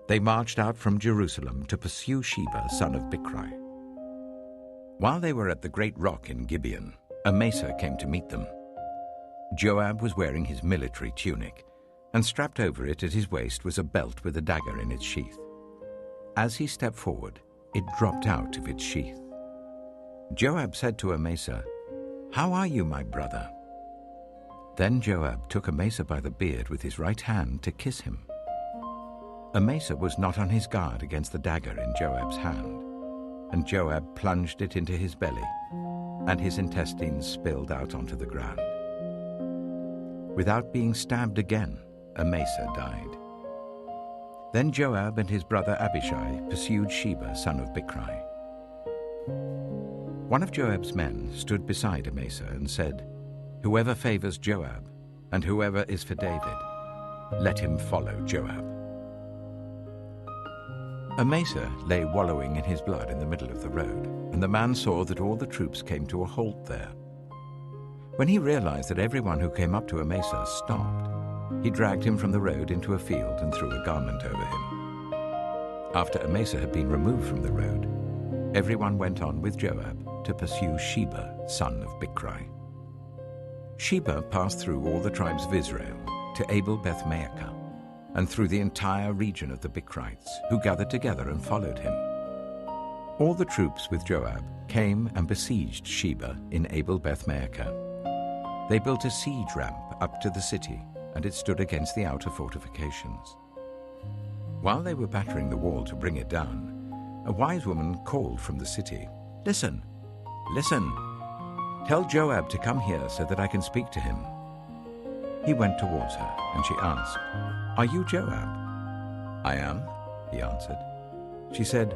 They marched out from Jerusalem to pursue Sheba, son of Bichri. While they were at the great rock in Gibeon, Amasa came to meet them. Joab was wearing his military tunic, and strapped over it at his waist was a belt with a dagger in its sheath. As he stepped forward, it dropped out of its sheath. Joab said to Amasa, "How are you, my brother?" Then Joab took Amasa by the beard with his right hand to kiss him. Amasa was not on his guard against the dagger in Joab's hand, and Joab plunged it into his belly, and his intestines spilled out onto the ground. Without being stabbed again, Amasa died. Then Joab and his brother Abishai pursued Sheba, son of Bichri. One of Joab's men stood beside Amasa and said, "Whoever favors Joab, and whoever is for David, let him follow Joab." Amasa lay wallowing in his blood in the middle of the road, and the man saw that all the troops came to a halt there. When he realized that everyone who came up to Amasa stopped, he dragged him from the road into a field and threw a garment over him. After Amasa had been removed from the road, everyone went on with Joab to pursue Sheba, son of Bichri. Sheba passed through all the tribes of Israel to Abel-Beth-Maachah, and through the entire region of the Bichrites, who gathered together and followed him. All the troops with Joab came and besieged Sheba in Abel-Beth-Maachah. They built a siege ramp up to the city, and it stood against the outer fortifications. While they were battering the wall to bring it down, a wise woman called from the city, "Listen, listen! Tell Joab to come here so that I can speak to him." He went towards her, and she asked, "Are you Joab?" "I am," he answered. She said,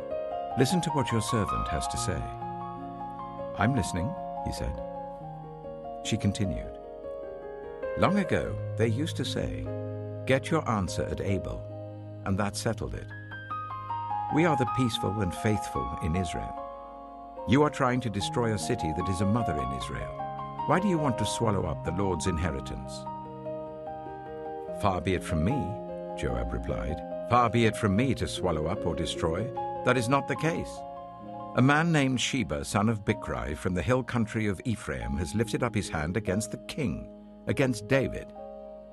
"Listen to what your servant has to say." "I'm listening," he said. She continued, "Long ago they used to say, 'Get your answer at Abel,' and that settled it. We are the peaceful and faithful in Israel. You are trying to destroy a city that is a mother in Israel. Why do you want to swallow up the Lord's inheritance?" "Far be it from me," Joab replied. "Far be it from me to swallow up or destroy. That is not the case. A man named Sheba, son of Bichri, from the hill country of Ephraim, has lifted up his hand against the king, against David.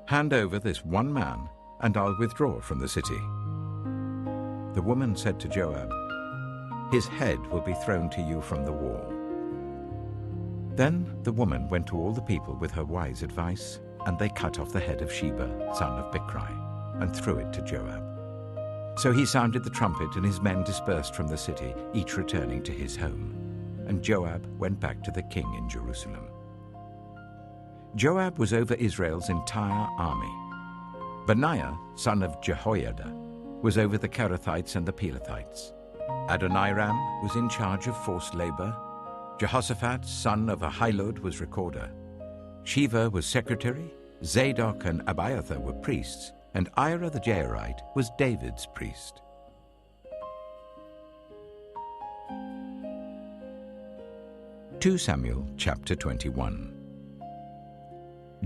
Hand over this one man, and I'll withdraw from the city." The woman said to Joab, "His head will be thrown to you from the wall." Then the woman went to all the people with her wise advice, and they cut off the head of Sheba, son of Bichri, and threw it to Joab. So he sounded the trumpet, and his men dispersed from the city, each returning to his home. And Joab went back to the king in Jerusalem. Joab was over Israel's entire army. Benaiah, son of Jehoiada, was over the Kerethites and the Pelethites. Adoniram was in charge of forced labor. Jehoshaphat, son of Ahilud, was recorder. Sheva was secretary. Zadok and Abiathar were priests, and Ira the Jairite was David's priest. 2 Samuel chapter 21.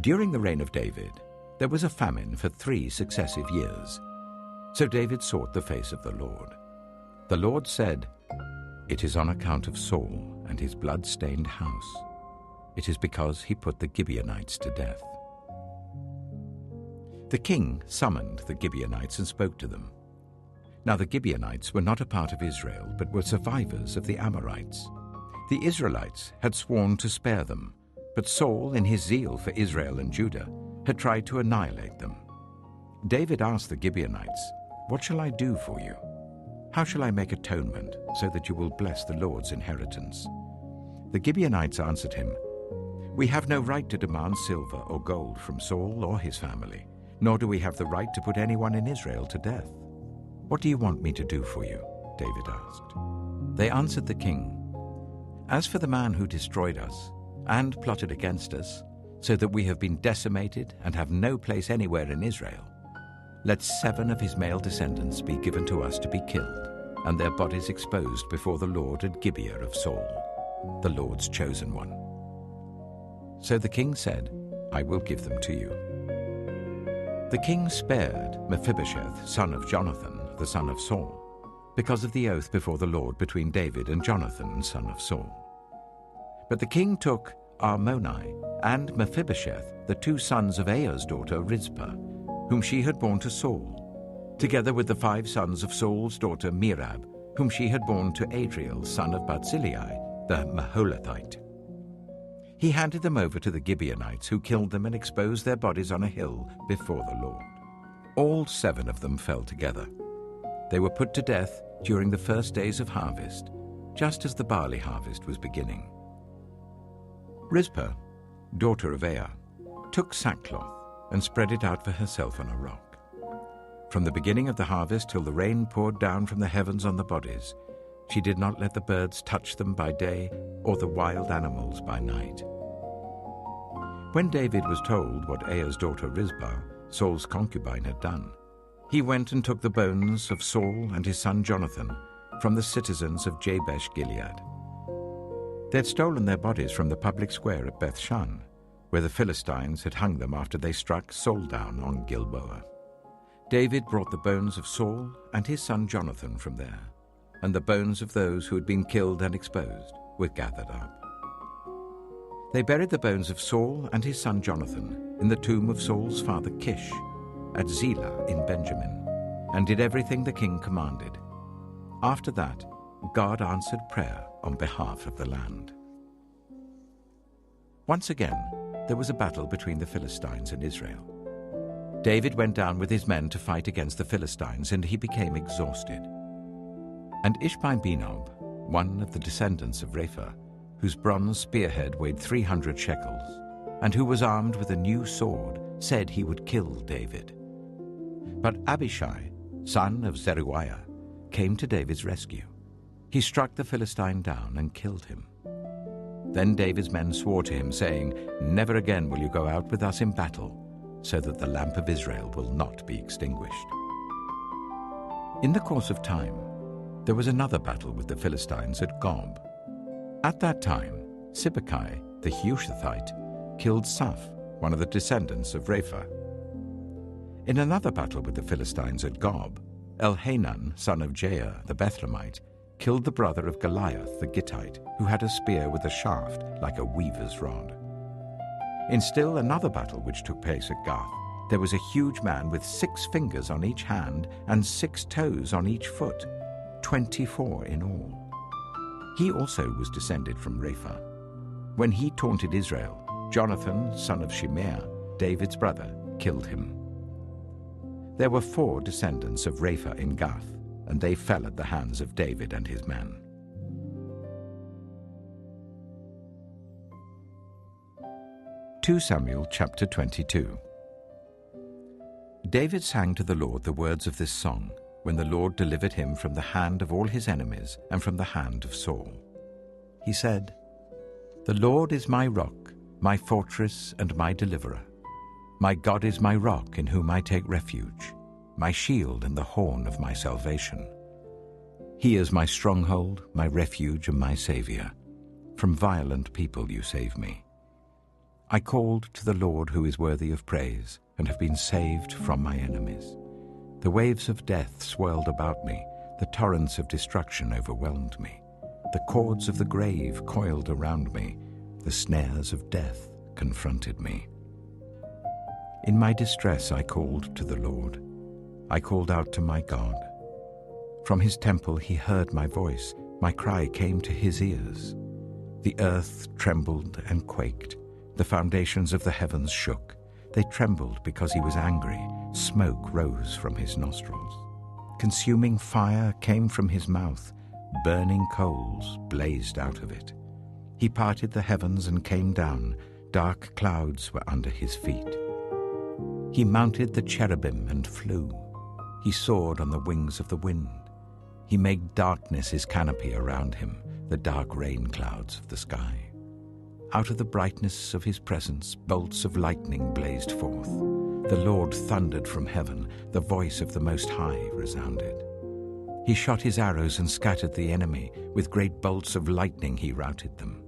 During the reign of David, there was a famine for 3 successive years. So David sought the face of the Lord. The Lord said, "It is on account of Saul and his blood-stained house. It is because he put the Gibeonites to death." The king summoned the Gibeonites and spoke to them. Now the Gibeonites were not a part of Israel, but were survivors of the Amorites. The Israelites had sworn to spare them, but Saul, in his zeal for Israel and Judah, had tried to annihilate them. David asked the Gibeonites, "What shall I do for you? How shall I make atonement so that you will bless the Lord's inheritance?" The Gibeonites answered him, "We have no right to demand silver or gold from Saul or his family, nor do we have the right to put anyone in Israel to death. What do you want me to do for you?" David asked. They answered the king, "As for the man who destroyed us and plotted against us, so that we have been decimated and have no place anywhere in Israel, let 7 of his male descendants be given to us to be killed, and their bodies exposed before the Lord at Gibeah of Saul, the Lord's chosen one." So the king said, "I will give them to you." The king spared Mephibosheth, son of Jonathan, the son of Saul, because of the oath before the Lord between David and Jonathan, son of Saul. But the king took Armoni and Mephibosheth, the 2 sons of Aiah's daughter Rizpah, whom she had borne to Saul, together with the 5 sons of Saul's daughter Merab, whom she had borne to Adriel, son of Barzillai, the Maholathite. He handed them over to the Gibeonites, who killed them and exposed their bodies on a hill before the Lord. All 7 of them fell together. They were put to death during the first days of harvest, just as the barley harvest was beginning. Rizpah, daughter of Aiah, took sackcloth and spread it out for herself on a rock. From the beginning of the harvest till the rain poured down from the heavens on the bodies, she did not let the birds touch them by day or the wild animals by night. When David was told what Aiah's daughter Rizpah, Saul's concubine, had done, he went and took the bones of Saul and his son Jonathan from the citizens of Jabesh Gilead. They had stolen their bodies from the public square at Bethshan, where the Philistines had hung them after they struck Saul down on Gilboa. David brought the bones of Saul and his son Jonathan from there, and the bones of those who had been killed and exposed were gathered up. They buried the bones of Saul and his son Jonathan in the tomb of Saul's father Kish at Zelah in Benjamin, and did everything the king commanded. After that, God answered prayer on behalf of the land. Once again, there was a battle between the Philistines and Israel. David went down with his men to fight against the Philistines, and he became exhausted. And Ishbi-Benob, one of the descendants of Rapha, whose bronze spearhead weighed 300 shekels, and who was armed with a new sword, said he would kill David. But Abishai, son of Zeruiah, came to David's rescue. He struck the Philistine down and killed him. Then David's men swore to him, saying, "Never again will you go out with us in battle, so that the lamp of Israel will not be extinguished." In the course of time, there was another battle with the Philistines at Gob. At that time, Sibbecai, the Hushathite, killed Saph, one of the descendants of Rapha. In another battle with the Philistines at Gob, Elhanan, son of Jair, the Bethlehemite, killed the brother of Goliath, the Gittite, who had a spear with a shaft like a weaver's rod. In still another battle which took place at Gath, there was a huge man with 6 fingers on each hand and 6 toes on each foot, 24 in all. He also was descended from Rapha. When he taunted Israel, Jonathan, son of Shimeah, David's brother, killed him. There were 4 descendants of Rapha in Gath, and they fell at the hands of David and his men. (2 Samuel chapter 22). David sang to the Lord the words of this song when the Lord delivered him from the hand of all his enemies and from the hand of Saul. He said, "The Lord is my rock, my fortress and my deliverer. My God is my rock in whom I take refuge, my shield and the horn of my salvation. He is my stronghold, my refuge and my Savior. From violent people you save me. I called to the Lord who is worthy of praise, and have been saved from my enemies. The waves of death swirled about me, the torrents of destruction overwhelmed me. The cords of the grave coiled around me, the snares of death confronted me. In my distress I called to the Lord. I called out to my God. From his temple he heard my voice. My cry came to his ears. The earth trembled and quaked. The foundations of the heavens shook. They trembled because he was angry. Smoke rose from his nostrils. Consuming fire came from his mouth. Burning coals blazed out of it. He parted the heavens and came down. Dark clouds were under his feet. He mounted the cherubim and flew. He soared on the wings of the wind. He made darkness his canopy around him, the dark rain clouds of the sky. Out of the brightness of his presence, bolts of lightning blazed forth. The Lord thundered from heaven. The voice of the Most High resounded. He shot his arrows and scattered the enemy. With great bolts of lightning he routed them.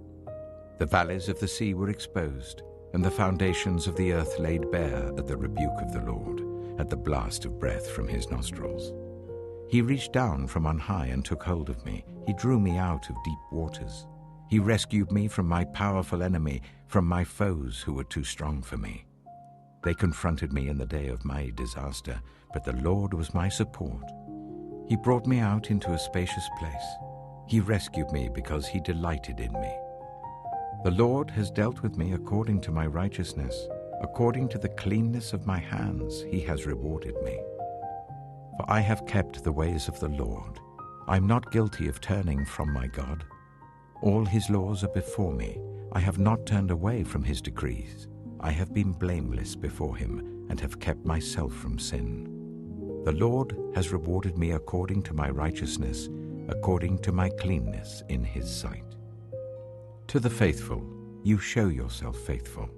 The valleys of the sea were exposed, and the foundations of the earth laid bare at the rebuke of the Lord, at the blast of breath from his nostrils. He reached down from on high and took hold of me. He drew me out of deep waters. He rescued me from my powerful enemy, from my foes who were too strong for me. They confronted me in the day of my disaster, but the Lord was my support. He brought me out into a spacious place. He rescued me because he delighted in me. The Lord has dealt with me according to my righteousness. According to the cleanness of my hands, he has rewarded me. For I have kept the ways of the Lord. I am not guilty of turning from my God. All his laws are before me. I have not turned away from his decrees. I have been blameless before him and have kept myself from sin. The Lord has rewarded me according to my righteousness, according to my cleanness in his sight. To the faithful, you show yourself faithful.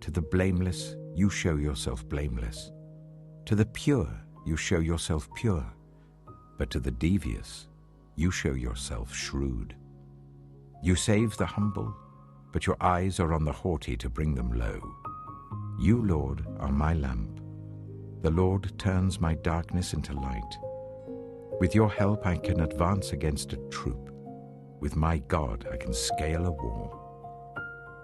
To the blameless, you show yourself blameless. To the pure, you show yourself pure. But to the devious, you show yourself shrewd. You save the humble, but your eyes are on the haughty to bring them low. You, Lord, are my lamp. The Lord turns my darkness into light. With your help I can advance against a troop. With my God I can scale a wall.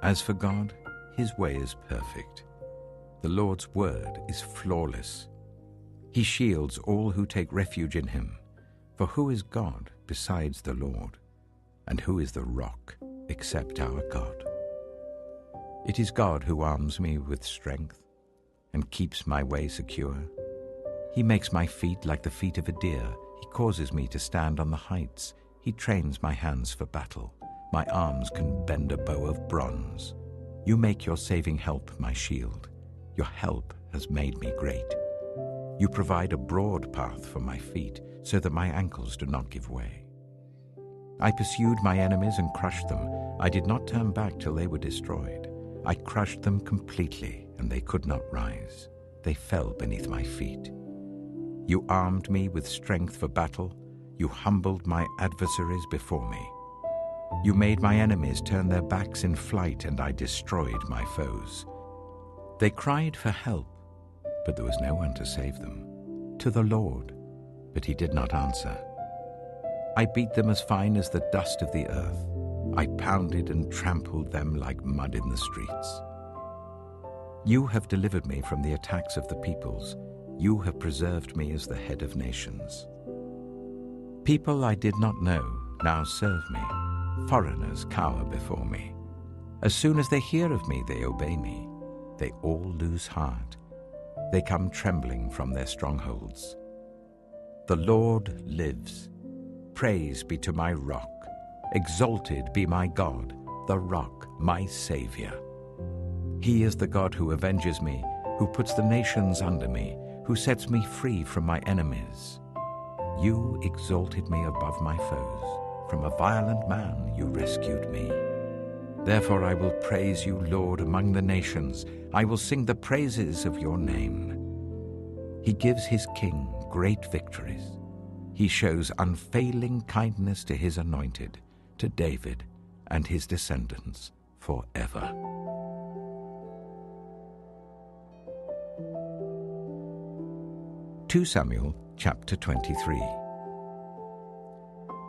As for God, his way is perfect. The Lord's word is flawless. He shields all who take refuge in him. For who is God besides the Lord? And who is the rock except our God? It is God who arms me with strength and keeps my way secure. He makes my feet like the feet of a deer. He causes me to stand on the heights. He trains my hands for battle. My arms can bend a bow of bronze. You make your saving help my shield. Your help has made me great. You provide a broad path for my feet so that my ankles do not give way. I pursued my enemies and crushed them. I did not turn back till they were destroyed. I crushed them completely, and they could not rise. They fell beneath my feet. You armed me with strength for battle. You humbled my adversaries before me. You made my enemies turn their backs in flight, and I destroyed my foes. They cried for help, but there was no one to save them. To the Lord, but he did not answer. I beat them as fine as the dust of the earth. I pounded and trampled them like mud in the streets. You have delivered me from the attacks of the peoples. You have preserved me as the head of nations. People I did not know now serve me. Foreigners cower before me. As soon as they hear of me, they obey me. They all lose heart. They come trembling from their strongholds. The Lord lives. Praise be to my rock. Exalted be my God, the rock, my Savior. He is the God who avenges me, who puts the nations under me, who sets me free from my enemies. You exalted me above my foes. From a violent man you rescued me. Therefore I will praise you, Lord, among the nations. I will sing the praises of your name. He gives his king great victories. He shows unfailing kindness to his anointed, to David, and his descendants forever. Samuel chapter 23.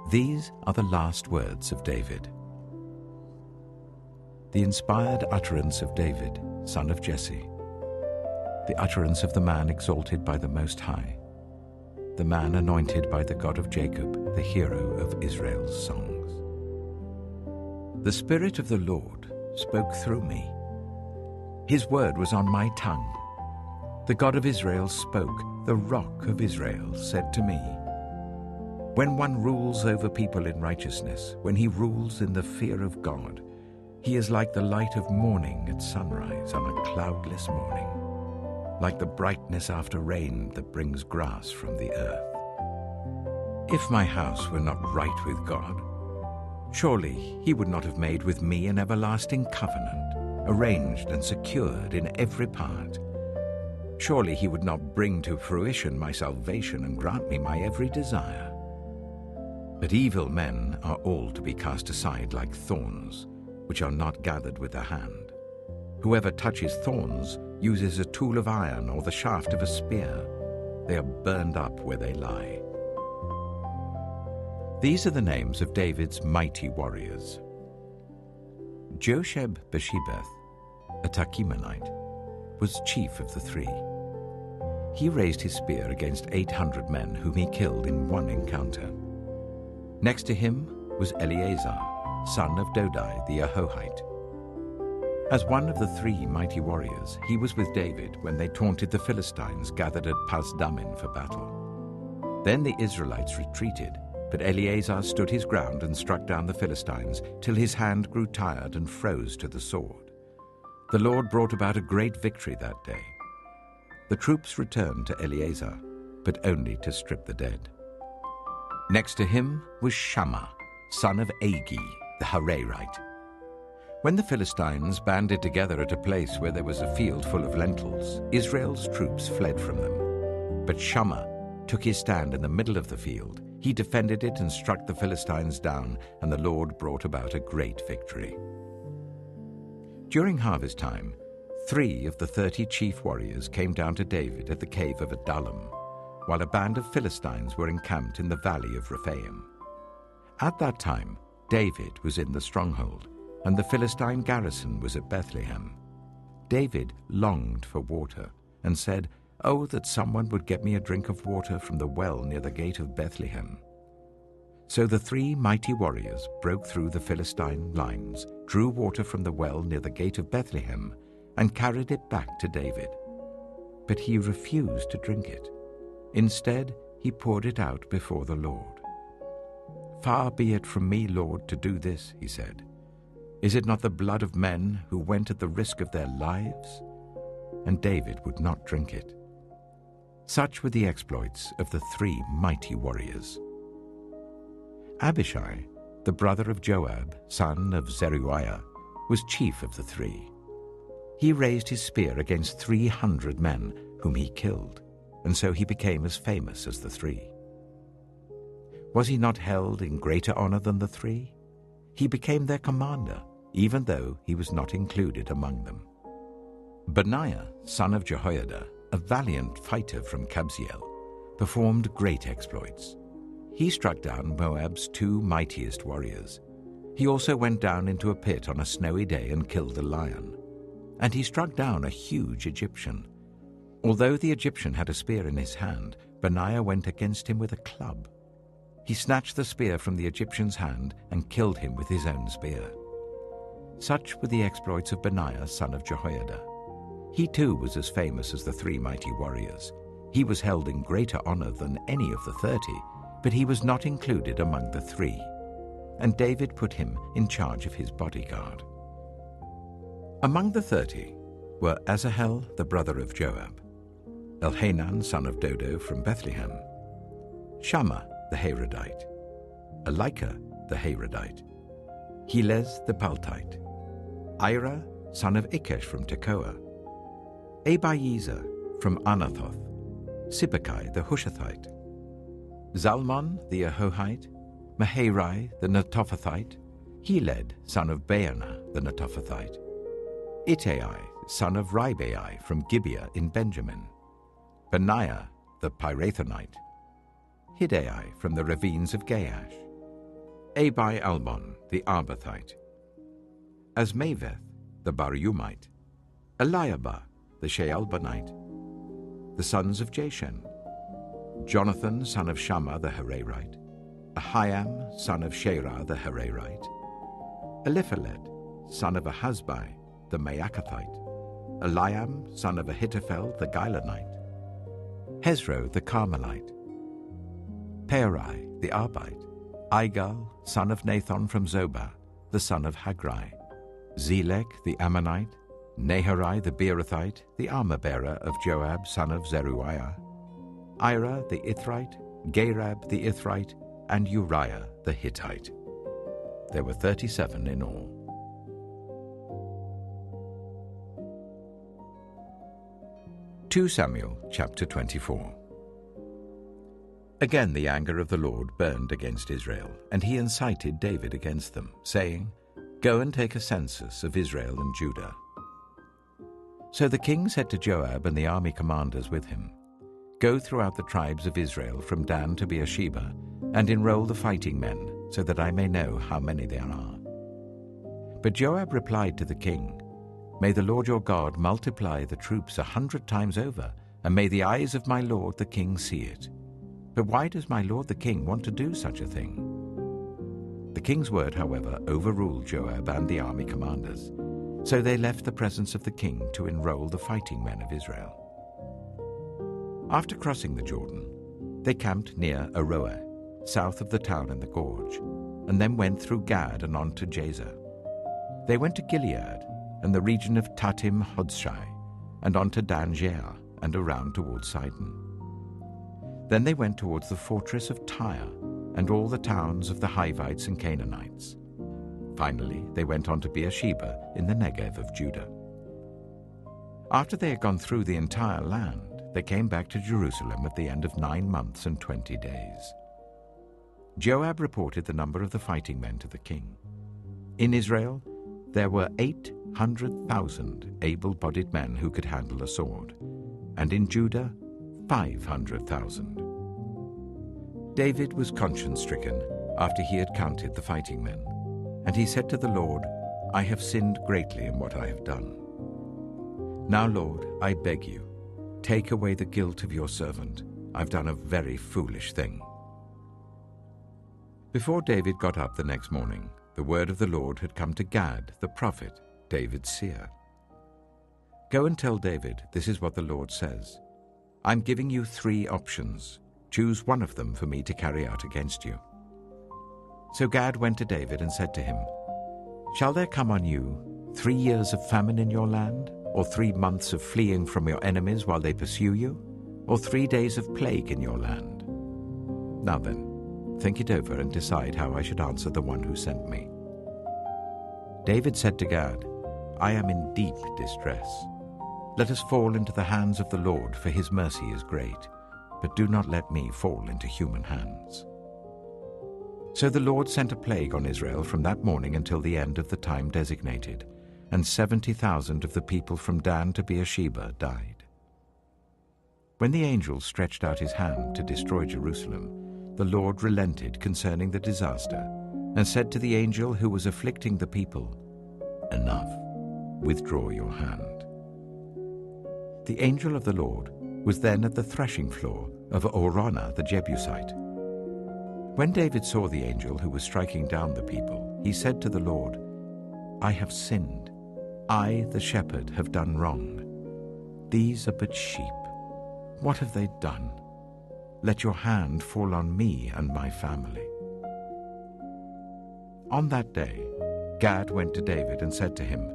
These are the last words of David. The inspired utterance of David, son of Jesse, the utterance of the man exalted by the Most High, the man anointed by the God of Jacob, the hero of Israel's songs. The Spirit of the Lord spoke through me. His word was on my tongue. The God of Israel spoke. The Rock of Israel said to me, when one rules over people in righteousness, when he rules in the fear of God, he is like the light of morning at sunrise on a cloudless morning, like the brightness after rain that brings grass from the earth. If my house were not right with God, surely he would not have made with me an everlasting covenant, arranged and secured in every part. Surely he would not bring to fruition my salvation and grant me my every desire. But evil men are all to be cast aside like thorns, which are not gathered with the hand. Whoever touches thorns uses a tool of iron or the shaft of a spear. They are burned up where they lie. These are the names of David's mighty warriors. Josheb-Bashebeth, a Tachimonite, was chief of the three. He raised his spear against 800 men whom he killed in one encounter. Next to him was Eleazar, son of Dodai the Ahohite. As one of the three mighty warriors, he was with David when they taunted the Philistines gathered at Pasdammim for battle. Then the Israelites retreated, but Eleazar stood his ground and struck down the Philistines till his hand grew tired and froze to the sword. The Lord brought about a great victory that day. The troops returned to Eleazar, but only to strip the dead. Next to him was Shammah, son of Agi, the Hararite. When the Philistines banded together at a place where there was a field full of lentils, Israel's troops fled from them. But Shammah took his stand in the middle of the field. He defended it and struck the Philistines down, and the Lord brought about a great victory. During harvest time, 3 of the 30 chief warriors came down to David at the cave of Adullam, while a band of Philistines were encamped in the valley of Rephaim. At that time, David was in the stronghold, and the Philistine garrison was at Bethlehem. David longed for water and said, "Oh, that someone would get me a drink of water from the well near the gate of Bethlehem." So the 3 mighty warriors broke through the Philistine lines, drew water from the well near the gate of Bethlehem, and carried it back to David. But he refused to drink it. Instead, he poured it out before the Lord. "Far be it from me, Lord, to do this," he said. "Is it not the blood of men who went at the risk of their lives?" And David would not drink it. Such were the exploits of the 3 mighty warriors. Abishai, the brother of Joab, son of Zeruiah, was chief of the 3. He raised his spear against 300 men, whom he killed, and so he became as famous as the 3. Was he not held in greater honor than the 3? He became their commander, even though he was not included among them. Benaiah, son of Jehoiada, a valiant fighter from Kabzeel, performed great exploits. He struck down Moab's 2 mightiest warriors. He also went down into a pit on a snowy day and killed a lion. And he struck down a huge Egyptian. Although the Egyptian had a spear in his hand, Benaiah went against him with a club. He snatched the spear from the Egyptian's hand and killed him with his own spear. Such were the exploits of Benaiah, son of Jehoiada. He too was as famous as the 3 mighty warriors. He was held in greater honor than any of the 30, but he was not included among the 3. And David put him in charge of his bodyguard. Among the 30 were Asahel, the brother of Joab, Elhanan, son of Dodo from Bethlehem, Shammah the Harodite, Elika the Harodite, Helez the Paltite, Ira, son of Ikesh from Tekoa, Abiezer from Anathoth, Sibbecai the Hushathite, Zalmon the Ahohite, Maharai the Netophathite, Heled, son of Baanah the Netophathite, Ittai, son of Ribai from Gibeah in Benjamin, Benaiah the Pirathonite, Hiddai from the ravines of Gaash, Abi-Albon the Arbathite, Asmaveth the Barumite, Eliabah the Shaalbonite, the sons of Jashen, Jonathan son of Shammah the Hararite, Ahiam son of Sherah the Hararite, Eliphalet son of Ahasbai the Maacathite, Eliam son of Ahithophel the Gilonite, Hezro the Carmelite, Peorai the Arbite, Igal son of Nathan from Zobah, the son of Hagri, Zelek the Ammonite, Naharai the Beerothite, the armor-bearer of Joab son of Zeruiah, Ira the Ithrite, Gareb the Ithrite, and Uriah the Hittite. There were 37 in all. Samuel chapter 24. Again the anger of the Lord burned against Israel, and he incited David against them, saying, "Go and take a census of Israel and Judah." So the king said to Joab and the army commanders with him, "Go throughout the tribes of Israel from Dan to Beersheba, and enroll the fighting men, so that I may know how many there are." But Joab replied to the king, "May the Lord your God multiply the troops 100 times over, and may the eyes of my lord the king see it. But why does my lord the king want to do such a thing?" The king's word, however, overruled Joab and the army commanders. So they left the presence of the king to enroll the fighting men of Israel. After crossing the Jordan, they camped near Aroer, south of the town in the gorge, and then went through Gad and on to Jazer. They went to Gilead and the region of Tatim Hodshai, and on to Dan Jair, and around towards Sidon. Then they went towards the fortress of Tyre, and all the towns of the Hivites and Canaanites. Finally, they went on to Beersheba in the Negev of Judah. After they had gone through the entire land, they came back to Jerusalem at the end of 9 months and 20 days. Joab reported the number of the fighting men to the king. In Israel, there were 800,000 able-bodied men who could handle a sword, and in Judah, 500,000. David was conscience-stricken after he had counted the fighting men, and he said to the Lord, "I have sinned greatly in what I have done. Now, Lord, I beg you, take away the guilt of your servant. I've done a very foolish thing." Before David got up the next morning, the word of the Lord had come to Gad, the prophet, David's seer. "Go and tell David, this is what the Lord says. I'm giving you 3 options. Choose one of them for me to carry out against you." So Gad went to David and said to him, "Shall there come on you 3 years of famine in your land, or 3 months of fleeing from your enemies while they pursue you, or 3 days of plague in your land? Now then, think it over and decide how I should answer the one who sent me." David said to Gad, "I am in deep distress. Let us fall into the hands of the Lord, for his mercy is great, but do not let me fall into human hands." So the Lord sent a plague on Israel from that morning until the end of the time designated, and 70,000 of the people from Dan to Beersheba died. When the angel stretched out his hand to destroy Jerusalem, the Lord relented concerning the disaster, and said to the angel who was afflicting the people, "Enough, withdraw your hand." The angel of the Lord was then at the threshing floor of Araunah the Jebusite. When David saw the angel who was striking down the people, he said to the Lord, "I have sinned. I, the shepherd, have done wrong. These are but sheep. What have they done? Let your hand fall on me and my family." On that day, Gad went to David and said to him,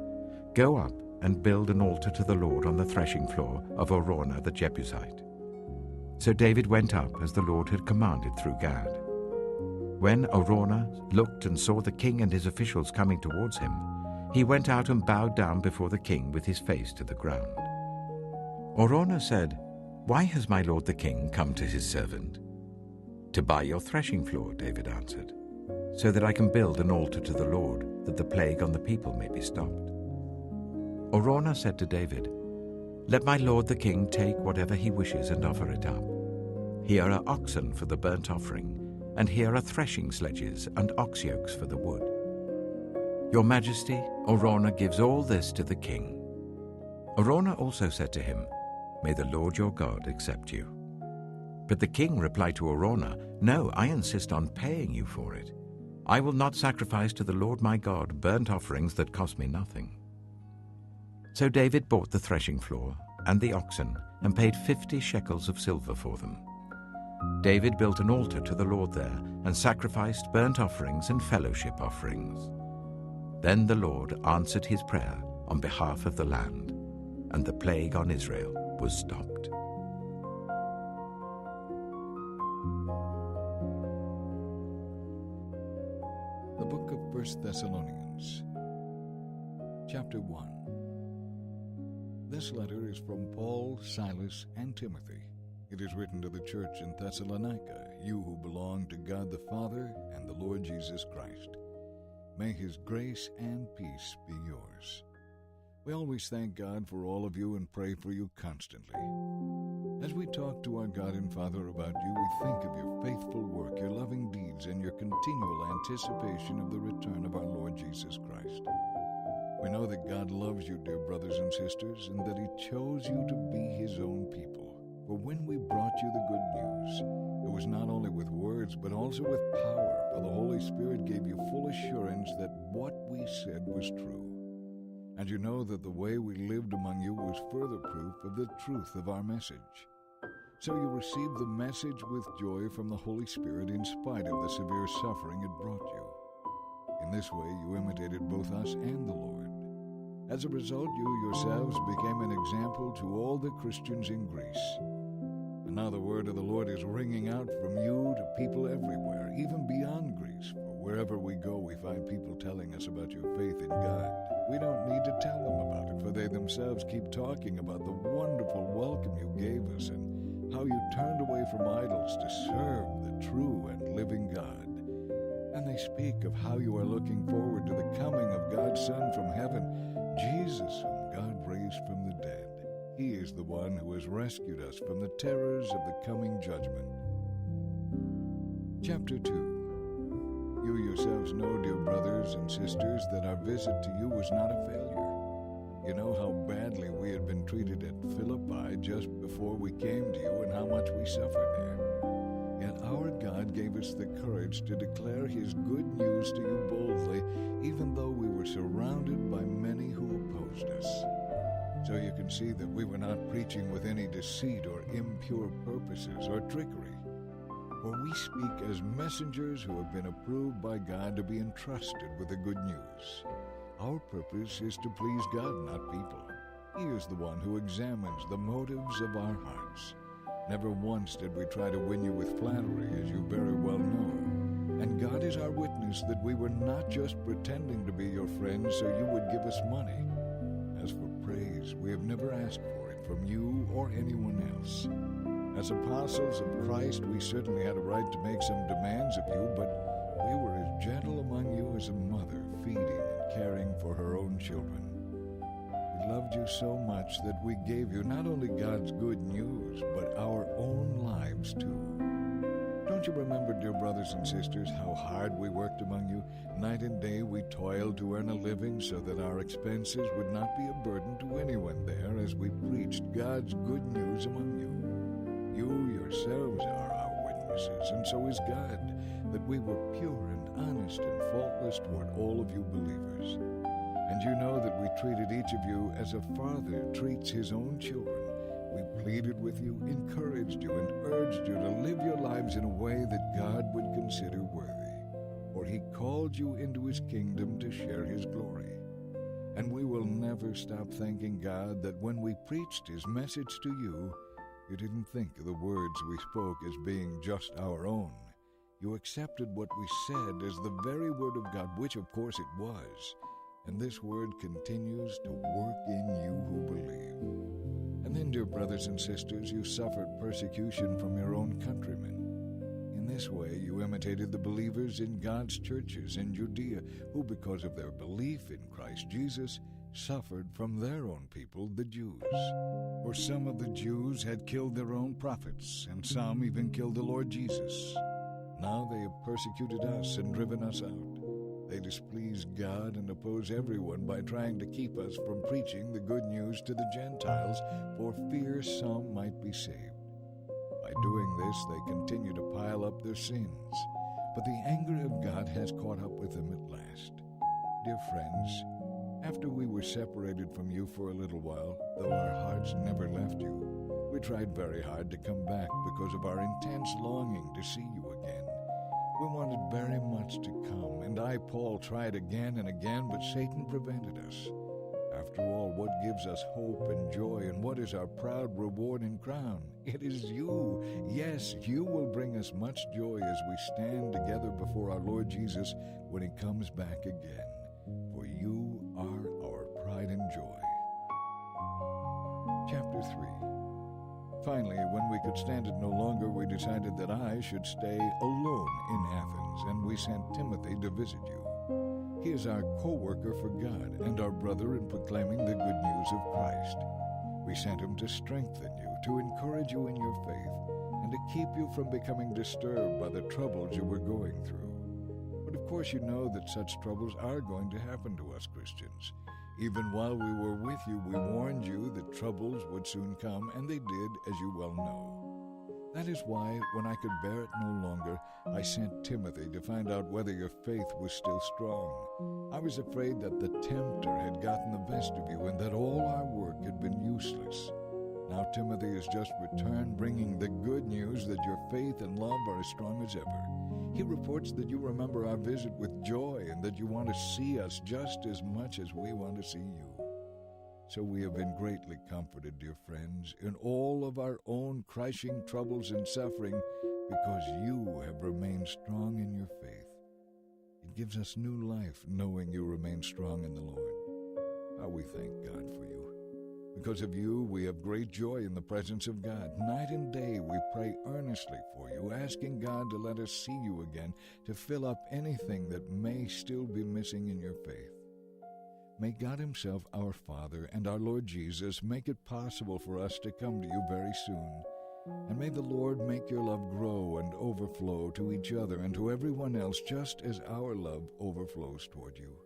"Go up and build an altar to the Lord on the threshing floor of Araunah the Jebusite." So David went up as the Lord had commanded through Gad. When Araunah looked and saw the king and his officials coming towards him, he went out and bowed down before the king with his face to the ground. Araunah said, "Why has my lord the king come to his servant?" "To buy your threshing floor," David answered. so that I can build an altar to the Lord, that the plague on the people may be stopped." Araunah said to David, "Let my lord the king take whatever he wishes and offer it up. Here are oxen for the burnt offering, and here are threshing sledges and ox yokes for the wood. Your majesty, Araunah gives all this to the king." Araunah also said to him, "May the Lord your God accept you." But the king replied to Araunah, "No, I insist on paying you for it. I will not sacrifice to the Lord my God burnt offerings that cost me nothing." So David bought the threshing floor and the oxen and paid 50 shekels of silver for them. David built an altar to the Lord there and sacrificed burnt offerings and fellowship offerings. Then the Lord answered his prayer on behalf of the land, and the plague on Israel was stopped. The book of 1 Thessalonians, chapter 1. This letter is from Paul, Silas, and Timothy. It is written to the church in Thessalonica, you who belong to God the Father and the Lord Jesus Christ. May his grace and peace be yours. We always thank God for all of you and pray for you constantly. As we talk to our God and Father about you, we think of your faithful work, your loving deeds, and your continual anticipation of the return of our Lord Jesus Christ. We know that God loves you, dear brothers and sisters, and that he chose you to be his own people. For when we brought you the good news, it was not only with words, but also with power, for the Holy Spirit gave you full assurance that what we said was true. And you know that the way we lived among you was further proof of the truth of our message. So you received the message with joy from the Holy Spirit in spite of the severe suffering it brought you. In this way you imitated both us and the Lord. As a result, you yourselves became an example to all the Christians in Greece. And now the word of the Lord is ringing out from you to people everywhere, even beyond Greece. For wherever we go, we find people telling us about your faith in God. We don't need to tell them about it, for they themselves keep talking about the wonderful welcome you gave us and how you turned away from idols to serve the true and living God. And they speak of how you are looking forward to the coming of God's Son from heaven, Jesus, whom God raised from the dead. He is the one who has rescued us from the terrors of the coming judgment. Chapter 2. You yourselves know, dear brothers and sisters, that our visit to you was not a failure. You know how badly we had been treated at Philippi just before we came to you and how much we suffered there. Yet our God gave us the courage to declare his good news to you boldly, even though we were surrounded by many who opposed us. So you can see that we were not preaching with any deceit or impure purposes or trickery. For we speak as messengers who have been approved by God to be entrusted with the good news. Our purpose is to please God, not people. He is the one who examines the motives of our hearts. Never once did we try to win you with flattery, as you very well know. And God is our witness that we were not just pretending to be your friends so you would give us money. As for praise, we have never asked for it from you or anyone else. As apostles of Christ, we certainly had a right to make some demands of you, but we were as gentle among you as a mother feeding and caring for her own children. We loved you so much that we gave you not only God's good news, but our own lives too. Don't you remember, dear brothers and sisters, how hard we worked among you? Night and day we toiled to earn a living so that our expenses would not be a burden to anyone there as we preached God's good news among you. You yourselves are our witnesses, and so is God, that we were pure and honest and faultless toward all of you believers. And you know that we treated each of you as a father treats his own children. We pleaded with you, encouraged you, and urged you to live your lives in a way that God would consider worthy. For he called you into his kingdom to share his glory. And we will never stop thanking God that when we preached his message to you, you didn't think of the words we spoke as being just our own. You accepted what we said as the very word of God, which of course it was. And this word continues to work in you who believe. And then, dear brothers and sisters, you suffered persecution from your own countrymen. In this way you imitated the believers in God's churches in Judea, who, because of their belief in Christ Jesus, suffered from their own people, the Jews. For some of the Jews had killed their own prophets, and some even killed the Lord Jesus. Now they have persecuted us and driven us out. They displease God and oppose everyone by trying to keep us from preaching the good news to the Gentiles, for fear some might be saved. By doing this, they continue to pile up their sins. But the anger of God has caught up with them at last. Dear friends, after we were separated from you for a little while, though our hearts never left you, we tried very hard to come back because of our intense longing to see you again. We wanted very much to come, and I, Paul, tried again and again, but Satan prevented us. After all, what gives us hope and joy, and what is our proud reward and crown? It is you. Yes, you will bring us much joy as we stand together before our Lord Jesus when he comes back again. For you are our pride and joy. Chapter 3. Finally, when we could stand it no longer, we decided that I should stay alone in Athens, and we sent Timothy to visit you. He is our co-worker for God and our brother in proclaiming the good news of Christ. We sent him to strengthen you, to encourage you in your faith, and to keep you from becoming disturbed by the troubles you were going through. But of course you know that such troubles are going to happen to us Christians. Even while we were with you, we warned you that troubles would soon come, and they did, as you well know. That is why, when I could bear it no longer, I sent Timothy to find out whether your faith was still strong. I was afraid that the tempter had gotten the best of you and that all our work had been useless. Now Timothy has just returned, bringing the good news that your faith and love are as strong as ever. He reports that you remember our visit with joy and that you want to see us just as much as we want to see you. So we have been greatly comforted, dear friends, in all of our own crushing troubles and suffering, because you have remained strong in your faith. It gives us new life knowing you remain strong in the Lord. How we thank God for you. Because of you, we have great joy in the presence of God. Night and day we pray earnestly for you, asking God to let us see you again, to fill up anything that may still be missing in your faith. May God himself, our Father, and our Lord Jesus make it possible for us to come to you very soon. And may the Lord make your love grow and overflow to each other and to everyone else, just as our love overflows toward you.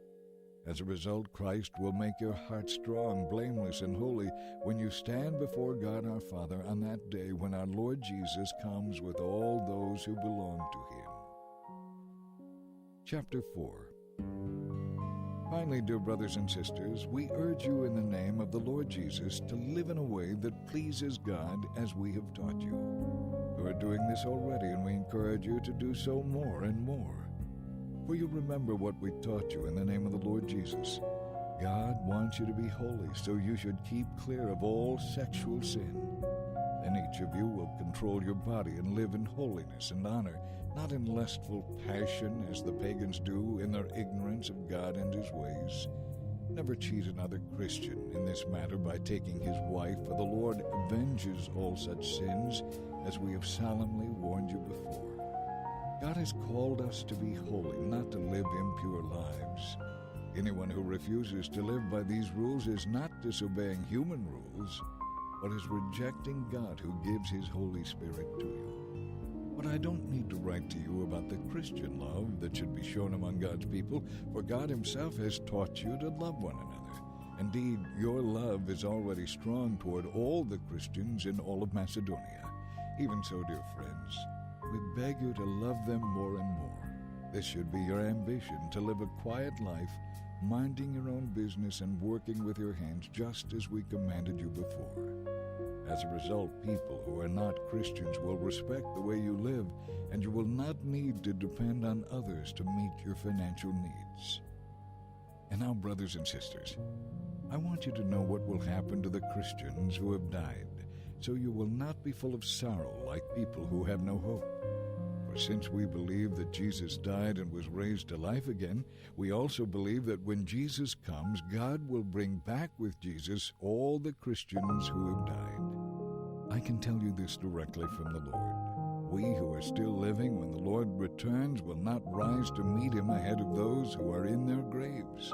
As a result, Christ will make your heart strong, blameless, and holy when you stand before God our Father on that day when our Lord Jesus comes with all those who belong to him. Chapter 4. Finally, dear brothers and sisters, we urge you in the name of the Lord Jesus to live in a way that pleases God as we have taught you. You are doing this already, and we encourage you to do so more and more. For you remember what we taught you in the name of the Lord Jesus. God wants you to be holy, so you should keep clear of all sexual sin. Then each of you will control your body and live in holiness and honor, not in lustful passion as the pagans do in their ignorance of God and his ways. Never cheat another Christian in this matter by taking his wife, for the Lord avenges all such sins, as we have solemnly warned you before. God has called us to be holy, not to live impure lives. Anyone who refuses to live by these rules is not disobeying human rules, but is rejecting God who gives his Holy Spirit to you. But I don't need to write to you about the Christian love that should be shown among God's people, for God himself has taught you to love one another. Indeed, your love is already strong toward all the Christians in all of Macedonia. Even so, dear friends, we beg you to love them more and more. This should be your ambition, to live a quiet life, minding your own business and working with your hands just as we commanded you before. As a result, people who are not Christians will respect the way you live, and you will not need to depend on others to meet your financial needs. And now, brothers and sisters, I want you to know what will happen to the Christians who have died, so you will not be full of sorrow like people who have no hope. For since we believe that Jesus died and was raised to life again, we also believe that when Jesus comes, God will bring back with Jesus all the Christians who have died. I can tell you this directly from the Lord. we who are still living when the Lord returns will not rise to meet him ahead of those who are in their graves.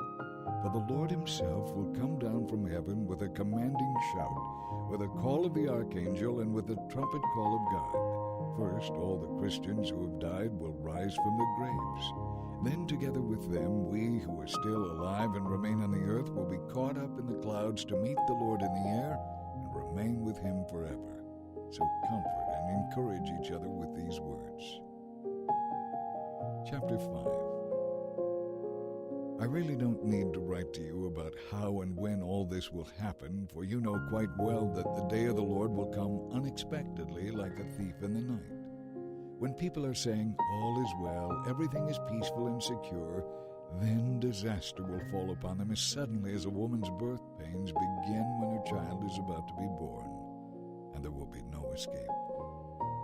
For the Lord himself will come down from heaven with a commanding shout, with a call of the archangel, and with the trumpet call of God. First, all the Christians who have died will rise from their graves. Then together with them, we who are still alive and remain on the earth will be caught up in the clouds to meet the Lord in the air and remain with him forever. So comfort and encourage each other with these words. Chapter 5. I really don't need to write to you about how and when all this will happen, for you know quite well that the day of the Lord will come unexpectedly like a thief in the night. When people are saying all is well, everything is peaceful and secure, then disaster will fall upon them as suddenly as a woman's birth pains begin when her child is about to be born, and there will be no escape.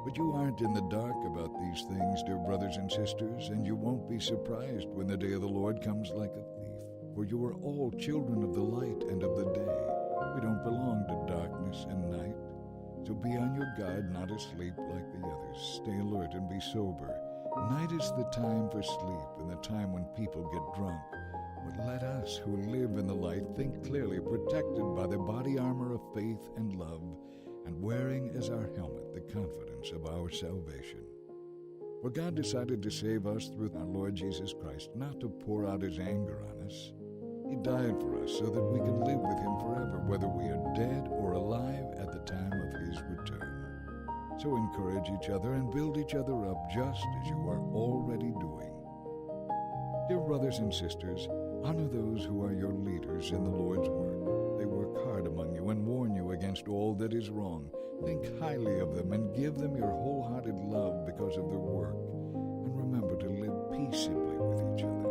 But you aren't in the dark about these things, dear brothers and sisters, and you won't be surprised when the day of the Lord comes like a thief, for you are all children of the light and of the day. We don't belong to darkness and night. So be on your guard, not asleep like the others. Stay alert and be sober. Night is the time for sleep and the time when people get drunk. But let us who live in the light think clearly, protected by the body armor of faith and love, and wearing as our helmet the confidence of our salvation. For God decided to save us through our Lord Jesus Christ, not to pour out his anger on us. He died for us so that we can live with him forever, whether we are dead or alive at the time of his return. So encourage each other and build each other up just as you are already doing. Dear brothers and sisters, honor those who are your leaders in the Lord's work. They work hard among you and warn you against all that is wrong. Think highly of them and give them your wholehearted love because of their work. And remember to live peaceably with each other.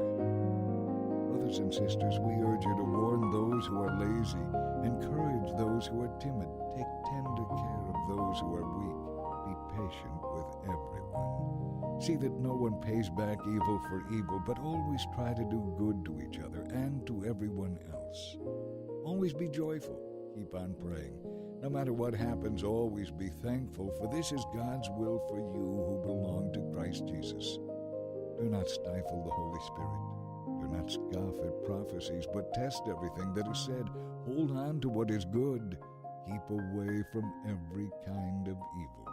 Brothers and sisters, we urge you to warn those who are lazy, encourage those who are timid, take tender care of those who are weak, be patient with everyone. See that no one pays back evil for evil, but always try to do good to each other and to everyone else. Always be joyful, keep on praying. No matter what happens, always be thankful, for this is God's will for you who belong to Christ Jesus. Do not stifle the Holy Spirit. Do not scoff at prophecies, but test everything that is said. Hold on to what is good. Keep away from every kind of evil.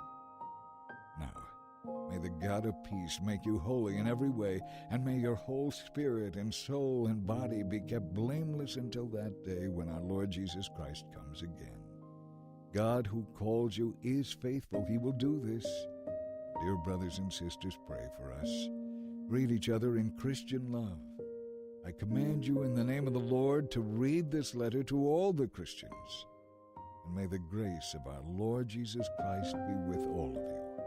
Now, may the God of peace make you holy in every way, and may your whole spirit and soul and body be kept blameless until that day when our Lord Jesus Christ comes again. God who calls you is faithful. He will do this. Dear brothers and sisters, pray for us. Greet each other in Christian love. I command you in the name of the Lord to read this letter to all the Christians. And may the grace of our Lord Jesus Christ be with all of you.